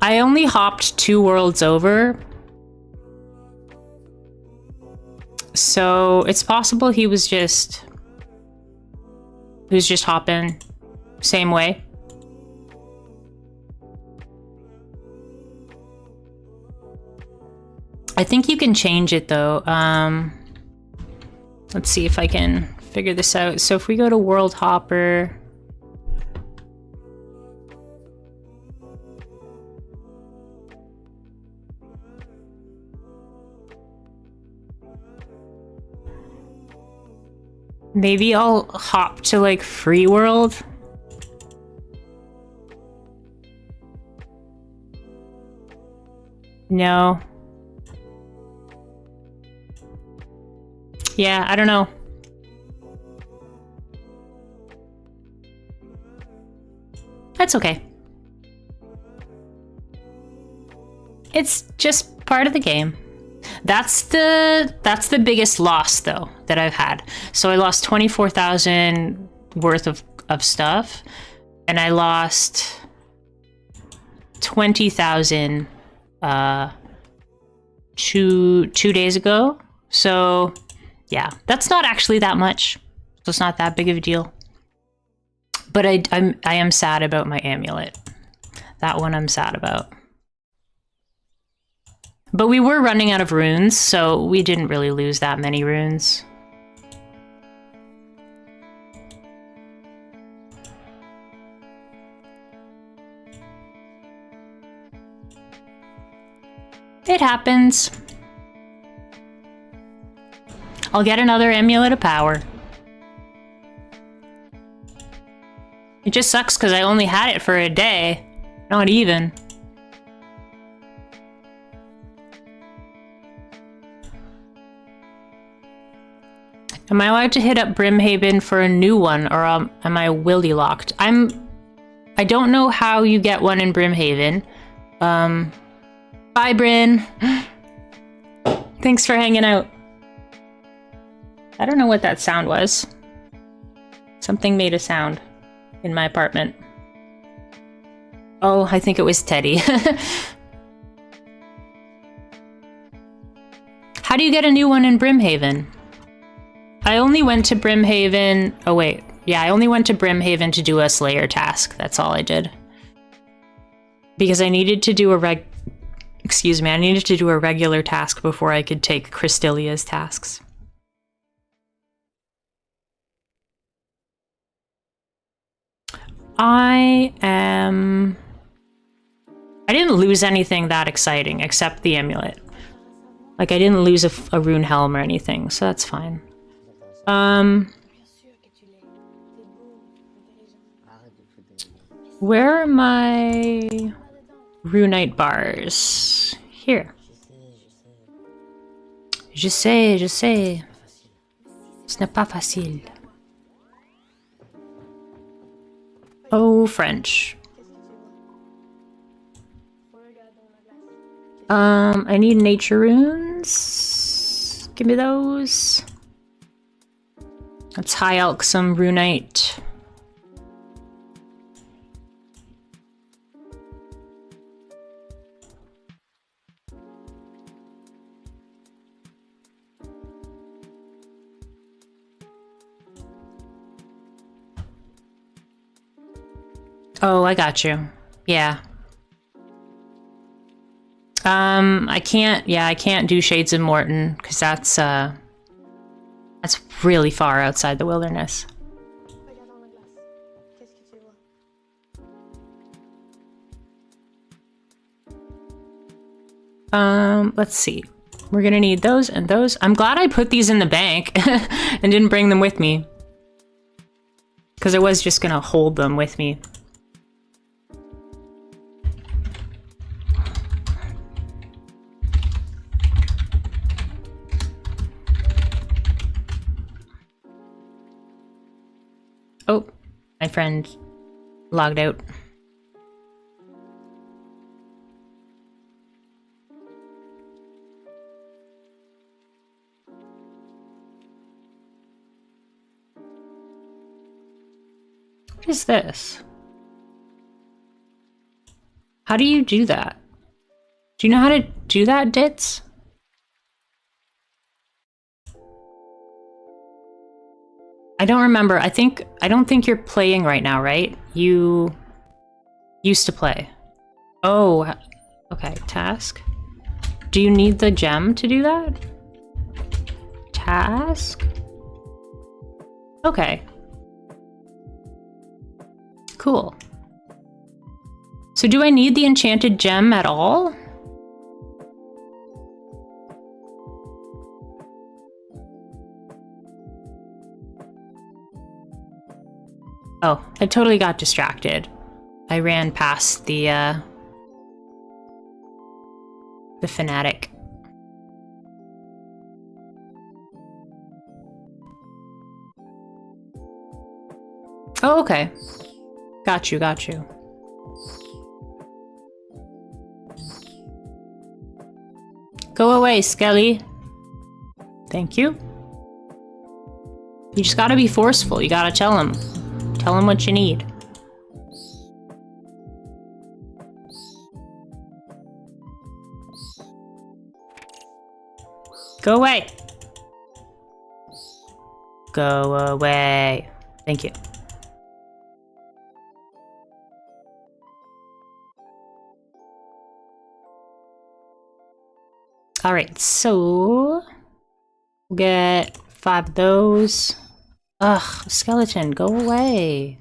I only hopped 2 worlds over. So it's possible he was just hopping same way. I think you can change it though. Let's see if I can figure this out. So if we go to World Hopper, maybe I'll hop to like Free World. No. Yeah, I don't know. That's okay. It's just part of the game. That's the biggest loss though that I've had. So I lost 24,000 worth of stuff, and I lost 20,000 two days ago. So yeah, that's not actually that much. So it's not that big of a deal. But I am sad about my amulet. That one I'm sad about. But we were running out of runes, so we didn't really lose that many runes. It happens. I'll get another amulet of power. It just sucks because I only had it for a day. Not even. Am I allowed to hit up Brimhaven for a new one, or am I willy locked? I don't know how you get one in Brimhaven. Bye, Bryn. Thanks for hanging out. I don't know what that sound was. Something made a sound in my apartment. Oh, I think it was Teddy. How do you get a new one in Brimhaven? I only went to Brimhaven... Oh, wait. Yeah, I only went to Brimhaven to do a Slayer task. That's all I did. Because I needed to do a Excuse me, I needed to do a regular task before I could take Crystalia's tasks. I didn't lose anything that exciting except the amulet. Like, I didn't lose a rune helm or anything, so that's fine. Where are my runite bars? Here. Je sais, je sais. Ce n'est pas facile. Oh, French. I need nature runes. Give me those. Let's high elk some runite. Oh, I got you. Yeah. I can't do Shades of Morton because that's really far outside the wilderness. Let's see. We're gonna need those and those. I'm glad I put these in the bank and didn't bring them with me, because I was just gonna hold them with me. Oh, my friend logged out. What is this? How do you do that? Do you know how to do that, Ditz? I don't remember. I don't think you're playing right now, right? You used to play. Oh, okay. Task. Do you need the gem to do that? Task? Okay. Cool. So do I need the enchanted gem at all? Oh, I totally got distracted. I ran past the fanatic. Oh, okay. Got you, got you. Go away, Skelly. Thank you. You just gotta be forceful. You gotta tell him. Tell him what you need. Go away. Go away. Thank you. All right, so we'll get 5 of those. Ugh, skeleton, go away.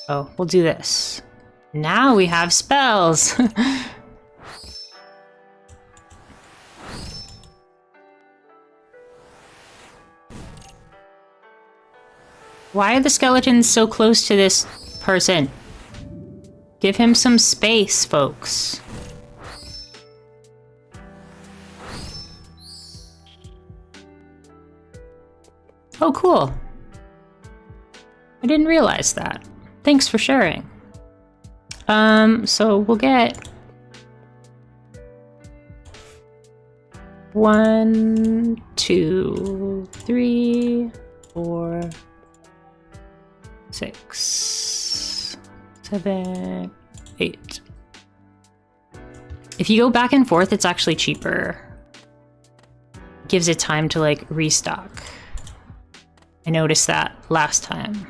Oh, we'll do this. Now we have spells. Why are the skeletons so close to this person? Give him some space, folks. Oh, cool. I didn't realize that. Thanks for sharing. So we'll get 1, 2, 3, 4, 6, 7, 8. If you go back and forth, it's actually cheaper. Gives it time to like restock. I noticed that last time.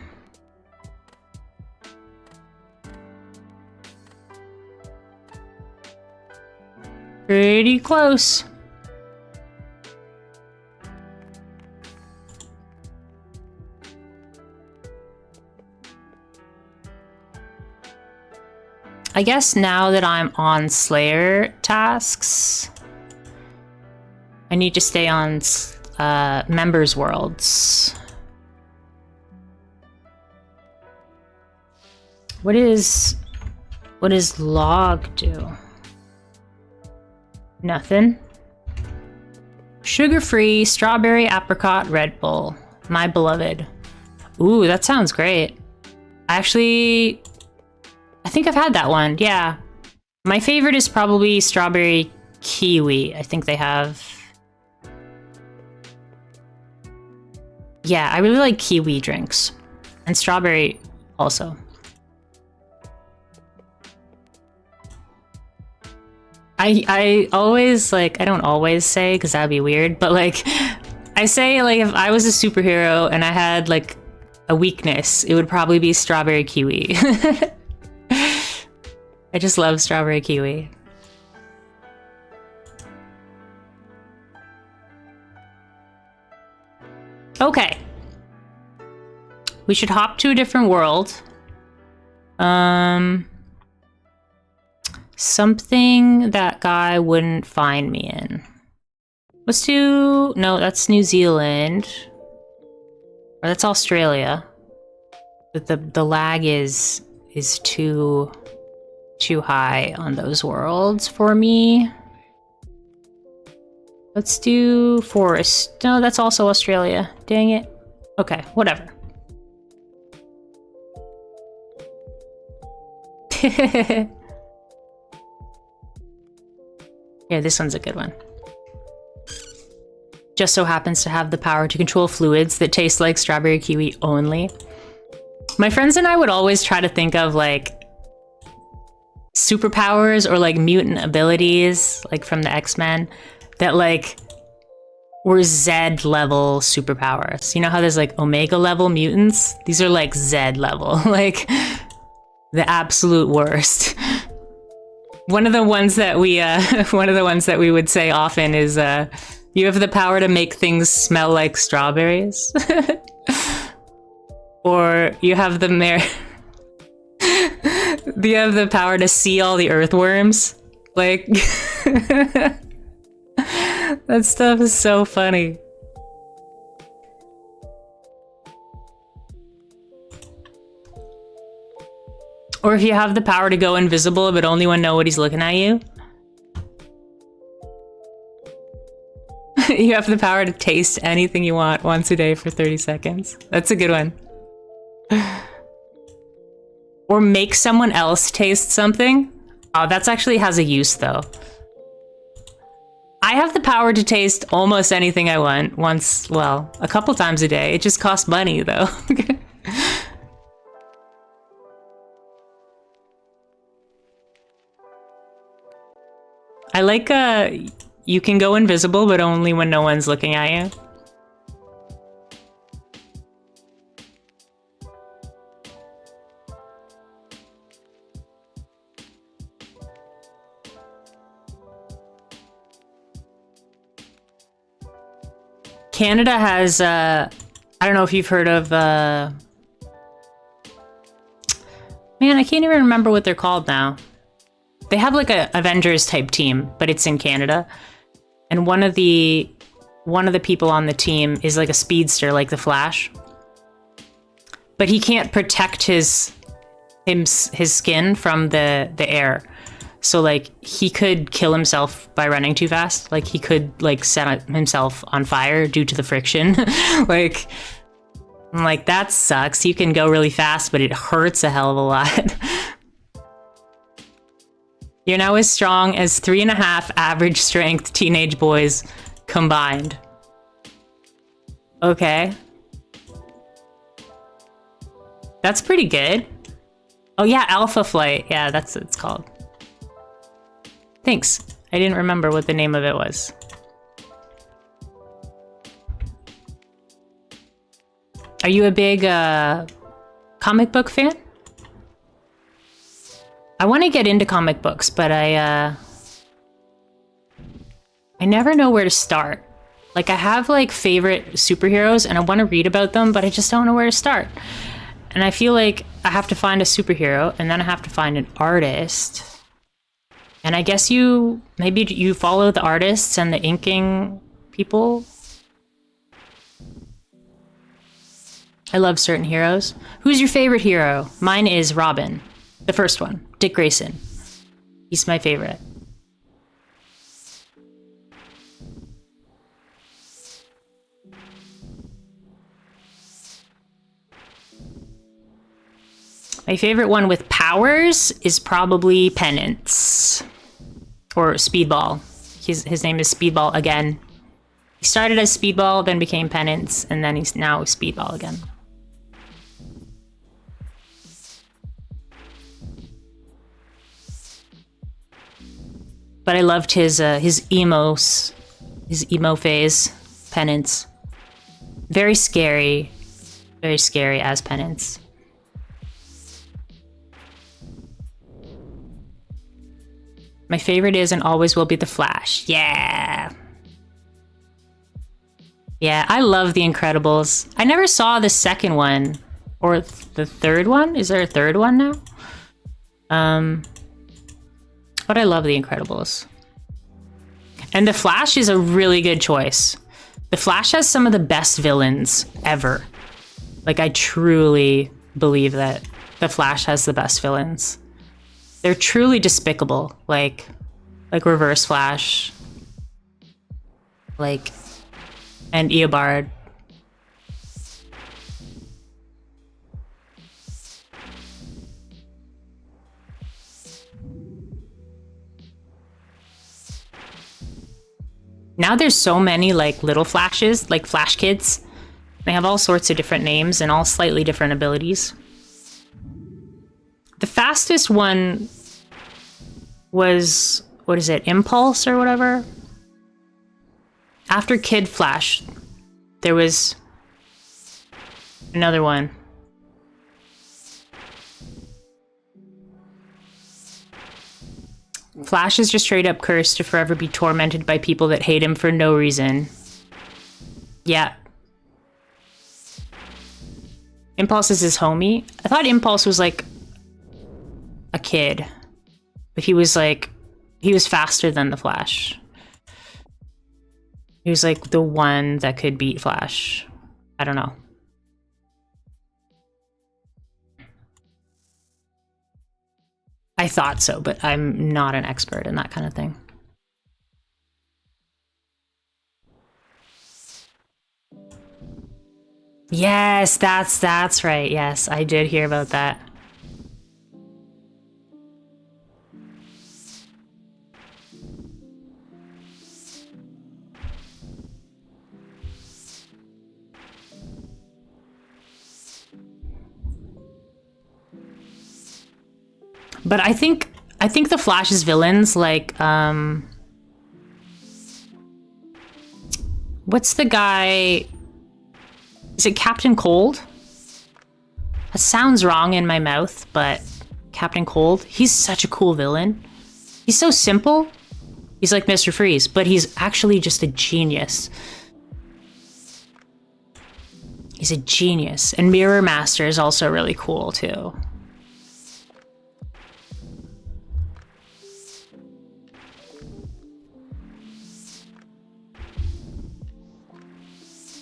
Pretty close. I guess now that I'm on Slayer tasks, I need to stay on members worlds. What does log do? Nothing. Sugar-free, strawberry, apricot, Red Bull. My beloved. Ooh, that sounds great. I think I've had that one, yeah. My favorite is probably strawberry kiwi. I think they have... Yeah, I really like kiwi drinks. And strawberry also. I always, like, I don't always say, because that'd be weird, but, like, I say, like, if I was a superhero and I had, like, a weakness, it would probably be strawberry kiwi. I just love strawberry kiwi. Okay. We should hop to a different world. Something that guy wouldn't find me in. Let's do... No, that's New Zealand. Or that's Australia. But the lag is too high on those worlds for me. Let's do forest. No, that's also Australia. Dang it. Okay, whatever. Yeah, this one's a good one. Just so happens to have the power to control fluids that taste like strawberry kiwi only. My friends and I would always try to think of like superpowers or like mutant abilities, like from the X-Men, that like were Z level superpowers. You know how there's like Omega level mutants? These are like Z level, like the absolute worst. One of the ones that we would say often is you have the power to make things smell like strawberries. Or you have the you have the power to see all the earthworms. Like that stuff is so funny. Or if you have the power to go invisible but only when nobody's looking at you. You have the power to taste anything you want once a day for 30 seconds. That's a good one. Or make someone else taste something. Oh, that's actually has a use though. I have the power to taste almost anything I want once, well, a couple times a day. It just costs money though. I like you can go invisible but only when no one's looking at you. Canada has, I don't know if you've heard of Man, I can't even remember what they're called now. They have like a Avengers type team, but it's in Canada. And one of the people on the team is like a speedster, like the Flash. But he can't protect his skin from the air. So like he could kill himself by running too fast. Like he could like set himself on fire due to the friction. Like I'm like, that sucks. You can go really fast, but it hurts a hell of a lot. You're now as strong as 3.5 average strength teenage boys combined. Okay. That's pretty good. Oh yeah, Alpha Flight. Yeah, that's what it's called. Thanks. I didn't remember what the name of it was. Are you a big comic book fan? I want to get into comic books, but I never know where to start. Like I have like favorite superheroes and I want to read about them, but I just don't know where to start. And I feel like I have to find a superhero and then I have to find an artist. And I guess maybe you follow the artists and the inking people. I love certain heroes. Who's your favorite hero? Mine is Robin, the first one, Dick Grayson. He's my favorite. My favorite one with powers is probably Penance. Or Speedball. His name is Speedball again. He started as Speedball, then became Penance, and then he's now Speedball again. But I loved his emo phase, Penance. Very scary as Penance. My favorite is and always will be the Flash. Yeah. Yeah, I love The Incredibles. I never saw the second one or the third one. Is there a third one now? But I love The Incredibles. And the Flash is a really good choice. The Flash has some of the best villains ever. Like I truly believe that the Flash has the best villains. They're truly despicable, like Reverse Flash, and Eobard. Now there's so many little Flashes, like Flash Kids. They have all sorts of different names and all slightly different abilities. The fastest one was, what is it, Impulse or whatever? After Kid Flash, there was another one. Flash is just straight up cursed to forever be tormented by people that hate him for no reason. Yeah. Impulse is his homie. I thought Impulse was like a kid, but he was faster than the Flash. He was like the one that could beat Flash. I don't know. I thought so, but I'm not an expert in that kind of thing. Yes, that's right. Yes, I did hear about that. But I think the Flash's villains, what's the guy? Is it Captain Cold? That sounds wrong in my mouth, but Captain Cold, he's such a cool villain. He's so simple. He's like Mr. Freeze, but he's actually just a genius. He's a genius. And Mirror Master is also really cool, too.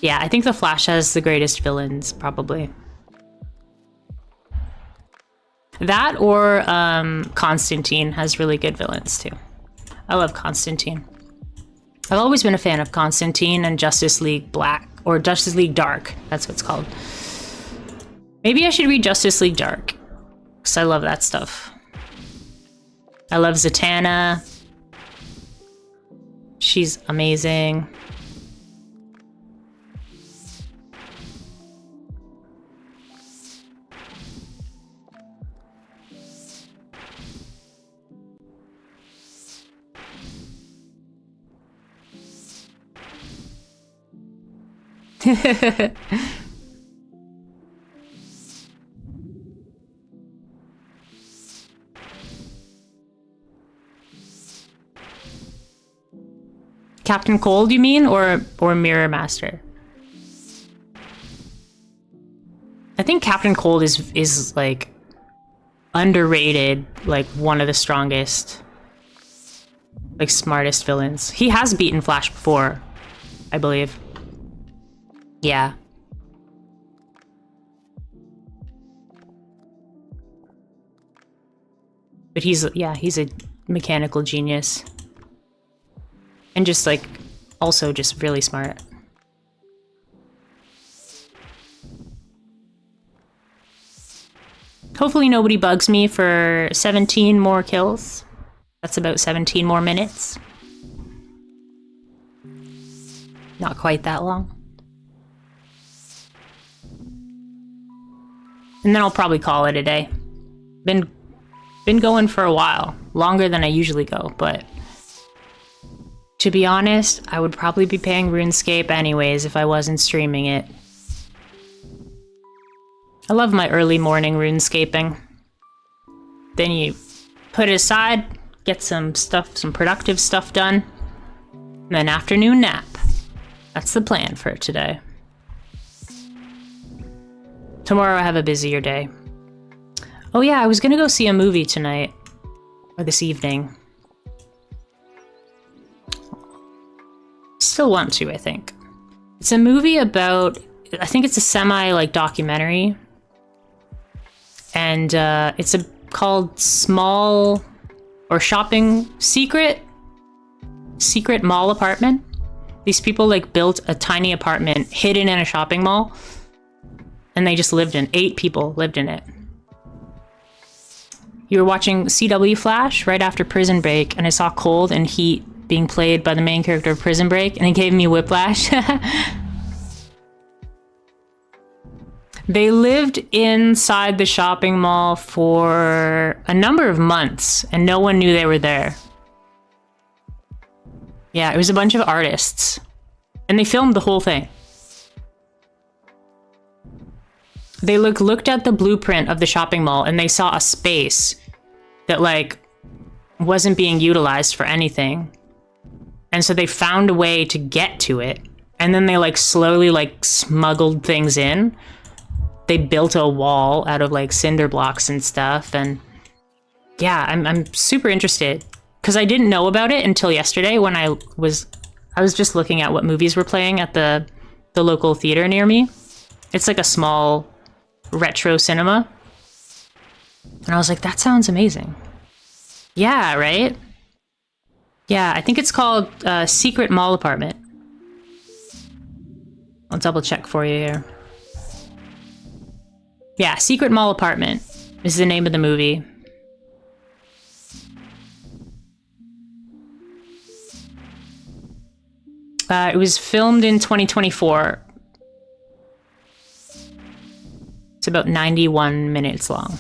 Yeah, I think The Flash has the greatest villains, probably. That or Constantine has really good villains, too. I love Constantine. I've always been a fan of Constantine and Justice League Black, or Justice League Dark. That's what it's called. Maybe I should read Justice League Dark, because I love that stuff. I love Zatanna. She's amazing. Captain Cold, you mean, or Mirror Master? I think Captain Cold is like underrated, like one of the strongest, like smartest villains. He has beaten Flash before, I believe. Yeah. But he's a mechanical genius. And just like, also just really smart. Hopefully nobody bugs me for 17 more kills. That's about 17 more minutes. Not quite that long. And then I'll probably call it a day. Been going for a while. Longer than I usually go, but to be honest, I would probably be playing RuneScape anyways if I wasn't streaming it. I love my early morning RuneScaping. Then you put it aside, get some productive stuff done, and then afternoon nap. That's the plan for today. Tomorrow I have a busier day. Oh yeah, I was gonna go see a movie tonight, or this evening. Still want to, I think. It's a movie about, I think it's a like documentary. And it's called Small or Shopping Secret Mall Apartment. These people like built a tiny apartment hidden in a shopping mall. And they just lived in 8 people lived in it. You were watching CW Flash right after Prison Break, and I saw Cold and Heat being played by the main character of Prison Break, and it gave me whiplash. They lived inside the shopping mall for a number of months, and no one knew they were there. Yeah, it was a bunch of artists, and they filmed the whole thing. They looked at the blueprint of the shopping mall, and they saw a space that like wasn't being utilized for anything. And so they found a way to get to it. And then they like slowly like smuggled things in. They built a wall out of like cinder blocks and stuff. And yeah, I'm super interested because I didn't know about it until yesterday when I was just looking at what movies were playing at the local theater near me. It's like a small retro cinema. And I was like, that sounds amazing. Yeah, right? Yeah, I think it's called Secret Mall Apartment. I'll double check for you here. Yeah, Secret Mall Apartment is the name of the movie. It was filmed in 2024. It's about 91 minutes long.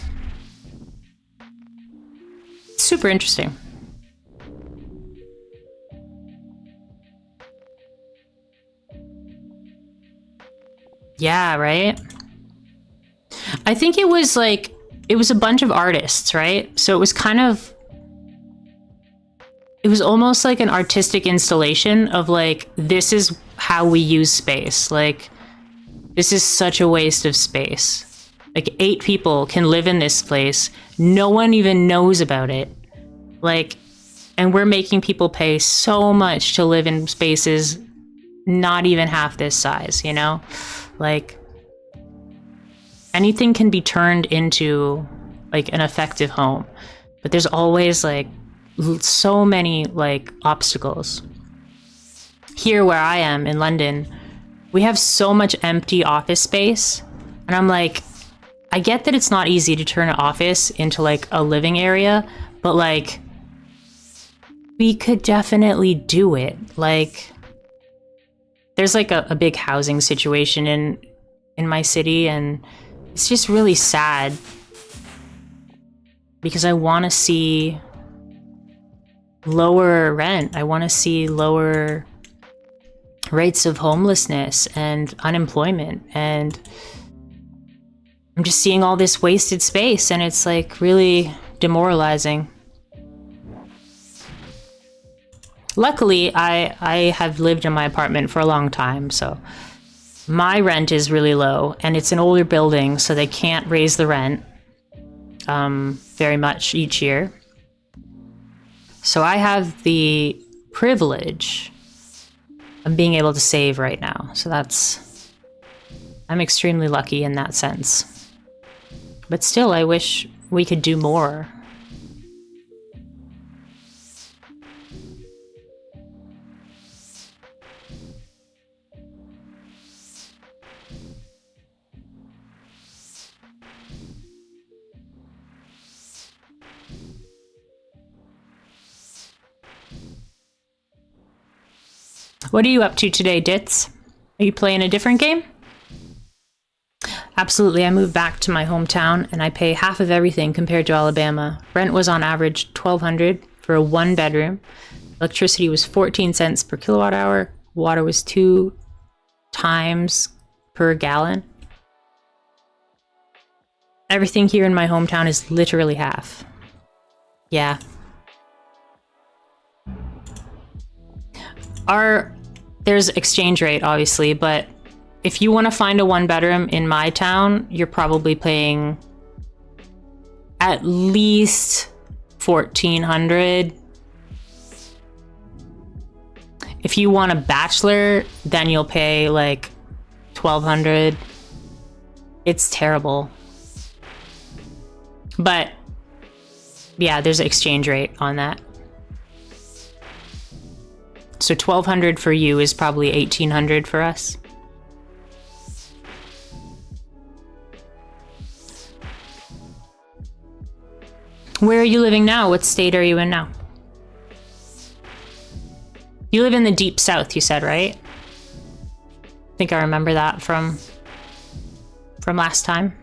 Super interesting. Yeah, right? I think it was a bunch of artists, right? So it was almost like an artistic installation of like, this is how we use space. Like, this is such a waste of space. Like 8 people can live in this place. No one even knows about it. Like, and we're making people pay so much to live in spaces not even half this size, you know? Like, anything can be turned into like an effective home, but there's always like so many like obstacles. Here where I am in London, we have so much empty office space, and I'm like, I get that it's not easy to turn an office into like a living area, but like we could definitely do it. Like, there's like a big housing situation in my city, and it's just really sad because I want to see lower rent. I want to see lower rates of homelessness and unemployment, and I'm just seeing all this wasted space, and it's like really demoralizing. Luckily, I have lived in my apartment for a long time, so my rent is really low, and it's an older building, so they can't raise the rent very much each year. So I have the privilege of being able to save right now. So I'm extremely lucky in that sense. But still, I wish we could do more. What are you up to today, Ditz? Are you playing a different game? Absolutely, I moved back to my hometown and I pay half of everything compared to Alabama. Rent was on average $1,200 for a 1-bedroom. Electricity was 14 cents per kilowatt hour. Water was 2 times per gallon. Everything here in my hometown is literally half. Yeah. There's exchange rate, obviously, but if you want to find a 1-bedroom in my town, you're probably paying at least $1,400. If you want a bachelor, then you'll pay like $1,200. It's terrible. But yeah, there's an exchange rate on that. So $1,200 for you is probably $1,800 for us. Where are you living now? What state are you in now? You live in the deep south, you said, right? I think I remember that from last time.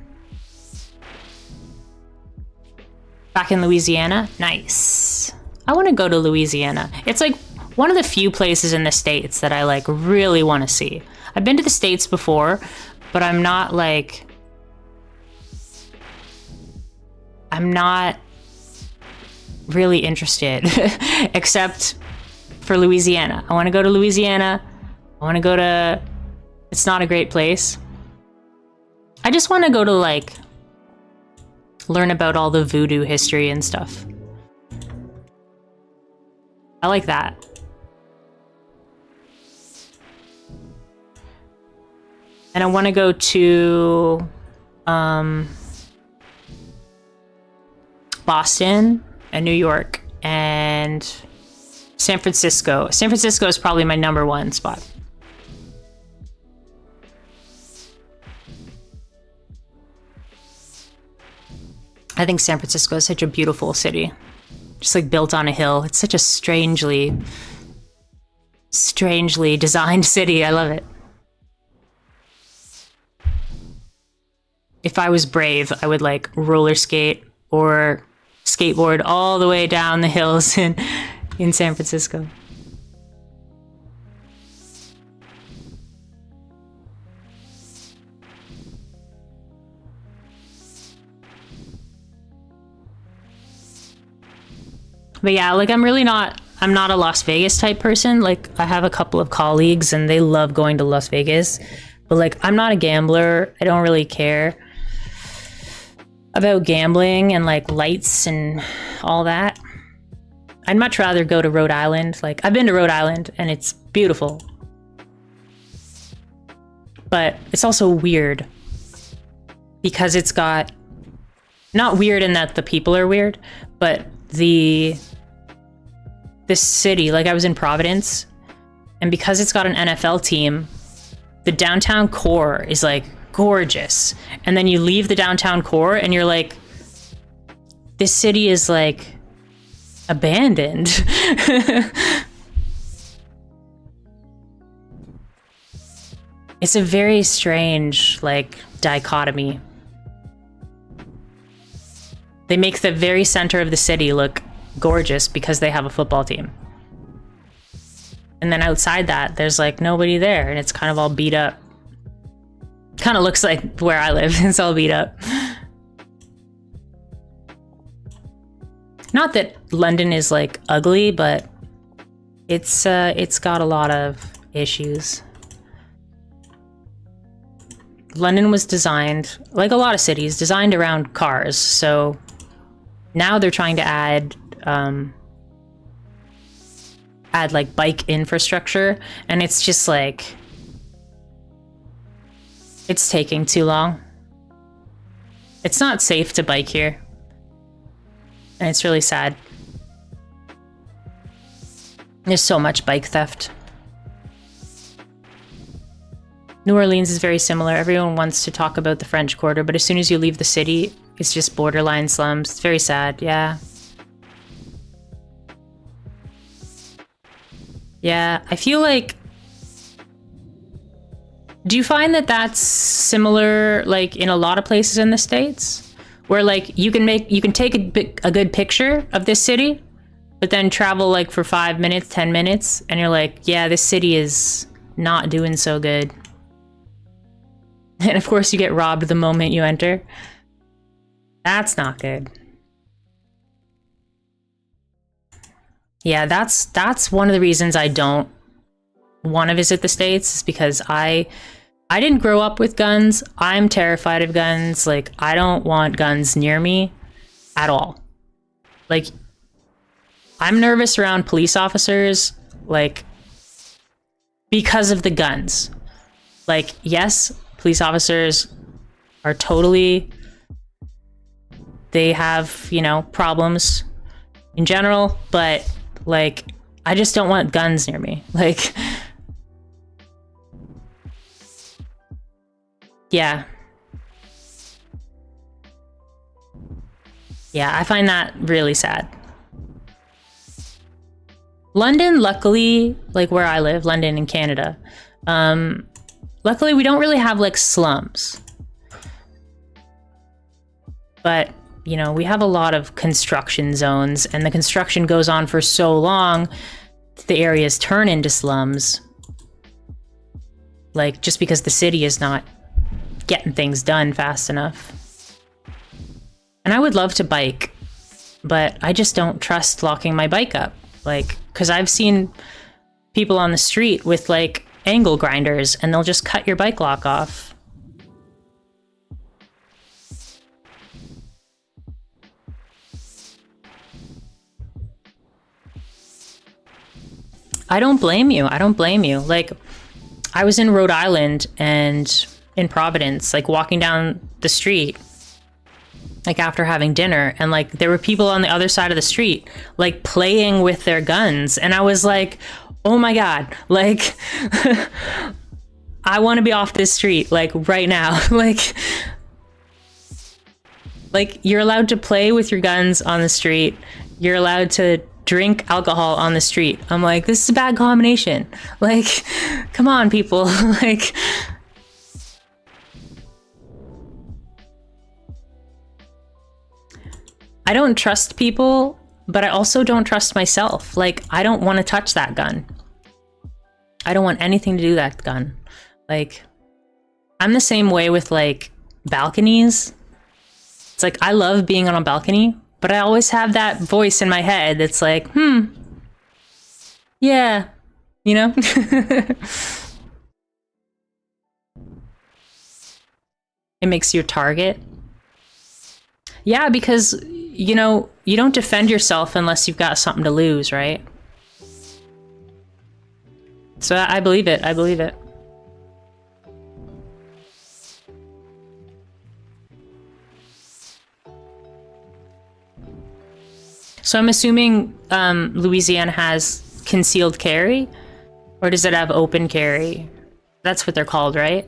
Back in Louisiana? Nice. I want to go to Louisiana. It's like one of the few places in the States that I like really want to see. I've been to the States before, but I'm not really interested except for Louisiana. I want to go to Louisiana. I want to go to, it's not a great place. I just want to go to like learn about all the voodoo history and stuff. I like that. And I want to go to Boston and New York and San Francisco. San Francisco is probably my #1 spot. I think San Francisco is such a beautiful city. Just like built on a hill. It's such a strangely designed city. I love it. If I was brave, I would like roller skate or skateboard all the way down the hills in San Francisco. But yeah, like I'm not a Las Vegas type person. Like I have a couple of colleagues and they love going to Las Vegas, but like I'm not a gambler. I don't really care about gambling and like lights and all that. I'd much rather go to Rhode Island. Like I've been to Rhode Island and it's beautiful. but it's also weird because it's got, not weird in that the people are weird, but this city, like I was in Providence, and because it's got an NFL team, the downtown core is like gorgeous. And then you leave the downtown core and you're like, this city is like abandoned. It's a very strange, like, dichotomy. They make the very center of the city look gorgeous because they have a football team. And then outside that, there's like nobody there and it's kind of all beat up. Kind of looks like where I live. It's all beat up. Not that London is like ugly, but it's got a lot of issues. London was designed, like a lot of cities, designed around cars. So now they're trying to add like bike infrastructure, and it's just like, it's taking too long. It's not safe to bike here, and it's really sad. There's so much bike theft. New Orleans is very similar. Everyone wants to talk about the French Quarter, but as soon as you leave the city, it's just borderline slums. It's very sad, yeah. Yeah, I feel like... Do you find that that's similar, like, in a lot of places in the States? Where, like, you can take a good picture of this city, but then travel, like, for 5 minutes, 10 minutes, and you're like, yeah, this city is not doing so good. And of course you get robbed the moment you enter. That's not good. Yeah, that's one of the reasons I don't want to visit the States, is because I didn't grow up with guns. I'm terrified of guns. Like, I don't want guns near me at all. Like, I'm nervous around police officers, like, because of the guns. Like, yes, police officers are totally, they have, you know, problems in general, but like, I just don't want guns near me. Like, yeah. Yeah, I find that really sad. London, luckily, like where I live, London in Canada, luckily we don't really have like slums. But, you know, we have a lot of construction zones, and the construction goes on for so long, the areas turn into slums. Like, just because the city is not getting things done fast enough. And I would love to bike, but I just don't trust locking my bike up. Like, because I've seen people on the street with like angle grinders and they'll just cut your bike lock off. I don't blame you. I don't blame you. Like, I was in Rhode Island and in Providence, like walking down the street, like after having dinner, and like there were people on the other side of the street, like playing with their guns. And I was like, oh my God, like, I want to be off this street, like right now. Like you're allowed to play with your guns on the street. You're allowed to drink alcohol on the street. I'm like, this is a bad combination. Like, come on, people. Like, I don't trust people, but I also don't trust myself. Like, I don't want to touch that gun. I don't want anything to do with that gun. Like, I'm the same way with like balconies. It's like, I love being on a balcony, but I always have that voice in my head that's like, yeah, you know? It makes you a target. Yeah, because, you know, you don't defend yourself unless you've got something to lose, right? So I believe it. I believe it. So I'm assuming Louisiana has concealed carry? Or does it have open carry? That's what they're called, right?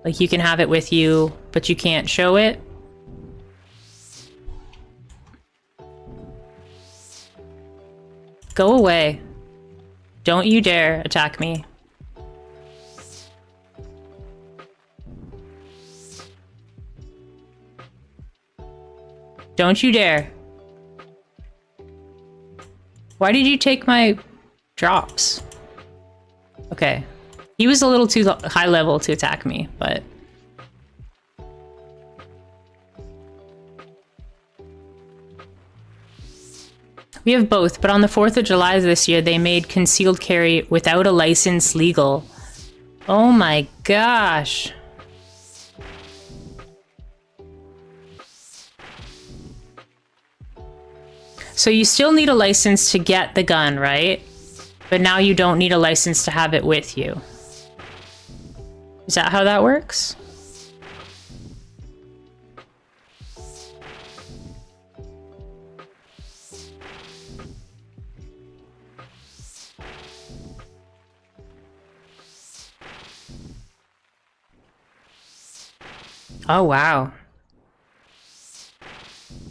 Like you can have it with you, but you can't show it? Go away. Don't you dare attack me. Don't you dare. Why did you take my drops? Okay. He was a little too high level to attack me, but... We have both, but on the 4th of July this year, they made concealed carry without a license legal. Oh my gosh. So you still need a license to get the gun, right? But now you don't need a license to have it with you. Is that how that works? Oh, wow.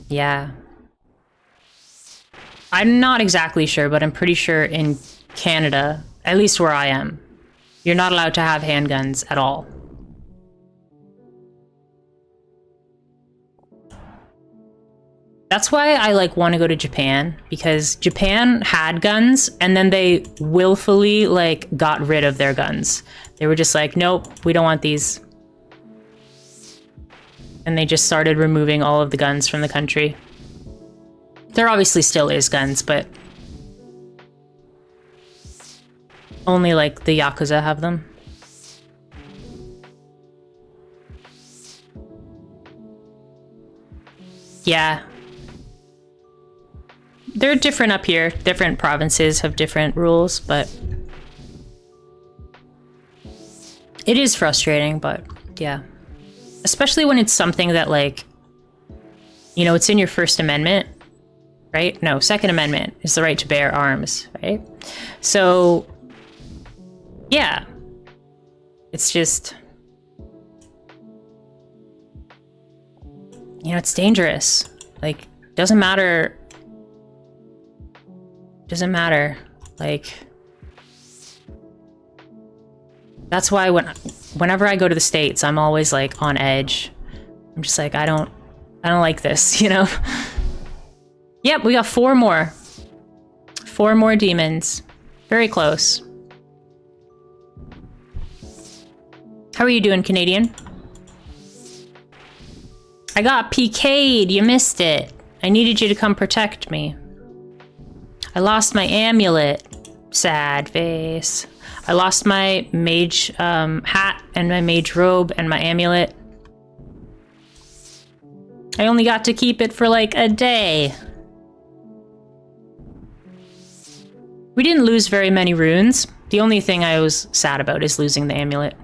Yeah. I'm not exactly sure, but I'm pretty sure in Canada, at least where I am, you're not allowed to have handguns at all. That's why I like want to go to Japan, because Japan had guns and then they willfully like got rid of their guns. They were just like, nope, we don't want these. And they just started removing all of the guns from the country. There obviously still is guns, but only like the Yakuza have them. Yeah. They're different up here. Different provinces have different rules, but it is frustrating, but yeah. Especially when it's something that like, you know, it's in your First Amendment, right? No, Second Amendment is the right to bear arms, right? So, yeah. It's just, you know, it's dangerous. Like, doesn't matter. Doesn't matter. Like, that's why whenever I go to the States, I'm always like on edge. I'm just like, I don't like this, you know? Yep, we got 4 more. 4 more demons. Very close. How are you doing, Canadian? I got PK'd. You missed it. I needed you to come protect me. I lost my amulet. Sad face. I lost my mage hat and my mage robe and my amulet. I only got to keep it for like a day. We didn't lose very many runes. The only thing I was sad about is losing the amulet.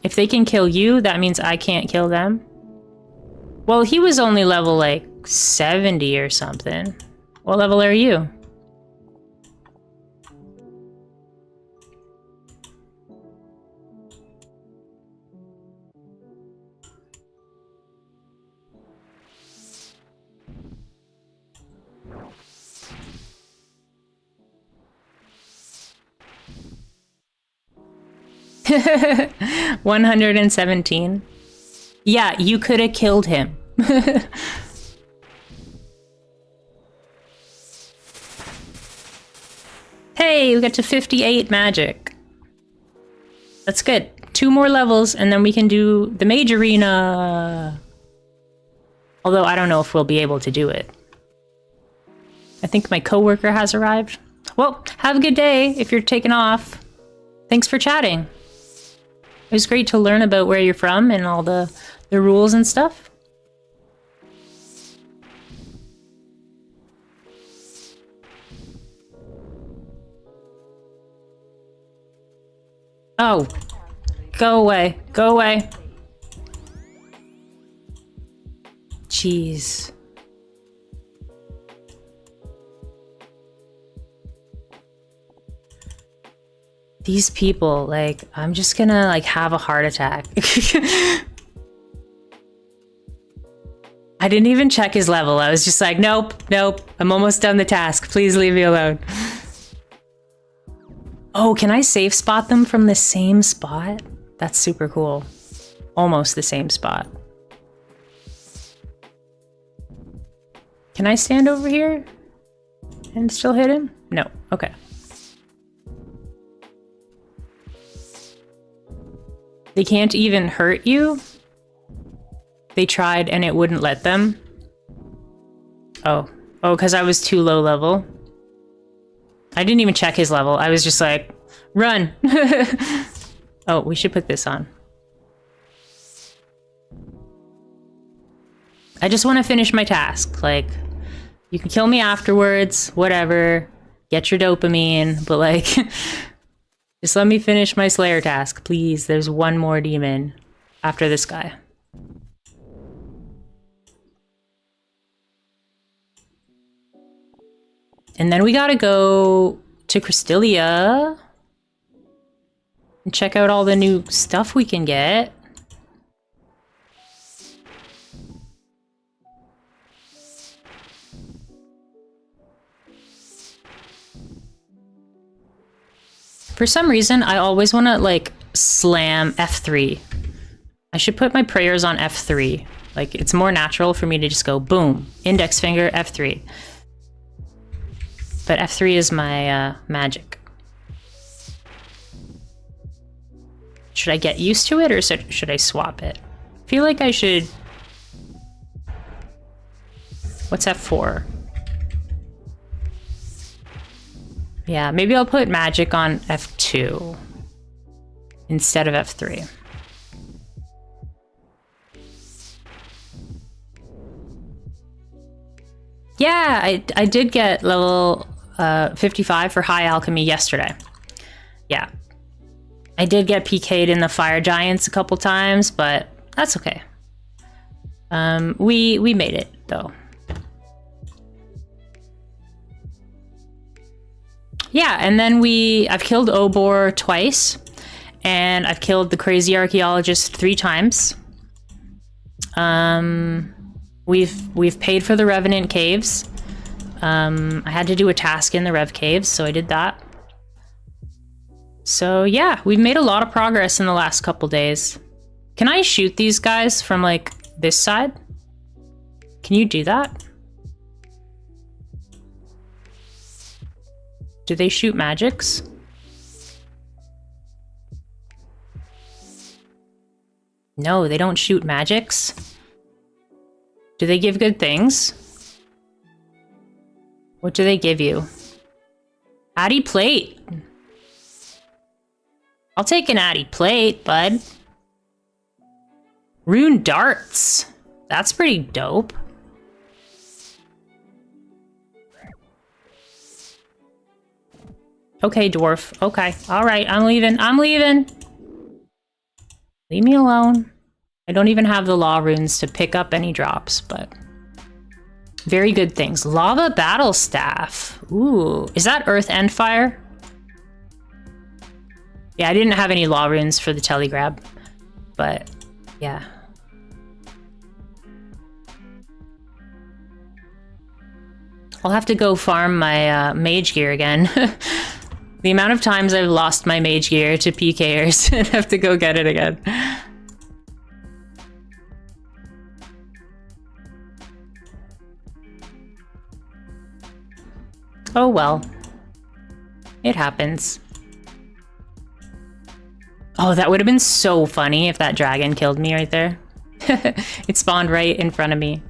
If they can kill you, that means I can't kill them. Well, he was only level like 70 or something. What level are you? $117. Yeah, you could have killed him. Hey, we got to 58 magic. That's good. 2 more levels, and then we can do the mage arena. Although I don't know if we'll be able to do it. I think my coworker has arrived. Well, have a good day if you're taking off. Thanks for chatting. It was great to learn about where you're from and all the rules and stuff. Oh, go away. Go away. Jeez. These people, like, I'm just gonna, like, have a heart attack. I didn't even check his level. I was just like, nope, nope. I'm almost done the task. Please leave me alone. Oh, can I safe spot them from the same spot? That's super cool. Almost the same spot. Can I stand over here and still hit him? No. Okay. They can't even hurt you? They tried and it wouldn't let them? Oh. Oh, because I was too low level. I didn't even check his level. I was just like, run! Oh, we should put this on. I just want to finish my task. Like, you can kill me afterwards, whatever. Get your dopamine, but like, just let me finish my Slayer task, please. There's one more demon after this guy. And then we gotta go to Crystalia and check out all the new stuff we can get. For some reason, I always want to, like, slam F3. I should put my prayers on F3. Like, it's more natural for me to just go boom, index finger, F3. But F3 is my magic. Should I get used to it or should I swap it? I feel like I should... What's F4? Yeah, maybe I'll put magic on F2 instead of F3. Yeah, I did get level 55 for High Alchemy yesterday. Yeah. I did get PK'd in the Fire Giants a couple times, but that's okay. We made it, though. Yeah, and then I've killed Obor twice, and I've killed the Crazy Archaeologist 3 times. We've paid for the Revenant Caves. I had to do a task in the Rev Caves, so I did that. So yeah, we've made a lot of progress in the last couple days. Can I shoot these guys from, like, this side? Can you do that? Do they shoot magics? No, they don't shoot magics. Do they give good things? What do they give you? Addy plate. I'll take an Addy plate, bud. Rune darts. That's pretty dope. Okay, dwarf. Okay. All right, I'm leaving. I'm leaving. Leave me alone. I don't even have the law runes to pick up any drops, but very good things. Lava battle staff. Ooh, is that earth and fire? Yeah, I didn't have any law runes for the telegrab, but yeah. I'll have to go farm my mage gear again. The amount of times I've lost my mage gear to PKers and have to go get it again. Oh well. It happens. Oh, that would have been so funny if that dragon killed me right there. It spawned right in front of me.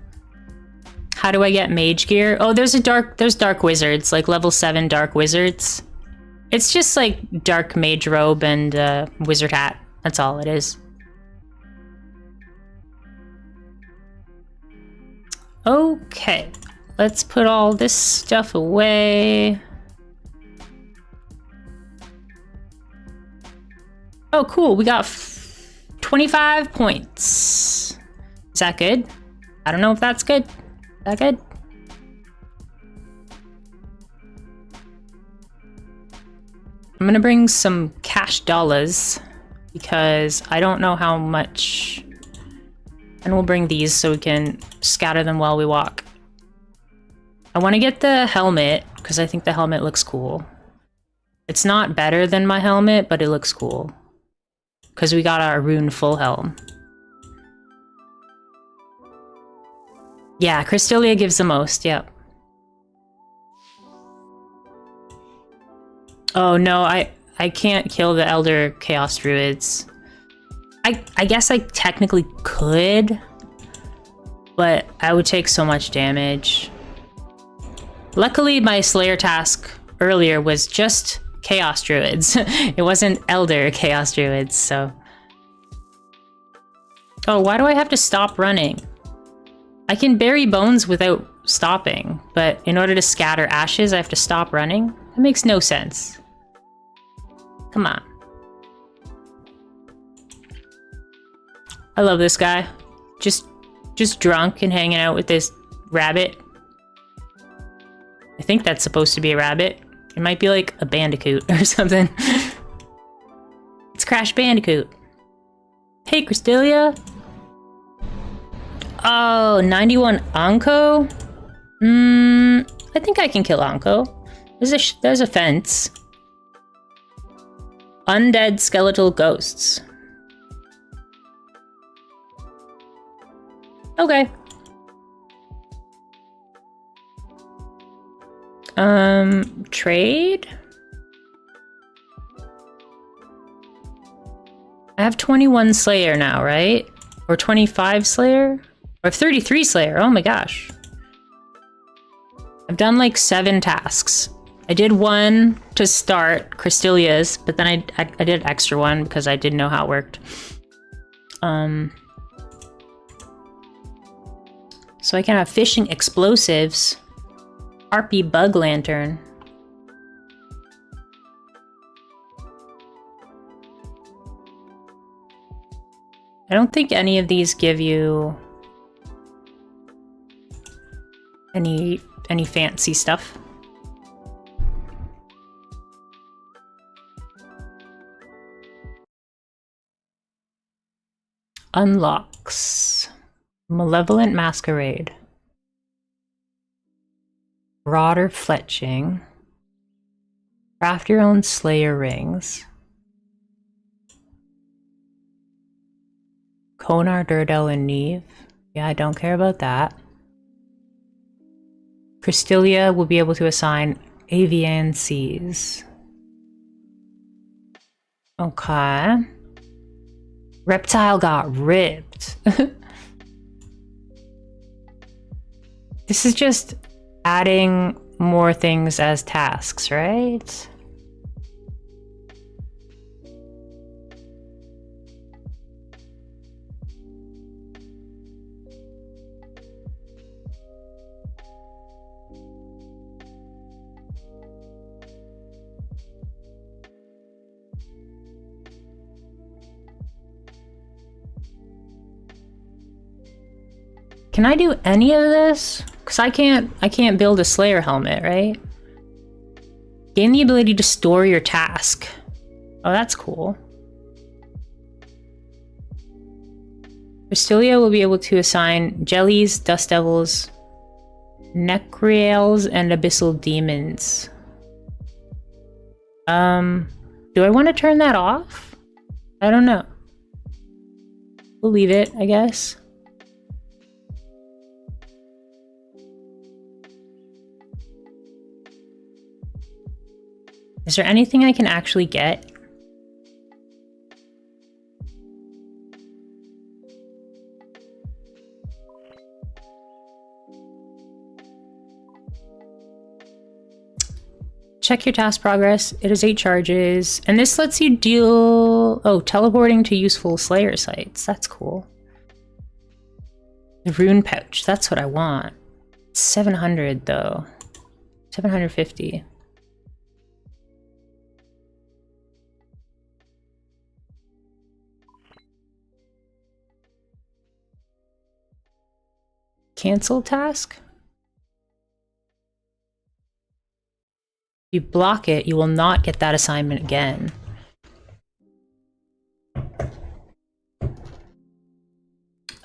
How do I get mage gear? Oh, there's dark wizards, like level 7 dark wizards. It's just like dark mage robe and wizard hat. That's all it is. Okay, let's put all this stuff away. Oh, cool. We got 25 points. Is that good? I don't know if that's good. Is that good? I'm gonna bring some cash dollars because I don't know how much. And we'll bring these so we can scatter them while we walk. I want to get the helmet because I think the helmet looks cool. It's not better than my helmet, but it looks cool. Because we got our rune full helm. Yeah, Crystalia gives the most, yep. Oh no, I can't kill the Elder Chaos Druids. I guess I technically could, but I would take so much damage. Luckily, my Slayer task earlier was just Chaos Druids. It wasn't Elder Chaos Druids, so... Oh, why do I have to stop running? I can bury bones without stopping, but in order to scatter ashes, I have to stop running? That makes no sense. Come on. I love this guy. Just drunk and hanging out with this rabbit. I think that's supposed to be a rabbit. It might be like a bandicoot or something. It's Crash Bandicoot. Hey, Crystalia. Oh, 91 Anko? I think I can kill Anko. There's a fence. Undead skeletal ghosts. Okay. Trade? I have 21 Slayer now, right? Or 25 Slayer? Or 33 Slayer, oh my gosh. I've done like 7 tasks. I did one to start Crystalia's, but then I did an extra one because I didn't know how it worked. So I can have fishing explosives. Harpy bug lantern. I don't think any of these give you any fancy stuff. Unlocks. Malevolent Masquerade. Broader Fletching. Craft your own Slayer rings. Konar, Durdel, and Neve. Yeah, I don't care about that. Crystalia will be able to assign Avian Seas. Okay. Reptile got ripped. This is just adding more things as tasks, right? Can I do any of this? Because I can't build a Slayer helmet, right? Gain the ability to store your task. Oh, that's cool. Crystalia will be able to assign Jellies, Dust Devils, Necreals, and Abyssal Demons. Do I want to turn that off? I don't know. We'll leave it, I guess. Is there anything I can actually get? Check your task progress. It is 8 charges. And this lets you deal... Oh, teleporting to useful Slayer sites. That's cool. The rune pouch. That's what I want. 700 though. 750. Cancel task? If you block it, you will not get that assignment again.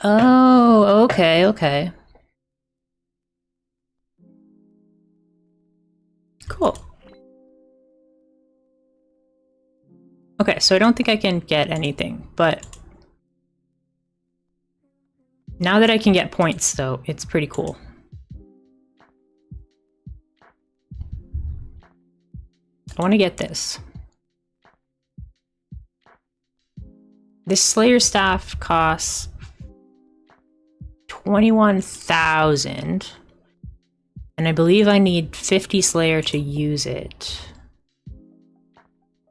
Oh, okay, okay. Cool. Okay, so I don't think I can get anything, but now that I can get points, though, it's pretty cool. I want to get this. This Slayer staff costs 21,000. And I believe I need 50 Slayer to use it.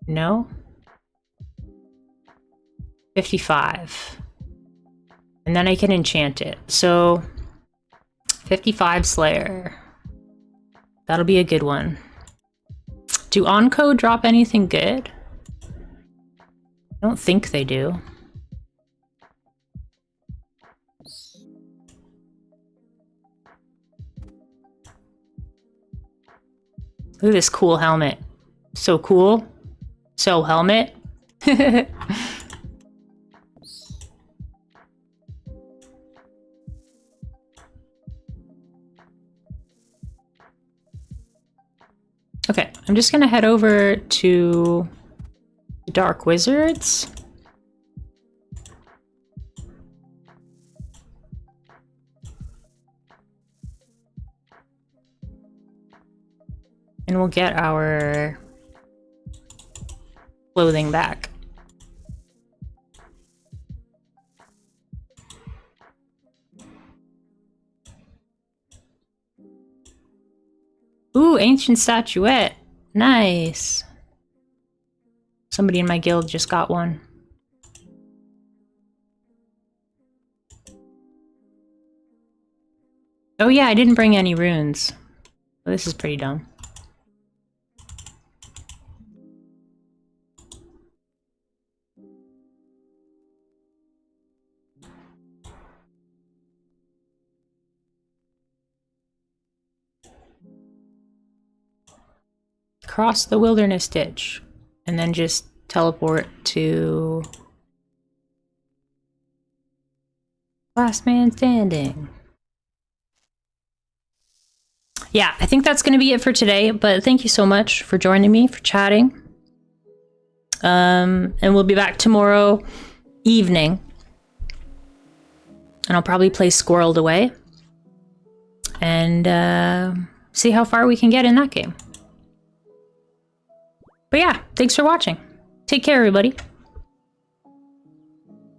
No? 55. And then I can enchant it. So 55 Slayer. That'll be a good one. Do Onco drop anything good? I don't think they do. Look at this cool helmet. So cool. So helmet. Okay, I'm just gonna head over to Dark Wizards. And we'll get our clothing back. Ooh, ancient statuette. Nice. Somebody in my guild just got one. Oh yeah, I didn't bring any runes. Well, this is pretty dumb. Cross the wilderness ditch and then just teleport to last man standing. Yeah, I think that's going to be it for today, but thank you so much for joining me, for chatting. And we'll be back tomorrow evening. And I'll probably play Squirreled Away and see how far we can get in that game. But yeah, thanks for watching. Take care, everybody.